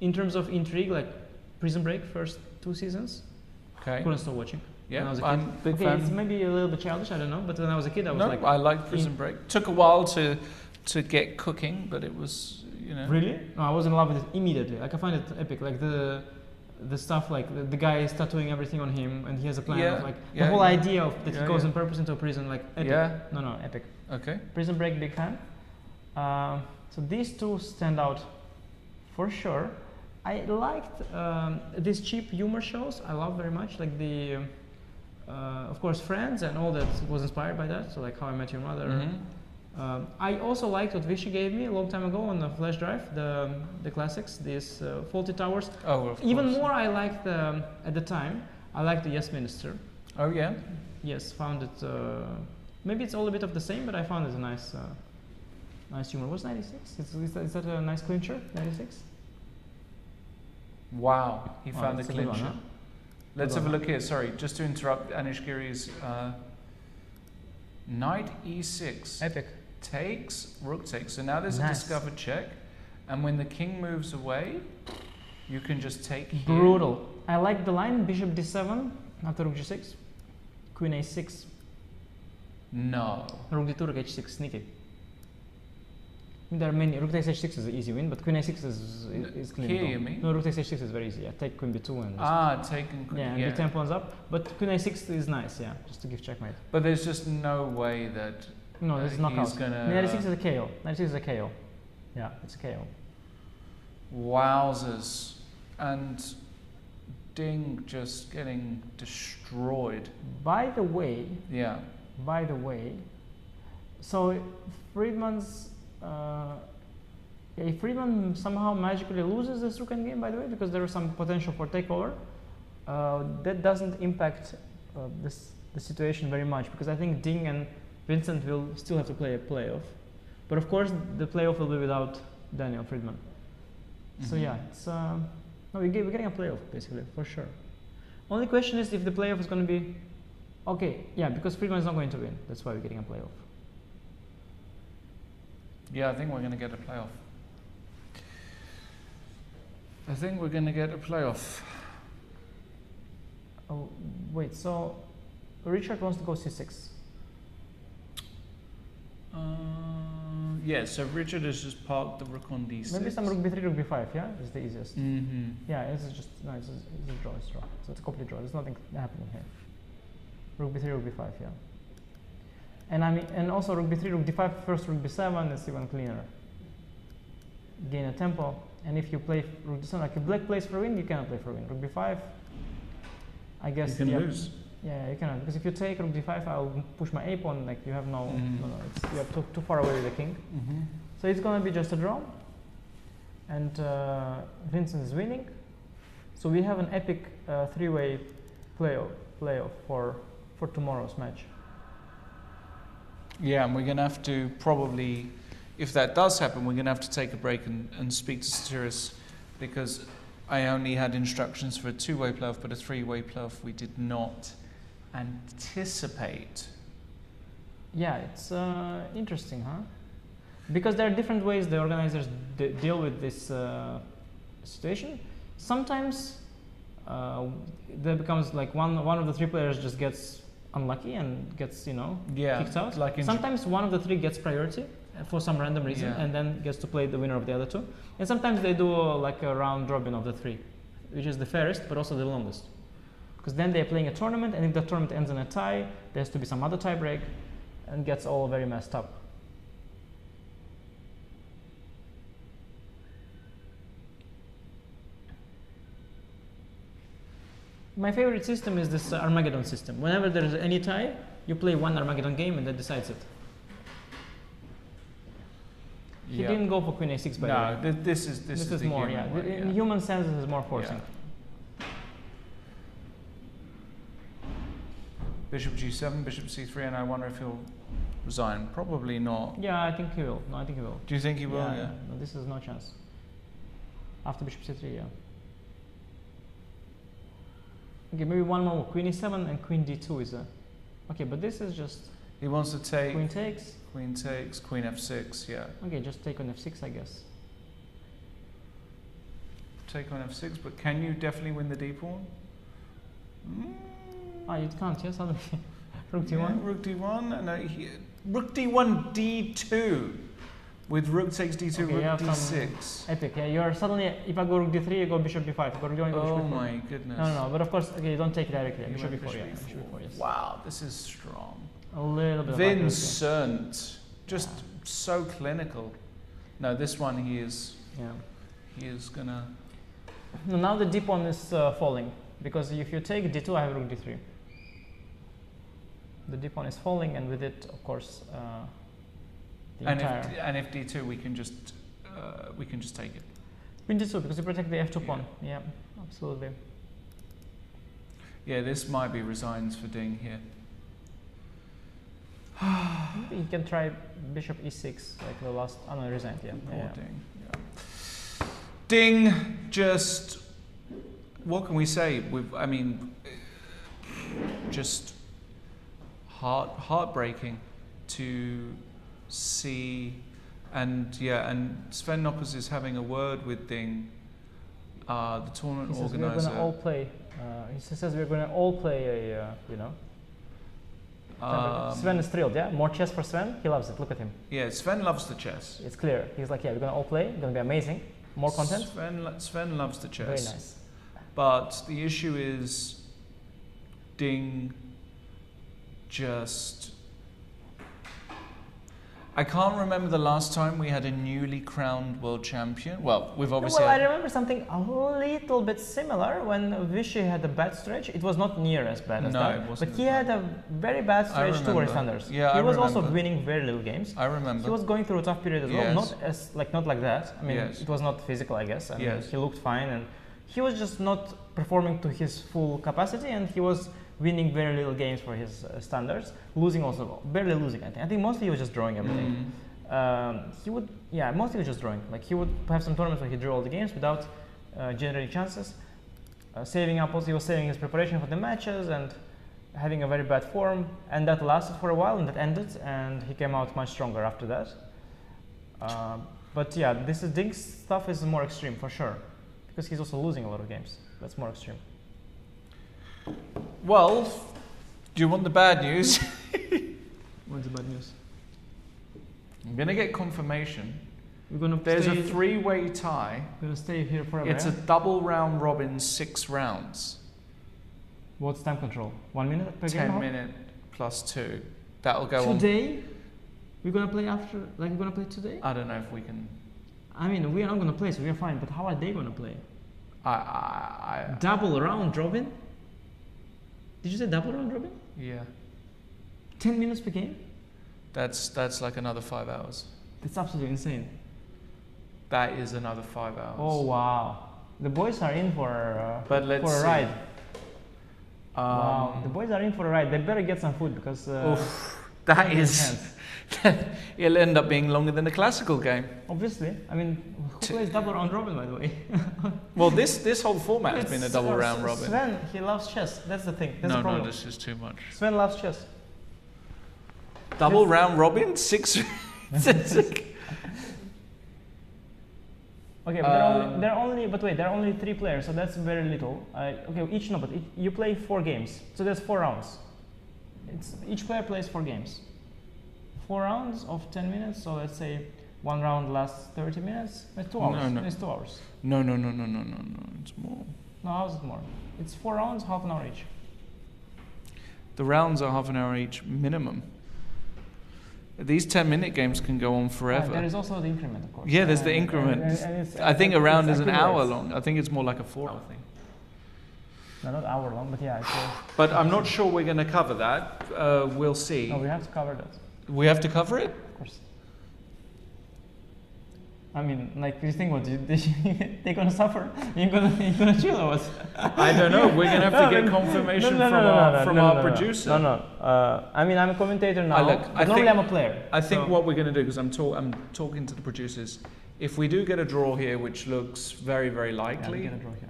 In terms of intrigue, like Prison Break, first 2 seasons. Okay. Couldn't stop watching. Yeah, when I was a I'm kid. big fan. It's maybe a little bit childish, I don't know, but when I was a kid, I was like. I liked Prison Break. Took a while to get cooking, but it was, you know. Really? No, I was in love with it immediately. Like I find it epic. Like the stuff, like the guy is tattooing everything on him, and he has a plan of like the whole idea of that he goes on purpose into a prison, like epic. Yeah. No, epic. Okay. Prison Break, big fan. So these two stand out for sure. I liked these cheap humor shows. I love very much, like the, of course, Friends and all that was inspired by that. So like How I Met Your Mother. Mm-hmm. I also liked what Vachier gave me a long time ago on the flash drive, the classics, these Faulty Towers. Oh, of Even course. more, I liked at the time. I liked the Yes Minister. Oh yeah. Yes, found it. Maybe it's all a bit of the same, but I found it a nice, nice humor. What's 96? Is that a nice clincher? 96. Wow, he found the that's a good one, clincher. huh? Let's Good have a one. look here. Sorry, just to interrupt Anish Giri's knight e6. Epic. Takes, rook takes. So now there's a Nice. discovered check. And when the king moves away, you can just take here. Brutal. I like the line bishop d7 after rook g6, queen a6, No. rook d2, rook h6, sneaky. There are many. Rook takes h6 is an easy win, but queen a6 is clean. Here, you mean? No, rook takes h6 is very easy. Yeah, take queen b2 and Taken queen. yeah, and b10 pawns up. But queen a6 is nice, yeah, just to give checkmate. But there's just no way that No, this is knockout. he's gonna. Knight a6 is a KO. Knight a6 is a KO. Yeah, it's a KO. Wowzers. And Ding just getting destroyed. By the way, Yeah. so Fridman's if Fridman somehow magically loses this rook endgame, by the way, because there is some potential for takeover, that doesn't impact the situation very much, because I think Ding and Vincent will still have to play a playoff, but of course the playoff will be without Daniel Fridman. So yeah, it's no, we're getting a playoff basically for sure. Only question is if the playoff is going to be okay. Yeah, because Fridman is not going to win. That's why we're getting a playoff. Yeah, I think we're going to get a playoff. Oh, wait, so Richard wants to go c6. Yeah, so Richard has just parked the rook on d6. Maybe some rook b3, rook b5, yeah? Is the easiest. Mm-hmm. Yeah, it's just, no, it's a draw, it's a draw. So it's a complete draw, there's nothing happening here. Rook b3, rook b5, yeah. And I mean, and also rook b3, rook d5, first rook b7, it's even cleaner. Gain a tempo, and if you play rook d7, like if black plays for win, you cannot play for win. Rook b5, I guess. You can lose. Yeah, you cannot, because if you take rook d5, I'll push my a pawn, like you have no, you're too far away with the king. So it's gonna be just a draw, and Vincent is winning. So we have an epic three-way playoff for tomorrow's match. Yeah, and we're going to have to probably, if that does happen, we're going to have to take a break and speak to Satiris, because I only had instructions for a two-way playoff, but a three-way playoff we did not anticipate. Yeah, it's interesting, huh? Because there are different ways the organizers deal with this situation. Sometimes there becomes like one of the three players just gets unlucky and gets, kicked out. Like sometimes one of the three gets priority for some random reason, and then gets to play the winner of the other two. And sometimes they do like a round robin of the three, which is the fairest but also the longest. Because then they're playing a tournament, and if the tournament ends in a tie, there has to be some other tie break, and gets all very messed up. My favorite system is this Armageddon system. Whenever there is any tie, you play one Armageddon game and that decides it. He didn't go for Queen A6 by the way. No, this is more, the yeah. way, In human sense, this is more forcing. Yeah. Bishop G7, Bishop C3, and I wonder if he'll resign. Probably not. Yeah, I think he will. No, I think he will. Do you think he will? Yeah. No, this is no chance. After Bishop C3, yeah. Okay, maybe one more. Queen E7 and Queen D2 is a... Okay, but this is just... He wants to take... Queen takes. Queen takes, Queen F6, yeah. Okay, just take on F6, I guess. Take on F6, but can you definitely win the D pawn? Ah, you can't, yes? Suddenly. Rook D1? Yeah, Rook D1, no, Rook D1, D2. With Rook takes D2, Okay, Rook D6. Epic, yeah. You're suddenly, if I go Rook D3, you go Bishop B5. Go Rook D1, go Oh Bishop B4. my goodness. No, but of course, okay, you don't take it directly. You Bishop went B4, yeah. Bishop Bishop B4, yes. Wow, this is strong. A little bit of Vincent, just so clinical. No, this one he is gonna... No, now the D pawn is falling, because if you take D2, I have Rook D3. The D pawn is falling, and with it, of course, and if D2, we can just take it. Queen D2, because you protect the F2 pawn. Yeah, absolutely. Yeah, this might be resigns for Ding here. Maybe you can try Bishop E6, like the last. Oh no, resigned. Yeah. Poor Ding. Yeah. Ding just what can we say? I mean, just heartbreaking to see, and Sven Noppers is having a word with Ding, the tournament organizer. We're going to all play. He says we're going to all play Sven is thrilled, yeah? More chess for Sven? He loves it, look at him. Yeah, Sven loves the chess. It's clear. He's like, yeah, we're going to all play, it's going to be amazing. More content? Sven loves the chess. Very nice. But the issue is Ding just... I can't remember the last time we had a newly crowned world champion. Well, we've obviously... Well, I remember something a little bit similar when Vachier had a bad stretch. It was not near as bad as that. It wasn't. But he had a very bad stretch towards Thunders. Yeah, he was also winning very little games. I remember. He was going through a tough period as well. Not like that. I mean, it was not physical, I guess. I mean, he looked fine, and he was just not performing to his full capacity, and he was winning very little games for his standards, losing also, barely losing. I think mostly he was just drawing everything. Mostly he was just drawing. Like he would have some tournaments where he drew all the games without generating chances, saving up. Also, he was saving his preparation for the matches and having a very bad form, and that lasted for a while, and that ended, and he came out much stronger after that. But yeah, Ding's stuff is more extreme for sure, because he's also losing a lot of games. That's more extreme. Well, do you want the bad news? What's the bad news? I'm going to get confirmation. There's a three-way tie. We're going to stay here forever. It's a double round robin, 6 rounds. What's time control? 1 minute per game? 10 minute plus 2. That'll go on. Today? We're going to play after? Like we're going to play today? I don't know if we can. I mean, we're not going to play, so we're fine. But how are they going to play? Double round robin? Did you say double round robin? Yeah. 10 minutes per game? That's like another 5 hours. That's absolutely insane. That is another 5 hours. Oh wow! The boys are in for a ride. Wow! The boys are in for a ride. They better get some food because that is. It'll end up being longer than a classical game. Obviously, I mean, who plays double round robin, by the way? Well, this whole format has been a double round robin. Sven, he loves chess. That's the thing. That's the problem. No, this is too much. Sven loves chess. Double round robin, 6. Okay, but there are only 3 players, so that's very little. You play 4 games, so that's 4 rounds. Each player plays 4 games. 4 rounds of 10 minutes, so let's say 1 round lasts 30 minutes. It's 2 hours. It's 2 hours. No. It's more. No, how is it more? It's 4 rounds, half an hour each. The rounds are half an hour each minimum. These 10-minute games can go on forever. There is also the increment, of course. Yeah, there's the increment. I think a round is an hour long. I think it's more like a 4-hour thing. No, not hour long, but yeah. But I'm not sure we're going to cover that. We'll see. No, we have to cover that. We have to cover it? Of course. I mean, like, you think what? They're going to suffer? You're gonna chill or what? I don't know. We're going to have to get confirmation from our producer. I mean, I'm a commentator now. Normally I'm a player. I think what we're going to do, because I'm talking to the producers, if we do get a draw here, which looks very, very likely, get a draw here.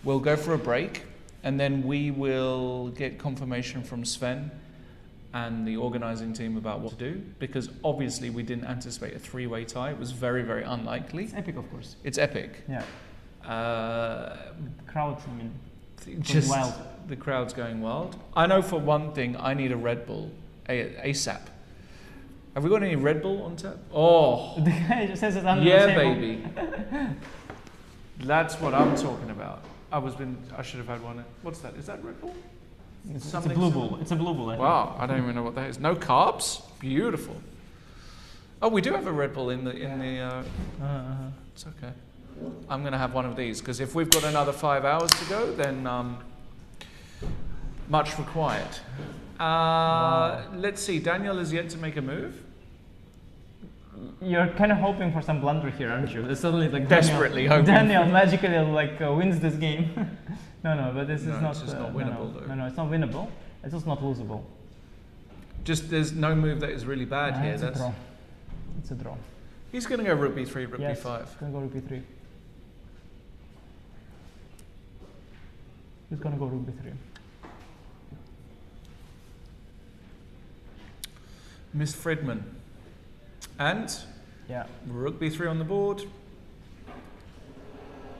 We'll go for a break, and then we will get confirmation from Sven and the organising team about what to do, because obviously we didn't anticipate a 3-way tie. It was very, very unlikely. It's epic, of course. It's epic. Yeah. Crowds, I mean, just wild. The crowd's going wild. I know for one thing, I need a Red Bull ASAP. Have we got any Red Bull on tap? Oh, the guy just says it's under the table. Baby. That's what I'm talking about. I should have had one. What's that? Is that Red Bull? It's a blue bull. It's a blue bull. Wow, I don't even know what that is. No carbs. Beautiful. Oh, we do have a Red Bull in the. It's okay. I'm gonna have one of these because if we've got another 5 hours to go, then much required. Let's see. Daniel is yet to make a move. You're kind of hoping for some blunder here, aren't you? It's suddenly like desperately hoping. Daniel magically wins this game. No, but this is not. It's just not winnable, though. No, it's not winnable. It's just not losable. Just there's no move that is really bad here. It's a draw. It's a draw. He's going to go rook b3, rook b5. He's going to go rook b3. He's gonna go rook b3. Miss Fridman. And yeah, rook b3 on the board.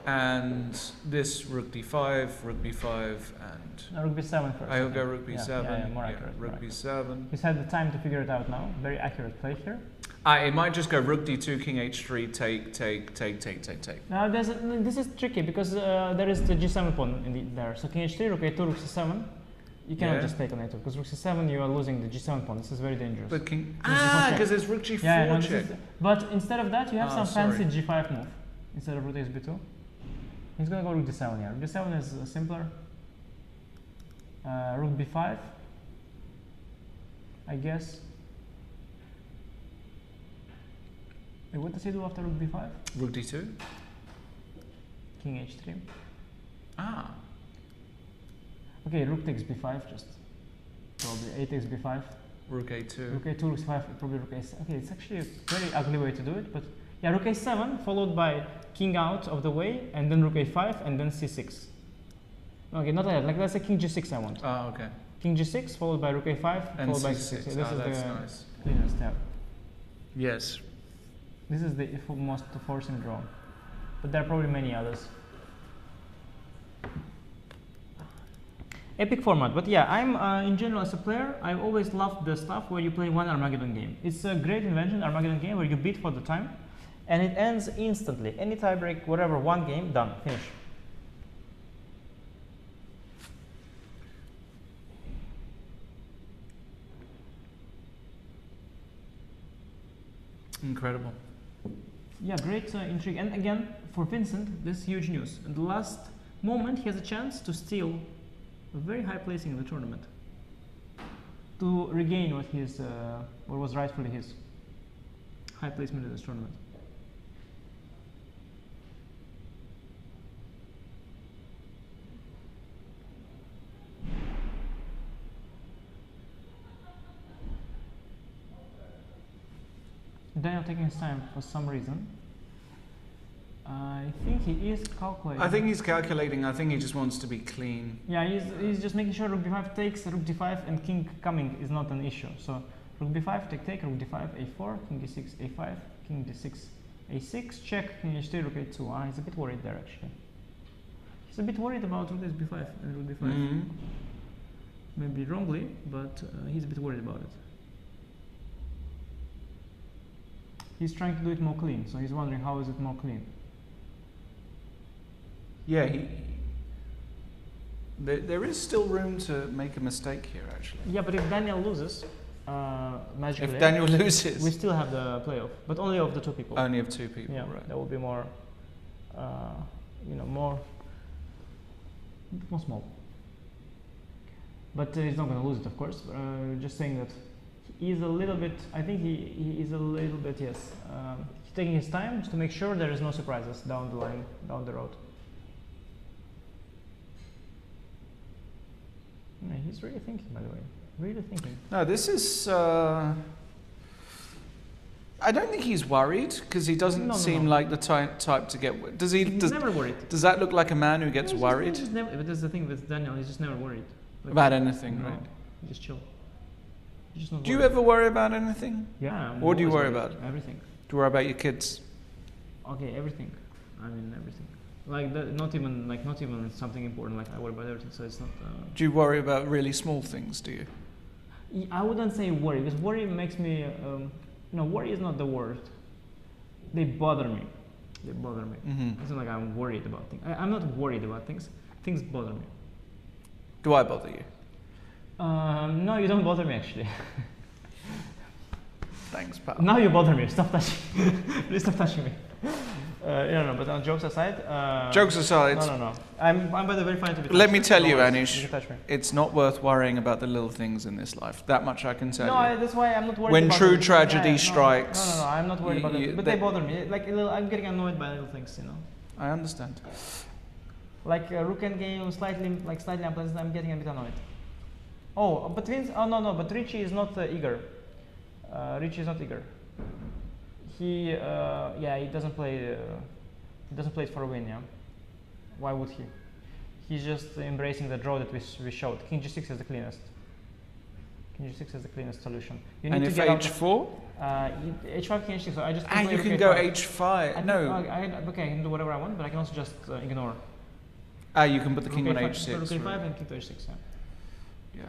And this rook d5, rook b5, and rook b7 first. I'll go rook b7. Yeah, more accurate. Rook b7. He's had the time to figure it out now. Very accurate play here. It might just go rook d2, king h3, take. Now this is tricky because there is the g7 pawn there. So king h3, rook a2, rook c7. You cannot just take on a2 because rook c7 you are losing the g7 pawn. This is very dangerous. But king because there's rook g4 check. But instead of that you have some fancy g5 move instead of rook b2. He's gonna go rook d7 here. Rook d7 is simpler. Rook b5, I guess. Wait, what does he do after rook b5? Rook d2. King h3. Okay, rook takes b5 just. Probably a takes b5. Rook a2. Rook a2, rook c5, probably rook a7. Okay, it's actually a very ugly way to do it, but yeah, rook a7 followed by king out of the way, and then rook a5, and then c6. Okay, not like that. That's a king g6 I want. Okay. King g6 followed by rook a5, and followed by c6. c6. Yeah, that's nice. Cleanest step. Yes. This is the most forcing draw, but there are probably many others. Epic format, but yeah, I'm in general as a player, I've always loved the stuff where you play one Armageddon game. It's a great invention, Armageddon game, where you beat for the time, and it ends instantly. Any tiebreak, whatever, one game, done, finish. Incredible. Yeah, great intrigue. And again, for Vincent, this is huge news. At the last moment, he has a chance to steal a very high placing in the tournament, to regain what was rightfully his high placement in this tournament. Daniel taking his time for some reason. I think he is calculating. I think he's calculating. I think he just wants to be clean. Yeah, he's just making sure rook b5 takes, rook d5, and king coming is not an issue. So rook b5 take, rook d5 a4, king d6 a5, king d6 a6, check, king h3, rook a2. He's a bit worried there actually. He's a bit worried about rook b5 and rook d5. Maybe wrongly, but he's a bit worried about it. He's trying to do it more clean, so he's wondering how is it more clean. Yeah, there is still room to make a mistake here, actually. Yeah, but if Daniel loses, magically, if Daniel loses, we still have the playoff, but only of the two people. Only of two people, yeah, right? That will be more, more small. But he's not going to lose it, of course. Just saying that he is a little bit. I think he is a little bit. Yes, he's taking his time to make sure there is no surprises down the line, down the road. Yeah, he's really thinking, by the way. Really thinking. No, this is. I don't think he's worried because he doesn't seem like the type to get. Does he? He's never worried. Does that look like a man who gets worried? He's never, but that's the thing with Daniel. He's just never worried about anything, right? He just chill. He's just not do you ever worry about anything? Yeah. What do you worry about? Everything. Do you worry about your kids? Okay, everything. I mean everything. Like not even something important. Like I worry about everything, so it's not. Do you worry about really small things? Do you? I wouldn't say worry because worry makes me. No, worry is not the word. They bother me. They bother me. It's not like I'm worried about things. I'm not worried about things. Things bother me. Do I bother you? No, you don't bother me actually. Thanks, pal. Now you bother me. Stop touching. Please stop touching me. No, but jokes aside. Jokes aside. No. I'm by the very fine to be touched. Let me tell you, Anish, it's not worth worrying about the little things in this life. That much I can tell you. No, that's why I'm not worried. When about true it. tragedy strikes. No, I'm not worried about it. But they bother me. Like I'm getting annoyed by little things, you know. I understand. Like rook endgame, slightly unpleasant. I'm getting a bit annoyed. Oh, but but Richie is not eager. Richie is not eager. He doesn't play. He doesn't play it for a win. Yeah. Why would he? He's just embracing the draw that we showed. King G6 is the cleanest. King G6 is the cleanest solution. You need And to if get out H4? H5, King H6. So I just You can go H5. No. Okay, I can do whatever I want, but I can also just ignore. You can put the king on H6. Rook A5 and King to H6. Yeah.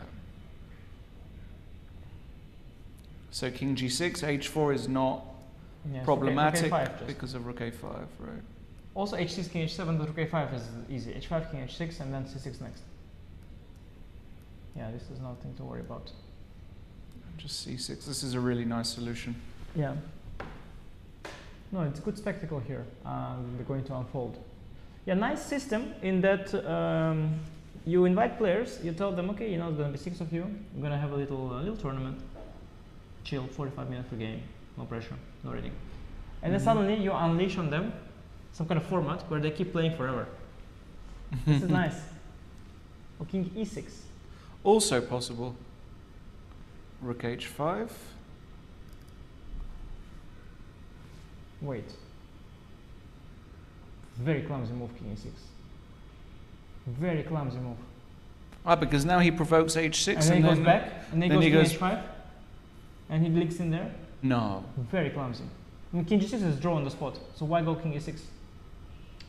So King G6, H4 is not problematic Rook A5 because of Rook A5, right? Also H6, King H7, but Rook A5 is easy. H5, King H6, and then C6 next. Yeah, this is nothing to worry about. Just C6. This is a really nice solution. Yeah. No, it's a good spectacle here. They're going to unfold. Yeah, nice system in that you invite players. You tell them, okay, you know, it's gonna be 6 of you. We're gonna have a little tournament. Chill, 45 minutes per game. No pressure, no reading. And then suddenly you unleash on them some kind of format where they keep playing forever. This is nice. Or King E6. Also possible. Rook H5. Wait. Very clumsy move, King E6. Very clumsy move. Because now he provokes H6 and then he goes back, and then he goes King H5, and he leaks in there. No. Very clumsy. I mean, King G6 is draw on the spot, so why go King E6?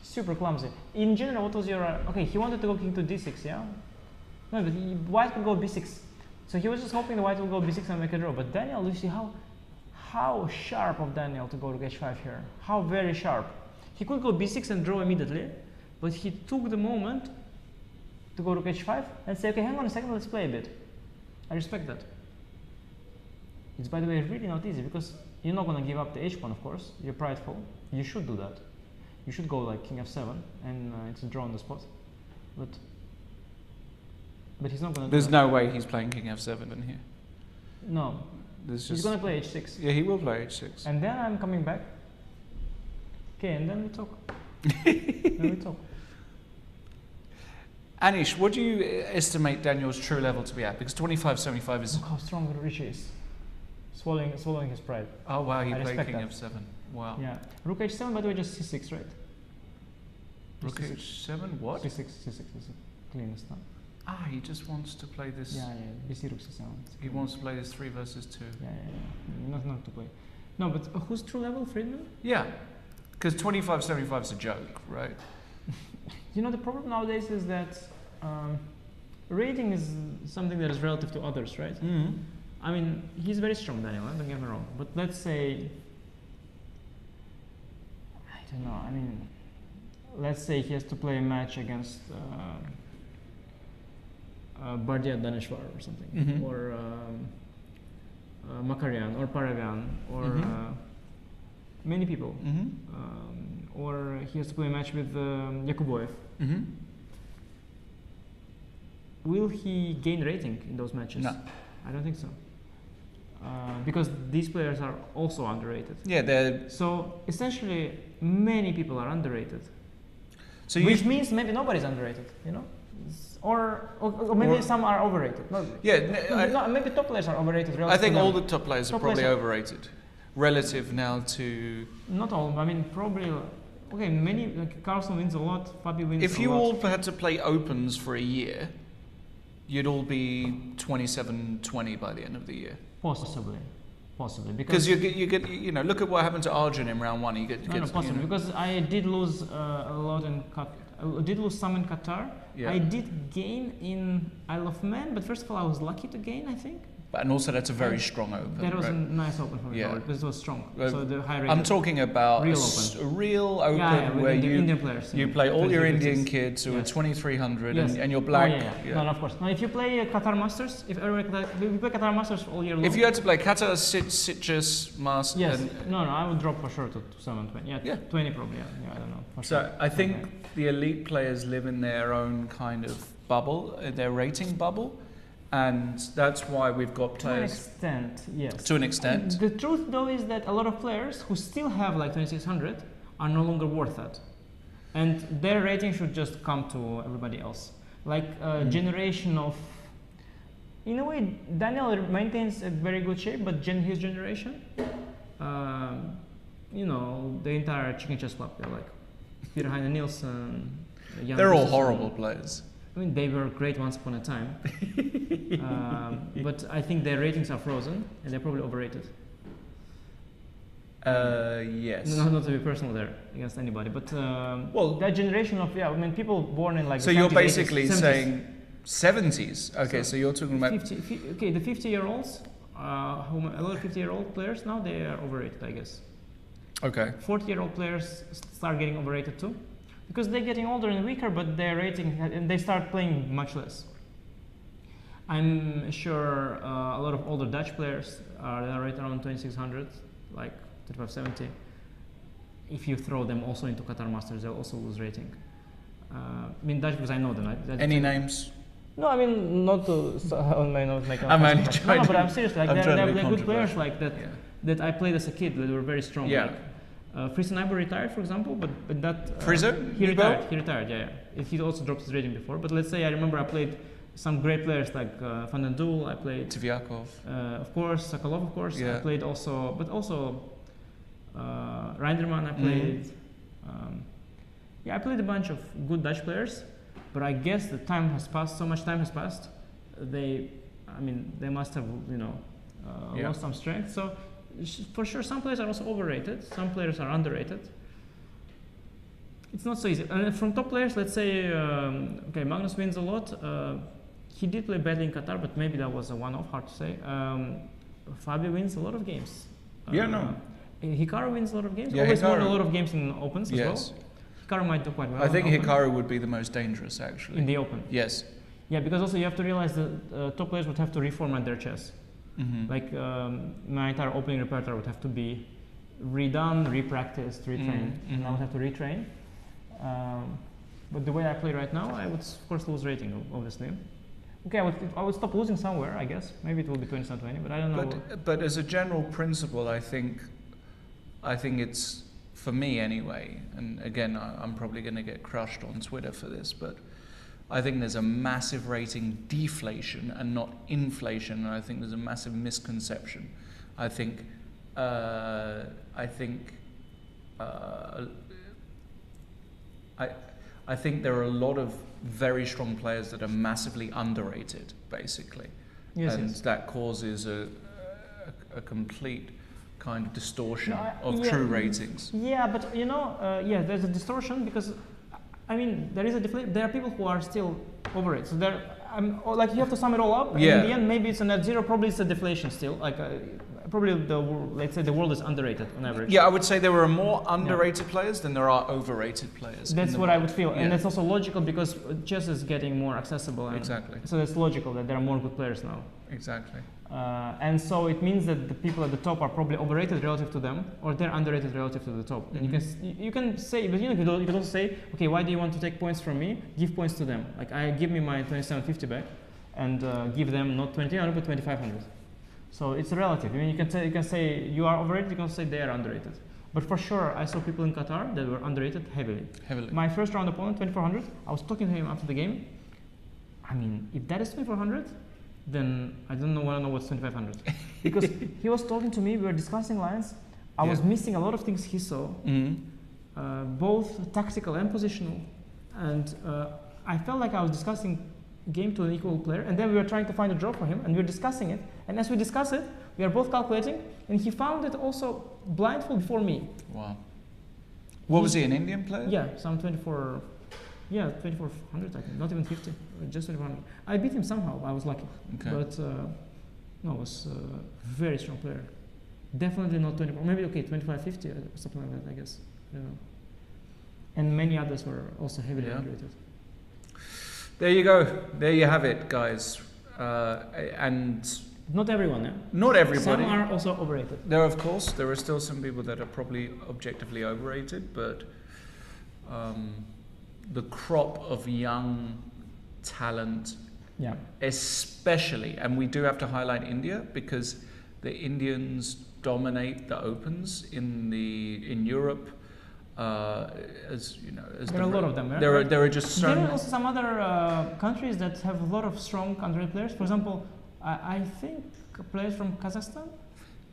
Super clumsy. In general, what was your... okay, he wanted to go King to D6, yeah? No, but White could go B6. So he was just hoping the White will go B6 and make a draw. But Daniel, you see how sharp of Daniel to go to H5 here. How very sharp. He could go B6 and draw immediately, but he took the moment to go to H5 and say, okay, hang on a second, let's play a bit. I respect that. It's, by the way, really not easy because you're not going to give up the H pawn, of course. You're prideful. You should do that. You should go like King F7 and it's a draw on the spot. But he's not going to. There's no way he's playing King F7 in here. No. He's going to play H6. Yeah, he will play H6. And then I'm coming back. Okay, and then we talk. Then we talk. Anish, what do you estimate Daniel's true level to be at? Because 25-75 is... Look how strong Richie is. Swallowing his pride. Oh wow, he played King F7. Wow. Yeah. Rook H7, by the way, just C6, right? Rook H7, what? C6 is cleanest now. He just wants to play this... Yeah, BC Rook C7. He wants to play this 3 versus 2. Yeah. Not to play. No, but who's true level, Fridman? Yeah. Because 25-75 is a joke, right? You know, the problem nowadays is that rating is something that is relative to others, right? Mm-hmm. I mean, he's very strong, Daniel, don't get me wrong. But let's say, I don't know, I mean, let's say he has to play a match against Bardia Daneshvar or something, or Makarian, or Paragan, or many people. Or he has to play a match with Yakuboev. Will he gain rating in those matches? No. I don't think so. Because these players are also underrated. Yeah, they're... So essentially, many people are underrated. So which means maybe nobody's underrated, you know? Or maybe some are overrated. No, maybe top players are overrated. I think all the top players are probably overrated. Relative now to... Not all, I mean probably... Okay, many, like Carlsen wins a lot, Fabi wins a lot. If you all had to play opens for a year, you'd all be 27-20 by the end of the year. Possibly, because you get you know, look at what happened to Arjun in round 1. You get possibly, you know. Because I did lose a lot in I did lose some in Qatar. Yeah. I did gain in Isle of Man, but first of all, I was lucky to gain, I think. And also, that's a very strong open. That was a nice open for me, because it was strong. So the high rate. I'm talking about a real open where Indian players, you play all your Indian kids who are 2300 and you're black. No, of course. Now, if you play Qatar Masters, if you play Qatar Masters all year long. If you had to play Qatar, Sitges, Masters. Yes. No, I would drop for sure to 720. Yeah, 20 probably. Yeah, I don't know. So I think the elite players live in their own kind of bubble, their rating bubble. And that's why we've got players... To an extent, yes. To an extent. The truth, though, is that a lot of players who still have like 2600 are no longer worth that. And their rating should just come to everybody else. Like a generation of... In a way, Daniel maintains a very good shape, but his generation, you know, the entire Chicken Chess Club, they're like Peter Heine Nielsen, young They're all pieces. horrible players. I mean, they were great once upon a time, but I think their ratings are frozen and they're probably overrated. Yes. No, not to be personal there against anybody, but well, that generation of people born in like. So the you're 70s, basically 80s, 70s. saying 70s. Okay, so you're talking about 50, okay, the 50-year-olds, a lot of 50-year-old players now they are overrated, I guess. Okay. 40-year-old players start getting overrated too, because they're getting older and weaker, but their rating and they start playing much less. I'm sure a lot of older Dutch players are rated around 2600, like 2570. If you throw them also into Qatar Masters, they'll also lose rating. I mean Dutch because I know them. Any names? No, I mean not to on my notes. I'm only trying. No, but I'm serious. Like they're good players controversial. like that that I played as a kid. That were very strong. Yeah. Like, Fridman Iber retired, for example, but that Frizo? He retired. He retired. Yeah. He also dropped his rating before. But let's say I remember I played some great players like Van den Doel. I played Tviakov. Of course, Sokolov. Of course. Yeah. I played also, but also Reinderman. I played. I played a bunch of good Dutch players. But I guess the time has passed. So much time has passed. They must have lost some strength. So for sure, some players are also overrated. Some players are underrated. It's not so easy. And from top players, let's say, Magnus wins a lot. He did play badly in Qatar, but maybe that was a one-off. Hard to say. Fabio wins a lot of games. Hikaru wins a lot of games. Yeah, Always won Hikaru. a lot of games in opens as well. Hikaru might do quite well. I think in open. Hikaru would be the most dangerous, actually. In the open? Yes. Yeah, because also you have to realize that top players would have to reformat their chess. Mm-hmm. Like my entire opening repertoire would have to be redone, repracticed, retrained. Mm-hmm. And I would have to retrain. But the way I play right now, I would of course lose rating, obviously. Okay, I would stop losing somewhere, I guess. Maybe it will be 20-20, but I don't know. But as a general principle, I think it's, for me anyway, and again, I'm probably going to get crushed on Twitter for this, but I think there's a massive rating deflation and not inflation, and I think there's a massive misconception. I think there are a lot of very strong players that are massively underrated, basically, and that causes a complete kind of distortion of true ratings. Yeah, but there's a distortion because, I mean, there are people who are still overrated. So like you have to sum it all up. And in the end, maybe it's a net zero. Probably it's a deflation still. Like probably let's say the world is underrated on average. Yeah, I would say there are more underrated players than there are overrated players. That's what I would feel, and that's also logical because chess is getting more accessible. Exactly. So that's logical that there are more good players now. Exactly. And so it means that the people at the top are probably overrated relative to them, or they're underrated relative to the top. Mm-hmm. And you can say, but you can also say, okay, why do you want to take points from me? Give points to them. Like give me my 2750 back, and give them not 2000 but 2500. So it's relative. I mean, you can say you are overrated. You can say they are underrated. But for sure, I saw people in Qatar that were underrated heavily. My first round opponent, 2400. I was talking to him after the game. I mean, if that is 2400. Then I don't want to know what's 2500 because he was talking to me. We were discussing lines. I was missing a lot of things he saw, both tactical and positional, and I felt like I was discussing game to an equal player. And then we were trying to find a draw for him, and we were discussing it. And as we discuss it, we are both calculating, and he found it also blindfold before me. Wow. What was he, an Indian player? Yeah, some 24. Yeah, 2400, I think, not even 50, just 2400. I beat him somehow, I was lucky. Okay. But no, it was a very strong player. Definitely not 24, maybe 2550 or something like that, I guess. I don't know. And many others were also heavily underrated. There you go. There you have it, guys. And not everyone, Not everybody. Some are also overrated. There are still some people that are probably objectively overrated, but the crop of young talent, especially, and we do have to highlight India because the Indians dominate the opens in Europe. As you know, there are a lot of them. There are just so there many. are also some other countries that have a lot of strong underrated players. For example, I think players from Kazakhstan.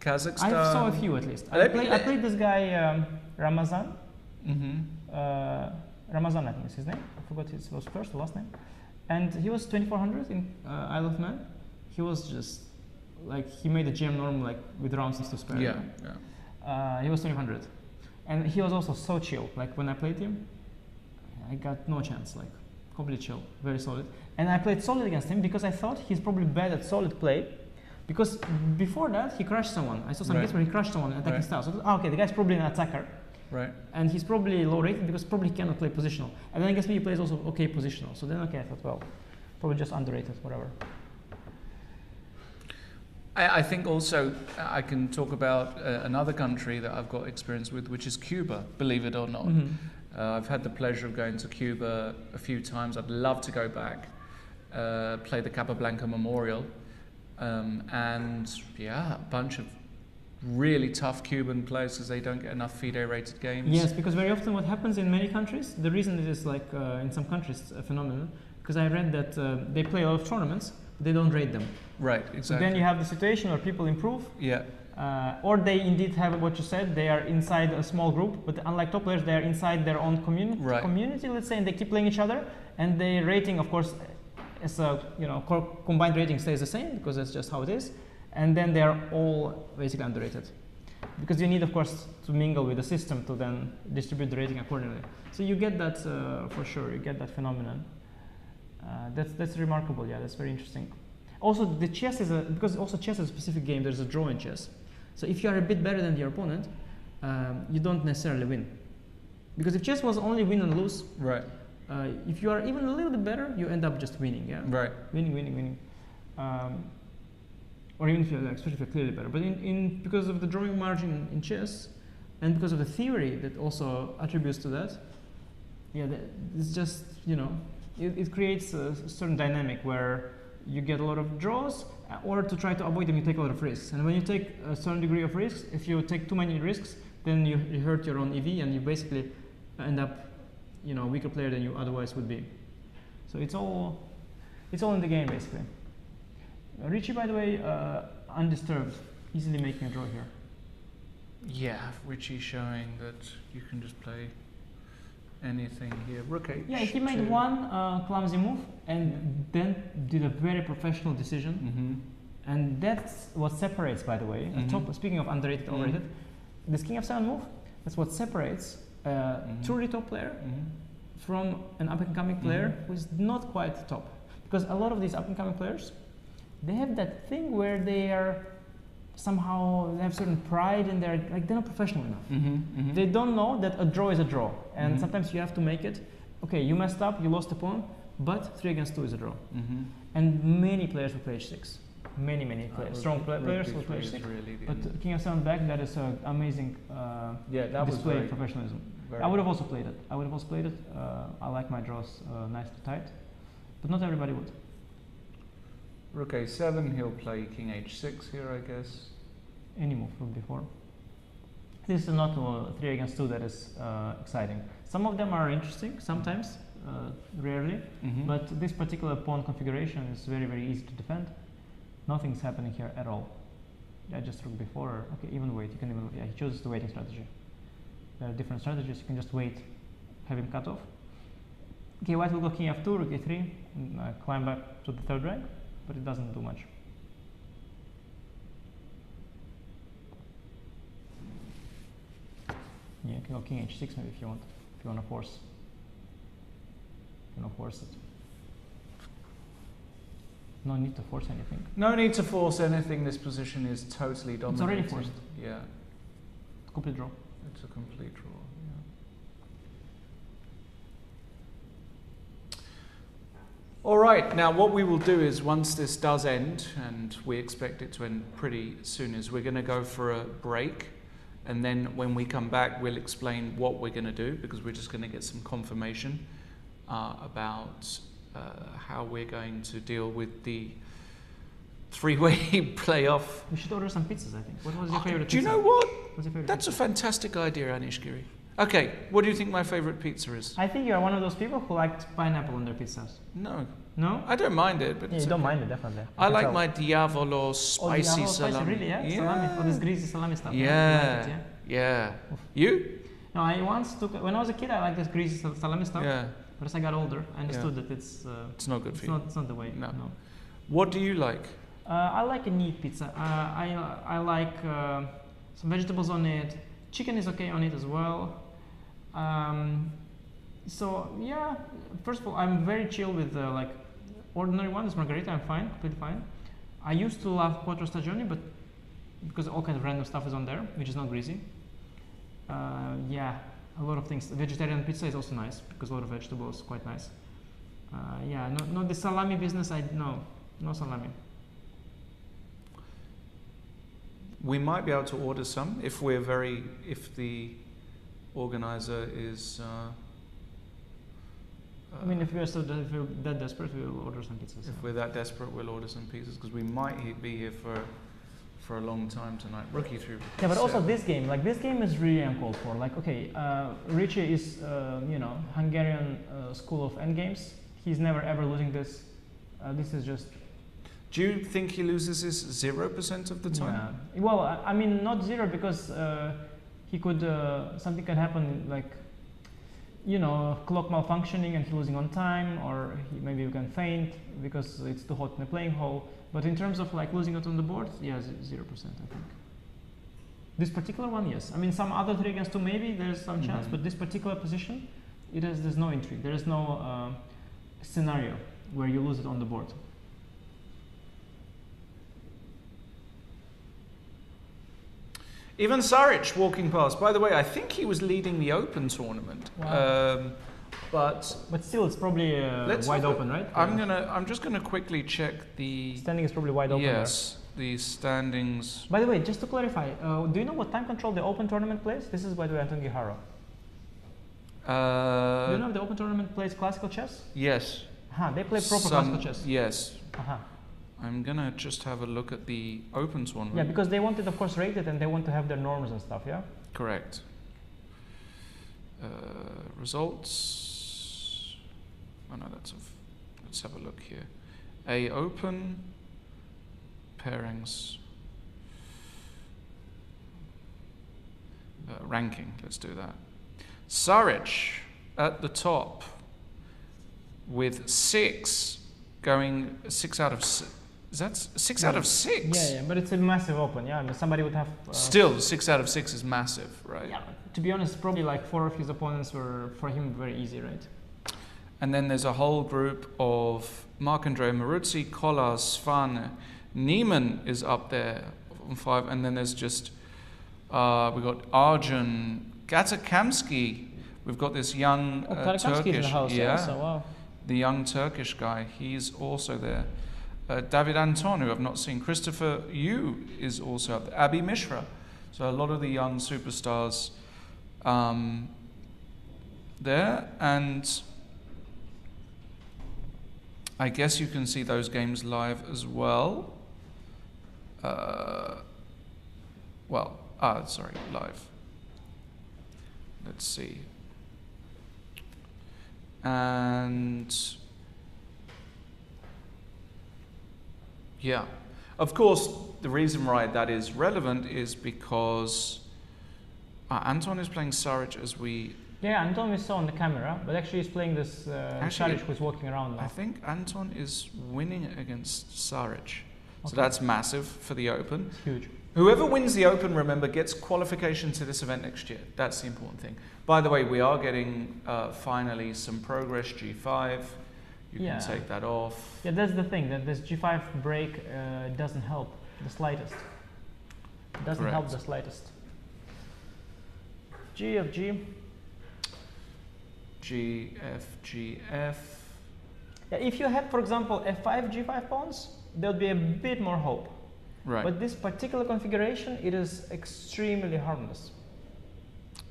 I saw a few at least. I played this guy Ramazan. Mm-hmm. Ramazan, I think is his name. forgot his was first or last name, and he was 2400 in Isle of Man. He was just like he made the GM norm like with rounds to spare. Yeah, He was 2400, and he was also so chill. Like when I played him, I got no chance. Like completely chill, very solid. And I played solid against him because I thought he's probably bad at solid play. Because before that, he crushed someone. I saw some games where he crushed someone attacking style. So okay, the guy's probably an attacker. Right. And he's probably low rated because probably he cannot play positional. And then I guess he plays also okay positional. So then okay, I thought, well, probably just underrated, whatever. I think also I can talk about another country that I've got experience with, which is Cuba, believe it or not. I've had the pleasure of going to Cuba a few times. I'd love to go back, play the Capablanca Memorial. And yeah, a bunch of really tough Cuban players because they don't get enough FIDE rated games. Yes, because very often what happens in many countries, the reason it is like in some countries a phenomenon, because I read that they play a lot of tournaments, but they don't rate them. Right, exactly. So then you have the situation where people improve. Yeah. Or they indeed have what you said, they are inside a small group, but unlike top players, they are inside their own community, let's say, and they keep playing each other, and the rating, of course, as a combined rating stays the same because that's just how it is, and then they are all basically underrated because you need, of course, to mingle with the system to then distribute the rating accordingly. So you get that for sure. You get that phenomenon. That's remarkable. Yeah, that's very interesting. Also, the chess is because also chess is a specific game. There's a draw in chess. So if you are a bit better than your opponent, you don't necessarily win. Because if chess was only win and lose, right. If you are even a little bit better, you end up just winning. Yeah. Right. Winning. Or even if you're, especially if you're clearly better. But because of the drawing margin in chess, and because of the theory that also attributes to that, yeah, it's just it creates a certain dynamic where you get a lot of draws, or to try to avoid them, you take a lot of risks. And when you take a certain degree of risks, if you take too many risks, then you hurt your own EV, and you basically end up, a weaker player than you otherwise would be. So it's all in the game basically. Richie, by the way, undisturbed, easily making a draw here. Yeah, Richie showing that you can just play anything here. Rook H2. Yeah, he made one clumsy move and then did a very professional decision. And that's what separates, by the way, speaking of underrated, overrated, this King F7 move, that's what separates a truly top player from an up-and-coming player who is not quite top. Because a lot of these up-and-coming players, they have that thing where they are somehow, they have certain pride in their, like they're not professional enough. They don't know that a draw is a draw. And sometimes you have to make it, okay, you messed up, you lost a pawn, but 3 against 2 is a draw. And many players will play H6. Many players, strong players will play H6. Really but King of7 back, that is an amazing display of professionalism. I would have also played it. I like my draws nice to tight, but not everybody would. Rook A7, he'll play King H6 here, I guess. Any move from before. This is not a 3 against 2 that is exciting. Some of them are interesting, sometimes, rarely, but this particular pawn configuration is very easy to defend. Nothing's happening here at all. I just rook before, okay, even wait, you can even, he chooses the waiting strategy. There are different strategies, you can just wait, have him cut off. Okay, white will go King F2, Rook A3, and climb back to the third rank, but it doesn't do much. Yeah, you can go King H6 maybe if you want to force. You can force it. No need to force anything. No need to force anything. This position is totally dominating. It's already forced. Yeah. Complete draw. It's a complete draw. Yeah. All right. Now, what we will do is once this does end, and we expect it to end pretty soon, is we're going to go for a break, and then when we come back, we'll explain what we're going to do because we're just going to get some confirmation about how we're going to deal with the three-way playoff. We should order some pizzas, I think. What was your favorite pizza? Do you know what? What's your favorite That's pizza? a fantastic idea, Anish, Giri. Okay, what do you think my favorite pizza is? I think you're one of those people who liked pineapple on their pizzas. No. No? I don't mind it, but yeah, you don't mind it, definitely. I like my diavolo spicy salami. Spicy, really, yeah? Salami, all this greasy salami stuff. Yeah. Yeah. You? No, I once took, when I was a kid, I liked this greasy salami stuff. Yeah. But as I got older, I understood that it's not good for you. It's not the way. No. What do you like? I like a neat pizza. I like some vegetables on it. Chicken is okay on it as well. So yeah, first of all, I'm very chill with like ordinary ones. Margarita, I'm fine, completely fine. I used to love quattro stagioni, but because all kinds of random stuff is on there, which is not greasy. Yeah, a lot of things. Vegetarian pizza is also nice because a lot of vegetables, quite nice. Yeah, no, the salami business. No salami. We might be able to order some if the organizer is. I mean, if we're that desperate, we'll order some pizzas. If we're that desperate, we'll order some pizzas because we might be here for a long time tonight. Rookie through. Yeah, but also this game is really uncalled for. Like, okay, Richie is Hungarian school of endgames. He's never ever losing this. This is just. Do you think he loses this 0% of the time? Yeah. Well, I mean, not 0 because he could something can happen like. Clock malfunctioning and he losing on time, or maybe you can faint because it's too hot in the playing hall. But in terms of like losing it on the board, yeah, 0%, I think. This particular one, yes. I mean, some other 3 against 2, maybe there's some chance, but this particular position, there's no intrigue. There is no scenario where you lose it on the board. Even Saric walking past. By the way, I think he was leading the Open tournament. Wow. But still, it's probably wide open, right? I'm just gonna quickly check the standing is probably wide open. Yes, the standings. By the way, just to clarify, do you know what time control the Open tournament plays? This is, by the way, Anton Giharo. Do you know if the Open tournament plays classical chess? Yes. They play proper classical chess. Yes. I'm gonna just have a look at the Open tournament. Yeah, because they want it, of course, rated, and they want to have their norms and stuff. Yeah. Correct. Results. Oh no, let's have a look here. A Open pairings. Ranking. Let's do that. Saric at the top with 6, going 6 out of 6. Is that 6 out of 6? Yeah, but it's a massive Open. Yeah, I mean, somebody would have. Still, 6 out of 6 is massive, right? Yeah. To be honest, probably like 4 of his opponents were for him very easy, right? And then there's a whole group of Marc-André Maruzzi, Kolar, Svane, Niemann is up there on 5, and then there's just we got Arjun, Gatakamsky. We've got this young Turkish, in the house, so wow. The young Turkish guy. He's also there. David Anton, who I've not seen. Christopher Yu is also up there. Abhi Mishra. So a lot of the young superstars there. And I guess you can see those games live as well. Live. Let's see. And yeah, of course, the reason why that is relevant is because Anton is playing Saric as we. Yeah, Anton we saw on the camera, but actually he's playing this Saric who's walking around now. I think Anton is winning against Saric. So that's massive for the Open. It's huge. Whoever wins the Open, remember, gets qualification to this event next year. That's the important thing. By the way, we are getting finally some progress, G5. You can take that off. Yeah, that's the thing, that this G5 break doesn't help the slightest. It doesn't help the slightest. G, F, G. G, F, G, F. Yeah, if you had, for example, F5, G5 pawns, there would be a bit more hope. Right. But this particular configuration, it is extremely harmless.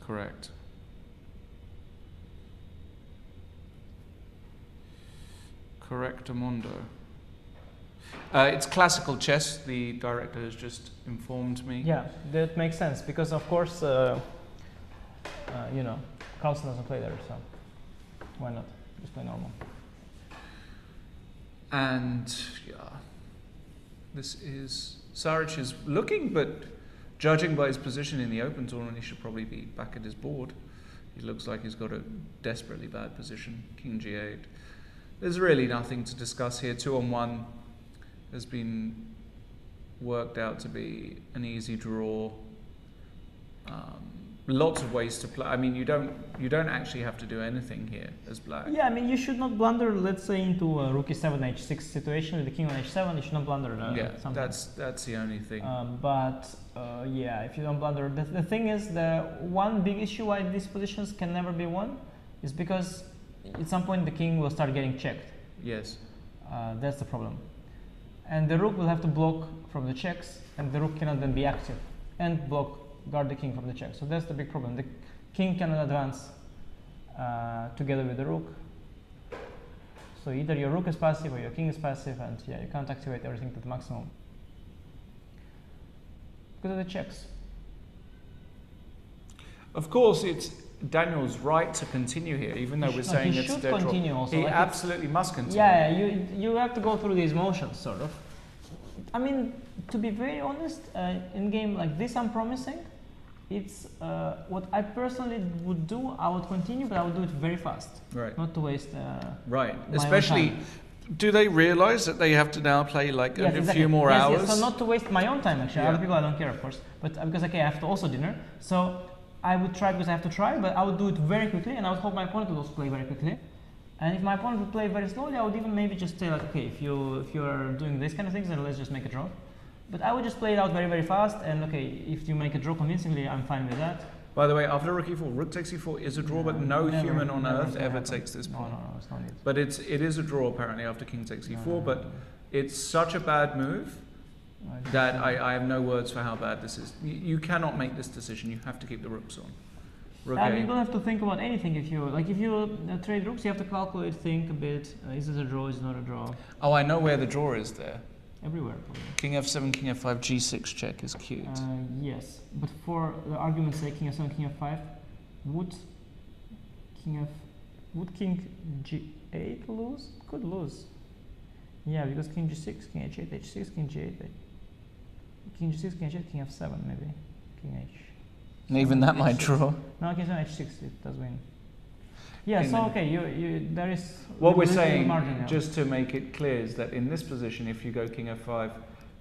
Correct. Correctamundo. It's classical chess, the director has just informed me. Yeah, that makes sense, because of course, Carlsen doesn't play there, so why not? Just play normal. And yeah, this is, Saric is looking, but judging by his position in the Open tournament, he should probably be back at his board. He looks like he's got a desperately bad position. King G8. There's really nothing to discuss here. 2-on-1 has been worked out to be an easy draw. Lots of ways to play. I mean, you don't actually have to do anything here as black. Yeah, I mean, you should not blunder, let's say, into a rook e7 h6 situation with the king on h7. You should not blunder. Something. That's the only thing. Yeah, if you don't blunder, the thing is, the one big issue why these positions can never be won is because at some point the king will start getting checked. Yes. That's the problem. And the rook will have to block from the checks, and the rook cannot then be active and guard the king from the check. So that's the big problem. The king cannot advance together with the rook. So either your rook is passive or your king is passive, and yeah, you can't activate everything to the maximum because of the checks. Of course, it's Daniel's right to continue here, even though we're saying it's a dead draw. Also. He like absolutely must continue. Yeah, you have to go through these motions, sort of. I mean, to be very honest, in game like this, I'm promising. It's what I personally would do. I would continue, but I would do it very fast. Right. Not to waste. Right. My Especially, own time. do they realize that they have to now play like Yes, a exactly. few more hours? Yes, so not to waste my own time, actually. Yeah. Other people, I don't care, of course. But because, okay, I have to also dinner. So I would try because I have to try, but I would do it very quickly, and I would hope my opponent would also play very quickly. And if my opponent would play very slowly, I would even maybe just say like, okay, if you're doing these kind of things, then let's just make a draw. But I would just play it out very, very fast, and okay, if you make a draw convincingly, I'm fine with that. By the way, after rook e4, rook takes e4 is a draw, but no human on earth ever takes this pawn. No, it's not it. But it is a draw apparently after king takes e4, but it's such a bad move that I have no words for how bad this is. You cannot make this decision. You have to keep the rooks on. Rook I A. mean, you don't have to think about anything if you trade rooks, you have to calculate, think a bit. Is this a draw? Is it not a draw? Oh, I know where the draw is there. Everywhere, probably. King f7, king f5, g6 check is cute. Yes, but for the argument's sake, king f7, king f5, would king g8 lose? Could lose. Yeah, because king g6, king h8, h6, king g8, king g6, king h8, king f7 maybe, king h. And even that might draw. No, king f7, h6, it does win. Yeah, so okay, there is. What we're saying, margin, just to make it clear, is that in this position, if you go king f5,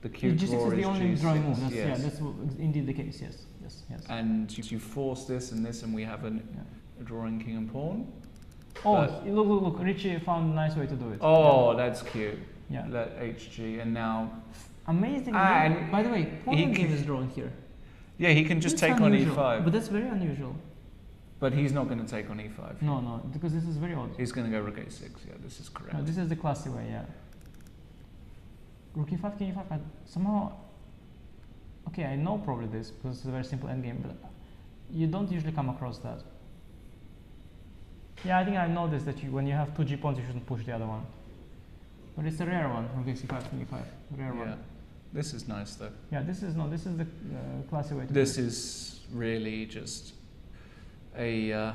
the cute G6 draw is the only G6. drawing move. Yes. Yeah, that's indeed the case. Yes. And you force this and this, and we have a drawing king and pawn. Oh, look! Richie found a nice way to do it. Oh, that's cute. Yeah. Let HG, and now. Amazing. And by the way, pawn game is drawn here. Yeah, he can just That's take unusual, on e5. But that's very unusual. But he's not going to take on e5. No, because this is very odd. He's going to go rook a6. Yeah, this is correct. No, this is the classy way. Yeah. Rook e5, king e5. Somehow. Okay, I know probably this because it's a very simple endgame, but you don't usually come across that. Yeah, I think I know this, that when you have two g pawns, you shouldn't push the other one. But it's a rare one. Rook e5, king e5. Rare one. This is nice though. Yeah, this is the classy way to do it. This is really just a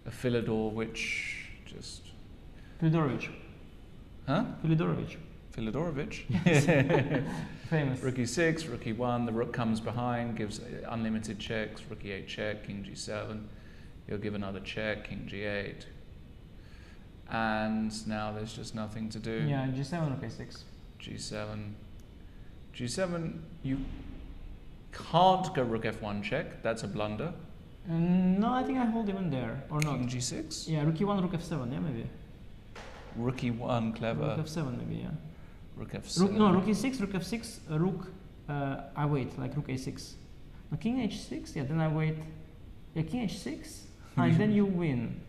Philidor which just... Filidorovich. Huh? Filidorovich. Filidorovich. Famous. Rook e6, rook e1, the rook comes behind, gives unlimited checks, rook e8 check, king g7, he'll give another check, king g8. And now there's just nothing to do. Yeah, g7, rook a6. G7, you can't go rook f1 check, that's a blunder. No, I think I hold even there, or not. King g6? Yeah, rook e1, rook f7, yeah, maybe. Rook e1, clever. Rook f7, maybe, yeah. Rook f7. Rook e6, rook f6, rook, I wait, like rook a6. No, king h6, yeah, then I wait. Yeah, king h6, and then you win.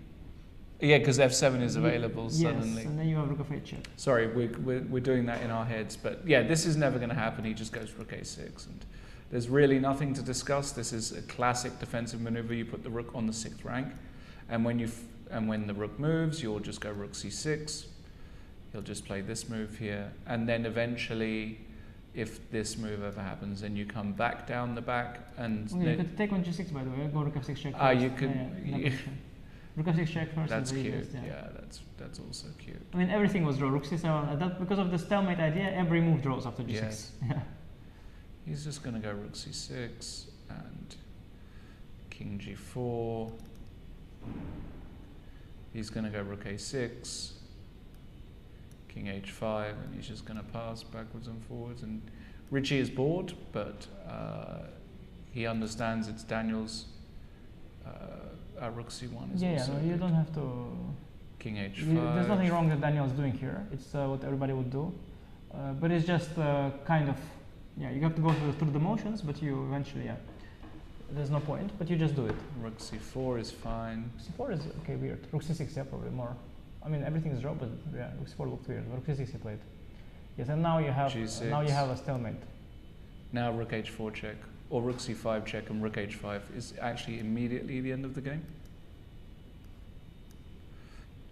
Yeah, because f7 is available suddenly. Yes, and then you have rook f8 check. Sorry, we're doing that in our heads, but yeah, this is never going to happen. He just goes rook a6, and there's really nothing to discuss. This is a classic defensive maneuver. You put the rook on the 6th rank, and when the rook moves, you'll just go rook c6. He'll just play this move here, and then eventually, if this move ever happens, then you come back down the back, and okay, you could take on g6, by the way. Go rook f6 check. You could. Yeah, rook f6 check first. That's and cute. best, Yeah, that's also cute. I mean, everything was draw. Rook c7. That because of the stalemate idea, every move draws after g6. Yes. Yeah. He's just going to go rook c6 and king g4. He's going to go rook a6, king h5, and he's just going to pass backwards and forwards. And Richie is bored, but he understands it's Daniel's rook c1 is also no, you good. don't have to. King h5. There's nothing wrong that Daniel's doing here. It's what everybody would do, but it's just kind of, you have to go through the motions, but you eventually, there's no point, but you just do it. Rook c4 is fine. C4 is okay, weird. Rook c6, probably more. I mean, everything is dropped, but rook c4 looked weird. Rook c6 he played. Yes, and now you have G6. A stalemate. Now rook h4 check, or rook c5 check, and rook h5 is actually immediately the end of the game.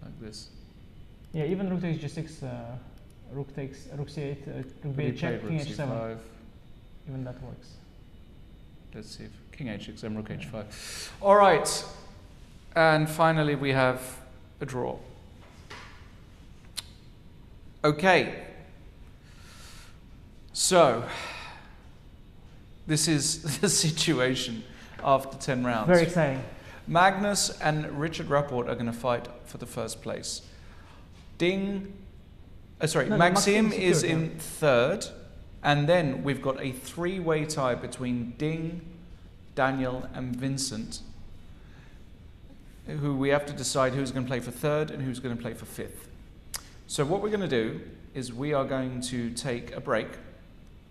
Like this. Yeah, even rook takes g6, rook c8, rook b8 check, king h7. Even that works. Let's see if king h6 and rook h5. All right, and finally we have a draw. Okay, so this is the situation after 10 rounds. Very exciting. Magnus and Richard Rapport are going to fight for the first place. Maxim is in third, and then we've got a three-way tie between Ding, Daniel, and Vincent, who we have to decide who's going to play for third and who's going to play for fifth. So what we're going to do is we are going to take a break,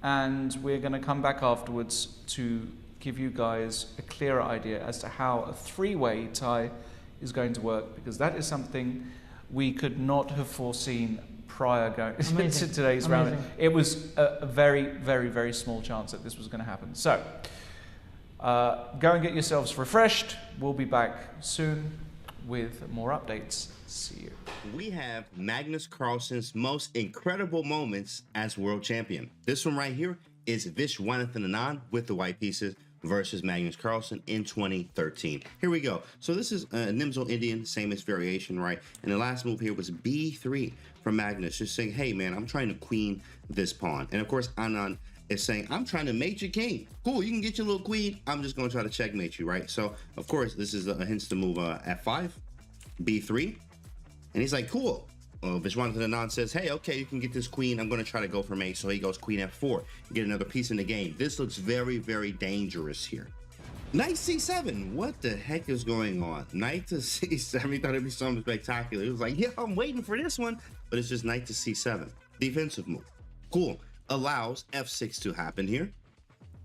and we're going to come back afterwards to give you guys a clearer idea as to how a three-way tie is going to work, because that is something we could not have foreseen prior going to today's round. It was a very, very, very small chance that this was going to happen. So go and get yourselves refreshed. We'll be back soon with more updates. See you. We have Magnus Carlsen's most incredible moments as world champion. This one right here is Vachier-Lagrave with the white pieces versus Magnus Carlsen in 2013. Here we go. So this is a Nimzo Indian, famous variation, right? And the last move here was B3 from Magnus, just saying, hey man, I'm trying to queen this pawn. And of course, Anand is saying, I'm trying to mate your king. Cool, you can get your little queen. I'm just gonna try to checkmate you, right? So of course, this is a hint to move F5, B3. And he's like, cool. Vachier-Lagrave says, hey, okay, you can get this queen. I'm going to try to go for mate. So he goes queen f4, get another piece in the game. This looks very, very dangerous here. Knight c7. What the heck is going on? Knight to c7. He thought it'd be something spectacular. He was like, yeah, I'm waiting for this one. But it's just knight to c7. Defensive move. Cool. Allows f6 to happen here.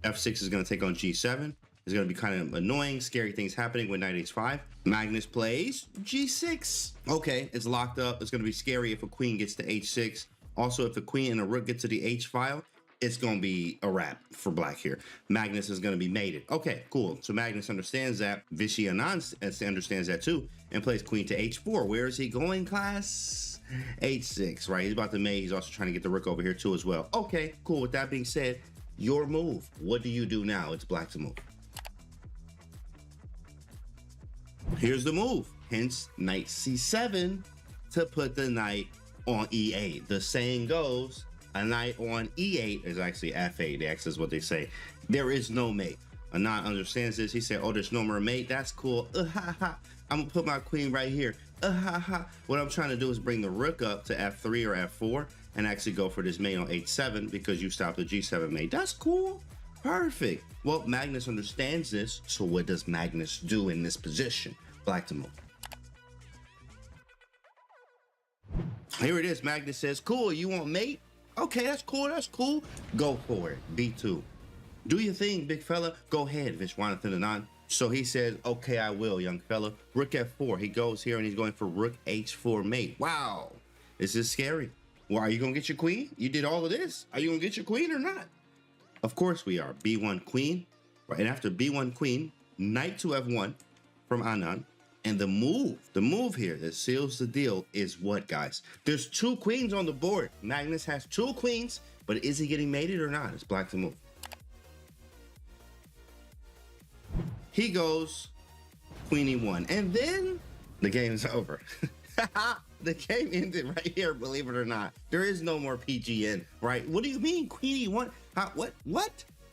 f6 is going to take on g7. It's going to be kind of annoying, scary things happening with knight h5. Magnus plays g6. Okay, it's locked up. It's going to be scary if a queen gets to h6. Also, if a queen and a rook get to the h file, it's going to be a wrap for black here. Magnus is going to be mated. Okay, cool. So Magnus understands that. Vachier-Lagrave understands that too and plays queen to h4. Where is he going, class? h6, right? He's about to mate. He's also trying to get the rook over here too as well. Okay, cool. With that being said, your move. What do you do now? It's black to move. Here's the move, hence knight c7 to put the knight on e8. The saying goes, a knight on e8 is actually f8. That's is what they say. There is no mate. Anand understands this. He said, oh, there's no more mate. That's cool. I'm gonna put my queen right here. What I'm trying to do is bring the rook up to f3 or f4 and actually go for this mate on h7 because you stopped the g7 mate. That's cool. Perfect. Well, Magnus understands this, so what does Magnus do in this position? Black to move. Here it is. Magnus says, cool, you want mate? Okay, that's cool, that's cool. Go for it. B2. Do your thing, big fella. Go ahead, Vachier-Lagrave. So he says, okay, I will, young fella. Rook f4. He goes here and he's going for rook h4 mate. Wow. This is scary. Well, are you going to get your queen? You did all of this. Are you going to get your queen or not? Of course we are. B1 queen, right? And after B1 queen, knight to f1 from Anand. And the move here that seals the deal is what, guys? There's two queens on the board. Magnus has two queens, but is he getting mated or not? It's black to move. He goes queen e1, and then the game is over. The game ended right here, believe it or not. There is no more PGN, right? What do you mean, queen e1?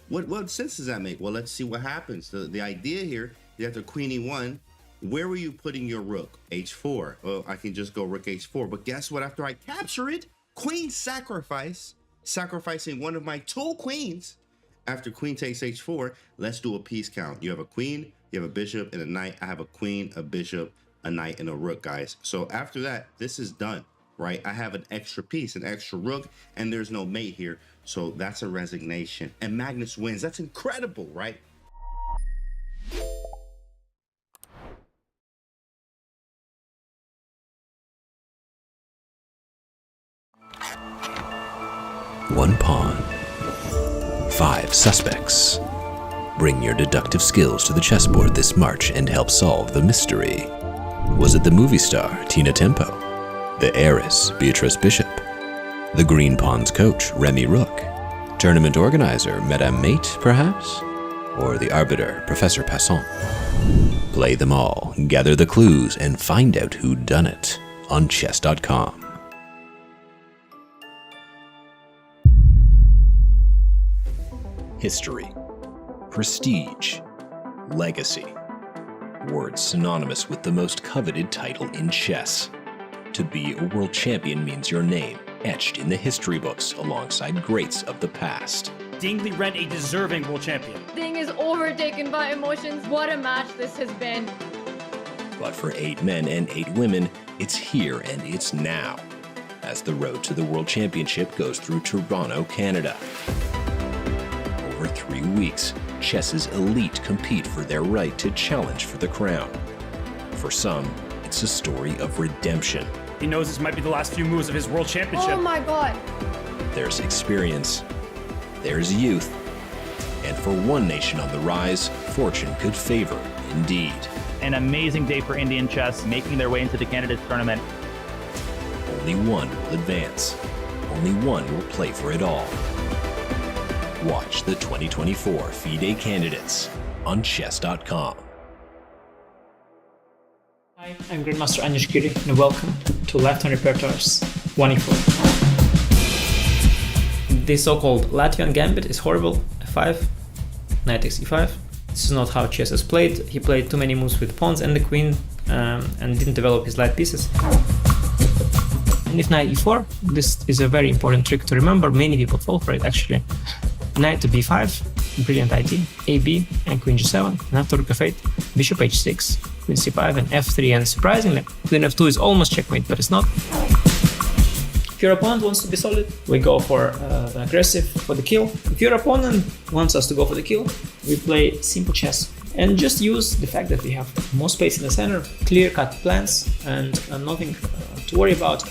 What sense does that make? Well, let's see what happens. The idea here You have the queen e1. Where were you putting your rook? h4. Well, I can just go rook h4. But guess what? After I capture it, queen sacrifice, sacrificing one of my two queens. After queen takes h4, let's do a piece count. You have a queen, you have a bishop, and a knight. I have a queen, a bishop, a knight, and a rook, guys. So after that, this is done, right? I have an extra piece, an extra rook, and there's no mate here. So that's a resignation. And Magnus wins. That's incredible, right? One pawn. 5 suspects. Bring your deductive skills to the chessboard this March and help solve the mystery. Was it the movie star, Tina Tempo? The heiress, Beatrice Bishop? The Green Pawn's coach, Remy Rook? Tournament organizer, Madame Mate, perhaps? Or the arbiter, Professor Passon? Play them all, gather the clues, and find out who done it on chess.com. History, prestige, legacy. Words synonymous with the most coveted title in chess. To be a world champion means your name etched in the history books alongside greats of the past. Dingley Ren, a deserving world champion. Thing is overtaken by emotions. What a match this has been. But for 8 men and 8 women, it's here and it's now, as the road to the World Championship goes through Toronto, Canada. Over 3 weeks, chess's elite compete for their right to challenge for the crown. For some, it's a story of redemption. He knows this might be the last few moves of his world championship. Oh my god. There's experience, there's youth, and for one nation on the rise, fortune could favor indeed. An amazing day for Indian chess, making their way into the candidates tournament. Only one will advance. Only one will play for it all. Watch the 2024 FIDE candidates on chess.com. Hi, I'm Grandmaster Anish Giri, and welcome to Latvian Repertoire's 1e4. The so-called Latvian gambit is horrible. F5, knight takes e5. This is not how chess is played. He played too many moves with pawns and the queen, and didn't develop his light pieces. And if knight e4, this is a very important trick to remember. Many people fall for it, actually. Knight to b5, brilliant idea. ab and queen g7, and after rook f8, bishop h6, queen c5 and f3, and surprisingly, queen f2 is almost checkmate, but it's not. If your opponent wants to be solid, we go for the aggressive, for the kill. If your opponent wants us to go for the kill, we play simple chess. And just use the fact that we have more space in the center, clear-cut plans, and nothing to worry about.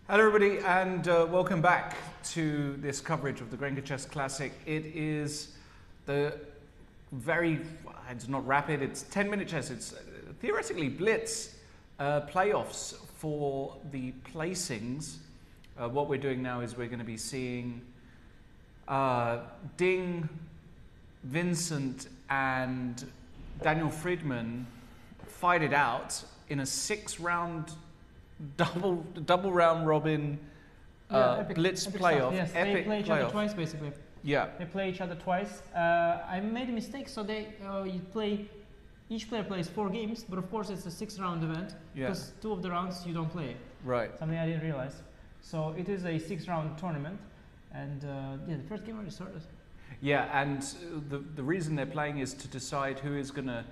Hello everybody and welcome back to this coverage of the Grenke Chess Classic. It is the it's not rapid, it's 10-minute chess, it's theoretically Blitz playoffs for the placings. What we're doing now is we're going to be seeing Ding, Vincent and Daniel Fridman fight it out in a 6-round double round robin Blitz playoff. Yes, they play each other twice basically. Yeah. They play each other twice. I made a mistake, so each player plays 4 games, but of course it's a 6-round event because 2 of the rounds you don't play. Right. Something I didn't realize. So it is a 6-round tournament, and the first game already started. Yeah, and the reason they're playing is to decide who is going to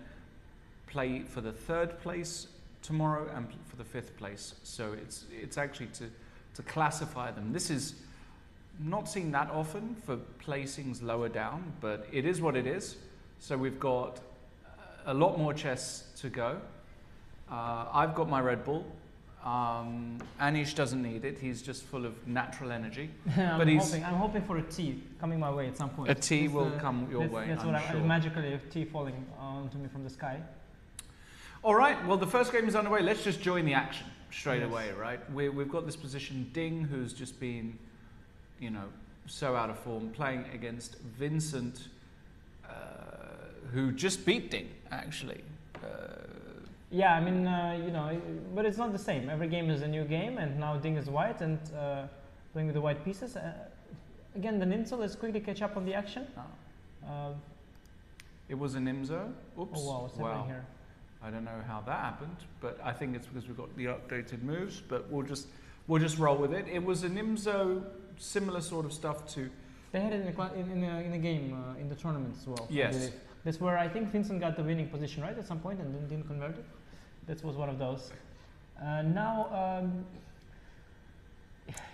play for the 3rd place tomorrow and for the 5th place. So it's actually to classify them. This is not seen that often for placings lower down, but it is what it is. So we've got a lot more chess to go. I've got my Red Bull. Anish doesn't need it. He's just full of natural energy. I'm hoping for a T coming my way at some point. A T will come your way. That's what I'm sure. magically a T falling onto me from the sky. All right, well, the first game is underway. Let's just join the action straight away, right? We've got this position, Ding, who's just been, so out of form, playing against Vincent, who just beat Ding, actually. Yeah, I mean, but it's not the same. Every game is a new game, and now Ding is white and playing with the white pieces. Again, the Nimzo, let's quickly catch up on the action. It was a Nimzo. Oops. Oh, wow, what's happening here? I don't know how that happened, but I think it's because we've got the updated moves, but we'll just roll with it. It was a Nimzo, similar sort of stuff to... They had it in a game, in the tournament as well. Yes. That's where I think Vincent got the winning position, right, at some point, and then didn't convert it. That was one of those.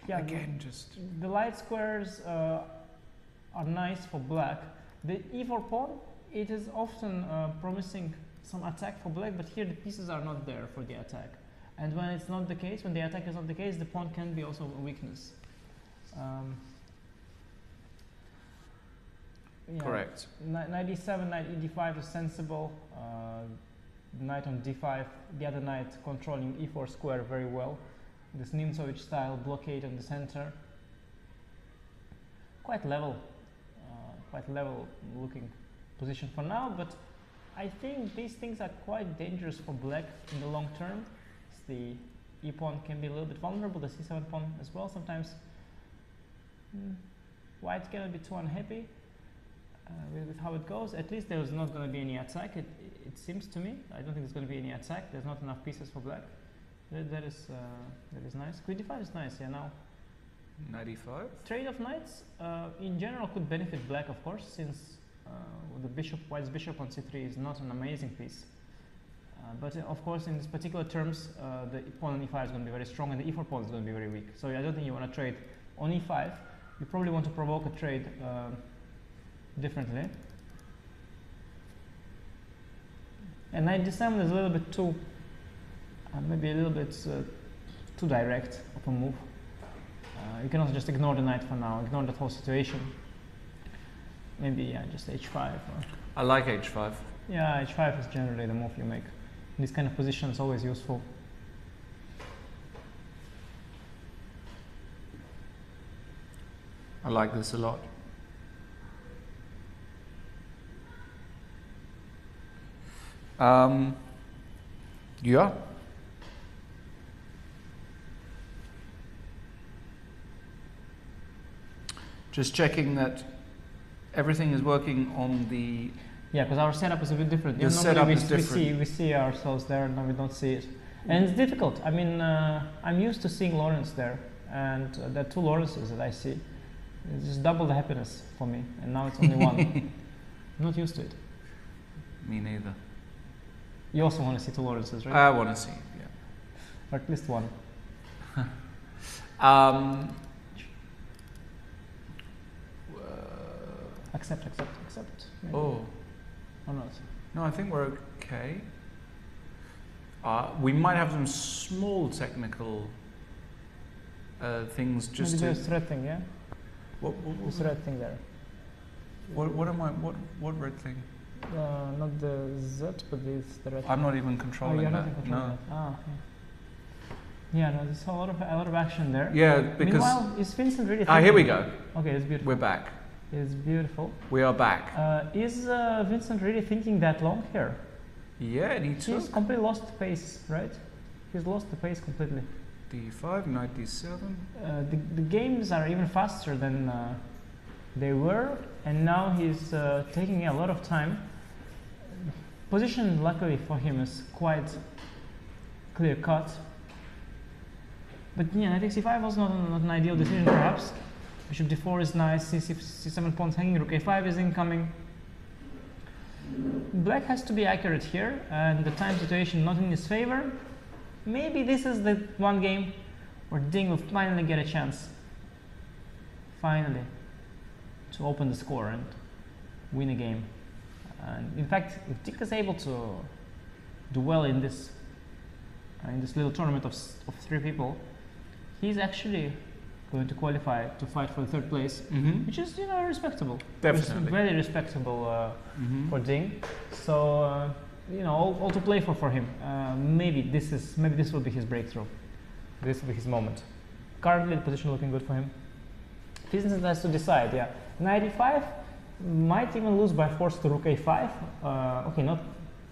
Again, just... The light squares are nice for black. The e4 pawn, it is often promising some attack for black, but here the pieces are not there for the attack. And when it's not the case, when the attack is not the case, the pawn can be also a weakness. Correct. Knight e7, knight e5 is sensible. Knight on d5, the other knight controlling e4 square very well. This Nimzovich style blockade on the center. Quite level looking position for now, but I think these things are quite dangerous for black in the long term. The e pawn can be a little bit vulnerable, the c7 pawn as well sometimes. White cannot be too unhappy with how it goes. At least there's not going to be any attack, it seems to me. I don't think there's going to be any attack. There's not enough pieces for black. That is nice. Queen d5 is nice, yeah, now. Knight e5? Trade of knights in general could benefit black, of course, since the white's bishop on c3 is not an amazing piece. But of course, in this particular terms, the pawn on e5 is going to be very strong and the e4 pawn is going to be very weak. So I don't think you want to trade on e5. You probably want to provoke a trade differently. And knight d7 is a little bit too, maybe a little bit too direct of a move. You can also just ignore the knight for now, ignore that whole situation. Maybe just h5. I like h5. Yeah, h5 is generally the move you make. This kind of position is always useful. I like this a lot. Yeah. Just checking that everything is working on the... Yeah, because our setup is a bit different. The setup is different. We see ourselves there, and we don't see it. And it's difficult. I mean, I'm used to seeing Lawrence there, and there are 2 Lawrences that I see. It's just double the happiness for me, and now it's only 1. I'm not used to it. Me neither. You also want to see 2 Lawrences, right? I want to see, yeah. Or at least 1. Accept. Maybe. Oh. Or not? No, I think we're okay. We might have some small technical things just Maybe to. there's red thing, yeah? This red thing there. What red thing? Not the Z, but it's the red. I'm not even controlling you're that. not controlling No. that. Ah, okay. Yeah, no, there's a lot of action there. Yeah, because. Meanwhile, is Vincent really? Here we go. Okay, it's beautiful. We're back. It's beautiful. We are back. Is Vincent really thinking that long here? Yeah, and He's completely lost the pace, right? He's lost the pace completely. D5, knight D7. The games are even faster than they were, and now he's taking a lot of time. Position, luckily for him, is quite clear cut. But yeah, knight c5 was not an ideal decision, perhaps. Bishop d4 is nice, c7 pawns hanging, rook a5 is incoming. Black has to be accurate here, and the time situation not in his favor. Maybe this is the one game where Ding will finally get a chance. Finally. To open the score and win a game. And in fact, if Ding is able to do well in this little tournament of 3 people, he's actually going to qualify to fight for the 3rd place, which is respectable. Definitely. It's very respectable for Ding. So all to play for him. Maybe this will be his breakthrough. This will be his moment. Currently, the position looking good for him. Vincent has to decide. Yeah, knight e5 might even lose by force to rook a5.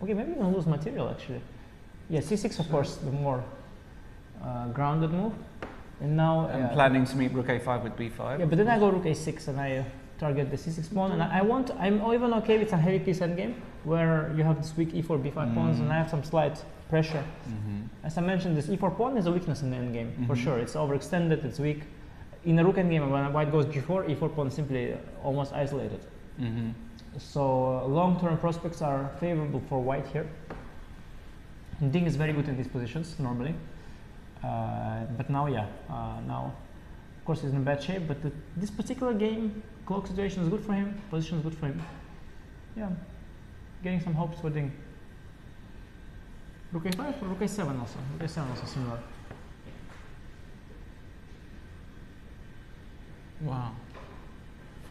Maybe even lose material actually. Yeah, c6 of course the more grounded move. And now I'm planning to meet rook a5 with b5. Yeah, but then I go rook a6 and I target the c6 pawn, and I'm even okay with some heavy piece endgame where you have this weak e4 b5 pawns, and I have some slight pressure. As I mentioned, this e4 pawn is a weakness in the endgame for sure. It's overextended, it's weak. In a rook endgame, when white goes g4, e4 pawn is simply almost isolated. So long-term prospects are favorable for white here. And Ding is very good in these positions normally. But now, now of course he's in bad shape, but this particular game, clock situation is good for him, position is good for him. Yeah, getting some hopes for Ding. Rook a5 or rook a7 also? Rook a7 also similar. Wow,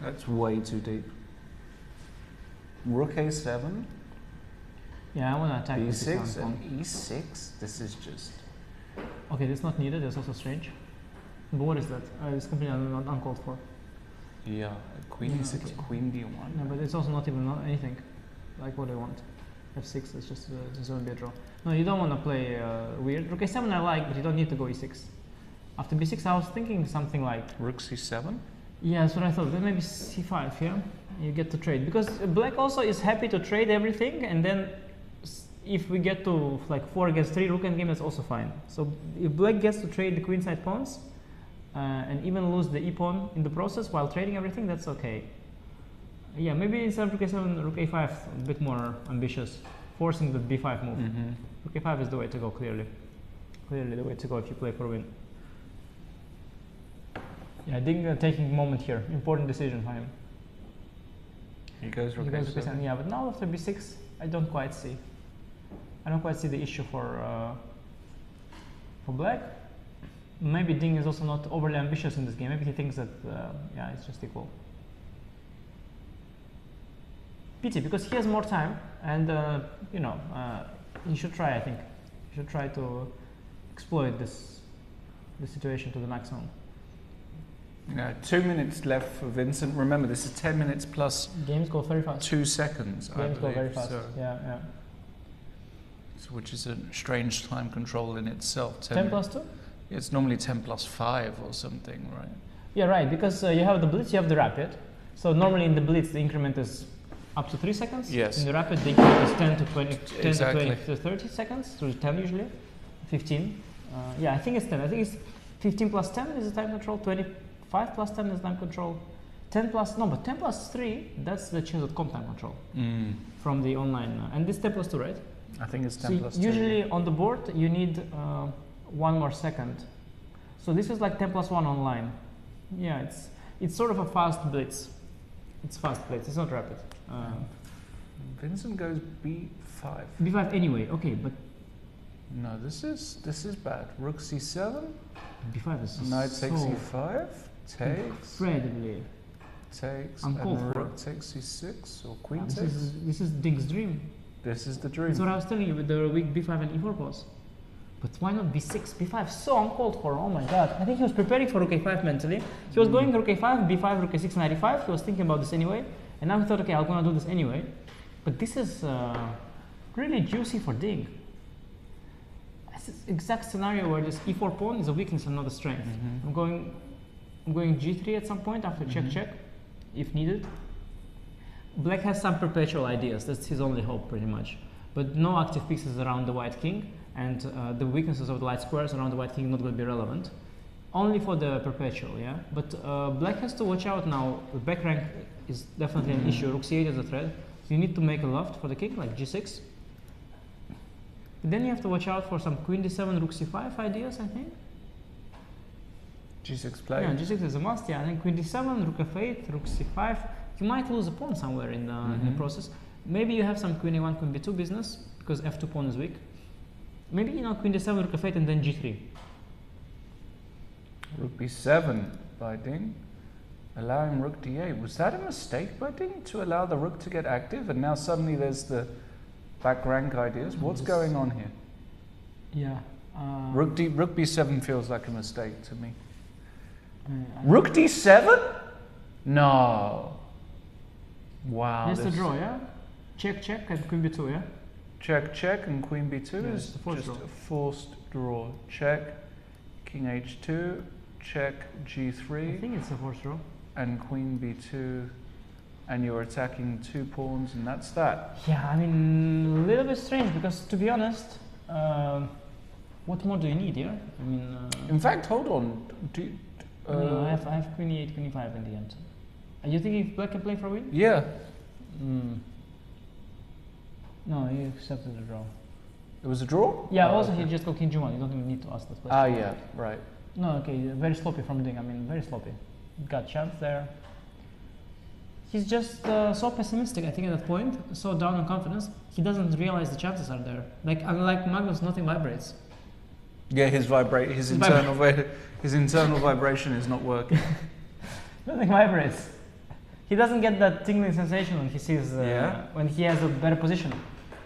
that's way too deep. Rook a7. Yeah, I want to attack b6 and e6. This is just. Okay, that's not needed. That's also strange. But what is that? It's completely uncalled for. Yeah, queen e6, okay. Queen d1. No, but it's also not even anything like what I want. f6 is just going to be a draw. No, you don't want to play weird. Rook a7 I like, but you don't need to go e6. After b6, I was thinking something like rook c7. Yeah, that's what I thought. Then maybe c5. Yeah, you get to trade because black also is happy to trade everything, and then if we get to like 4 against 3 rook endgame, that's also fine. So if black gets to trade the queenside pawns and even lose the e pawn in the process while trading everything, that's okay. Yeah, maybe instead of rook a7, rook a5, a bit more ambitious, forcing the b5 move. Rook a5 is the way to go, clearly. Clearly the way to go if you play for a win. Yeah, I think taking moment here, important decision for him. He goes rook a7. Yeah, but now after b6, I don't quite see the issue for black. Maybe Ding is also not overly ambitious in this game. Maybe he thinks that yeah, it's just equal. Pity, because he has more time, and he should try. I think he should try to exploit this situation to the maximum. 2 minutes left for Vincent. Remember, this is 10 minutes plus. Games go very fast. 2 seconds. Games go very fast. So. Yeah. So which is a strange time control in itself. 10 plus 2? It's normally 10 plus 5 or something, right? Yeah, right. Because you have the Blitz, you have the Rapid. So normally in the Blitz, the increment is up to 3 seconds. Yes. In the Rapid, the increment is 10 to 20, 10 exactly. to 20 to 30 seconds. So 10 usually, 15. Yeah, I think it's 10. I think it's 15 plus 10 is the time control. 25 plus 10 is time control. 10 plus 3, that's the chess.com time control from the online. And this 10 plus 2, right? I think it's 10 plus 2. Usually on the board, you need 1 more second. So this is like 10 plus 1 online. Yeah, it's sort of a fast blitz. It's fast blitz, it's not rapid. Vincent goes b5. b5 anyway, okay, but... No, this is bad. Rook c7. b5 is Knight so takes e5, takes, incredibly. takes, uncalled and for. rook takes e6 or queen This takes. is Ding's dream. This is the dream. That's what I was telling you with the weak b5 and e4 pause. But why not b6, b5? So uncalled for. Oh my god! I think he was preparing for rook a5 mentally. He was going rook a5, b5, rook a6, knight e5. He was thinking about this anyway, and now he thought, okay, I'm gonna do this anyway. But this is really juicy for Ding. This is exact scenario where this e4 pawn is a weakness and not a strength. I'm going g3 at some point after check, if needed. Black has some perpetual ideas. That's his only hope, pretty much. But no active pieces around the white king, and the weaknesses of the light squares around the white king not going to be relevant. Only for the perpetual, yeah. But black has to watch out now. The back rank is definitely an issue. Rook c8 is a threat. You need to make a loft for the king, like g6. But then you have to watch out for some queen d7, rook c5 ideas, I think. g6 play. Yeah, g6 is a must, yeah. And then queen d7, rook f8, rook c5. You might lose a pawn somewhere in the process. Maybe you have some queen a1, queen b2 business, because f2 pawn is weak. Maybe, you know, queen d7, rook f8, and then g3. Rook b7 by Ding, allowing rook d8. Was that a mistake by Ding to allow the rook to get active? And now suddenly there's the back rank ideas. What's going on here? Yeah. Rook b7 feels like a mistake to me. Rook d7? No. Wow. That's the draw, yeah? Check, and queen b2, yeah? Check, and queen b2 Yeah, is it's a forced just draw. a forced draw. Check, king h2, check g3. I think it's a forced draw. And queen b2, and you're attacking 2 pawns, and that's that. Yeah, I mean, a little bit strange, because to be honest, what more do you need here? I mean... in fact, hold on. no, I have queen e8, queen e5 in the end. You think if black can play for a win? Yeah. No, he accepted the draw. It was a draw? Yeah, Oh, also okay. he just got king g1. You don't even need to ask that question. Ah, yeah, right. No, okay, very sloppy from Ding. I mean, very sloppy. Got chance there. He's just so pessimistic, I think, at that point, so down on confidence, he doesn't realize the chances are there. Like, unlike Magnus, nothing vibrates. Yeah, his internal vibration is not working. Nothing vibrates. He doesn't get that tingling sensation when he sees, when he has a better position.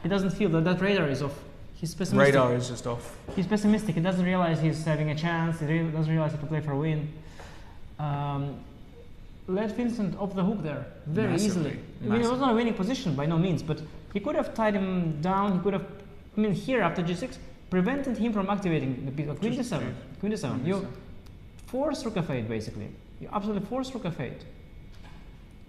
He doesn't feel that radar is off. He's pessimistic. Radar is just off. He's pessimistic. He doesn't realize he's having a chance. He doesn't realize he can play for a win. Let Vincent off the hook there very easily. I mean, it was not a winning position by no means, but he could have tied him down. He could have, I mean, here after g6, prevented him from activating the piece of queen d7. Queen d7. You force rook f8 basically. You absolutely force rook f8.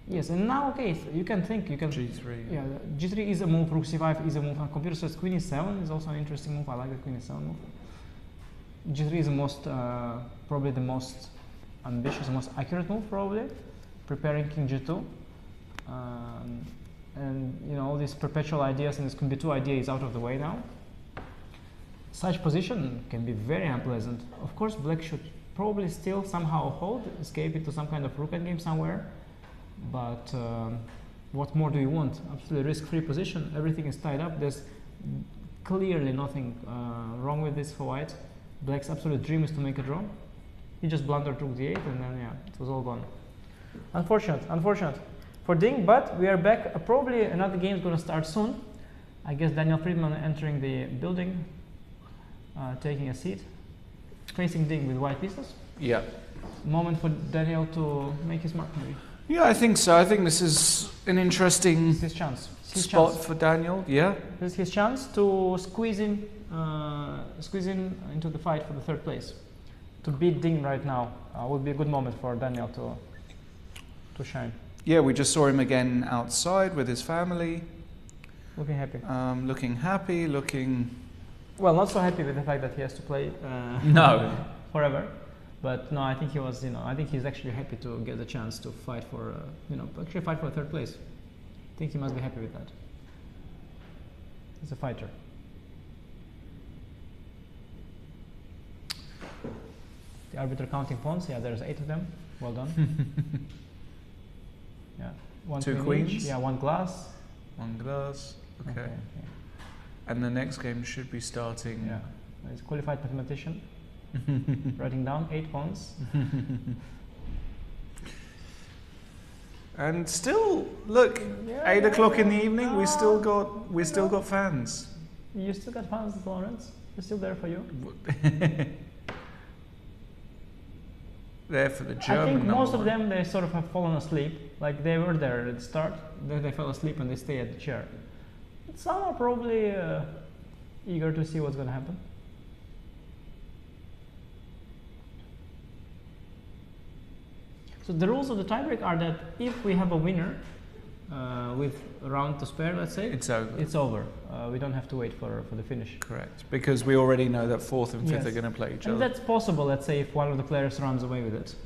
Yes, and now okay, you can think, you can g3. Yeah, g3 is a move. Rook c5 is a move. On computer says queen e7 is also an interesting move. I like the queen e7 move. g3 is the most, probably the most ambitious, most accurate move probably. Preparing king g2, and you know all these perpetual ideas and this queen b2 idea is out of the way now. Such position can be very unpleasant. Of course, black should probably still somehow hold, escape into some kind of rook endgame somewhere. But what more do you want? Absolutely risk-free position. Everything is tied up. There's clearly nothing wrong with this for white. Black's absolute dream is to make a draw. He just blundered rook d8, and then yeah, it was all gone. Unfortunate for Ding, but we are back. Probably another game is going to start soon. I guess Daniel Fridman entering the building, taking a seat, facing Ding with white pieces. Yeah. Moment for Daniel to make his mark, maybe. Yeah, I think so. I think this is an interesting spot for Daniel. Yeah. This is his chance to squeeze in into the fight for the third place. To beat Ding right now would be a good moment for Daniel to shine. Yeah, we just saw him again outside with his family. Looking happy. Looking... Well, not so happy with the fact that he has to play no. forever. But no, I think he was, I think he's actually happy to get the chance to fight for, actually fight for third place. I think he must be happy with that. He's a fighter. The arbiter counting pawns, yeah, there's 8 of them. Well done. Yeah, 1 2 queen queens. each. Yeah, 1 glass. 1 glass. Okay. And the next game should be starting. Yeah, he's a qualified mathematician. Writing down 8 pawns. And still, look, 8 o'clock in the evening. We still got fans. You still got fans, Lawrence. They're still there for you. There for the German. I think most of one. them, they sort of have fallen asleep. Like they were there at the start, then they fell asleep and they stay at the chair. But some are probably eager to see what's going to happen. So the rules of the tiebreak are that if we have a winner with a round to spare, let's say, it's over. It's over. We don't have to wait for the finish. Correct, because we already know that 4th and 5th Yes. are going to play each And other. that's possible, let's say, if one of the players runs away with it.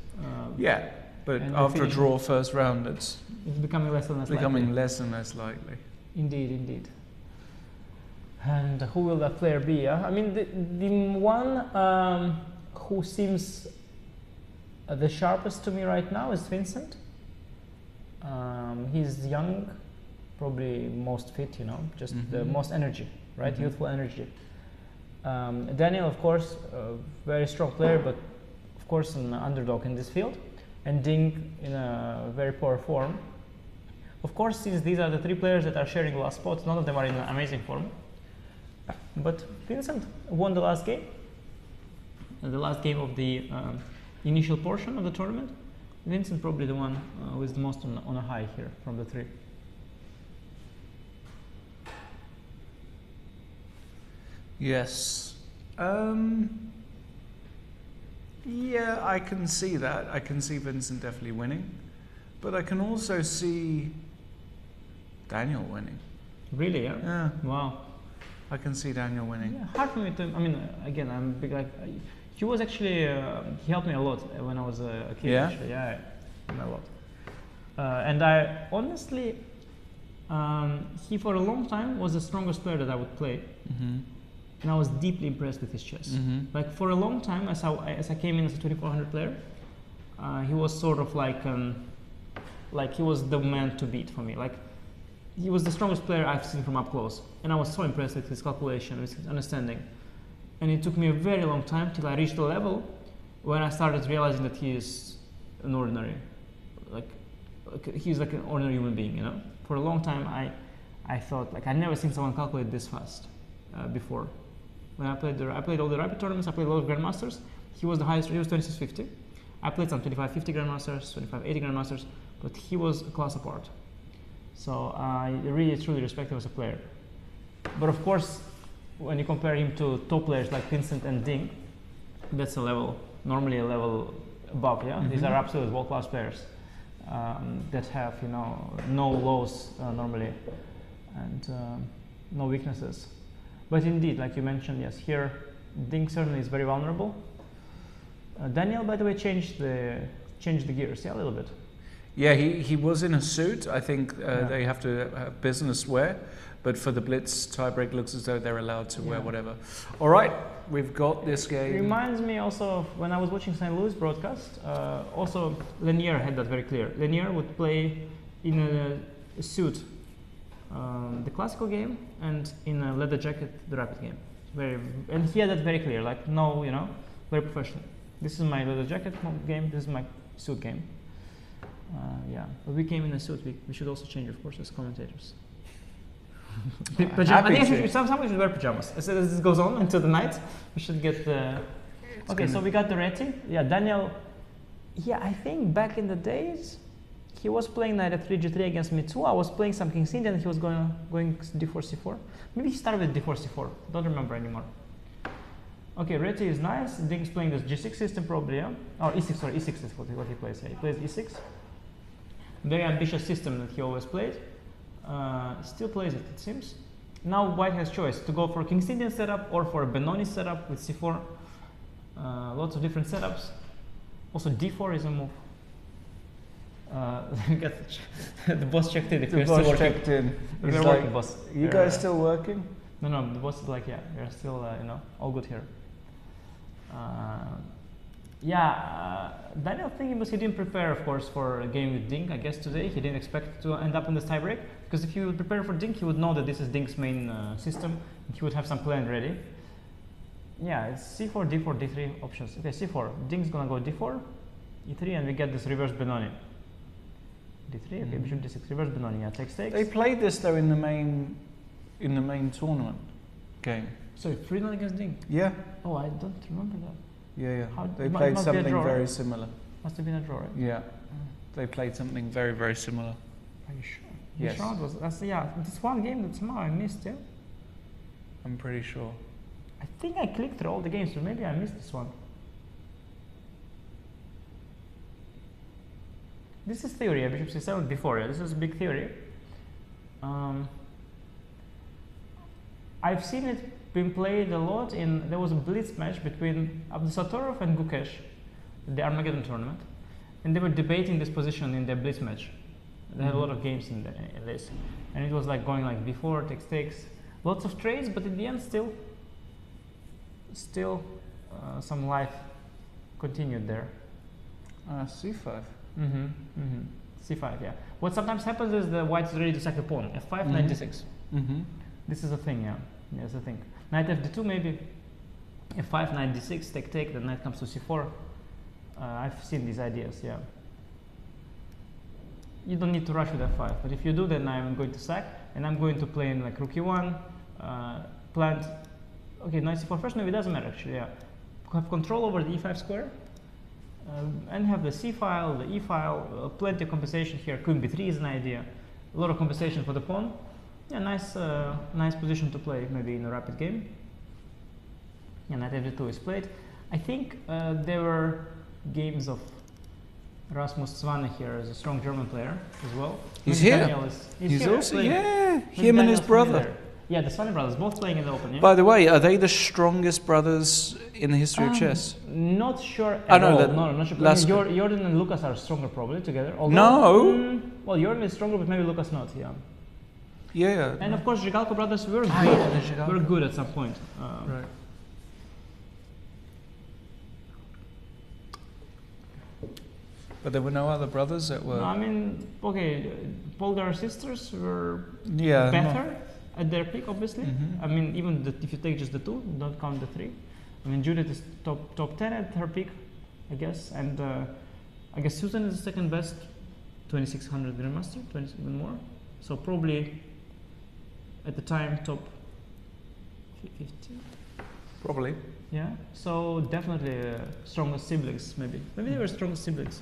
Yeah, but and after a finish- draw first round, it's becoming less and less becoming likely. less and less likely. Indeed, indeed. And who will that player be? I mean, the one who seems the sharpest to me right now is Vincent. He's young, probably most fit, just the most energy, right? Youthful energy. Daniel, of course, a very strong player, but of course an underdog in this field. And Ding in a very poor form. Of course, since these are the 3 players that are sharing the last spot, none of them are in amazing form. But Vincent won the last game. The last game of the initial portion of the tournament. Vincent probably the one who is the most on a high here from the 3. Yes. Yeah, I can see that. I can see Vincent definitely winning. But I can also see Daniel winning. Really, yeah? Yeah. Wow. I can see Daniel winning. Yeah, hard for me to, I mean, again, I'm big, like, he was actually, he helped me a lot when I was a kid. Yeah? Actually. Yeah, a lot. And I honestly, he for a long time was the strongest player that I would play. And I was deeply impressed with his chess. Like for a long time, as I came in as a 2400 player, he was sort of like he was the man to beat for me. Like he was the strongest player I've seen from up close, and I was so impressed with his calculation, with his understanding. And it took me a very long time till I reached the level when I started realizing that he is an ordinary, like he's like an ordinary human being, For a long time, I thought like I'd never seen someone calculate this fast before. When I played all the Rapport tournaments, I played a lot of Grandmasters. He was the highest, he was 2650. I played some 2550 Grandmasters, 2580 Grandmasters, but he was a class apart. So I really truly respect him as a player. But of course, when you compare him to top players like Vincent and Ding, that's normally a level above, yeah? These are absolute world-class players that have, no lows normally and no weaknesses. But indeed, like you mentioned, yes, here Ding certainly is very vulnerable. Daniel, by the way, changed the gears, a little bit. Yeah, he was in a suit. I think they have to have business wear, but for the Blitz tiebreak, looks as though they're allowed to wear whatever. All right, we've got this game. It reminds me also of when I was watching St. Louis broadcast. Also, Lanier had that very clear. Lanier would play in a suit, the classical game, and in a leather jacket, the rapid game. And he had that very clear. Like very professional. This is my leather jacket game. This is my suit game. But we came in a suit. We should also change, of course, as commentators. I think somebody should wear pajamas. As this goes on into the night, we should get the. Okay, so we got the Reti. Yeah, Daniel. Yeah, I think back in the days, he was playing knight f3 g3 against me too. I was playing some king c, and he was going d4 c4. Maybe he started with d4 c4. Don't remember anymore. Okay, Reti is nice. Ding's playing this g6 system probably, yeah? Or e6, sorry, e6 is what he plays here. He plays e6. Very ambitious system that he always played. Still plays it seems. Now white has choice to go for king c setup or for a Benoni setup with c4. Lots of different setups. Also d4 is a move. The boss checked in. The boss checked in. We're working, boss. You guys still working? No, the boss is like, yeah, we're still, all good here. Daniel thinking was he didn't prepare, of course, for a game with Ding. I guess today he didn't expect to end up in this tiebreak, because if he would prepare for Ding, he would know that this is Ding's main system, and he would have some plan ready. Yeah, it's c4, d4, d3 options. Okay, c4. Ding's gonna go d4, e3, and we get this reverse Benoni. d3. Okay, bishop d6, reverse Benoni. Yeah, takes. They played this though in the main tournament game. So Fridman against Ding. Yeah. Oh, I don't remember that. Yeah. How, They it played must be a something draw, very right? similar. Must have been a draw, right? Yeah. They played something very, very similar. Are you sure? Yes. Which round was? This one game that somehow I missed. Yeah. I'm pretty sure. I think I clicked through all the games, so maybe I missed this one. This is theory. Yeah, bishop c7 before. Yeah, this is a big theory. I've seen it been played a lot in. There was a Blitz match between Abdusatorov and Gukesh, the Armageddon tournament, and they were debating this position in their Blitz match. They had a lot of games in this, and it was like going like b4 takes, lots of trades, but in the end still some life continued there. c5. C5, yeah. What sometimes happens is the white is ready to sack the pawn. F5, knight d6. This is a thing, yeah. Yeah, it's a thing. Knight fd2 maybe. F5, knight d6, take, the knight comes to c4. I've seen these ideas, yeah. You don't need to rush with f5, but if you do, then I'm going to sack, and I'm going to play in like rook e1, plant. Okay, knight c4 first, maybe it doesn't matter actually, yeah. Have control over the e5 square, and have the c file, the e file, plenty of compensation here. Queen b3 is an idea. A lot of compensation for the pawn. Yeah, nice position to play maybe in a rapid game. Yeah, knight fd2 is played. I think there were games of Rasmus Svanne here as a strong German player as well. He's Maybe here. Daniel he's He's here also, playing. yeah, Maybe him and his Daniel's brother. there. Yeah, the Svanne brothers, both playing in the Open. Yeah? By the way, are they the strongest brothers in the history of chess? Not sure at I know all. that No, not sure. last- Jordan and Lucas are stronger probably together. Although, No. Well, Jordan is stronger, but maybe Lucas not. Yeah. Yeah. And of course, Zhigalko brothers were good. yeah, the Zhigalko. Were good at some point. Right. But there were no other brothers that were. No, I mean, okay, Polgar sisters were Yeah, better at their peak, obviously. I mean, even if you take just the two, don't count the three. I mean, Judith is top 10 at her peak, I guess, and I guess Susan is the second best, 2600 Grandmaster, 20 even more. So probably at the time top 50. Probably. Yeah. So definitely strongest siblings, maybe. Maybe they were strongest siblings.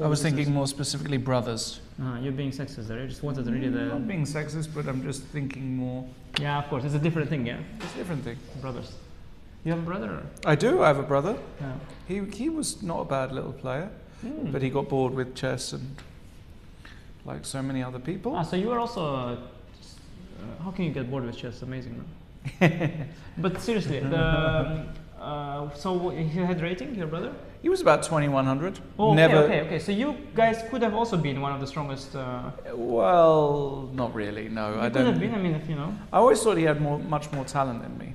I was thinking more specifically brothers. You're being sexist there. You just wanted really the. Not being sexist, but I'm just thinking more. Yeah, of course, it's a different thing. Yeah. It's a different thing. Brothers. You have a brother? Or? I do. I have a brother. Yeah. He was not a bad little player, but he got bored with chess and like so many other people. So you were also. How can you get bored with chess? Amazing, no? But seriously, so he had rating, your brother? He was about 2100. Oh, Never. Okay. So you guys could have also been one of the strongest. Well, not really. No, I could don't. have been. I mean, if you know. I always thought he had much more talent than me.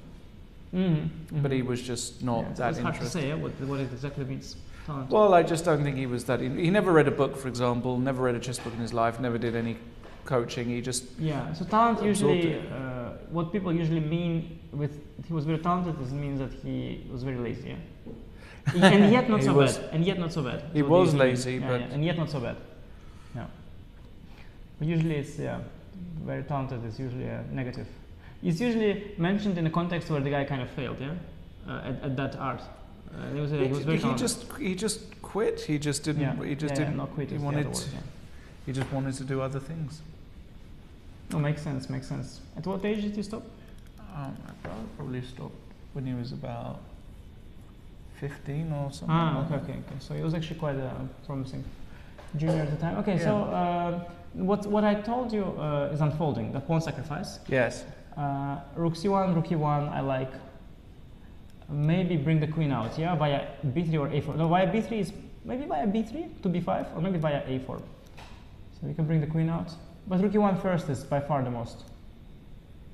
But he was just not that it's hard to interested. say what it exactly means. Talent. Well, I just don't think he was that. He never read a book, for example. Never read a chess book in his life. Never did any coaching. He just So talent usually, it. what people usually mean with he was very talented, this means that he was very lazy. Yeah. And yet not so bad. And yet not so bad. He was lazy, but and yet not so bad. Yeah. But usually it's very talented is usually a negative. It's usually mentioned in a context where the guy kind of failed. Yeah. At that art. He was very talented. He just quit. He just didn't. He just didn't. Not quit. He wanted. He just wanted to do other things. Oh, makes sense. At what age did you stop? My brother probably stopped when he was about 15 or something. Okay. So he was actually quite promising junior at the time. Okay, so what I told you is unfolding. The pawn sacrifice. Yes. Rook c1, rook e1. I like. Maybe bring the queen out. Yeah, via b3 or a4. No, via b3 is maybe via b3 to b5, or maybe via a4. So we can bring the queen out. But rook e1 first is by far the most.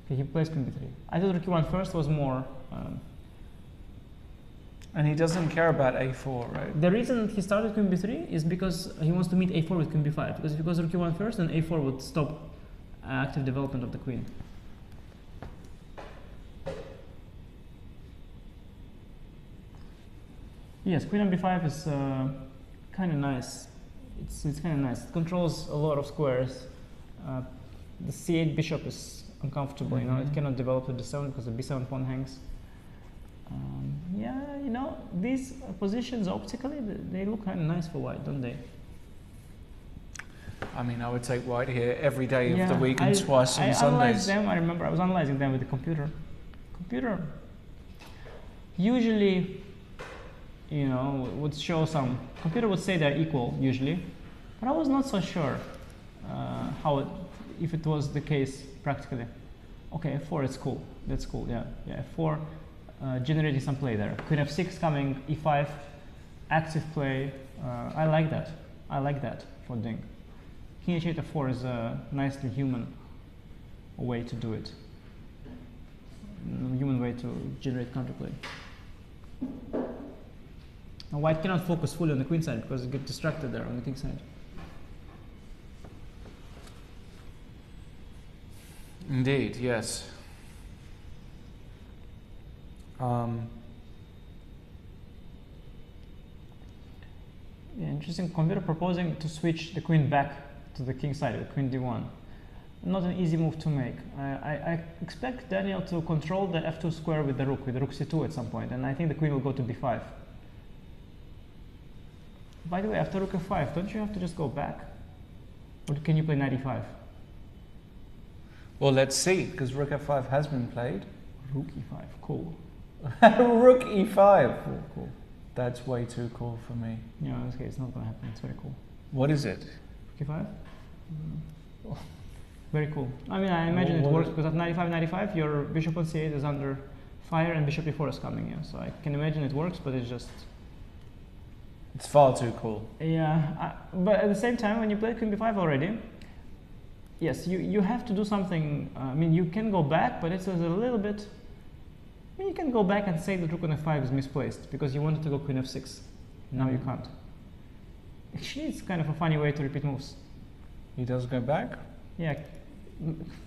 Okay, he plays queen b3. I thought rook e1 first was more. And he doesn't care about a4, right? The reason he started queen b3 is because he wants to meet a4 with queen b5. Because if he goes rook e1 first, then a4 would stop active development of the queen. Yes, queen on b5 is kind of nice. It's kind of nice. It controls a lot of squares. The c8 bishop is uncomfortable, you know, it cannot develop to d7 because the b7 pawn hangs. Yeah, you know, these positions optically, they look kind of nice for white, don't they? I mean, I would take white here every day of the week and twice on Sundays. I analyzed them. I remember I was analyzing them with the computer. Usually, you know, would show some. Computer would say they're equal usually, but I was not so sure if it was the case practically. Okay, f4 is cool. That's cool. Yeah, f4 generating some play there. Queen f6 coming, e5, active play. I like that. I like that for doing. King h8 f4 is a nicely human way to do it. Human way to generate counterplay. Now white cannot focus fully on the queen side because it gets distracted there on the king side. Indeed, yes. Yeah, interesting. Computer proposing to switch the queen back to the king side, the queen d1. Not an easy move to make. I expect Daniel to control the f2 square with the rook c2 at some point, and I think the queen will go to b5. By the way, after rook f5, don't you have to just go back? Or can you play knight e5? Well, let's see, because rook f5 has been played. Rook e5, cool. Rook e5. Cool. That's way too cool for me. Yeah, in this case, it's not going to happen. It's very cool. What is it? Rook e5? Very cool. I mean, I imagine it works because at 95, your bishop on c8 is under fire and bishop e4 is coming in. So I can imagine it works, but it's just... It's far too cool. Yeah, but at the same time, when you play queen b5 already, yes, you have to do something. I mean, you can go back, but it's a little bit... I mean, you can go back and say that rook on f5 is misplaced because you wanted to go queen f6. Now you can't. Actually, it's kind of a funny way to repeat moves. He does go back? Yeah,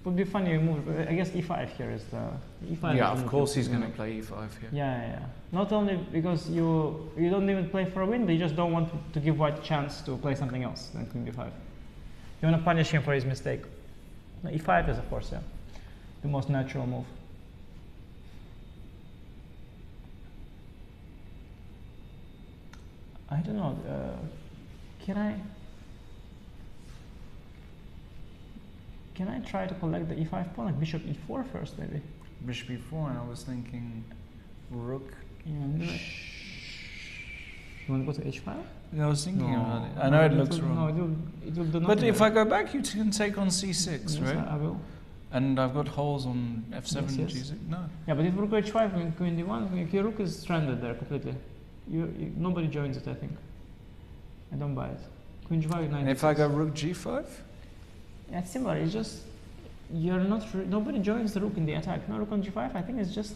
would be funny move. I guess e5 here is the e5. Yeah, of course he's going to play e5 here. Yeah. Not only because you don't even play for a win, but you just don't want to give white a chance to play something else than queen b5. You want to punish him for his mistake. No, e5 is, of course, the most natural move. I don't know. Can I try to collect the e5 pawn, like bishop e4 first, maybe? Bishop e4, and I was thinking rook. Yeah, you want to go to h5? Yeah, I was thinking about it. I know it looks wrong. No, it will do nothing. But if I go back, you can take on c6, yes, right? I will. And I've got holes on f7, yes. g6. No. Yeah, but if rook h5 and queen d1, if your rook is stranded there completely, nobody joins it, I think. I don't buy it. Queen g5, knight. And if I go rook g5? Yeah, it's similar. It's just nobody joins the rook in the attack. No, rook on g5. I think it's just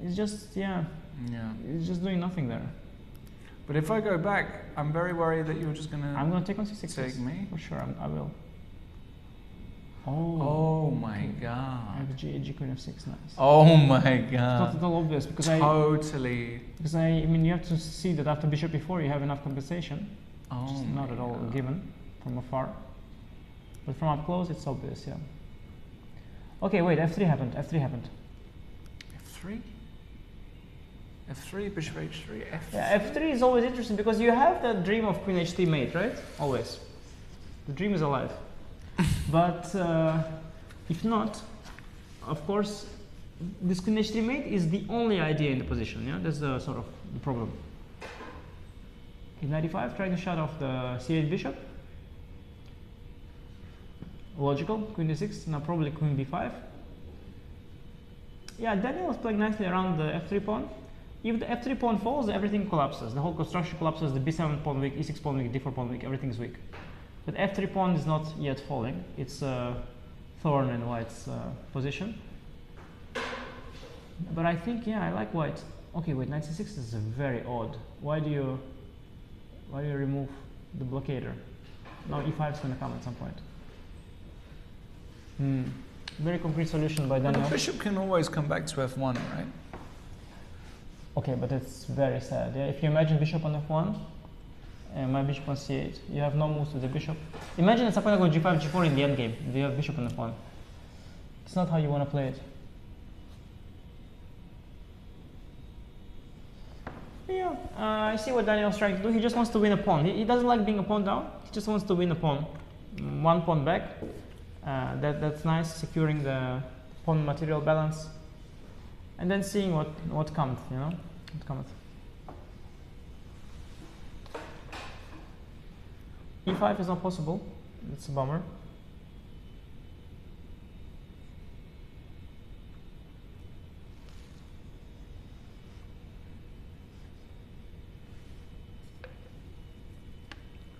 it's just doing nothing there. But if I go back, I'm very worried that you're just gonna. I'm gonna take on c6. Take me for sure. I will. Oh my god! I have g queen f6. Nice. Oh my god! It's not at all obvious because totally. Because I mean you have to see that after bishop e4 you have enough compensation. Oh, just not at all given from afar. But from up close, it's obvious, yeah. Okay, wait, f3 happened, f3 happened. f3? f3, bishop h3, f3. Yeah, f3 is always interesting because you have that dream of queen h3 mate, right? Always. The dream is alive. But if not, of course, this queen h3 mate is the only idea in the position, yeah? That's the sort of the problem. In 95, trying to shut off the c8 bishop. Logical, queen d6, now probably queen b5. Yeah, Daniel was playing nicely around the f3 pawn. If the f3 pawn falls, everything collapses. The whole construction collapses, the b7 pawn weak, e6 pawn weak, d4 pawn weak, everything is weak. But f3 pawn is not yet falling. It's a thorn in white's position. But I think, yeah, I like white. Okay, wait, knight c6 is very odd. Why do you remove the blockader? Now e5 is going to come at some point. Very concrete solution by Daniel. But the bishop can always come back to f1, right? Okay, but it's very sad. Yeah? If you imagine bishop on f1, and my bishop on c8, you have no moves with the bishop. Imagine it's going to go g5, g4 in the endgame. You have bishop on f1. It's not how you want to play it. Yeah, I see what Daniel's trying to do. He just wants to win a pawn. He doesn't like being a pawn down. He just wants to win a pawn. One pawn back. That's nice, securing the pawn material balance. And then seeing what comes, you know? What comes. e5 is not possible. It's a bummer.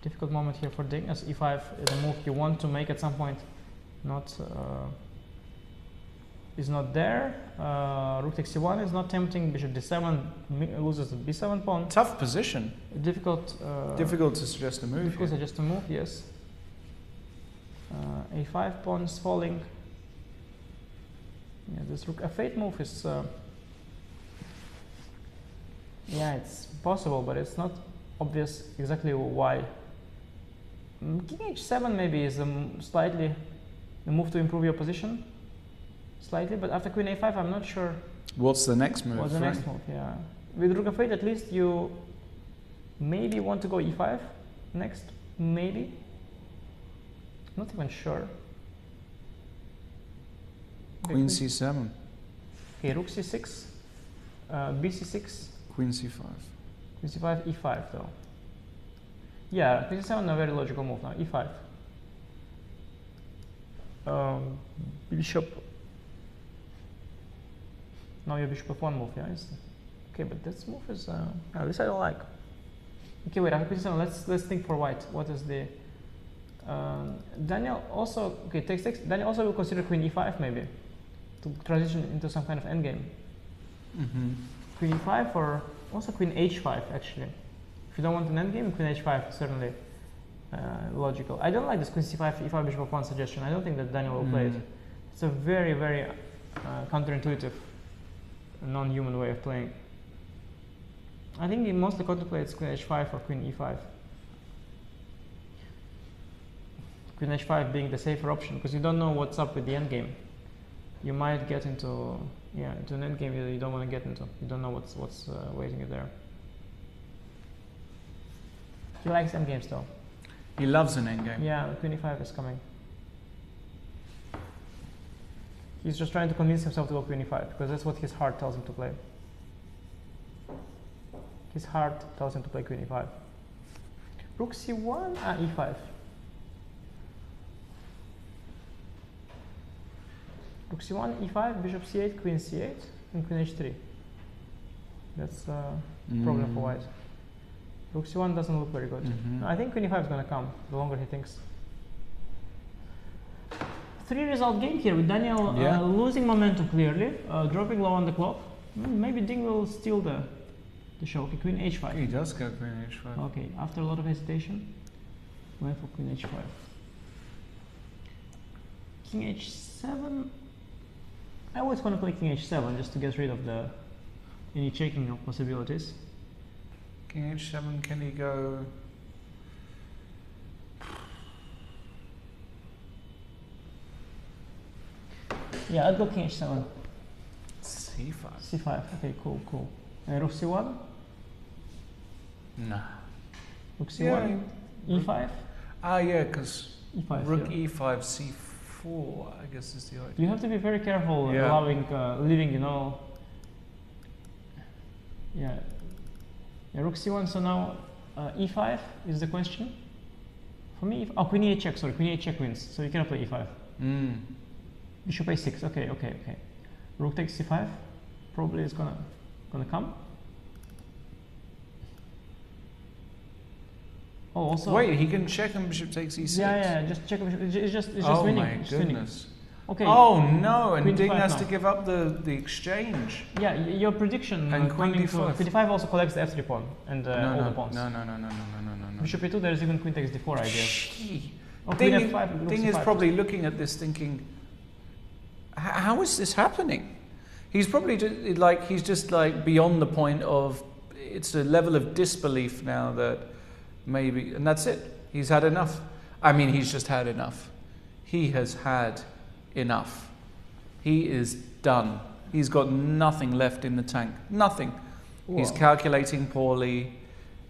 Difficult moment here for Ding, as e5 is a move you want to make at some point. Is not there. Rook takes c1 is not tempting. Bishop d7 loses the b7 pawn. Tough position. Difficult. Difficult to suggest a move. Difficult to suggest a move. Yes. a5 pawn is falling. Yeah, this rook f8 move is. Yeah, it's possible, but it's not obvious exactly why. King h7 maybe is slightly a move to improve your position. Slightly, but after queen a5, I'm not sure. What's the next move? What's the next move? Yeah, with rook f8, at least you maybe want to go e5 next. Maybe. Not even sure. Queen c7. Okay, rook c6, bc6. Queen c5. Queen c5, e5 though. Yeah, queen c7 a very logical move now. e5. Bishop. Now your bishop f1 move, yeah. Okay, but this move is this I don't like. Okay, wait. After queen c7, let's think for white. What is the Daniel also takes. Daniel also will consider queen e5 maybe to transition into some kind of endgame. Queen e5 or also queen h5 actually. If you don't want an endgame, queen h5 certainly logical. I don't like this queen c5 e5 bishop f1 suggestion. I don't think that Daniel will play it. It's a very counterintuitive, non-human way of playing. I think he mostly contemplates queen h5 or queen e5. Queen h5 being the safer option because you don't know what's up with the endgame. You might get into an endgame you don't want to get into. You don't know what's waiting you there. He likes endgames though. He loves an endgame. Yeah, queen e5 is coming. He's just trying to convince himself to go queen e5 because that's what his heart tells him to play. His heart tells him to play queen e5. Rook c1, e5. Rook c1, e5, bishop c8, queen c8, and queen h3. That's a problem for white. Rook c1 doesn't look very good. I think queen e5 is going to come the longer he thinks. 3-result game here with Daniel losing momentum clearly, dropping low on the clock. Maybe Ding will steal the show. Okay, queen h5. He does go queen h5. Okay, after a lot of hesitation, went for queen h5. King h7. I always want to play king h7 just to get rid of any checking of possibilities. King h7, can he go? Yeah, I'd go king h7. c5. c5. Okay, cool. Rook c1. Nah. Rook c1. e5. Yeah, because e5. Rook e5 c4. I guess is the idea. You have to be very careful allowing, leaving. Yeah. Rook c1. So now e5 is the question. For me, queen e8 check. Sorry, queen e8 check wins. So you cannot play e5. Bishop a6. Okay. Rook takes c5. Probably is gonna come. Oh, also. Wait, he can check and bishop takes e6. Yeah. Just check. It's just oh winning. My goodness. Okay. Oh no, and Ding has now to give up the exchange. Yeah, your prediction. And queen d5. Queen d5 also collects the f3 pawn and all the pawns. No. Bishop e2. There is even queen takes d4 idea. Ding is probably looking at this thinking, how is this happening? He's probably just like beyond the point of, it's a level of disbelief now that maybe, and that's it. He's had enough. I mean, he's just had enough. He has had enough. He is done. He's got nothing left in the tank. Nothing. Whoa. He's calculating poorly.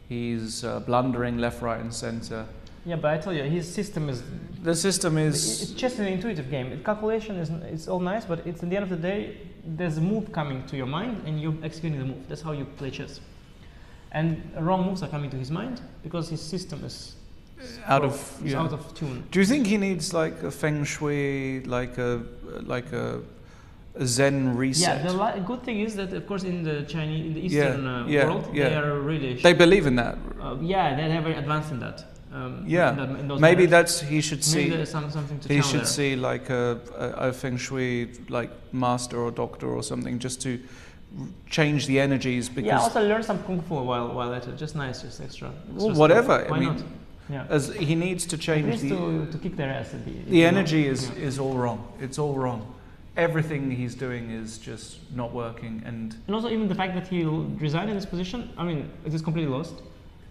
He's blundering left, right, and center. Yeah, but I tell you, his system is... The system is... It's just an intuitive game. Calculation it's all nice, but it's at the end of the day, there's a move coming to your mind and you're executing the move. That's how you play chess. And wrong moves are coming to his mind because his system is out of tune. Do you think he needs like a feng shui, like a Zen reset? Yeah, the good thing is that, of course, in the Eastern world, they are really... They believe in that. Yeah, they're very advanced in that. In maybe matters. he should see. Maybe there's something to he should there. see like a feng shui like master or doctor or something just to change the energies. Because also learn some kung fu while at it. Just nice, just extra. Well, whatever. Why I mean, not? Yeah. As he needs to change to kick their ass. The energy is all wrong. It's all wrong. Everything he's doing is just not working, and also even the fact that he resigned in this position. I mean, it is completely lost.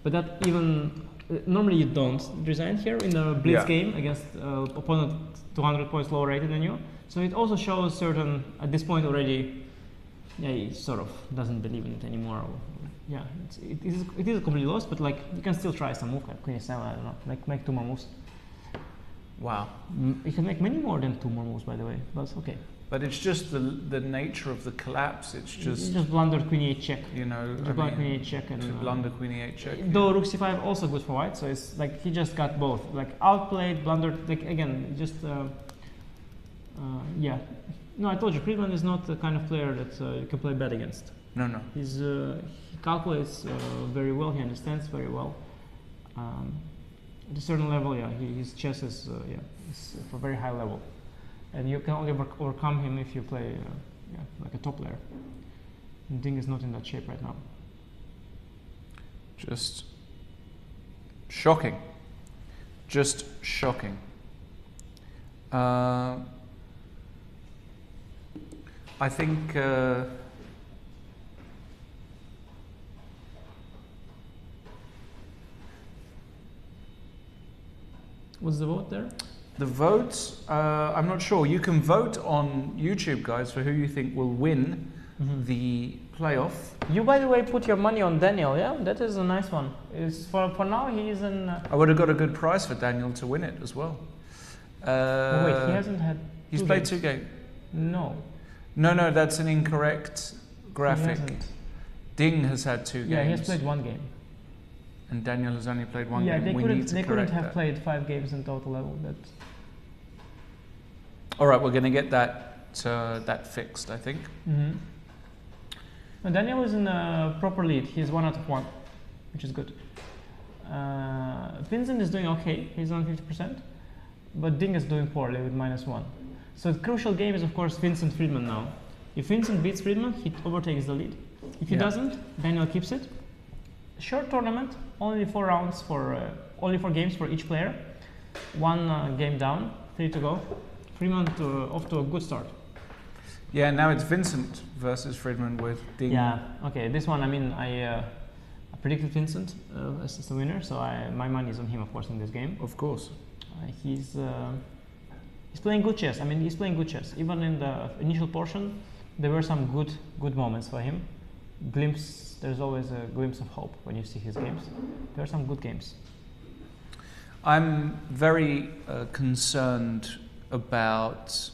But that even normally you don't resign here in the Blitz game against opponent 200 points lower rated than you. So it also shows certain, at this point already, he sort of doesn't believe in it anymore. Yeah, it is completely lost, but like you can still try some move like Queen E7, I don't know, make 2 more moves. Wow. You can make many more than 2 more moves, by the way, but okay. But it's just the nature of the collapse. It's just... You just blundered Queen E8 check. You know, Queen E8 check and... To blunder Queen E8 check. Though Rook C5 also good for white, so it's like he just got both. Like outplayed, blundered, like again, just... yeah. No, I told you, Fridman is not the kind of player that you can play bad against. No. He calculates very well, he understands very well. At a certain level, his chess is for a very high level. And you can only overcome him if you play like a top player. And Ding is not in that shape right now. Just shocking. Just shocking. I think what's the vote there? The votes, I'm not sure. You can vote on YouTube, guys, for who you think will win the playoff. You, by the way, put your money on Daniel, yeah? That is a nice one. For now, he is in... I would have got a good price for Daniel to win it as well. Wait, he hasn't had He's played 2 games. No. No, that's an incorrect graphic. Ding has had 2 games. Yeah, he has played 1 game. And Daniel has only played 1 game. They couldn't have played 5 games in total level. All right, we're going to get that fixed, I think. And Daniel is in a proper lead. He's 1 out of 1, which is good. Vincent is doing okay. He's on 50%. But Ding is doing poorly with -1. So the crucial game is, of course, Vincent Fridman now. If Vincent beats Fridman, he overtakes the lead. If he doesn't, Daniel keeps it. Short tournament, only 4 rounds only 4 games for each player. 1 game down, 3 to go. Fridman off to a good start. Yeah, now it's Vincent versus Fridman with Ding. Yeah, okay. This one, I mean, I predicted Vincent as the winner, so my money is on him, of course, in this game. Of course. He's playing good chess. I mean, he's playing good chess. Even in the initial portion, there were some good moments for him. There's always a glimpse of hope when you see his games. There are some good games. I'm very concerned about,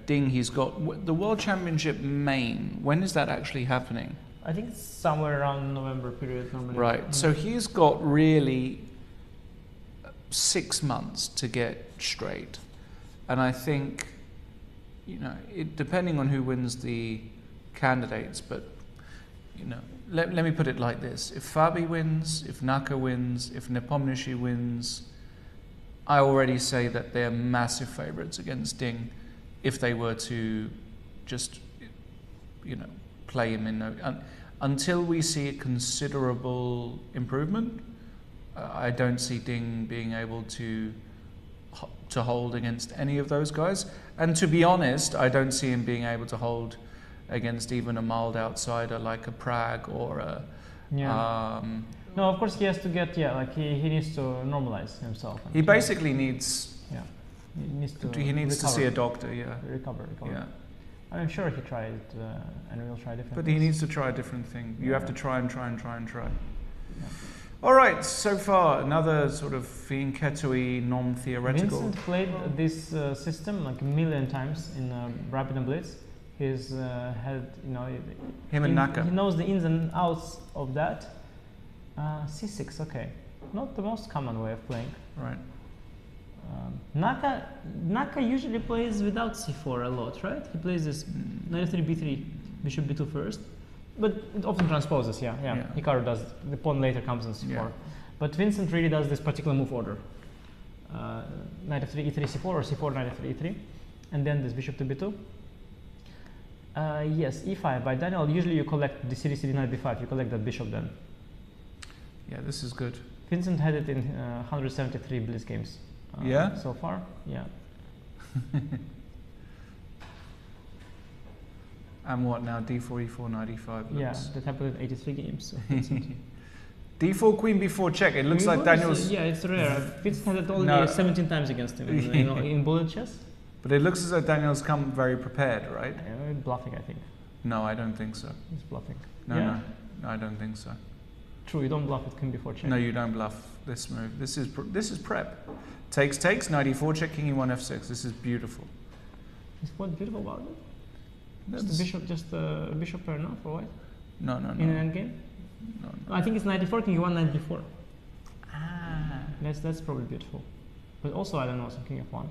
Ding. He's got the World Championship main. When is that actually happening? I think it's somewhere around November period normally. Right. So he's got really 6 months to get straight, and I think, depending on who wins the candidates, but let me put it like this: if Fabi wins, if Naka wins, if Nepomniachtchi wins, I already say that they're massive favourites against Ding if they were to just play him in until we see a considerable improvement. I don't see Ding being able to to hold against any of those guys. And to be honest, I don't see him being able to hold against even a mild outsider like a Prague or a... No, of course he has to get, he needs to normalize himself. He basically needs... Yeah. He needs to see a doctor, Recover. Yeah. I'm sure he tried, and we'll try different But things. he needs to try a different thing. You have to try. Yeah. All right, so far, another sort of Fianchetto-y, non-theoretical... Vincent played this system like a million times in Rapid and Blitz. He's had, Him and Naka. He knows the ins and outs of that. C6, okay. Not the most common way of playing. Right. Naka usually plays without c4 a lot, right? He plays this knight f3, b3, bishop b2 first, but it often transposes. Yeah. Hikaru does. The pawn later comes in c4, but Vincent really does this particular move order: knight f3, e3, c4, or c4, knight f3, e3, and then this bishop to b2. Yes, e5 by Daniel. Usually you collect the cd, knight b5. You collect that bishop then. Yeah, this is good. Vincent had it in 173 Blitz games. So far, yeah. And what now? D4, E4, knight E5. Yeah, that happened in 83 games. D4, queen b4 check. It looks like Daniel's... Yeah, it's rare. Vincent had it only 17 times against him in bullet chess. But it looks as though Daniel's come very prepared, right? Bluffing, I think. No, I don't think so. He's bluffing. No, I don't think so. True, you don't bluff with king b4 check. No, you don't bluff this move. This is prep. Takes, knight e4 check, king e1 f6. This is beautiful. What's beautiful about it? Just a bishop pair, no, for white? No. In an endgame? No. I think it's knight e4, king e1, knight b4. That's probably beautiful. But also, I don't know, some king f1.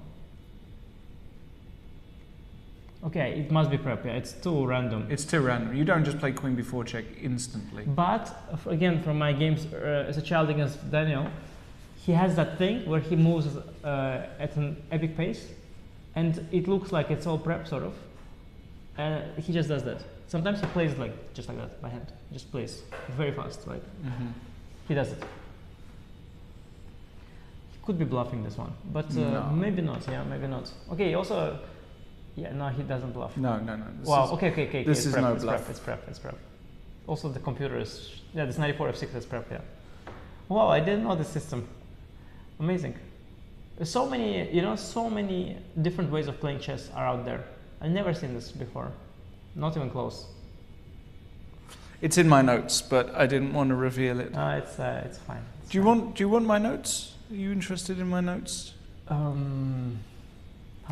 Okay, it must be prep, yeah, it's too random. It's too random. You don't just play queen before check instantly. But, again, from my games as a child against Daniel, he has that thing where he moves at an epic pace, and it looks like it's all prep, sort of. He just does that. Sometimes he plays just like that, by hand. He just plays very fast, right? He does it. He could be bluffing this one, but maybe not, maybe not. Okay, also... Yeah, no, he doesn't bluff. No. Wow, okay. This is prep, no it's bluff. It's prep. Also, the computer is... Yeah, this 94 f6 is prep, yeah. Wow, I didn't know this system. Amazing. There's so many different ways of playing chess are out there. I've never seen this before. Not even close. It's in my notes, but I didn't want to reveal it. It's fine. Do you want my notes? Are you interested in my notes? How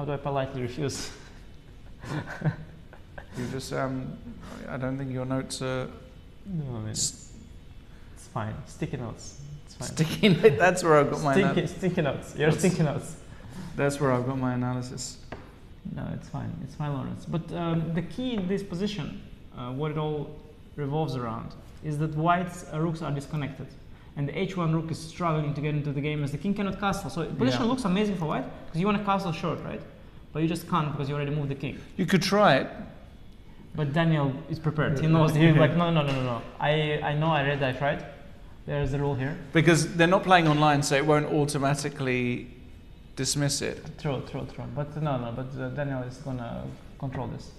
do I politely refuse? You just I don't think your notes are... No, I mean, it's fine. Sticky notes. It's fine. Sticky notes. That's where I've got my analysis. Sticky notes. Your sticky notes. That's where I've got my analysis. No, it's fine. It's fine, Lawrence. But the key in this position, what it all revolves around, is that white's rooks are disconnected, and the h1 rook is struggling to get into the game as the king cannot castle. So the position looks amazing for white because you want to castle short, right? But you just can't because you already moved the king. You could try it. But Daniel is prepared. He knows. He's like, no. I know. I read. I tried. There's the rule here. Because they're not playing online, so it won't automatically dismiss it. True. But no. But Daniel is gonna control this.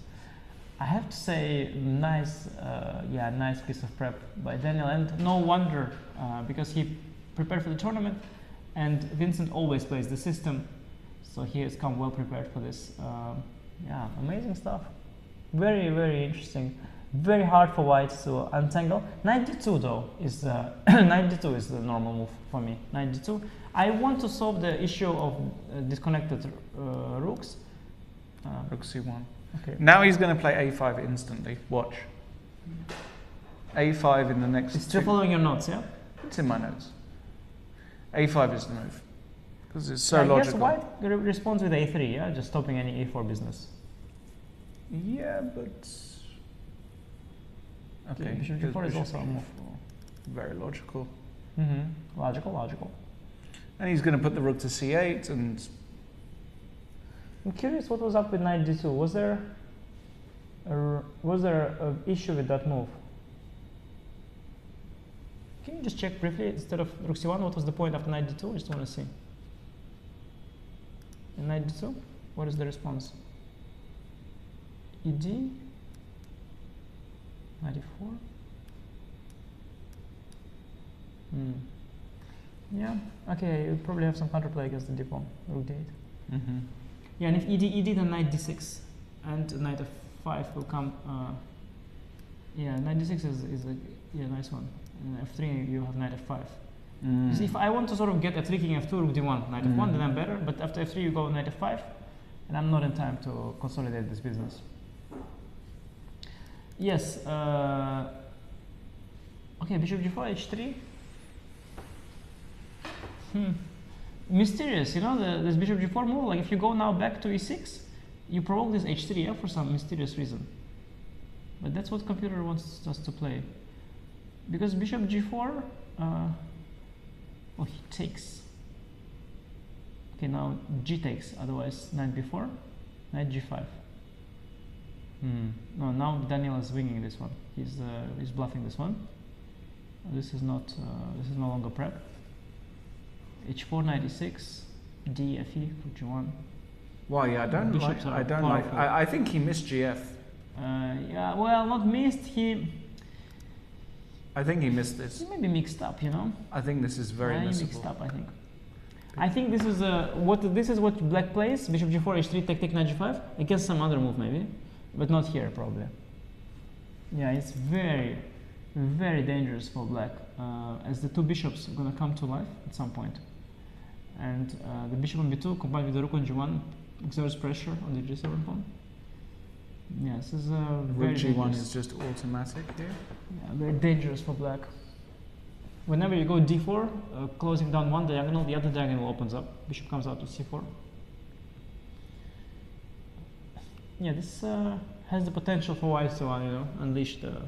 I have to say, nice piece of prep by Daniel, and no wonder because he prepared for the tournament, and Vincent always plays the system. So he has come well prepared for this. Amazing stuff. Very, very interesting. Very hard for white to untangle. Knight d2 though is knight d2 is the normal move for me. Knight d2. I want to solve the issue of disconnected rooks. Rook c1. Okay. Now he's going to play a5 instantly. Watch. a5 in the next... It's still following your notes, yeah? It's in my notes. a5 is the move. Because it's so logical. I guess white responds with a3, yeah? Just stopping any a4 business. Yeah, but... Okay. Bishop g4 is also a move. Very logical. Logical. And he's going to put the rook to c8 and... I'm curious what was up with knight d2. Was there an issue with that move? Can you just check briefly instead of rook c1? What was the point after knight d2? I just want to see. And knight d2. What is the response? ed, knight e4. Yeah, okay, you probably have some counterplay against the d pawn, rook d8. Yeah, and if ed, then knight d6, and knight f5 will come. Yeah, knight d6 is a nice one. And f3 you have knight f5. So if I want to sort of get a trick king f2, rook d1, knight f1, then I'm better. But after f3 you go knight f5, and I'm not in time to consolidate this business. Yes. Okay, bishop g4, h3. Mysterious, you know, this bishop g4 move. Like if you go now back to e6, you provoke this h3, yeah, for some mysterious reason. But that's what computer wants us to play. Because bishop g4, oh, he takes. Okay, now g takes, otherwise knight b4, knight g5. No, now Daniel is winging this one. He's bluffing this one. This is not. This is no longer prep. h4, knight e6, d, fe, rook g1. Well, yeah, I don't like. I think he missed gf. Yeah, well, not missed. I think he missed this. He may be mixed up, you know. I think this is very missable. Mixed up, I think. I think this is what black plays. Bishop g4, h3, take, knight g5 against some other move maybe, but not here probably. Yeah, it's very, very dangerous for black, as the two bishops are gonna come to life at some point, and the bishop on b2 combined with the rook on g1 exerts pressure on the g7 pawn. Yeah, this is very Rook g1 dangerous. is just automatic here. Yeah, very dangerous for black. Whenever you go d4, closing down one diagonal, the other diagonal opens up. Bishop comes out to c4. Yeah, this has the potential for white to you know, unleash the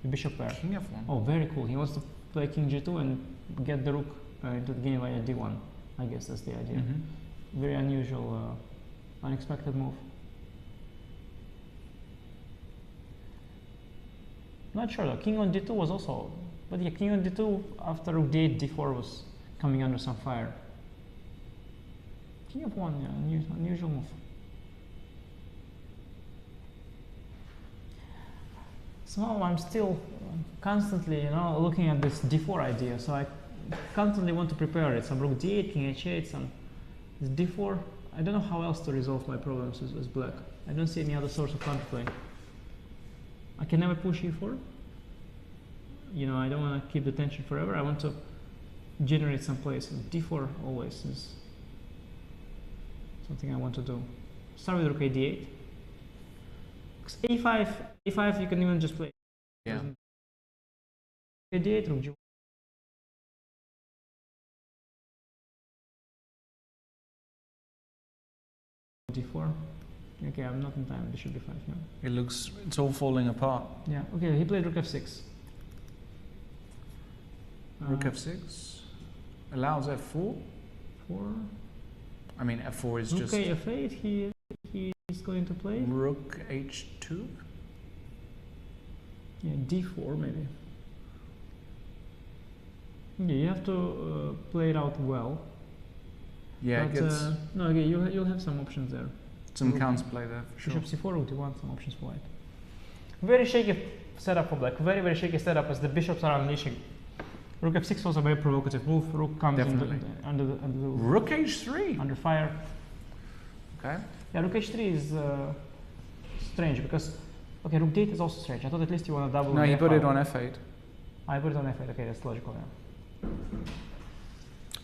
bishop pair. King f1. Oh, very cool. He wants to play king g2 and get the rook into the game via d1. I guess that's the idea. Very unusual, unexpected move. Not sure though. King on d2 was also, but yeah, king on d2 after rook d8, d4 was coming under some fire. King f1, yeah, unusual move. Somehow I'm still constantly, you know, looking at this d4 idea. So I constantly want to prepare it. Some rook d8, king h8, some this d4. I don't know how else to resolve my problems with black. I don't see any other source of counterplay. I can never push e4. You know, I don't want to keep the tension forever. I want to generate some plays. d4 always is something I want to do. Start with rook a8. a5 you can even just play. Yeah. a8, rook g1. d4. Okay, I'm not in time. Bishop b5 now. It looks, it's all falling apart. Yeah. Okay, he played rook f6. Rook f6 allows f4. 4. I mean, f4 is rook just. Rook f8. He is going to play. Rook h2. Yeah, d4 maybe. Yeah, you have to play it out well. Yeah, but, it gets. No, okay, you'll have some options there. Some counterplay there for sure. Bishop c4, rook d1, some options for white. Very shaky setup for black. Very, very shaky setup as the bishops are unleashing. Rook f6 was a very provocative move. Rook comes under the rook h3 under fire. Okay. Yeah, rook h3 is strange because okay, rook d8 is also strange. I thought at least you want to double. No, he put it on f8. I put it on f8. Okay, that's logical. Yeah.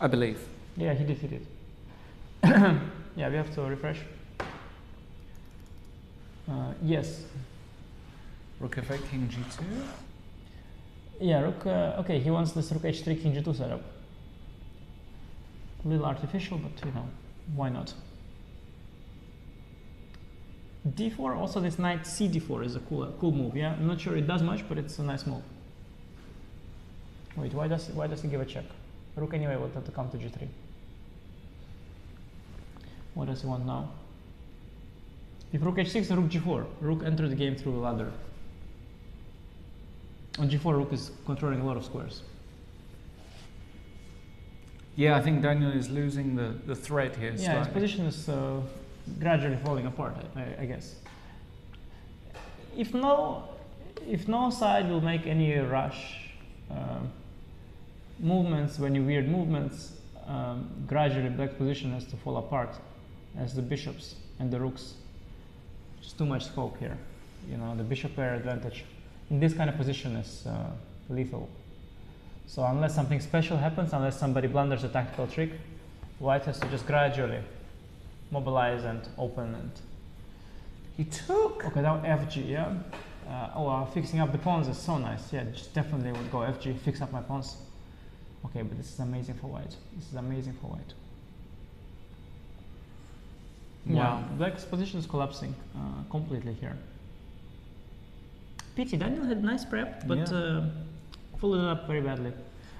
I believe. Yeah, he did. Yeah, we have to refresh. Yes. Rook f8, king g2. Yeah, rook. Okay, he wants this rook h3, king g2 setup. A little artificial, but you know, why not? d4. Also, this knight c4 is a cool move. Yeah, I'm not sure it does much, but it's a nice move. Wait, why does he give a check? Rook anyway will have to come to g3. What does he want now? If rook h6 and rook g4, rook enters the game through a ladder. On g4, rook is controlling a lot of squares. Yeah, I think Daniel is losing the thread here. Yeah, slightly. his position is gradually falling apart, I guess. If no side will make any rush movements, any weird movements, gradually black's position has to fall apart as the bishops and the rooks. Just too much scope here. You know, the bishop pair advantage in this kind of position is lethal. So unless something special happens, unless somebody blunders a tactical trick, white has to just gradually mobilize and open. And he took. Okay, now FG, yeah. Fixing up the pawns is so nice. Yeah, just definitely would go FG, fix up my pawns. Okay, but this is amazing for white. This is amazing for white. Wow. Yeah, black's position is collapsing completely here. Pity, Daniel had nice prep, but followed it up very badly.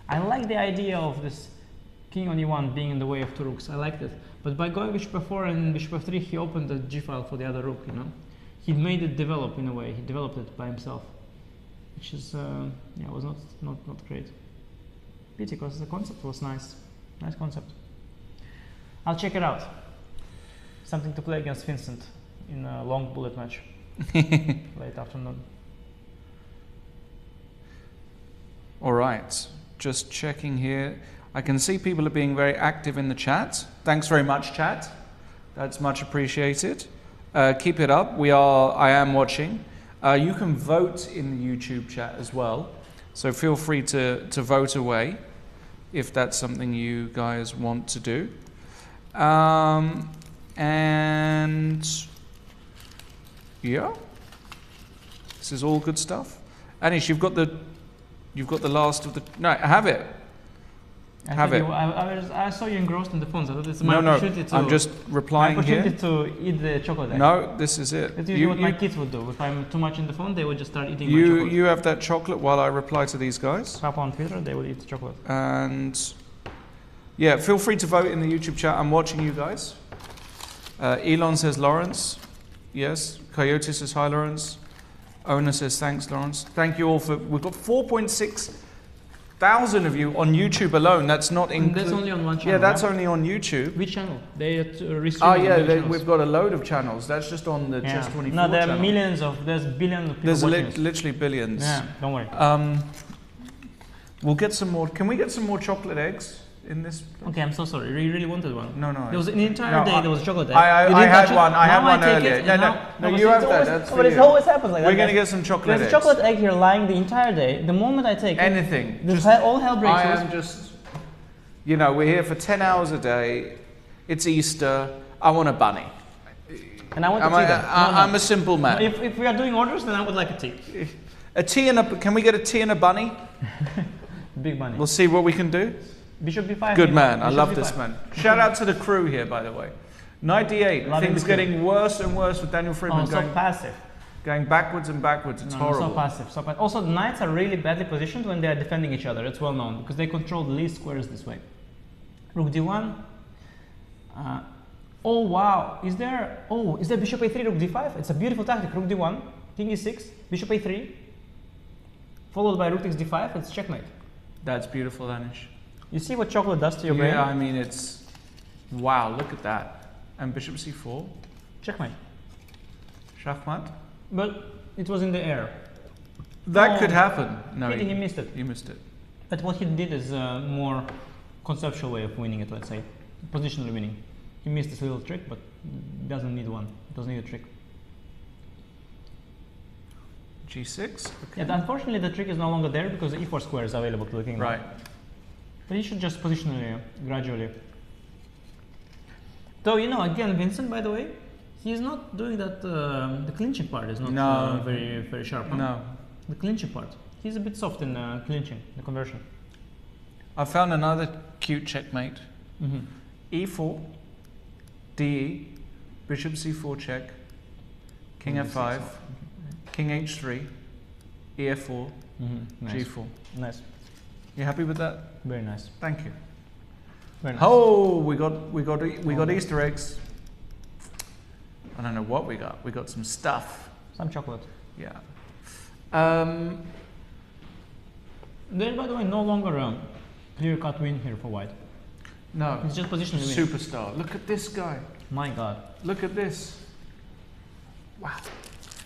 I like the idea of this king on e1 being in the way of two rooks. I liked it. But by going bishop f4 and bishop f3, he opened the g file for the other rook, you know. He made it develop in a way. He developed it by himself, which is, was not great. Pity, because the concept was nice. Nice concept. I'll check it out. Something to play against Vincent in a long bullet match. Late afternoon. All right, just checking here. I can see people are being very active in the chat. Thanks very much, chat. That's much appreciated. Keep it up. I am watching. You can vote in the YouTube chat as well. So feel free to vote away if that's something you guys want to do. And yeah, this is all good stuff. Anish, you've got the last of the. No, have it. Have it. I saw you engrossed in the phones. I thought it's my opportunity to. I'm just replying here. To eat the chocolate. No, this is it. That's usually what my kids would do. If I'm too much in the phone, they would just start eating my chocolate. You have that chocolate while I reply to these guys. Rapport on Twitter, they would eat the chocolate. And yeah, feel free to vote in the YouTube chat. I'm watching you guys. Elon says Lawrence. Yes. Coyote says hi, Lawrence. Owner says thanks, Lawrence. Thank you all for. We've got 4.6 thousand of you on YouTube alone. That's not in. That's only on one channel. Yeah, that's only on YouTube. Which channel? They restream. We've got a load of channels. That's just on the Chess24 No, there are channel. there's billions of people There's watching literally billions. Yeah, don't worry. We'll get some more. Can we get some more chocolate eggs in this? Okay, I'm so sorry. You really wanted one. No. There was an entire day there was chocolate egg. I had one. I had one earlier. No, you have that. That's for But it you. always happens like that. We're going to get some chocolate eggs. There's a chocolate egg here lying the entire day. The moment I take anything, it, all hell breaks loose. I am just, we're here for 10 hours a day. It's Easter. I want a bunny. And I want a tea then. I'm a simple man. If we are doing orders, then I would like a tea. A tea and a. Can we get a tea and a bunny? Big bunny. We'll see what we can do. Bishop b5. Good man. I love this man. Shout out to the crew here, by the way. 98. Things getting worse and worse with Daniel Fridman. So passive. Going backwards and backwards. It's horrible. So passive. Also, the knights are really badly positioned when they are defending each other. It's well known because they control the least squares this way. Rook d1. Oh wow! Is there bishop a3, rook d5? It's a beautiful tactic. Rook d1, king e6, bishop a3, followed by rook takes d5. It's checkmate. That's beautiful, Anish. You see what chocolate does to your brain? Yeah, I mean it's wow. Look at that. And bishop c4. Checkmate. Schachmat. But it was in the air. That could happen. No, he missed it. You missed it. But what he did is a more conceptual way of winning it. Let's say, positionally winning. He missed this little trick, but doesn't need one. Doesn't need a trick. G6. Okay. Yeah, unfortunately the trick is no longer there because the e4 square is available to the king. Right. But he should just positionally, gradually. Though, again, Vincent, by the way, he's not doing that, the clinching part is not very, very sharp. Huh? No. The clinching part. He's a bit soft in clinching, the conversion. I found another cute checkmate. E4, DE, bishop c4 check, king f5, king h3, ef4, nice. g4. Nice. You happy with that? Very nice. Thank you. Very nice. Oh, we got Easter eggs. I don't know what we got. We got some stuff. Some chocolate. Yeah. There's, by the way, no longer a clear-cut win here for white. No. It's just position to win. Superstar. Look at this guy. My God. Look at this. Wow.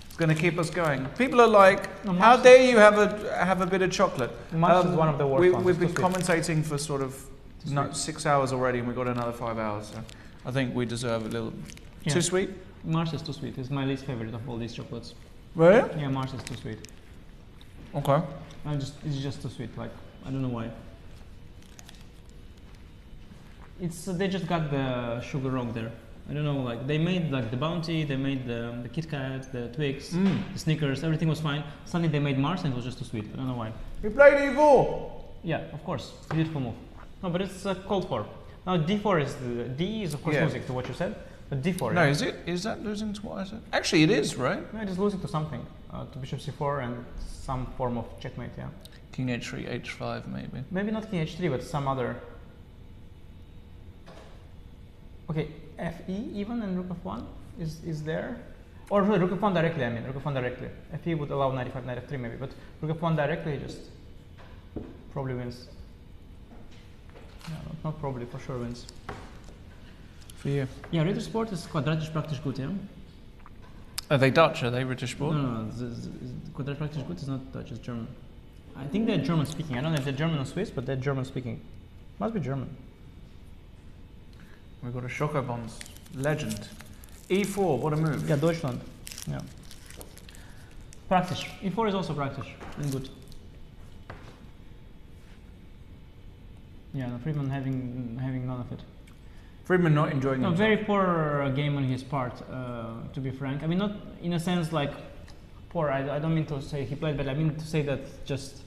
It's going to keep us going. People are like, how dare you have a bit of chocolate? Mars is one of the worst ones. We've been Too sweet. commentating for sort of 6 hours already, and we've got another 5 hours. So I think we deserve a little. Yeah. Too sweet? Mars is too sweet. It's my least favorite of all these chocolates. Really? Yeah, Mars is too sweet. Okay. It's just too sweet. Like, I don't know why. They just got the sugar wrong there. I don't know, like they made like the Bounty, they made the Kit Kat, the Twix, the Snickers, everything was fine. Suddenly they made Mars and it was just too sweet. I don't know why. You played E4? Yeah, of course. Beautiful move. No, but it's called for. Now D4 is D is of course losing to what you said, but D4. No, yeah. is it? Is that losing to what I said? Actually, it is, right? No, it is losing to something. To Bishop C4 and some form of checkmate. Yeah. King H3, H5, maybe. Maybe not King H3, but some other. Okay, Fe even and Rook of 1 is there, or Rook of 1 directly. I mean, Rook of 1 directly. Fe would allow 95, Knight F3 maybe, but Rook of 1 directly just probably wins. Yeah, not probably, for sure wins. For you? Yeah, Ritter Sport is quadratisch praktisch gut, yeah. Are they Dutch? Are they British sport? No, quadratisch praktisch gut is not Dutch, it's German. I think they're German speaking. I don't know if they're German or Swiss, but they're German speaking. Must be German. We've got a Schokobons legend. E4, what a move. Yeah, Deutschland. Yeah. Praktisch. E4 is also praktisch and good. Yeah, no, Fridman having none of it. Fridman not enjoying No, himself. very poor game on his part, to be frank. I mean, not in a sense like poor. I don't mean to say he played bad. I mean to say that just.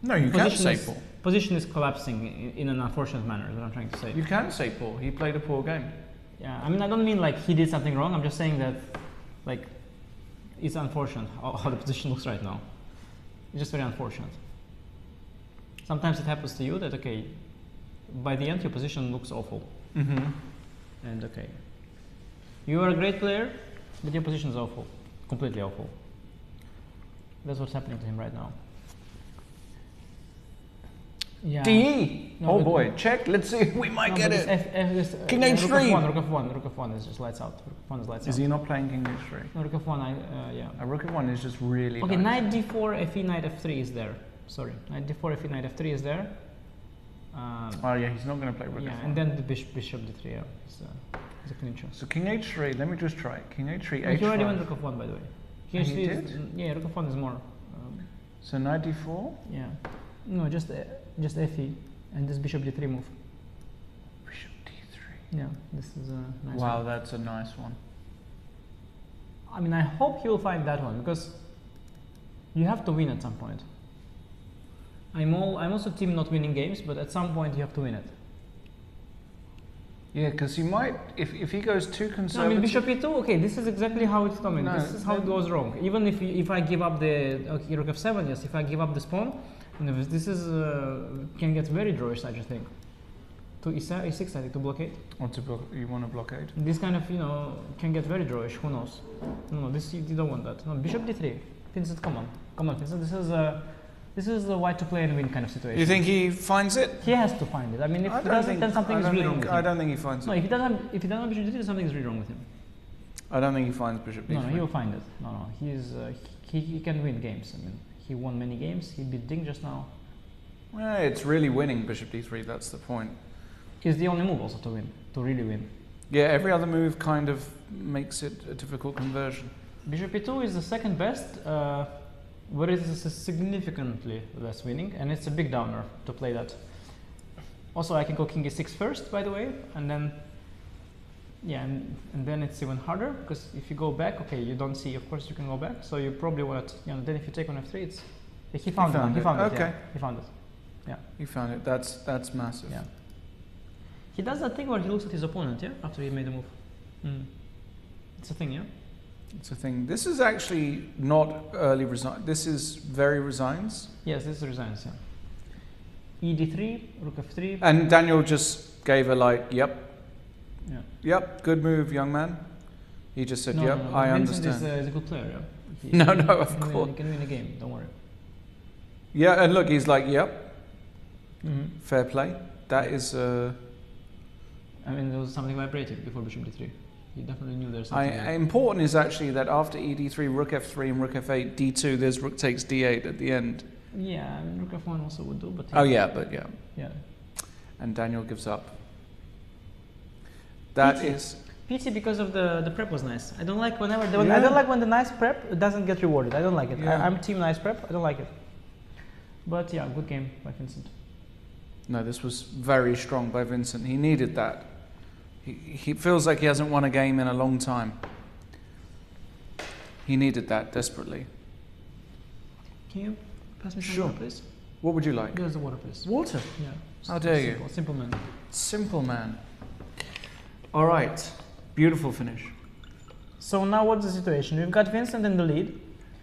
No, you can't say poor. Position is collapsing in an unfortunate manner, is what I'm trying to say. You can say poor. He played a poor game. Yeah, I mean, I don't mean like he did something wrong. I'm just saying that, like, it's unfortunate how the position looks right now. It's just very unfortunate. Sometimes it happens to you that, okay, by the end your position looks awful. Mm-hmm. And okay, you are a great player, but your position is awful. Completely awful. That's what's happening to him right now. Yeah. DE! No, Oh boy, check, let's see if we might get it. King H3! Rook of 1, Rook of 1 is just lights out. Rook of 1 is lights out. Is he not playing King H3? No, Rook of 1, yeah. A Rook of 1 is just really okay, nice. Knight D4, Fe, Knight F3 is there. Sorry, Knight D4, Fe, Knight F3 is there. Oh yeah, he's not going to play Rook yeah, of 1. and then the Bishop D3, yeah. It's a clincher. So King H3, let me just try it. King H3, H5. He already went Rook of 1, by the way. King H3 did? Yeah, Rook of 1 is more. So Knight D4? Yeah. No, just Fe. And this Bishop D3 move. Bishop D3. Yeah, this is a nice wow, one. that's a nice one. I mean, I hope you'll find that one because you have to win at some point. I'm also team not winning games, but at some point you have to win it. Yeah, because he might, if he goes too conservative. No, I mean, Bishop E2, okay, this is exactly how it's coming. No, this is how it goes wrong. Even if I give up the Rook F7, yes, if I give up the pawn, you know, this is can get very drawish, I just think. To E6, I think, to blockade. Or to you want to blockade? This kind of, can get very drawish, who knows. No, this you don't want that. No, Bishop D3. Vincent, come on, Vincent, this is a white to play and win kind of situation. You think he finds it? He has to find it. I mean, if he doesn't, then something is really wrong with him. I don't think he finds No, it. if he doesn't have Bishop D3, something is really wrong with him. I don't think he finds Bishop D3. No, he will find it. No, he can win games. I mean, he won many games. He beat Ding just now. Well, it's really winning Bishop D3. That's the point. It's the only move also to win, to really win. Yeah, every other move kind of makes it a difficult conversion. Bishop E2 is the second best, but it is significantly less winning, and it's a big downer to play that. Also, I can go King E6 first, by the way, and then, yeah, and then it's even harder because if you go back, okay, you don't see. Of course, you can go back, so you probably want to. Then if you take on F3, it's he found it. He found it. Okay, yeah. He found it. Yeah, he found it. That's massive. Yeah. He does that thing where he looks at his opponent, yeah, after he made a move. It's a thing, yeah. It's a thing. This is actually not early resign. This is very resigns. Yes, this is resigns, yeah. ED3, Rook F3. And Daniel just gave a yep. Yeah. Yep, good move, young man. He just said, yep, no, I Vincent understand. is a good player, yeah. No, of course. He can win a game, don't worry. Yeah, and look, he's like, yep, fair play. That is I mean, there was something vibrating before bishop d3. He definitely knew there's something there. Important is actually that after e d3, rook f3 and rook f8, d2, there's rook takes d8 at the end. Yeah, I mean, rook f1 also would do, but... Yeah. And Daniel gives up. That is... Pity because of the prep was nice. I don't like whenever... I don't like when the nice prep doesn't get rewarded. I don't like it. Yeah. I'm team nice prep. I don't like it. But yeah, good game by Vincent. No, this was very strong by Vincent. He needed that. He feels like he hasn't won a game in a long time. He needed that desperately. Can you pass me some Sure. water, please? What would you like? There's the water, please. Water? Yeah. How dare you? Simple man. Simple man. All right. Beautiful finish. So now what's the situation? We've got Vincent in the lead.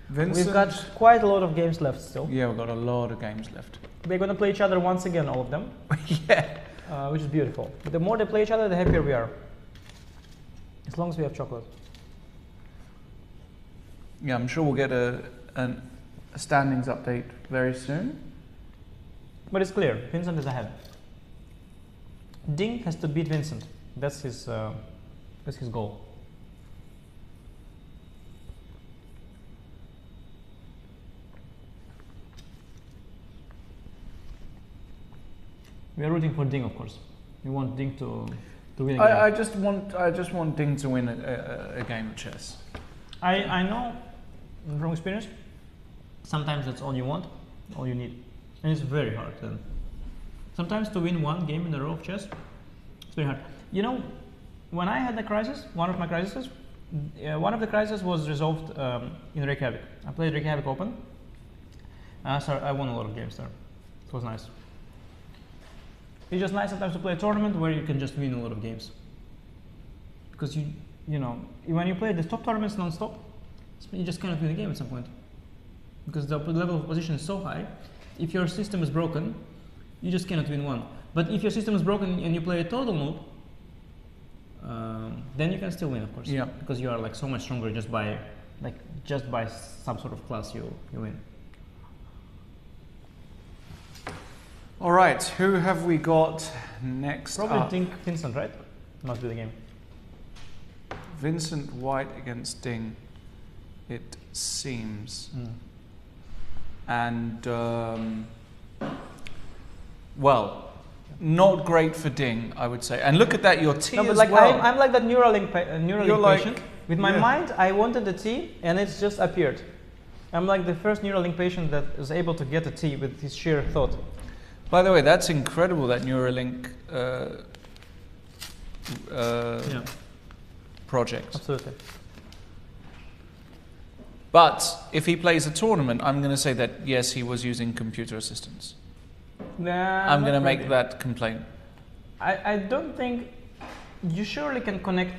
Vincent. We've got quite a lot of games left still. Yeah, we've got a lot of games left. They're going to play each other once again, all of them. Yeah. Which is beautiful. But the more they play each other, the happier we are. As long as we have chocolate. Yeah, I'm sure we'll get a standings update very soon. But it's clear, Vincent is ahead. Ding has to beat Vincent. That's his goal. We are rooting for Ding, of course. We want Ding to win. I just want Ding to win a game of chess. I know from experience. Sometimes that's all you want, all you need, and it's very hard. Then sometimes to win one game in a row of chess, it's very hard. You know, when I had the crisis, one of the crises was resolved in Reykjavik. I played Reykjavik Open. So I won a lot of games there. It was nice. It's just nice sometimes to play a tournament where you can just win a lot of games. Because you know, when you play the top tournaments non-stop, you just cannot win a game at some point. Because the level of position is so high, if your system is broken, you just cannot win one. But if your system is broken and you play a total mode, then you can still win, of course. Yeah. Because you are like so much stronger just by some sort of class you win. All right, who have we got next? Probably Ding Vincent, right? Must be the game. Vincent White against Ding, it seems. And well, not great for Ding, I would say. And look at that, your T No, but as like well. I'm like that Neuralink patient. With my yeah. mind, I wanted the T, and it's just appeared. I'm like the first Neuralink patient that is able to get a T with his sheer thought. By the way, that's incredible, that Neuralink project. Absolutely. But if he plays a tournament, I'm going to say that yes, he was using computer assistance. Nah, I'm going to not make really. that complaint. I don't think you surely can connect.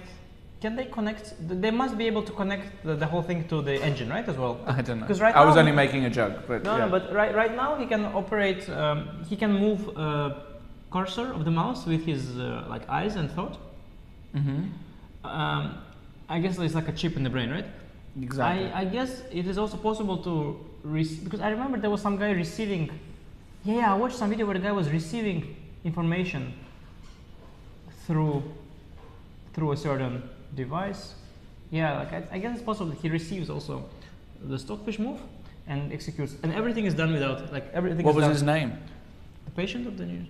Can they connect? They must be able to connect the whole thing to the engine, right? As well. I don't know. Because right I was now only making a joke, but no, yeah. no. But right now he can operate. He can move cursor of the mouse with his like eyes and thought. I guess it's like a chip in the brain, right? Exactly. I guess it is also possible to because I remember there was some guy receiving. Yeah, I watched some video where the guy was receiving information through a certain device. Yeah, like I guess it's possible that he receives also the stockfish move and executes, and everything is done without like everything. What is was done. his name? The patient of the news.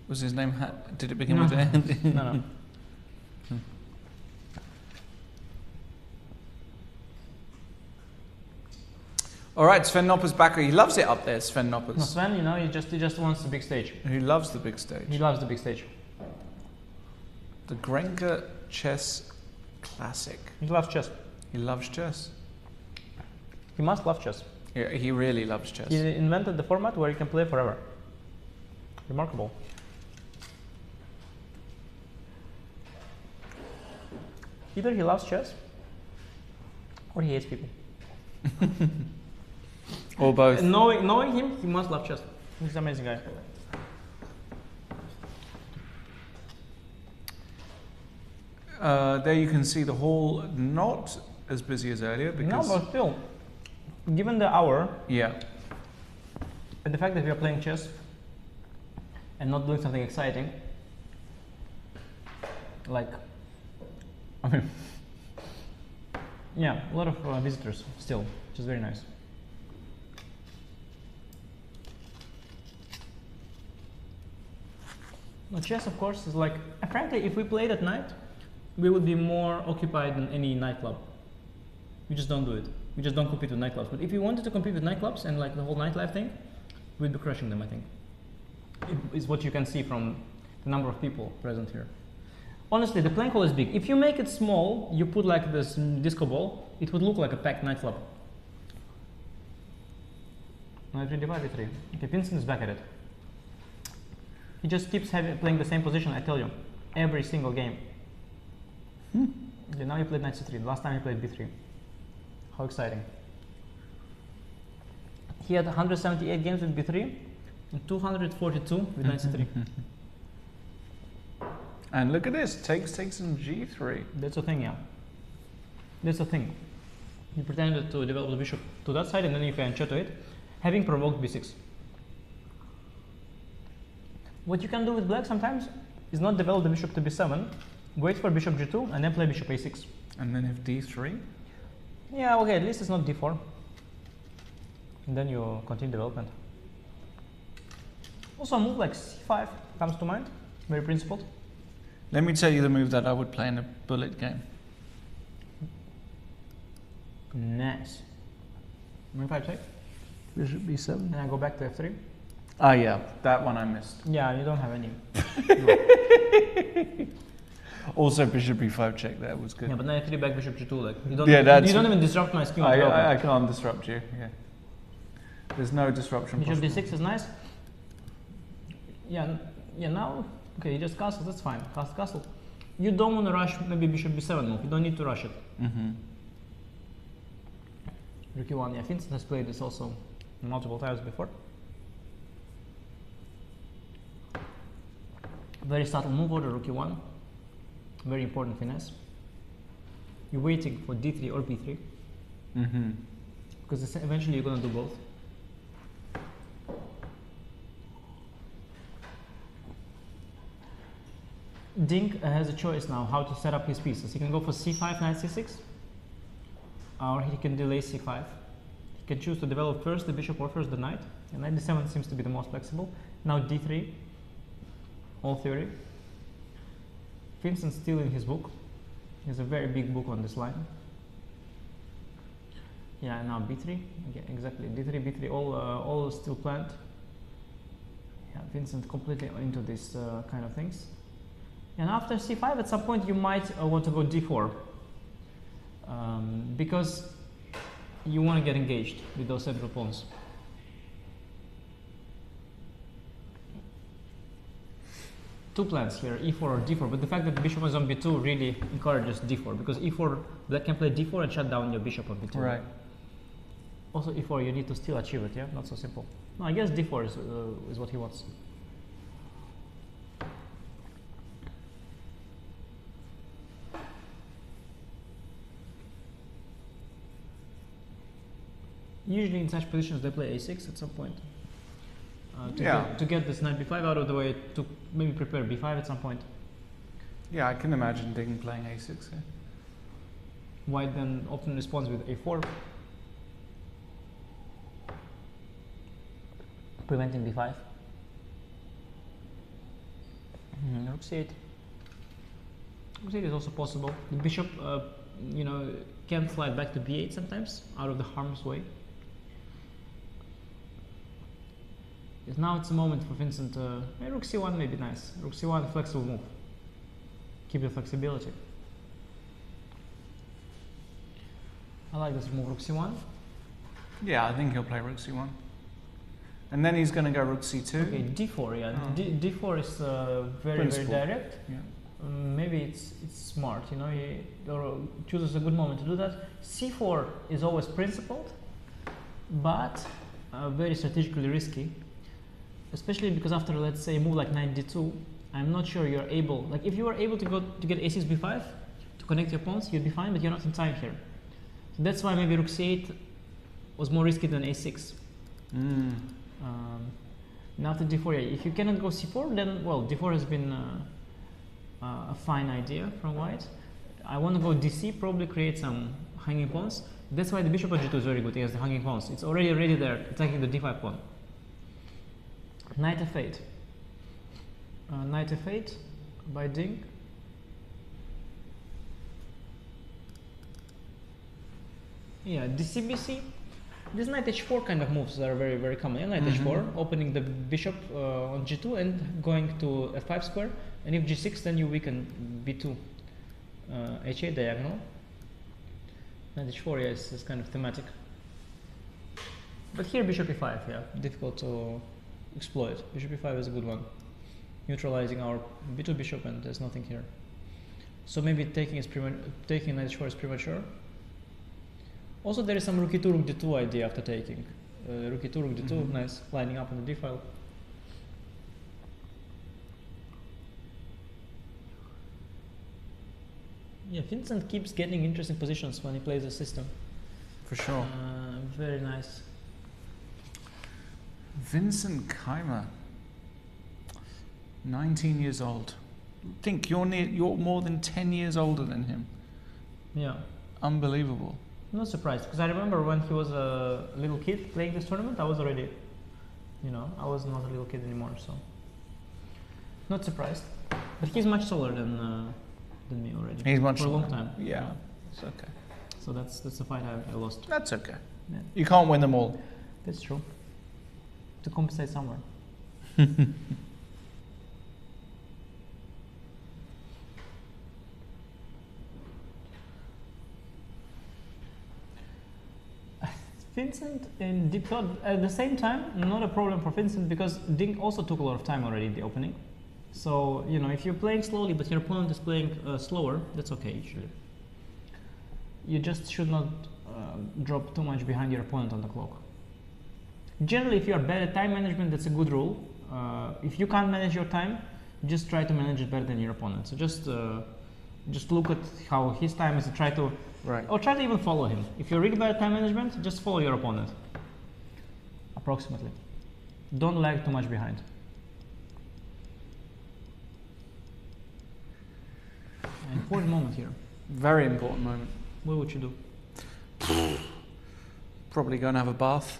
Was his name? Did it begin No. with an? No. All right, Sven Nopper's back. He loves it up there, Sven Nopper's. No, Sven, you know, he just wants the big stage. He loves the big stage. He loves the big stage. The Grenke Chess Classic. He loves chess. He loves chess. He must love chess. Yeah, he really loves chess. He invented the format where you can play forever. Remarkable. Either he loves chess or he hates people. Or both. And knowing him, he must love chess. He's an amazing guy. There you can see the hall not as busy as earlier because No, but still, given the hour yeah, and the fact that we are playing chess and not doing something exciting, like, I mean, yeah, a lot of visitors still, which is very nice. Well, chess, of course, is like, frankly, if we played at night, we would be more occupied than any nightclub. We just don't do it. We just don't compete with nightclubs. But if we wanted to compete with nightclubs and like the whole nightlife thing, we'd be crushing them, I think. It is what you can see from the number of people present here. Honestly, the playing hall is big. If you make it small, you put like this disco ball, it would look like a packed nightclub. No, 3-5-3. Okay, Vincent is back at it. He just keeps playing the same position, I tell you, every single game. Okay, now he played knight c3. Last time he played b3. How exciting. He had 178 games with b3 and 242 with knight c3. And look at this, takes and g3. That's the thing, yeah. That's the thing. He pretended to develop the bishop to that side and then you can check to it, having provoked b6. What you can do with black sometimes is not develop the bishop to b7, wait for bishop g2 and then play bishop a6. And then if d3? Yeah, okay, at least it's not d4. And then you continue development. Also a move like c5 comes to mind, very principled. Let me tell you the move that I would play in a bullet game. Nice. Move 5 check. Bishop b7. And I go back to f3. Ah, yeah, that one I missed. Yeah, you don't have any. Also, bishop b5 check there was good. Yeah, but now f3 back bishop g2, like you don't. You don't even disrupt my scheme. I can't disrupt you. Yeah. There's no disruption. Bishop d6 is nice. Yeah, yeah. Now, okay, you just castle. That's fine. Castle. You don't want to rush maybe bishop b7 move. You don't need to rush it. Rook e1. Yeah, Vincent has played this also multiple times before. Very subtle move order, rook e1. Very important finesse. You're waiting for d3 or b3. Because eventually you're going to do both. Dink has a choice now how to set up his pieces. He can go for c5, knight c6, or he can delay c5. He can choose to develop first the bishop or first the knight. And knight d7 seems to be the most flexible. Now d3, all theory. Vincent's still in his book. He has a very big book on this line. Yeah, now b3. Okay, exactly. d3, b3, all still planned. Yeah, Vincent completely into this kind of things. And after c5, at some point you might want to go d4 because you want to get engaged with those central pawns. Two plans here, e4 or d4, but the fact that the bishop is on b2 really encourages d4 because e4, black can play d4 and shut down your bishop on b2. Right. Also e4, you need to still achieve it, yeah? Not so simple. No, I guess d4 is what he wants. Usually in such positions they play a6 at some point. To get this knight b5 out of the way, to maybe prepare b5 at some point. Yeah, I can imagine Ding playing a6 here. White then often responds with a4, preventing b5. Rook c8. Rook c8 is also possible. The bishop, can slide back to b8 sometimes, out of the harm's way. Yes, now it's a moment for Vincent. Rook c1 may be nice. Rook c1, flexible move. Keep the flexibility. I like this move, rook c1. Yeah, I think he'll play rook c1. And then he's going to go rook c2. Okay, d4, yeah. D4 is very direct. Yeah. Maybe it's smart, he chooses a good moment to do that. c4 is always principled, but very strategically risky. Especially because after, let's say, a move like knight d2, I'm not sure you're able, like if you were able to get a6 b5 to connect your pawns, you'd be fine, but you're not in time here. So that's why maybe rook c8 was more risky than a6. Now after d4, yeah, if you cannot go c4, then well, d4 has been a fine idea from white. I want to go DC, probably create some hanging pawns. That's why the bishop on g2 is very good against the hanging pawns. It's already there, attacking the d5 pawn. Knight f8. Knight f8 by Ding. Yeah, DCBC. This knight h4 kind of moves are very, very common. Yeah, knight h4, opening the bishop on g2 and going to f5 square. And if g6, then you weaken b2. h8 diagonal. Knight h4, yeah, is kind of thematic. But here bishop e5, yeah, difficult to exploit. Bishop e5 is a good one. Neutralizing our b2 bishop, and there's nothing here. So maybe taking knight h4 is premature. Also, there is some rook e2, rook d2 idea after taking. Rook e2, rook d2, nice, lining up on the d file. Yeah, Vincent keeps getting interesting positions when he plays the system. For sure. Very nice. Vincent Keymer, 19 years old. Think you're more than 10 years older than him. Yeah. Unbelievable. I'm not surprised, because I remember when he was a little kid playing this tournament, I was already, I was not a little kid anymore, so not surprised. But he's much taller than me already. He's much for a long time. Yeah, it's okay. So that's the fight I lost. That's okay. Yeah. You can't win them all. That's true. To compensate somewhere. Vincent in deep thought at the same time, not a problem for Vincent because Ding also took a lot of time already in the opening. So, if you're playing slowly but your opponent is playing slower, that's okay usually. You just should not drop too much behind your opponent on the clock. Generally, if you are bad at time management, that's a good rule. If you can't manage your time, just try to manage it better than your opponent. So just look at how his time is and try to or try to even follow him. If you're really bad at time management, just follow your opponent. Approximately. Don't lag too much behind. An important moment here. Very important moment. What would you do? Probably go and have a bath.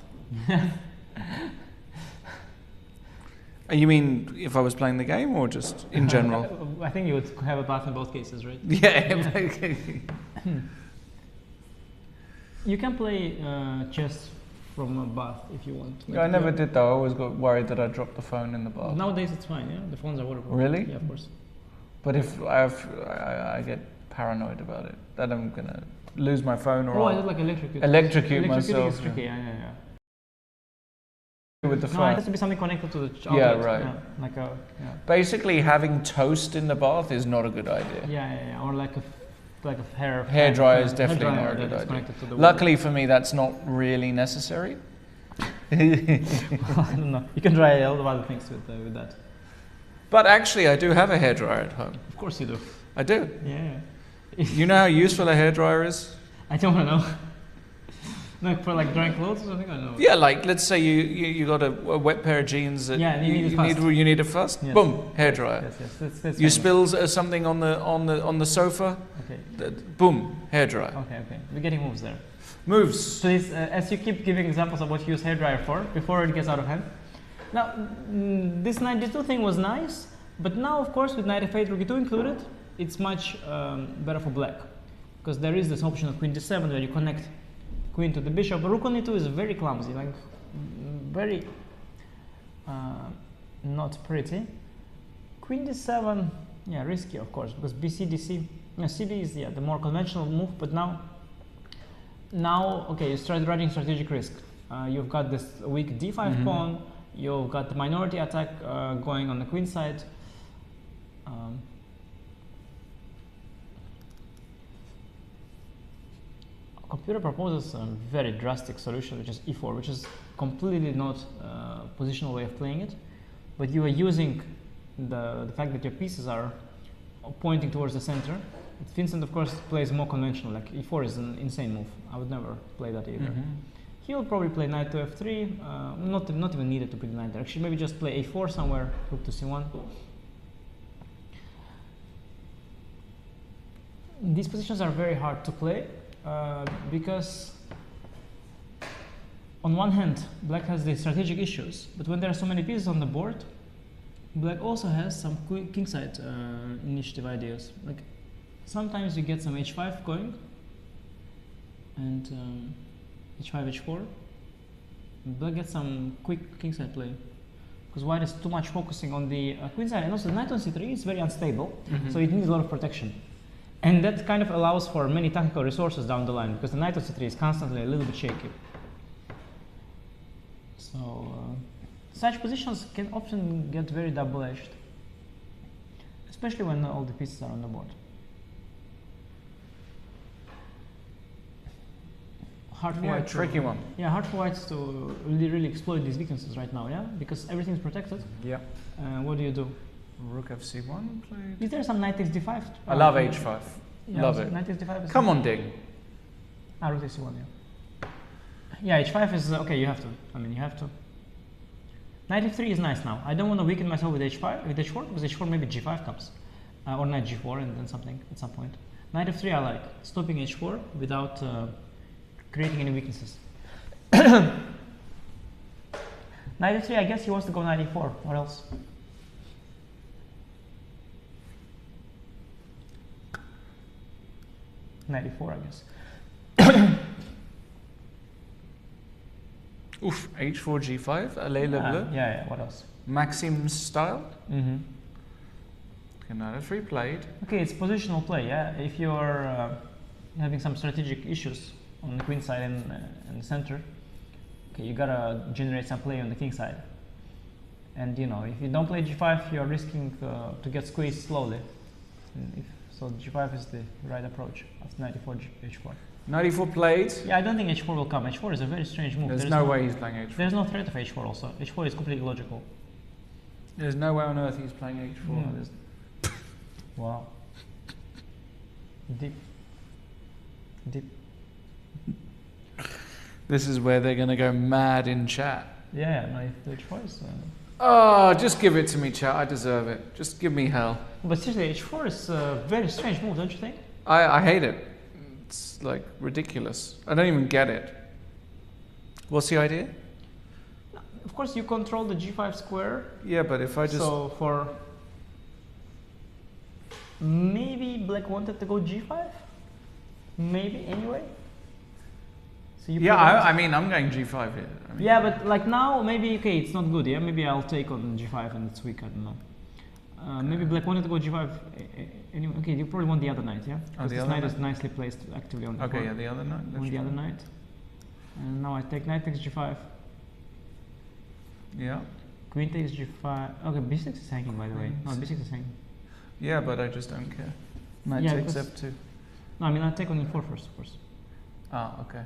You mean if I was playing the game or just in general? I think you would have a bath in both cases, right? Yeah. You can play chess from a bath if you want. Yeah, I never did though. I always got worried that I dropped the phone in the bath. Nowadays it's fine, yeah? The phones are waterproof. Really? Yeah, of course. But if I get paranoid about it, that I'm going to lose my phone or I did like electrocute myself. Is tricky, yeah. With the phone. No, it has to be something connected to the outlet. Yeah, right. Yeah, Basically, having toast in the bath is not a good idea. Yeah. Or like a hair dryer is definitely not a good idea. Luckily for me, that's not really necessary. I don't know. You can dry a lot of other things with that. But actually, I do have a hairdryer at home. Of course you do. I do. Yeah. You know how useful a hairdryer is? I don't want to know. Like for drying clothes or something? I don't know. Yeah, like let's say you got a wet pair of jeans that you need it fast. Yes. Boom, hairdryer. Yes. That's you spill something on the sofa. Okay. Boom, hairdryer. Okay. We're getting moves there. Moves. Please, as you keep giving examples of what you use hairdryer for, before it gets out of hand. Now, this knight d2 thing was nice, but now, of course, with knight f8, rook e2 included, it's much better for black, because there is this option of queen d7 where you connect queen to the bishop. But rook on e2 is very clumsy, very not pretty. Queen d7, yeah, risky, of course, because bc, dc, cb is the more conventional move. But now, okay, you start running strategic risk. You've got this weak d5 pawn. You've got the minority attack going on the queen side. Computer proposes a very drastic solution, which is e4, which is completely not a positional way of playing it. But you are using the fact that your pieces are pointing towards the center. Vincent, of course, plays more conventional. Like e4 is an insane move. I would never play that either. He'll probably play knight to f3, not even needed to put the knight there. Actually, maybe just play a4 somewhere, rook to c1. These positions are very hard to play because on one hand, black has the strategic issues, but when there are so many pieces on the board, black also has some kingside initiative ideas. Like sometimes you get some h5 going and h5, h4. Black gets some quick kingside play because white is too much focusing on the queenside, and also the knight on c3 is very unstable, so it needs a lot of protection. And that kind of allows for many tactical resources down the line because the knight on c3 is constantly a little bit shaky. So such positions can often get very double-edged, especially when all the pieces are on the board. Hard for white tricky one. Yeah, hard for whites to really exploit these weaknesses right now, yeah? Because everything's protected. Yeah. What do you do? Rook fc1 played. Is there some knight takes d5? I love h5. Yeah, love it. Knight takes d5 is Come on, Ding. Rook takes c1, yeah. Yeah, h5 is okay. You have to. I mean, you have to. Knight f3 is nice now. I don't want to weaken myself with h5, with h4, because h4 maybe g5 comes, or knight g4 and then something at some point. Knight f3 I like stopping h4 without creating any weaknesses. Knight f3, I guess he wants to go knight e4. What else? Knight e4, I guess. Oof, h4, g5, allez le bleu. Yeah, what else? Maxime style. Okay, knight f3 played. Okay, it's positional play, yeah. If you're having some strategic issues on the queen side and the center, okay, you gotta generate some play on the king side. And you know, if you don't play g5, you're risking to get squeezed slowly. So g5 is the right approach after knight e4, h4. Knight e4 played. Yeah, I don't think h4 will come. h4 is a very strange move. There's no way he's playing h4. There's no threat of h4 also. h4 is completely logical. There's no way on earth he's playing h4. Yeah, wow. Deep. This is where they're going to go mad in chat. Yeah, knight h4 is... Oh, just give it to me, chat. I deserve it. Just give me hell. But seriously, h4 is a very strange move, don't you think? I hate it. It's like ridiculous. I don't even get it. What's the idea? Of course, you control the g5 square. Yeah, but if I just... So for... Maybe black wanted to go g5? Maybe, anyway? So you I mean, I'm going g5 here. I mean, yeah, but like now, maybe, okay, it's not good, yeah? Maybe I'll take on g5 and it's weak, I don't know. Maybe black wanted to go g5 anyway. Okay, you probably want the other knight, yeah? Because this knight is nicely placed actively on the board. Okay, yeah, the other knight. On the other knight. And now I take knight takes g5. Yeah. Queen takes g5. Okay, b6 is hanging, by the way. No, b6 is hanging. Yeah, but I just don't care. Knight takes f2. No, I mean, I'll take on e4 first, of course. Ah, okay.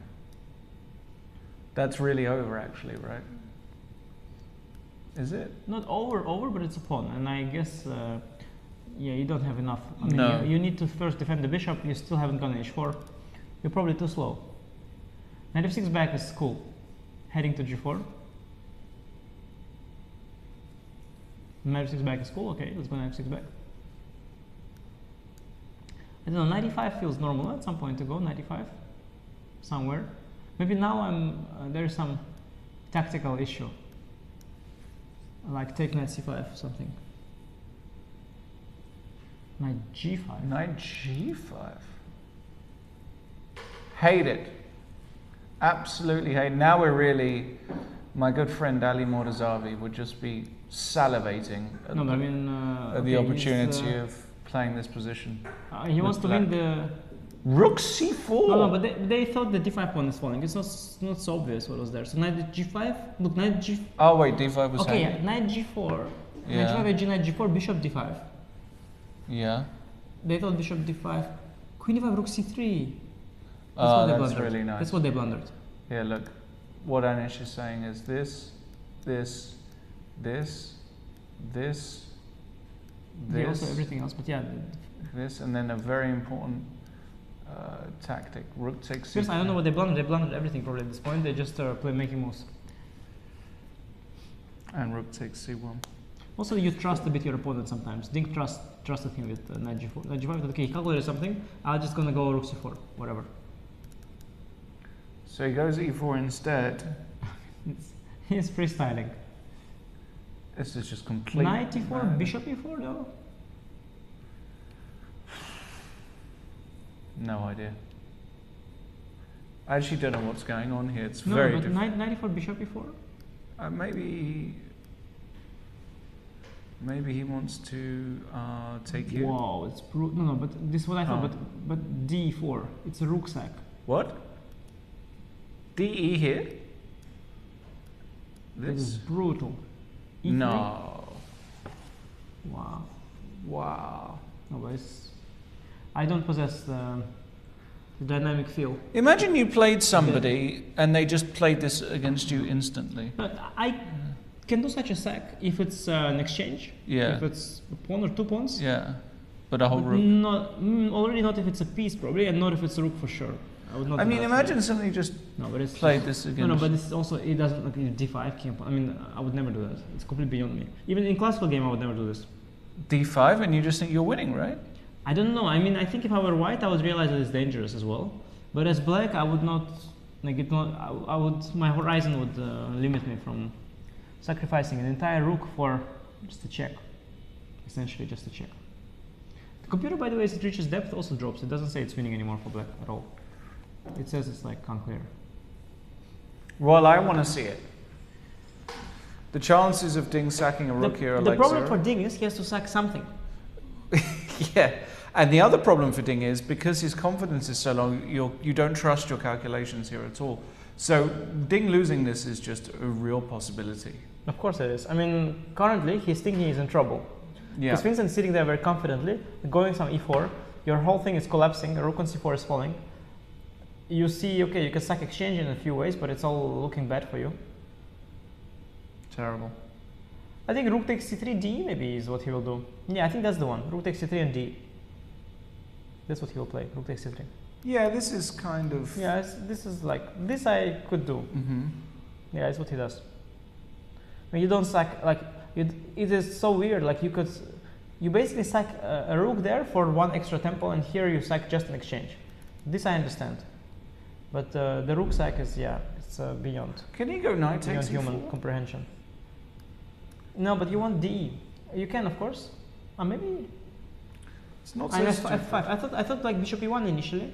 That's really over, actually, right? Is it? Not over, but it's a pawn, and I guess, yeah, you don't have enough. I mean, no. You need to first defend the bishop. You still haven't gone h4. You're probably too slow. Knight f6 back is cool. Heading to g4. Knight f6 back is cool. Okay, let's go knight f6 back. I don't know. Knight e5 feels normal at some point to go. Knight e5, somewhere. Maybe now there's some tactical issue. Like take knight c5 something. Knight g5. Knight g5. Hate it. Absolutely hate it. Now we're really, my good friend Ali Mortazavi would just be salivating at, at the opportunity of playing this position. He wants to win the... Rook c4. No, but they thought the d5 pawn is falling. It's not so obvious what was there. So knight g5. Look, knight g. Oh wait, d5 was. Okay, yeah, knight g4. Yeah. Knight g5, knight g4, bishop d5. Yeah. They thought bishop d5, queen e5, rook c3. That's really nice. That's what they blundered. Yeah, look, what Anish is saying is this. Yeah, also everything else, but yeah. This, and then a very important tactic. Rook takes. First, I don't know what they blundered. They blundered everything probably at this point. They just play making moves. And rook takes c1. Also, you trust a bit your opponent sometimes. Ding trusted him with knight g4. Knight g5, okay, he calculated something. I'm just gonna go rook c4, whatever. So he goes e4 instead. He's freestyling. This is just complete. Knight e4, bishop e4 though? No idea. I actually don't know what's going on here. It's No, very but different. knight e4, bishop e4? Maybe he wants to take here. Wow, it's no, but this is what I thought. But d4, it's a rook sack. What? DE here? This is brutal. E3? No. Wow. Wow. No, but I don't possess the dynamic feel. Imagine you played somebody and they just played this against you instantly. But I can do such a sack if it's an exchange. Yeah. If it's a pawn or two pawns. Yeah. But a whole But rook. Already not if it's a piece probably, and not if it's a rook for sure. I would not. I do mean, that. imagine somebody just played this against. No, but it's also it doesn't like d5 can't. I mean, I would never do that. It's completely beyond me. Even in classical game, I would never do this. D5, and you just think you're winning, right? I don't know. I mean, I think if I were white, I would realize that it's dangerous as well. But as black, I would not. Like it not. I would. My horizon would limit me from sacrificing an entire rook for just a check. Essentially, just a check. The computer, by the way, as it reaches depth, also drops. It doesn't say it's winning anymore for black at all. It says it's like unclear. Well, I want to see it. The chances of Ding sacking a rook here are the like problem zero. for Ding is he has to sack something. Yeah, and the other problem for Ding is because his confidence is so low, you don't trust your calculations here at all. So Ding losing this is just a real possibility. Of course it is. I mean, currently he's thinking he's in trouble. Yeah. Because Vincent's sitting there very confidently, going some e4, your whole thing is collapsing, rook on c4 is falling. You see, okay, you can sack exchange in a few ways, but it's all looking bad for you. Terrible. I think rook takes c3, d maybe is what he will do. Yeah, I think that's the one. Rook takes c3 and d. That's what he will play, rook takes c3. Yeah, this is kind of... Yeah, this is like, this I could do. Mm-hmm. Yeah, it's what he does. I mean, you don't sack, like, it is so weird, like you basically sack a rook there for one extra tempo, and here you sack just an exchange. This I understand. But the rook sack is, yeah, it's beyond. Can he go knight beyond takes human e4? comprehension. No, but you want d. You can, of course. Maybe. It's not And so f5. I thought like bishop e1 initially,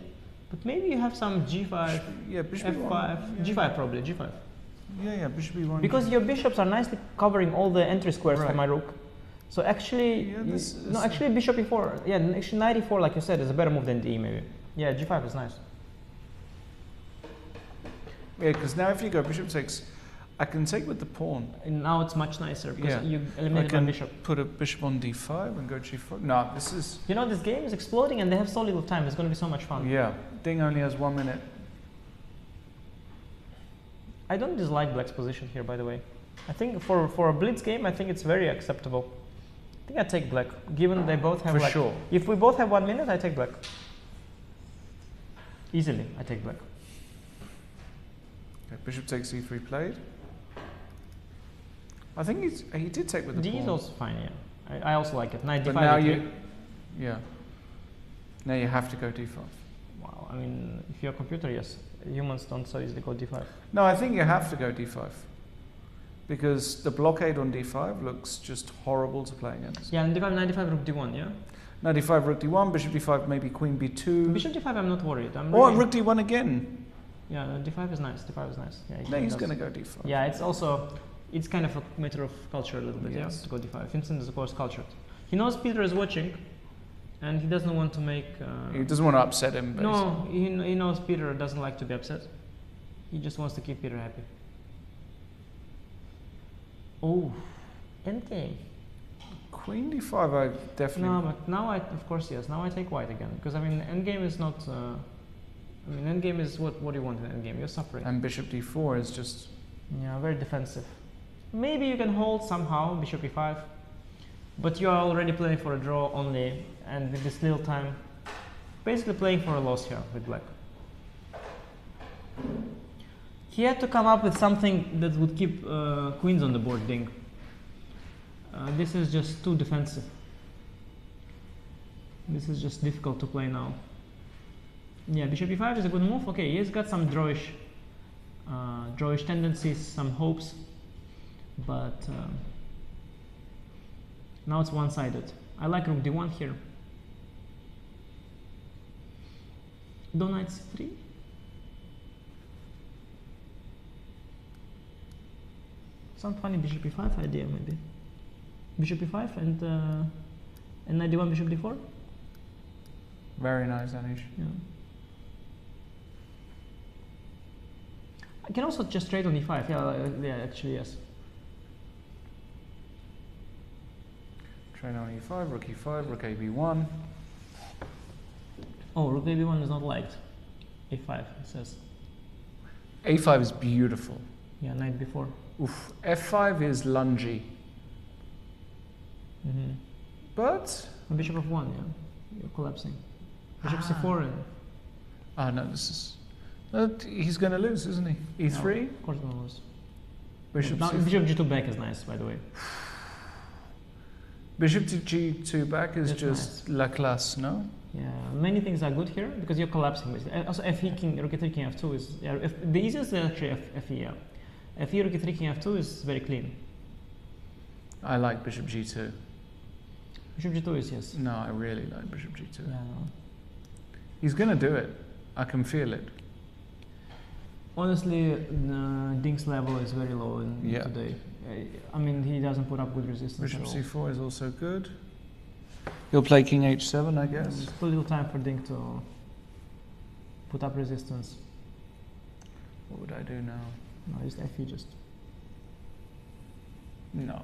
but maybe you have some g5. Yeah, bishop f5, e1. g5 probably, g5. Yeah, bishop e1. Because your bishops are nicely covering all the entry squares for my rook. So actually, actually bishop e4. Yeah, actually knight e4, like you said, is a better move than d maybe. Yeah, g5 is nice. Yeah, because now if you go bishop takes, I can take with the pawn. And now it's much nicer because you I eliminated can my bishop. put a bishop on d5 and go g4. No, this is... You know, this game is exploding and they have so little time. It's going to be so much fun. Yeah, Ding only has 1 minute. I don't dislike black's position here, by the way. I think for a blitz game, I think it's very acceptable. I think I take black, given they both have For like... sure. If we both have 1 minute, I take black. Easily, I take black. Okay, bishop takes e3 played. I think he did take with the D pawn. is also fine, yeah. I also like it. Knight d5. But now e3. yeah. Now you have to go d5. Wow, I mean, if you're a computer, yes. Humans don't so easily go d5. No, I think you have to go d5. Because the blockade on d5 looks just horrible to play against. Yeah, and d5, knight d5, rook d1, yeah? Knight d5, rook d1, bishop d5, maybe queen b2. Bishop d5, I'm not worried. Or rook d1 again. Yeah, d5 is nice. D5 is nice. Yeah, No, he's going to go d5. Yeah, it's also, it's kind of a matter of culture a little bit, Yes. yeah, to go d5. Vincent is, of course, cultured. He knows Peter is watching, and he doesn't want to make... he doesn't want to upset him, basically. No, he knows Peter doesn't like to be upset. He just wants to keep Peter happy. Oh, endgame. Queen d5, I definitely... No, but now of course, yes. Now I take white again. Because, I mean, endgame is not... I mean, endgame is what do you want in endgame? You're suffering. And bishop d4 is just... Yeah, very defensive. Maybe you can hold somehow, bishop e5. But you are already playing for a draw only. And with this little time, basically playing for a loss here with black. He had to come up with something that would keep queens on the board, Ding. This is just too defensive. This is just difficult to play now. Yeah, bishop e5 is a good move. Okay, he's got some drawish tendencies, some hopes, but now it's one-sided. I like rook d1 here. Do knight c3. Some funny bishop e5 idea maybe. Bishop e5 and knight d1, bishop d4. Very nice, Anish. Yeah. I can also just trade on e5. Yeah, actually yes. Trade on e5, rook e5, rook ab1. Oh, rook ab1 is not liked. a5 it says. a5 is beautiful. Yeah, knight b4. Oof. f5 is lungy. But bishop f1, yeah, you're collapsing. Bishop c4 and. Oh no, this is. He's going to lose, isn't he? e3. No, of course, going to lose. Bishop. Now, bishop g2 back is nice, by the way. Bishop to g2 back is That's just la classe, no? Yeah, many things are good here because you're collapsing. Basically. Also, fe king, rook e3 king f2 is the easiest is actually fe. Yeah, fe rook e3 king f2 is very clean. I like bishop g2. Bishop g2 is yes. No, I really like bishop g2. Yeah, no. He's going to do it. I can feel it. Honestly, Dink's level is very low today. I mean, he doesn't put up good resistance. Bishop at all. c4 is also good. He'll play king h7, I guess. It's too little time for Dink to put up resistance. What would I do now? No, just fe just. No.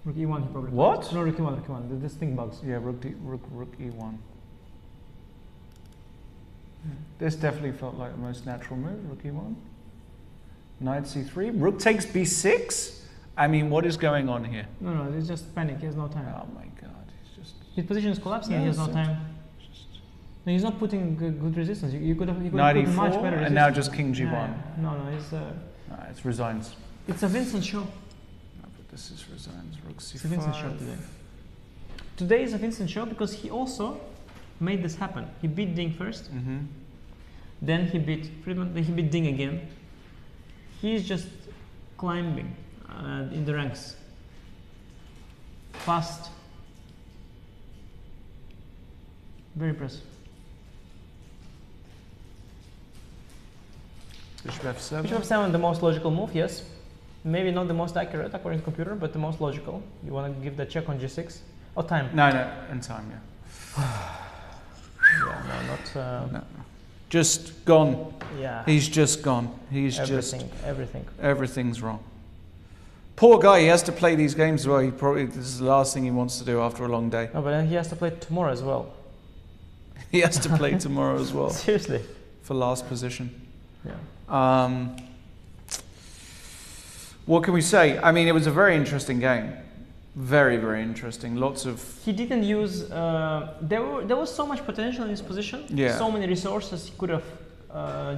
Rook e1 he probably. What? Plays. No, rook e1. This thing bugs. Yeah, rook e1. This definitely felt like the most natural move, rook e1. Knight c3, rook takes b6? I mean, what is going on here? No, it's just panic, he has no time. Oh my god, he's just... His position is collapsing and he has no time. No, he's not putting good resistance. You could have put much better resistance. And now just king g1. Yeah. No, it's... it's resigns. It's a Vincent show. No, but this is resigns, rook c5. It's a Vincent show today. Today is a Vincent show because he also made this happen. He beat Ding first, then he beat Fridman, then he beat Ding again. He's just climbing in the ranks. Fast. Very impressive. Bishop f7. Bishop f7, the most logical move, yes. Maybe not the most accurate according to computer, but the most logical. You want to give the check on g6? Oh, time. No, in time, yeah. Yeah, no, not... no. Just gone. Yeah. He's just gone. He's everything. Everything's wrong. Poor guy, he has to play these games as well. This is the last thing he wants to do after a long day. No, but then he has to play tomorrow as well. He has to play tomorrow as well. Seriously. For last position. Yeah. What can we say? I mean, it was a very interesting game. Very, very interesting. Lots of... He didn't use... there was so much potential in his position. Yeah. So many resources he could have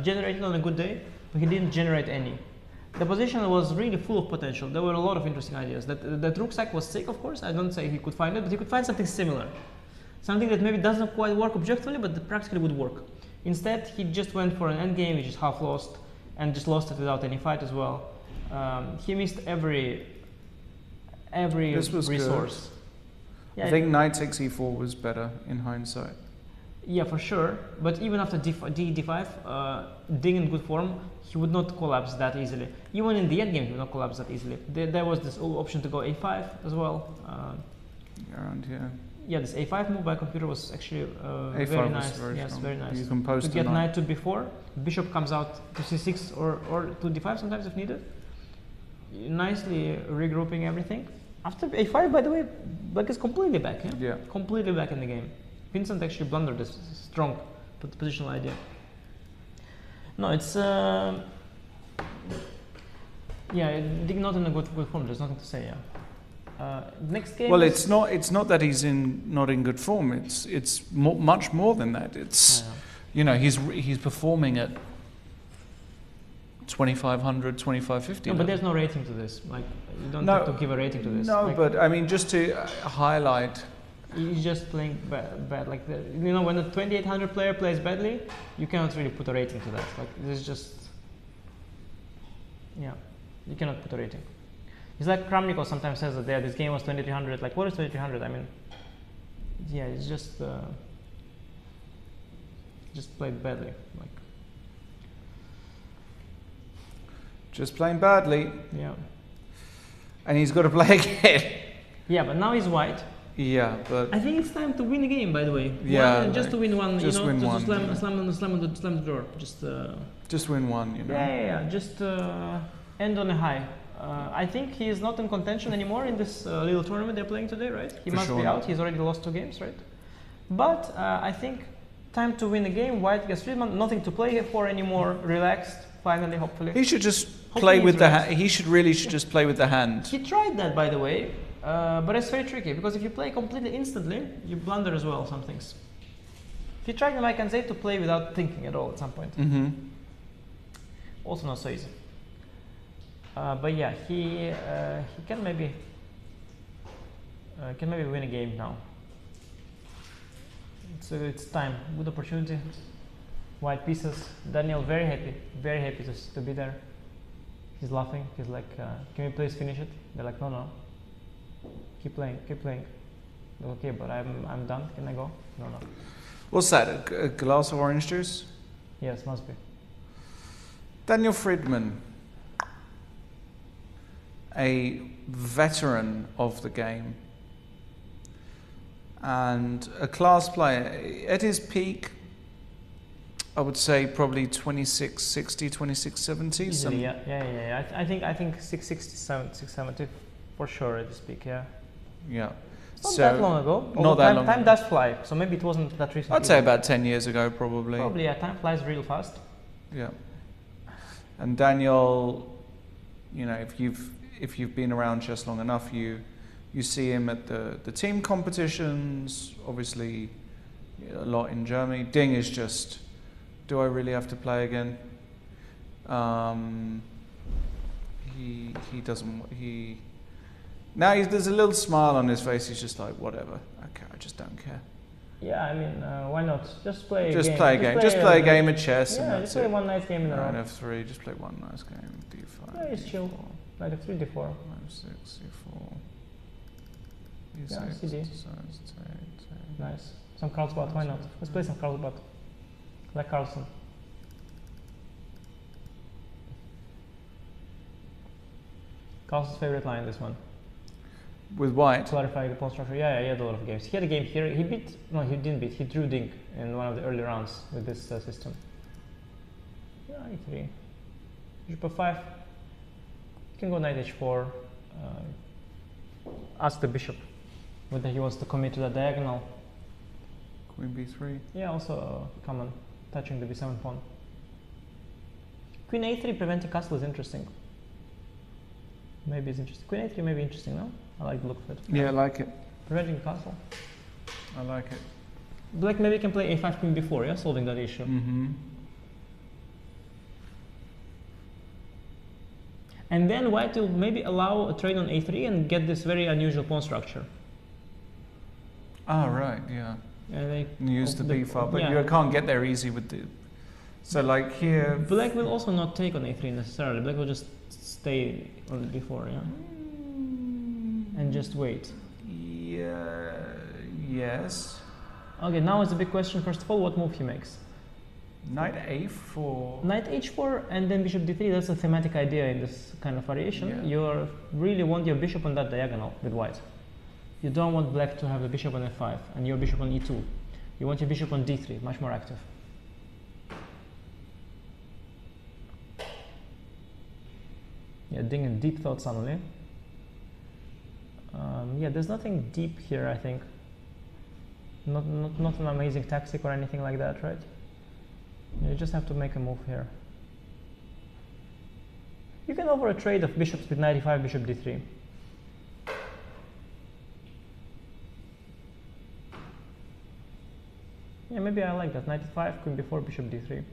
generated on a good day, but he didn't generate any. The position was really full of potential. There were a lot of interesting ideas. That rook sack was sick, of course. I don't say he could find it, but he could find something similar. Something that maybe doesn't quite work objectively, but that practically would work. Instead, he just went for an endgame, which is half lost, and just lost it without any fight as well. He missed every resource. Yeah, I think knight takes e4 was better in hindsight. Yeah, for sure. But even after d5, Ding in good form, he would not collapse that easily. Even in the endgame, he would not collapse that easily. There was this option to go a5 as well. Around here. Yeah, this a5 move by computer was actually very nice. Yes, strong. Very nice. You can post to get knight to b4, bishop comes out to c6 or to d5 sometimes if needed. Nicely regrouping everything. After a5, by the way, black is completely back. Yeah? Completely back in the game. Vincent actually blundered this strong positional idea. No, it's yeah, not in a good form. There's nothing to say. Yeah. Next game. Well, it's not that he's not in good form. It's much more than that. It's you know he's performing at 2500, 2550. No, but there's no rating to this. Like, you don't No. have to give a rating to this. No, Like, but I mean, just to highlight. he's just playing bad. Like, you know, when a 2800 player plays badly, you cannot really put a rating to that. Like, this is just, yeah, you cannot put a rating. It's like Kramnikov sometimes says that, yeah, this game was 2300. Like, what is 2300? I mean, yeah, it's just played badly. Like, Just playing badly. yeah. And he's got to play again. Yeah, but now he's white. Yeah, but I think it's time to win a game, by the way. Yeah, One, just like, to win one, just you know, win just one, to slam, yeah. slam the door. just win one, you know. Yeah. Just end on a high. I think he is not in contention anymore in this little tournament they're playing today, right? He For must sure be not. out. He's already lost 2 games, right? But I think time to win a game. White against Fridman. Nothing to play for anymore. Relaxed. Finally, hopefully. He should just Hopefully play he's with the relaxed. hand. He should really just play with the hand. He tried that, by the way, but it's very tricky because if you play completely instantly, you blunder as well some things. He tried, I can say, to play without thinking at all at some point. Mm-hmm. Also not so easy. But yeah, he can maybe win a game now. So it's time, good opportunity. White pieces. Daniel very happy to be there. He's laughing. He's like, "Can we please finish it?" They're like, "No, keep playing." They're, okay, but I'm done. Can I go? No. What's that? A glass of orange juice? Yes, must be. Daniel Fridman, a veteran of the game and a class player. At his peak, I would say probably 2660, 2670. Easily, yeah. I think 660, 670 for sure at this peak, yeah. Yeah. Not that long ago. Not that long Time ago. does fly, so maybe it wasn't that recent. I'd say about 10 years ago, probably. Probably, yeah. Time flies real fast. Yeah. And Daniel, you know, if you've been around chess long enough, you see him at the team competitions, obviously a lot in Germany. Ding is just, do I really have to play again? He doesn't, there's a little smile on his face. He's just like, whatever, okay, I just don't care. Yeah, I mean, why not? Just play a Just game. play a game. Just play a game of chess. Yeah, and just that's play it. one nice game in a row. Knight F3, just play one nice game. D5. Yeah, it's chill. Knight F3, D4. Knight F6, C4. E6, Yeah, CD. decides to take. Nice. Some Carlsbad, why not? Let's play some Carlsbad. Like Carlsen. Carlsen's favorite line, this one. With white? Clarify the pawn structure. Yeah, he had a lot of games. He had a game here. He didn't beat. He drew Ding in one of the early rounds with this system. Yeah, E3. Bishop F5. You can go Knight H4. Ask the bishop whether he wants to commit to the diagonal. Queen B3. Yeah, also common. Touching the B7 pawn. Queen A3 preventing castle is interesting. Maybe it's interesting. Queen A3 may be interesting, no? I like the look of it. Yeah, I like it. Preventing castle. I like it. Black maybe can play A5 Queen B4, yeah? Solving that issue. Mm-hmm. And then white will maybe allow a trade on A3 and get this very unusual pawn structure. Ah, right, yeah. And they use the B file, but yeah. you can't get there easy with the. So like here. Black will also not take on A3 necessarily. Black will just stay on B4, yeah. And just wait. Yeah. Yes. Okay, now it's a big question. First of all, what move he makes? Knight A4. Knight H4 and then Bishop D3. That's a thematic idea in this kind of variation. Yeah. You really want your bishop on that diagonal with white. You don't want black to have the bishop on F5 and your bishop on E2. You want your bishop on D3, much more active. Yeah, Ding in deep thought suddenly. Yeah, there's nothing deep here, I think. Not an amazing tactic or anything like that, right? You just have to make a move here. You can offer a trade of bishops with knight e5, bishop d3. Yeah, maybe I like that. Knight e5, queen b4, bishop d3.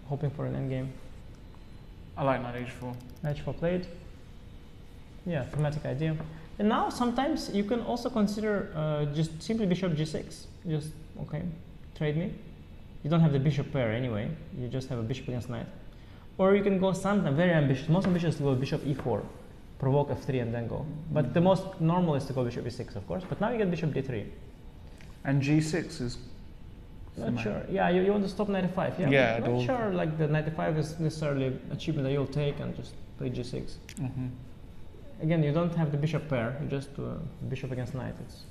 Hoping for an endgame. I like knight h4. Knight h4 played. Yeah, thematic idea. And now sometimes you can also consider just simply bishop g6. Just, okay, trade me. You don't have the bishop pair anyway. You just have a bishop against knight. Or you can go something very ambitious. Most ambitious to go bishop e4, provoke f3 and then go. But the most normal is to go bishop e6, of course. But now you get bishop d3. And g6 is... Not sure. Yeah, you want to stop knight f5. Yeah, yeah, not sure like the knight f5 is necessarily achievement that you'll take and just play g6. Again, you don't have the bishop pair. You just bishop against knight. It's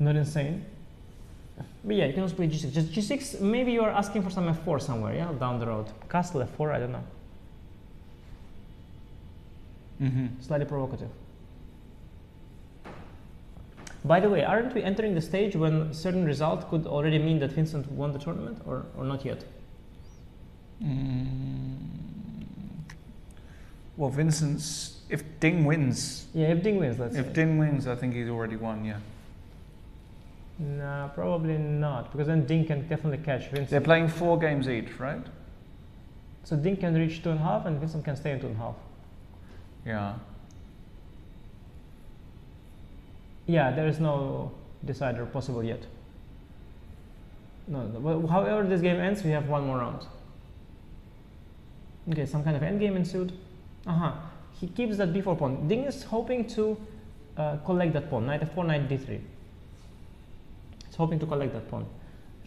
not insane. But yeah, you can also play g6. Just g6, maybe you are asking for some f4 somewhere, yeah, down the road. Castle f4, I don't know. Slightly provocative. By the way, aren't we entering the stage when a certain result could already mean that Vincent won the tournament, or not yet? Well, Vincent's... If Ding wins... Yeah, if Ding wins, let's say. If Ding wins, I think he's already won, yeah. No, probably not, because then Ding can definitely catch Vincent. They're playing 4 games each, right? So Ding can reach 2.5 and Vincent can stay in 2.5. Yeah. Yeah, there is no decider possible yet. No. Well, however this game ends, we have one more round. Okay, some kind of endgame ensued. He keeps that b4 pawn. Ding is hoping to collect that pawn. Knight f4, knight d3. It's hoping to collect that pawn.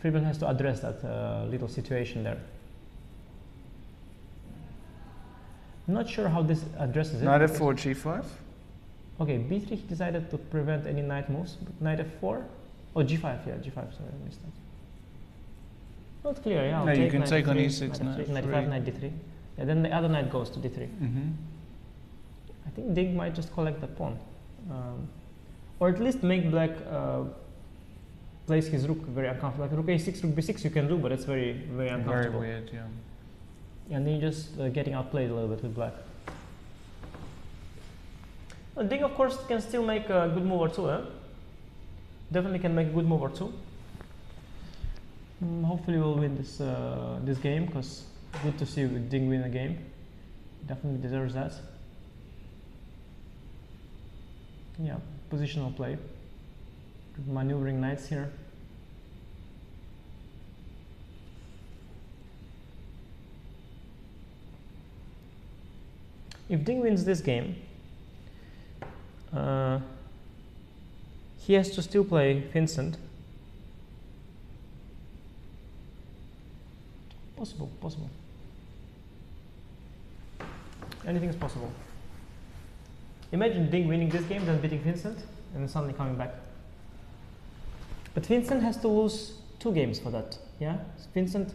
Fridman has to address that little situation there. Not sure how this addresses it. Knight f4, g5. Okay, b3 he decided to prevent any knight moves. But knight f4? Oh, g5, yeah, g5, sorry, I missed that. Not clear, yeah. No, you can take on e6, knight f5, knight d3. Yeah, then the other knight goes to d3. I think Ding might just collect that pawn. Or at least make black place his rook very uncomfortable. Like rook a6, rook b6 you can do, but it's very, very uncomfortable. Very weird, yeah. And then you're just getting outplayed a little bit with black. Well, Ding, of course, can still make a good move or two. Definitely can make a good move or two. Hopefully we'll win this this game, because good to see Ding win a game. Definitely deserves that. Yeah, positional play. Maneuvering knights here. If Ding wins this game, he has to still play Vincent. Possible. Anything is possible. Imagine Ding winning this game, then beating Vincent, and then suddenly coming back. But Vincent has to lose 2 games for that, yeah? Vincent?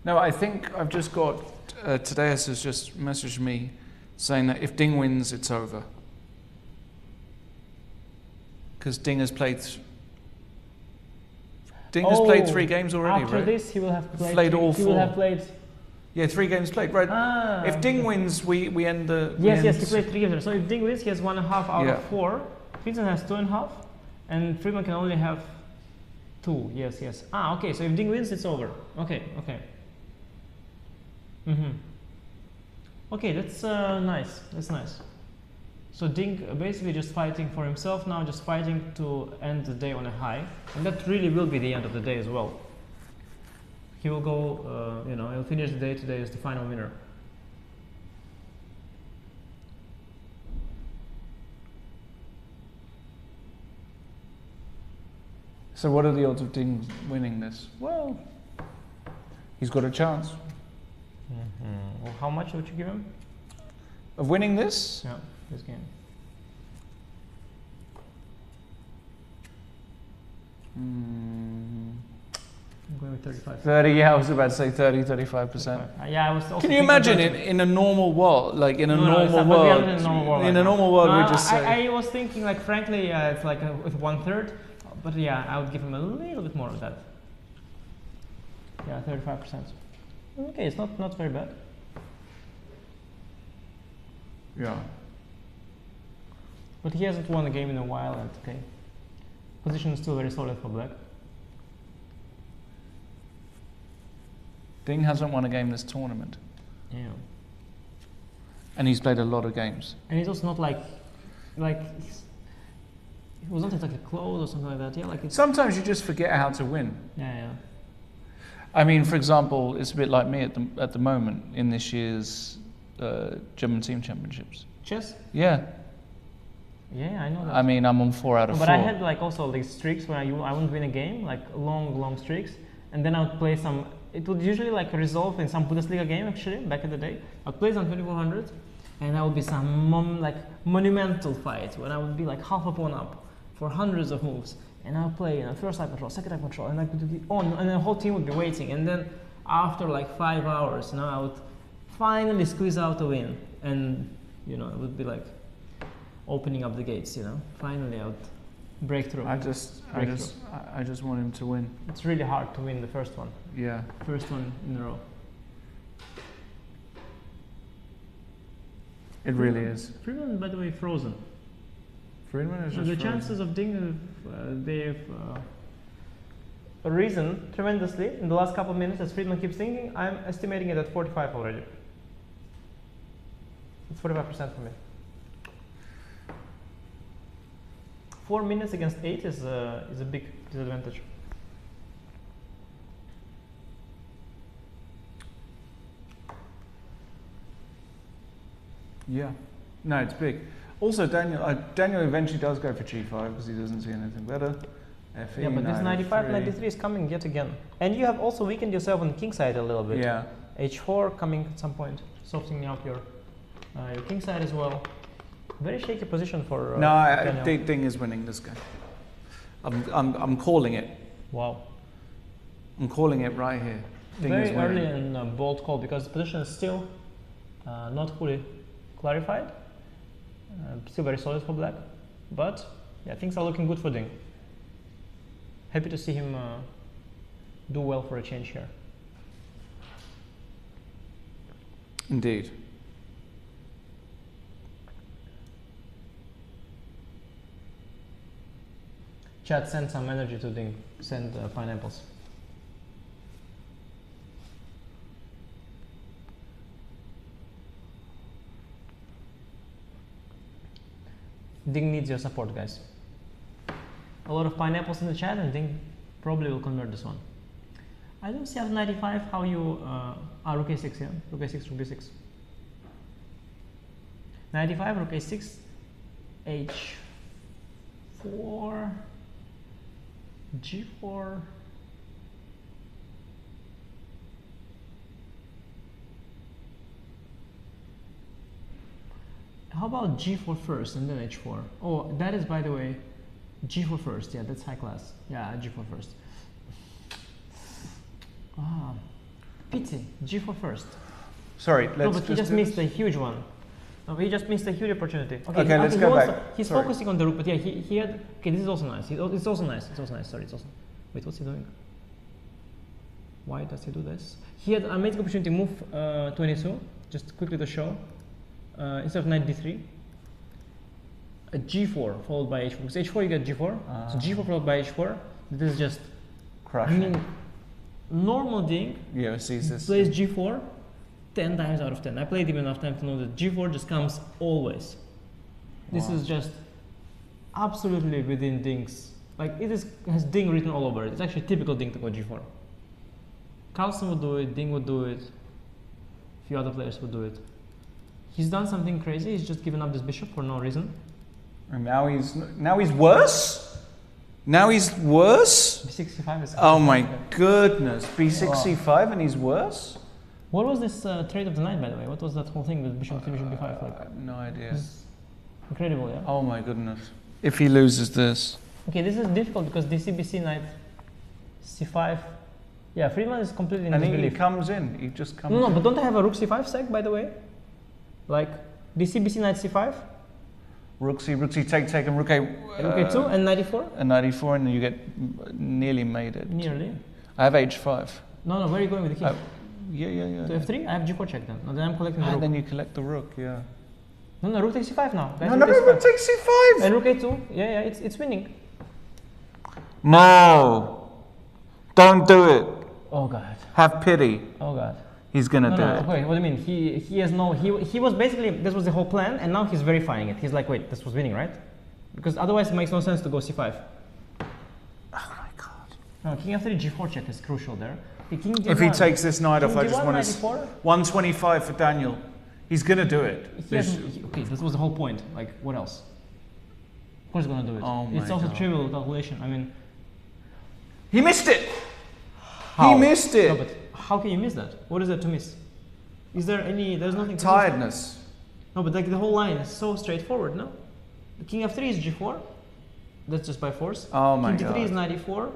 No, I think I've just got... Tadeus has just messaged me saying that if Ding wins, it's over. Because Ding has played... Ding has played 3 games already, after right? This, he will have played all 4. He will have played... Yeah, 3 games played, right? If Ding wins, we end the... Yes, he played 3 games. So if Ding wins, he has 1.5 out of 4. Vincent has 2.5. And Fridman can only have 2. Yes. Okay, so if Ding wins, it's over. Okay. Okay, that's nice. That's nice. So Ding basically just fighting for himself now, just fighting to end the day on a high. And that really will be the end of the day as well. He will go, he'll finish the day today as the final winner. So what are the odds of Ding winning this? Well, he's got a chance. Well, how much would you give him? Of winning this? Yeah, this game. I'm going with 35. 30, yeah, I was about to say 30-35%. Yeah, I was also. Can you imagine in a normal world, like in a normal world? In a normal world, we just say. I was thinking, like, frankly, it's like with 1/3, but yeah, I would give him a little bit more of that. Yeah, 35%. Okay, it's not very bad. Yeah. But he hasn't won a game in a while, and okay. Position is still very solid for black. Ding hasn't won a game this tournament. Yeah. And he's played a lot of games. And he's also not like it was not exactly close or something like that. Yeah, like it's. Sometimes you just forget how to win. Yeah. I mean, for example, it's a bit like me at the moment in this year's German Team Championships. Chess? Yeah. Yeah, I know that. I mean, I'm on 4 out of 4. But I had like also these streaks where I wouldn't win a game, like long streaks, and then I would play some. It would usually like resolve in some Bundesliga game actually back in the day. I'd play some 2400, and that would be some monumental fight when I would be like half a pawn up for hundreds of moves, and I would play first side control, second side control, and I could be on, and the whole team would be waiting, and then after like 5 hours, I would finally squeeze out a win, and it would be like opening up the gates, Finally I would break through. I just want him to win. It's really hard to win the first one. Yeah. First one in a row. It really is. Fridman, by the way, frozen. Fridman is just the frozen. chances of Ding, they've risen tremendously in the last couple of minutes as Fridman keeps thinking. I'm estimating it at 45 already. It's 45% for me. 4 minutes against 8 is a big disadvantage. Yeah. No, it's big. Also, Daniel eventually does go for G5 because he doesn't see anything better. FE, Yeah, but this 95, 93. 93 is coming yet again. And you have also weakened yourself on the king side a little bit. Yeah. H4 coming at some point, softening up your king side as well. Very shaky position for Daniel. Ding is winning this game. I'm calling it. Wow. I'm calling it right here. Ding Very is winning. early and bold call because the position is still not fully clarified. Still very solid for black, but yeah, things are looking good for Ding. Happy to see him do well for a change here. Indeed. Chat, send some energy to Ding. Send pineapples. Ding needs your support, guys. A lot of pineapples in the chat, and Ding probably will convert this one. I don't see after 95 how you rook a6, yeah? Rook a6, rook b6. 95, rook a6, h4, g4. How about g4 first and then h4? Oh, that is, by the way, g4 first. Yeah, that's high class. Yeah, g4 first. Ah, pity. G4 first. Sorry, let's no, but he just do missed this. a huge one. No, he just missed a huge opportunity. Okay, let's go back. He's Sorry. focusing on the rook, but yeah, he had. Okay, this is also nice. It's also nice. It's also nice. Sorry, it's also. Wait, what's he doing? Why does he do this? He had an amazing opportunity to move 22. Just quickly to show. Instead of knight d3, a g4 followed by h4. Because h4 you get g4, so g4 followed by h4. This is just Crushing. I mean, normal Ding sees this. plays g4 10 times out of 10. I played him enough time to know that g4 just comes always. This Wow. is just absolutely within Ding's. Like has Ding written all over it. It's actually typical Ding to go g4. Carlsen would do it. Ding would do it. A few other players would do it. He's done something crazy. He's just given up this bishop for no reason. And now he's worse. Now he's worse. B65 is. Oh my goodness! B65 and he's worse. What was this trade of the night, by the way? What was that whole thing with bishop bishop b5? I have no idea. It's incredible, yeah. Oh my goodness! If he loses this. Okay, this is difficult because DCBC knight c5. Yeah, Fridman is completely in And he disbelief. comes in. He just comes. No, in. but don't I have a rook c5 sec, by the way? Like DCBC knight c5, Rook C, take, and rook A. rook a2, and knight e4. And knight e4, and you get nearly made it. Nearly. I have h5. No, where are you going with the king? Yeah. To f3? I have g4 check then. No, then I'm collecting the rook. And then you collect the rook, yeah. No, rook takes c5 now. Guys, No, rook takes c5! And rook a2. Yeah, it's winning. No! Don't do it. Oh god. Have pity. Oh god. He's gonna do no, it. Wait, what do you mean? He has no. He was basically, this was the whole plan, and now he's verifying it. He's like, wait, this was winning, right? Because otherwise it makes no sense to go c5. Oh my god. No, king f3 g4 check is crucial there. King If he takes this knight off, I just want to. 94? 125 for Daniel. He's gonna do it. Okay, this was the whole point. Like, what else? Of course he's gonna do it. Oh my it's also god. trivial calculation. I mean, he missed it. how? He missed it. No, but how can you miss that? What is there to miss? Is there any? There's nothing. To Tiredness. Miss. No, but like the whole line is so straightforward. No, the king f3 is g4. That's just by force. Oh my king d3 god. is knight e4.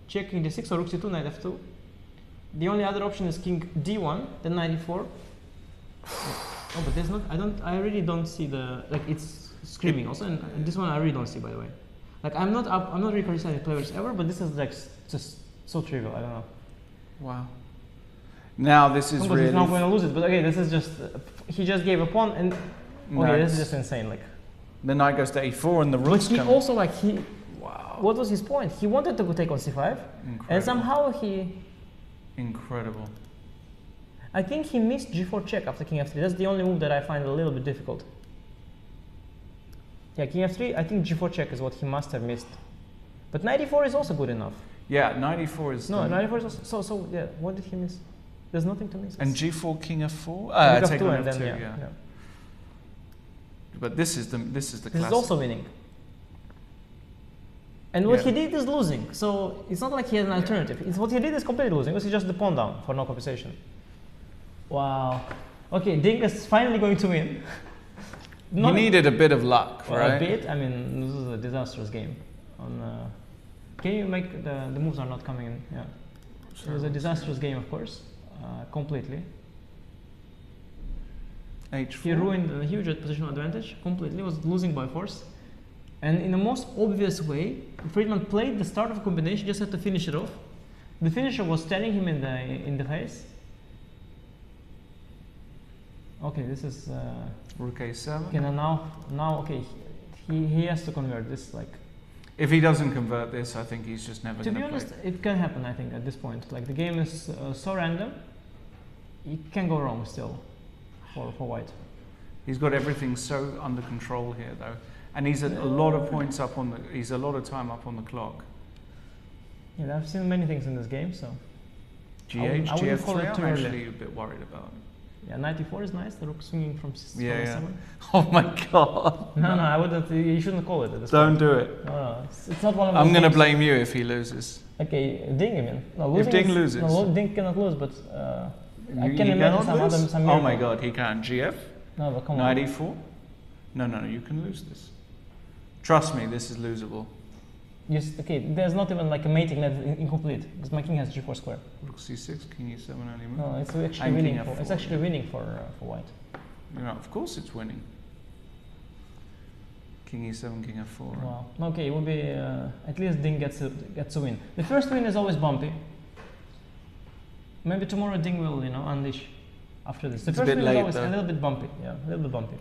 Check king d6 or rook c2, knight f2. The only other option is king d1, then knight e4. Oh, but there's not. I really don't see the, like, it's screaming also, and this one I really don't see, by the way. Like, I'm not really criticizing players ever, but this is like just so trivial. I don't know. Wow. Now this is really. He's not going to lose it, but okay, this is just he just gave a pawn, and okay, this is just insane. Like, the knight goes to e4, and the rook's he coming. also like he. Wow. What was his point? He wanted to go take on c5, Incredible. and somehow he. Incredible. I think he missed g4 check after king f3. That's the only move that I find a little bit difficult. Yeah, king f3, I think g4 check is what he must have missed. But knight e4 is also good enough. Yeah, knight e4 is. No, knight e4 is also, so yeah, what did he miss? There's nothing to miss. And g4, king f4? Take on and then, f2, yeah. But this is the This classic. is also winning. And what Yeah. he did is losing. So it's not like he had an alternative. It's what he did is completely losing. Because he just the pawn down for no compensation. Wow. Okay, Ding is finally going to win. He needed a bit of luck, Well, right? a bit. I mean, this is a disastrous game. Can you make the moves are not coming in? Yeah. It was a disastrous game, of course, completely. H4. He ruined a huge positional advantage completely. Was losing by force, and in the most obvious way, Fridman played the start of a combination. Just had to finish it off. The finisher was staring him in the face. Okay, this is. Rook a7. Okay, now okay, he has to convert this, like. If he doesn't convert this, I think he's just never To going be to honest, play. it can happen. I think at this point, like the game is so random, it can go wrong still, for white. He's got everything so under control here, though, and he's a lot of points up on the. He's a lot of time up on the clock. Yeah, I've seen many things in this game, so. GH, I wouldn't call GF3. it too I'm early. actually a bit worried about. Yeah, 94 is nice. The rook swinging from Yeah. 7. Oh my god. No, I wouldn't. You shouldn't call it at this Don't point. do it. No, it's not one of those I'm going to games. blame you if he loses. Okay, Ding, I mean. No, If losing Ding is- loses. No, Ding cannot lose, but I You can imagine cannot lose? some Oh my miracle. god, he can. GF? No, but come Knight on. e4? No, you can lose this. Trust me, this is losable. Yes, okay, there's not even like a mating net incomplete, because my king has g4 square. Rook c6, king e7 only move. No, it's actually And winning. king For, f4. it's actually winning for white. Yeah, of course it's winning. King e7, king f4. Wow. Okay, it will be at least Ding gets a win. The first win is always bumpy. Maybe tomorrow Ding will unleash after this. The It's a first bit win is late, always though. a little bit bumpy. Yeah, a little bit bumpy.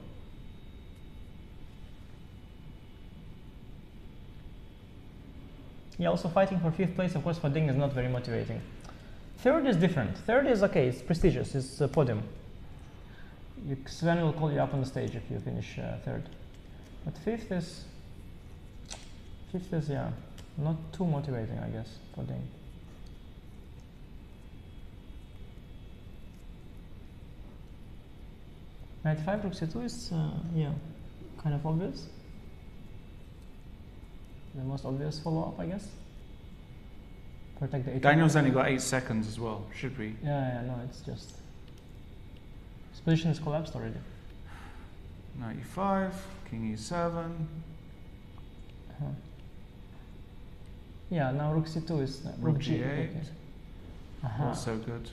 Yeah, also fighting for 5th place, of course, for Ding is not very motivating. 3rd is different. 3rd is okay, it's prestigious, it's a podium. Sven will call you up on the stage if you finish 3rd. But 5th is, yeah, not too motivating, I guess, for Ding. Knight 5, rook c2 is, yeah, kind of obvious. The most obvious follow-up, I guess. Protect the 8. Daniel's only got 8 seconds as well, should we? Yeah, no, it's just. His position is collapsed already. Knight e5, king e7. Yeah, now rook c2 is. Rook g8. g8. Also good.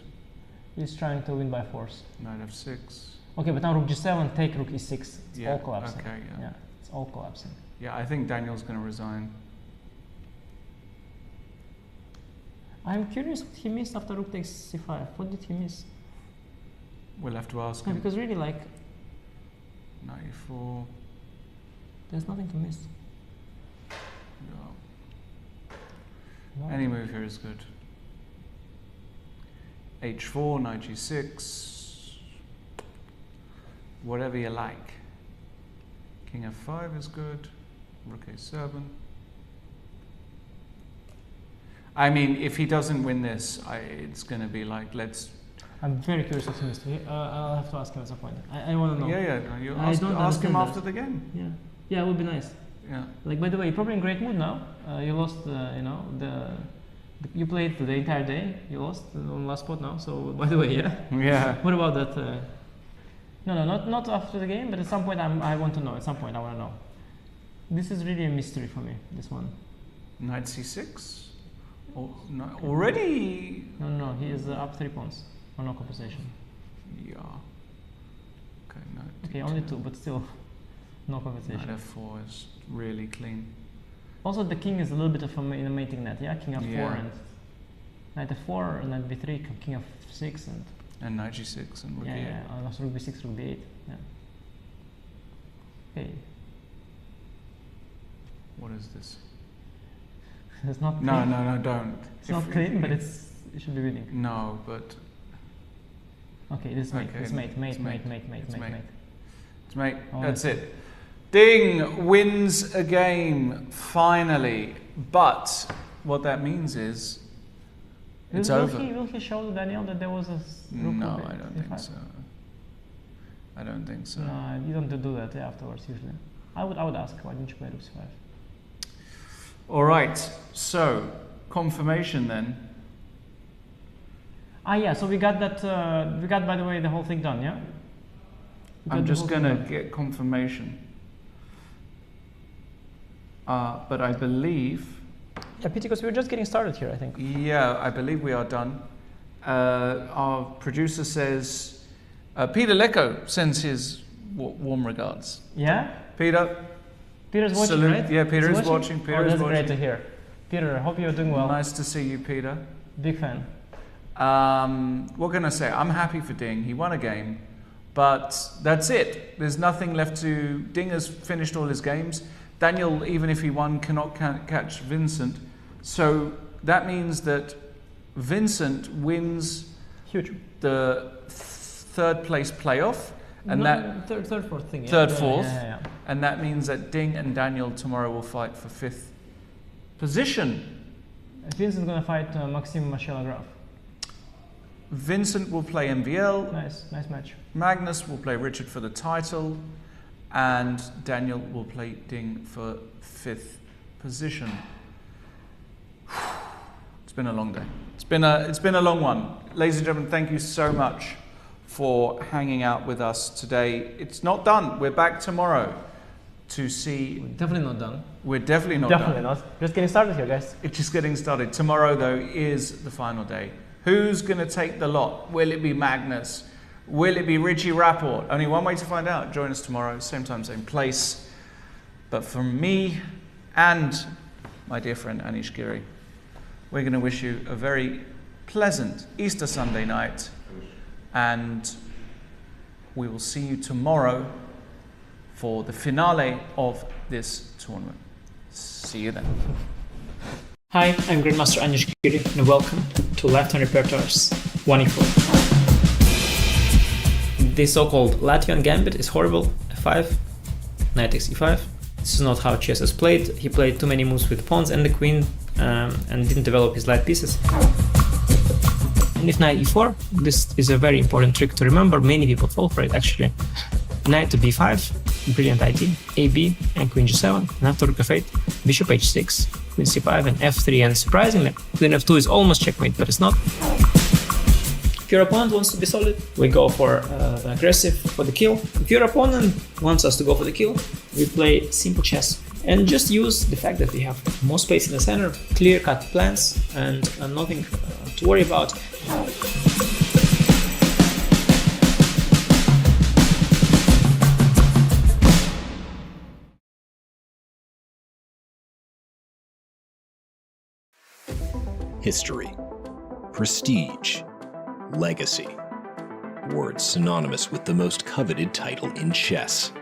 He's trying to win by force. Knight f6. Okay, but now rook g7, take rook e6. It's all collapsing. Okay, yeah. It's all collapsing. Yeah, I think Daniel's going to resign. I'm curious what he missed after rook takes c5. What did he miss? We'll have to ask No, him. because really, like, Knight e4. there's nothing to miss. No. Any move here is good. H4, knight G6, whatever you like. King F5 is good, rook A7. I mean, if he doesn't win this, it's going to be like, let's... I'm very curious of Mr. I'll have to ask him at some point. I want to know. Yeah, you ask him after the game. Yeah, it would be nice. Yeah. Like, by the way, you're probably in great mood now. You lost, you played the entire day. You lost on last spot now. So, by the way, yeah. Yeah. What about that? No, not after the game, but at some point I want to know. At some point I want to know. This is really a mystery for me. This one. Knight C6. Oh, no, already. No, he is up 3 pawns. Or no compensation. Yeah. Okay, no. Okay, only 2, but still, no compensation. Knight F4 is really clean. Also, the king is a little bit of in a mating net, yeah? King F4 Yeah. and Knight F4, and Knight B3, King F6, and Knight G6 and Rook E8. Yeah, and also Rook B6, Rook B8, yeah. Okay. What is this? It's not clean. No, don't. It's not clean, but it should be winning. No, but... Okay, this is mate. Okay, It's mate. It's mate. Oh, That's it. Ding wins a game, finally. But what that means is it's over. Will he show Daniel that there was a rook? No, I don't think so. I don't think so. No, you don't do that afterwards usually. I would ask, why didn't you play rook c5? All right, so confirmation then. Yeah, so we got that, by the way, the whole thing done, yeah? I'm just gonna get confirmation. But I believe... Yeah, because we're just getting started here, I think. Yeah, I believe we are done. Our producer says, Peter Lecco sends his warm regards. Yeah? Peter's watching, salute. right? Yeah, Peter is watching. That's great to hear. Peter, I hope you're doing well. Nice to see you, Peter. Big fan. What can I say? I'm happy for Ding. He won a game, but that's it. There's nothing left to... Ding has finished all his games. Daniel, even if he won, cannot catch Vincent. So that means that Vincent wins the third place playoff. And third, fourth thing. Yeah. Third, fourth. Yeah. And that means that Ding and Daniel tomorrow will fight for 5th position. Vincent's going to fight Maxime Vachier-Lagrave. Vincent will play MVL. Nice match. Magnus will play Richard for the title. And Daniel will play Ding for 5th position. It's been a long day. It's been a long one. Ladies and gentlemen, thank you so much for hanging out with us today. It's not done. We're back tomorrow to see... We're definitely not done. We're definitely not Definitely done. not. Just getting started here, guys. It's just getting started. Tomorrow, though, is the final day. Who's going to take the lot? Will it be Magnus? Will it be Richie Rapport? Only one way to find out. Join us tomorrow, same time, same place. But from me and my dear friend Anish Giri, we're going to wish you a very pleasant Easter Sunday night. And we will see you tomorrow for the finale of this tournament. See you then. Hi, I'm Grandmaster Anish Giri, and welcome to Left-Hand Repertoire's 1e4. The so-called Latvian gambit is horrible. F5, knight takes e5. This is not how chess is played. He played too many moves with pawns and the queen, and didn't develop his light pieces. And if knight e4, this is a very important trick to remember. Many people fall for it, actually. Knight to b5, brilliant idea. ab, and queen g7, and after rook f8, bishop h6, queen c5, and f3, and surprisingly, queen f2 is almost checkmate, but it's not. If your opponent wants to be solid, we go for aggressive for the kill. If your opponent wants us to go for the kill, we play simple chess. And just use the fact that we have more space in the center, clear-cut plans, and nothing to worry about. History, prestige, legacy. Words synonymous with the most coveted title in chess.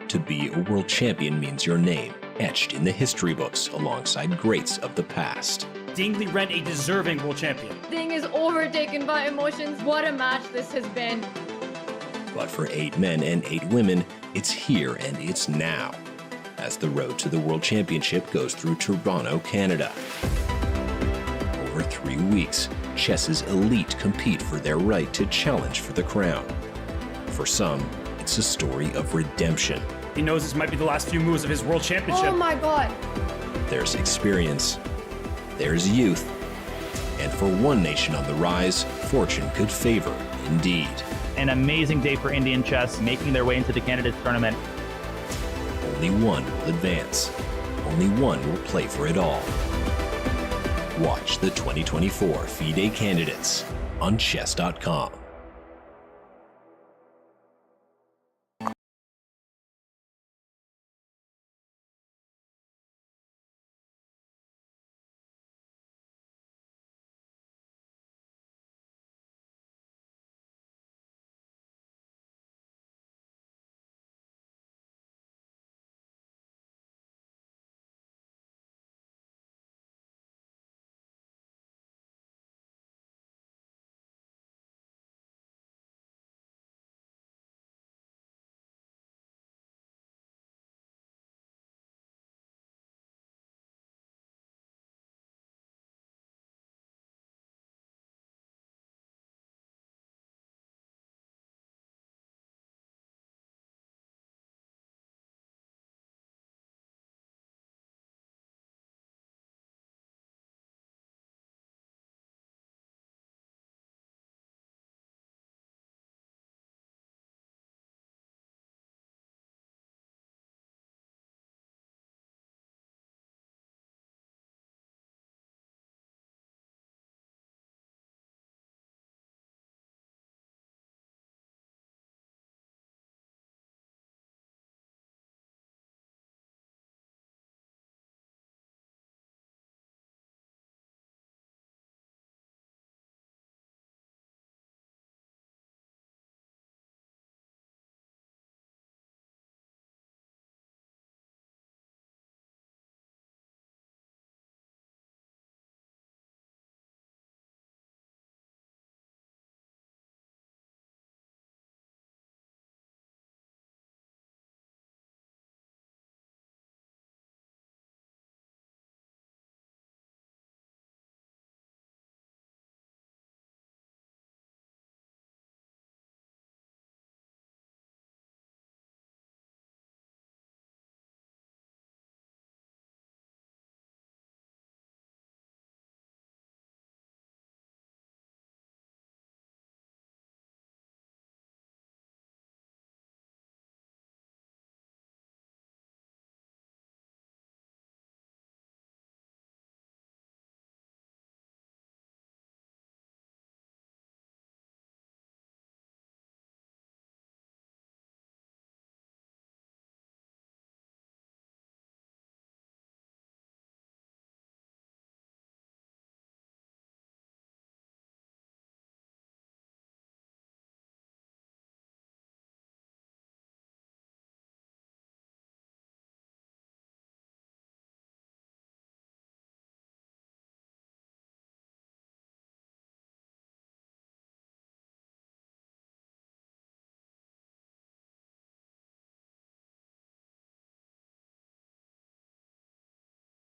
To be a world champion means your name etched in the history books alongside greats of the past. Dingley Rent a deserving world champion. Thing is overtaken by emotions. What a match this has been. But for 8 men and 8 women, it's here and it's now, as the road to the World Championship goes through Toronto, Canada. Over 3 weeks, chess's elite compete for their right to challenge for the crown. For some, it's a story of redemption. He knows this might be the last few moves of his world championship. Oh my god. There's experience, there's youth, and for one nation on the rise, fortune could favor indeed. An amazing day for Indian chess, making their way into the candidates tournament. Only one will advance. Only one will play for it all. Watch the 2024 FIDE candidates on chess.com.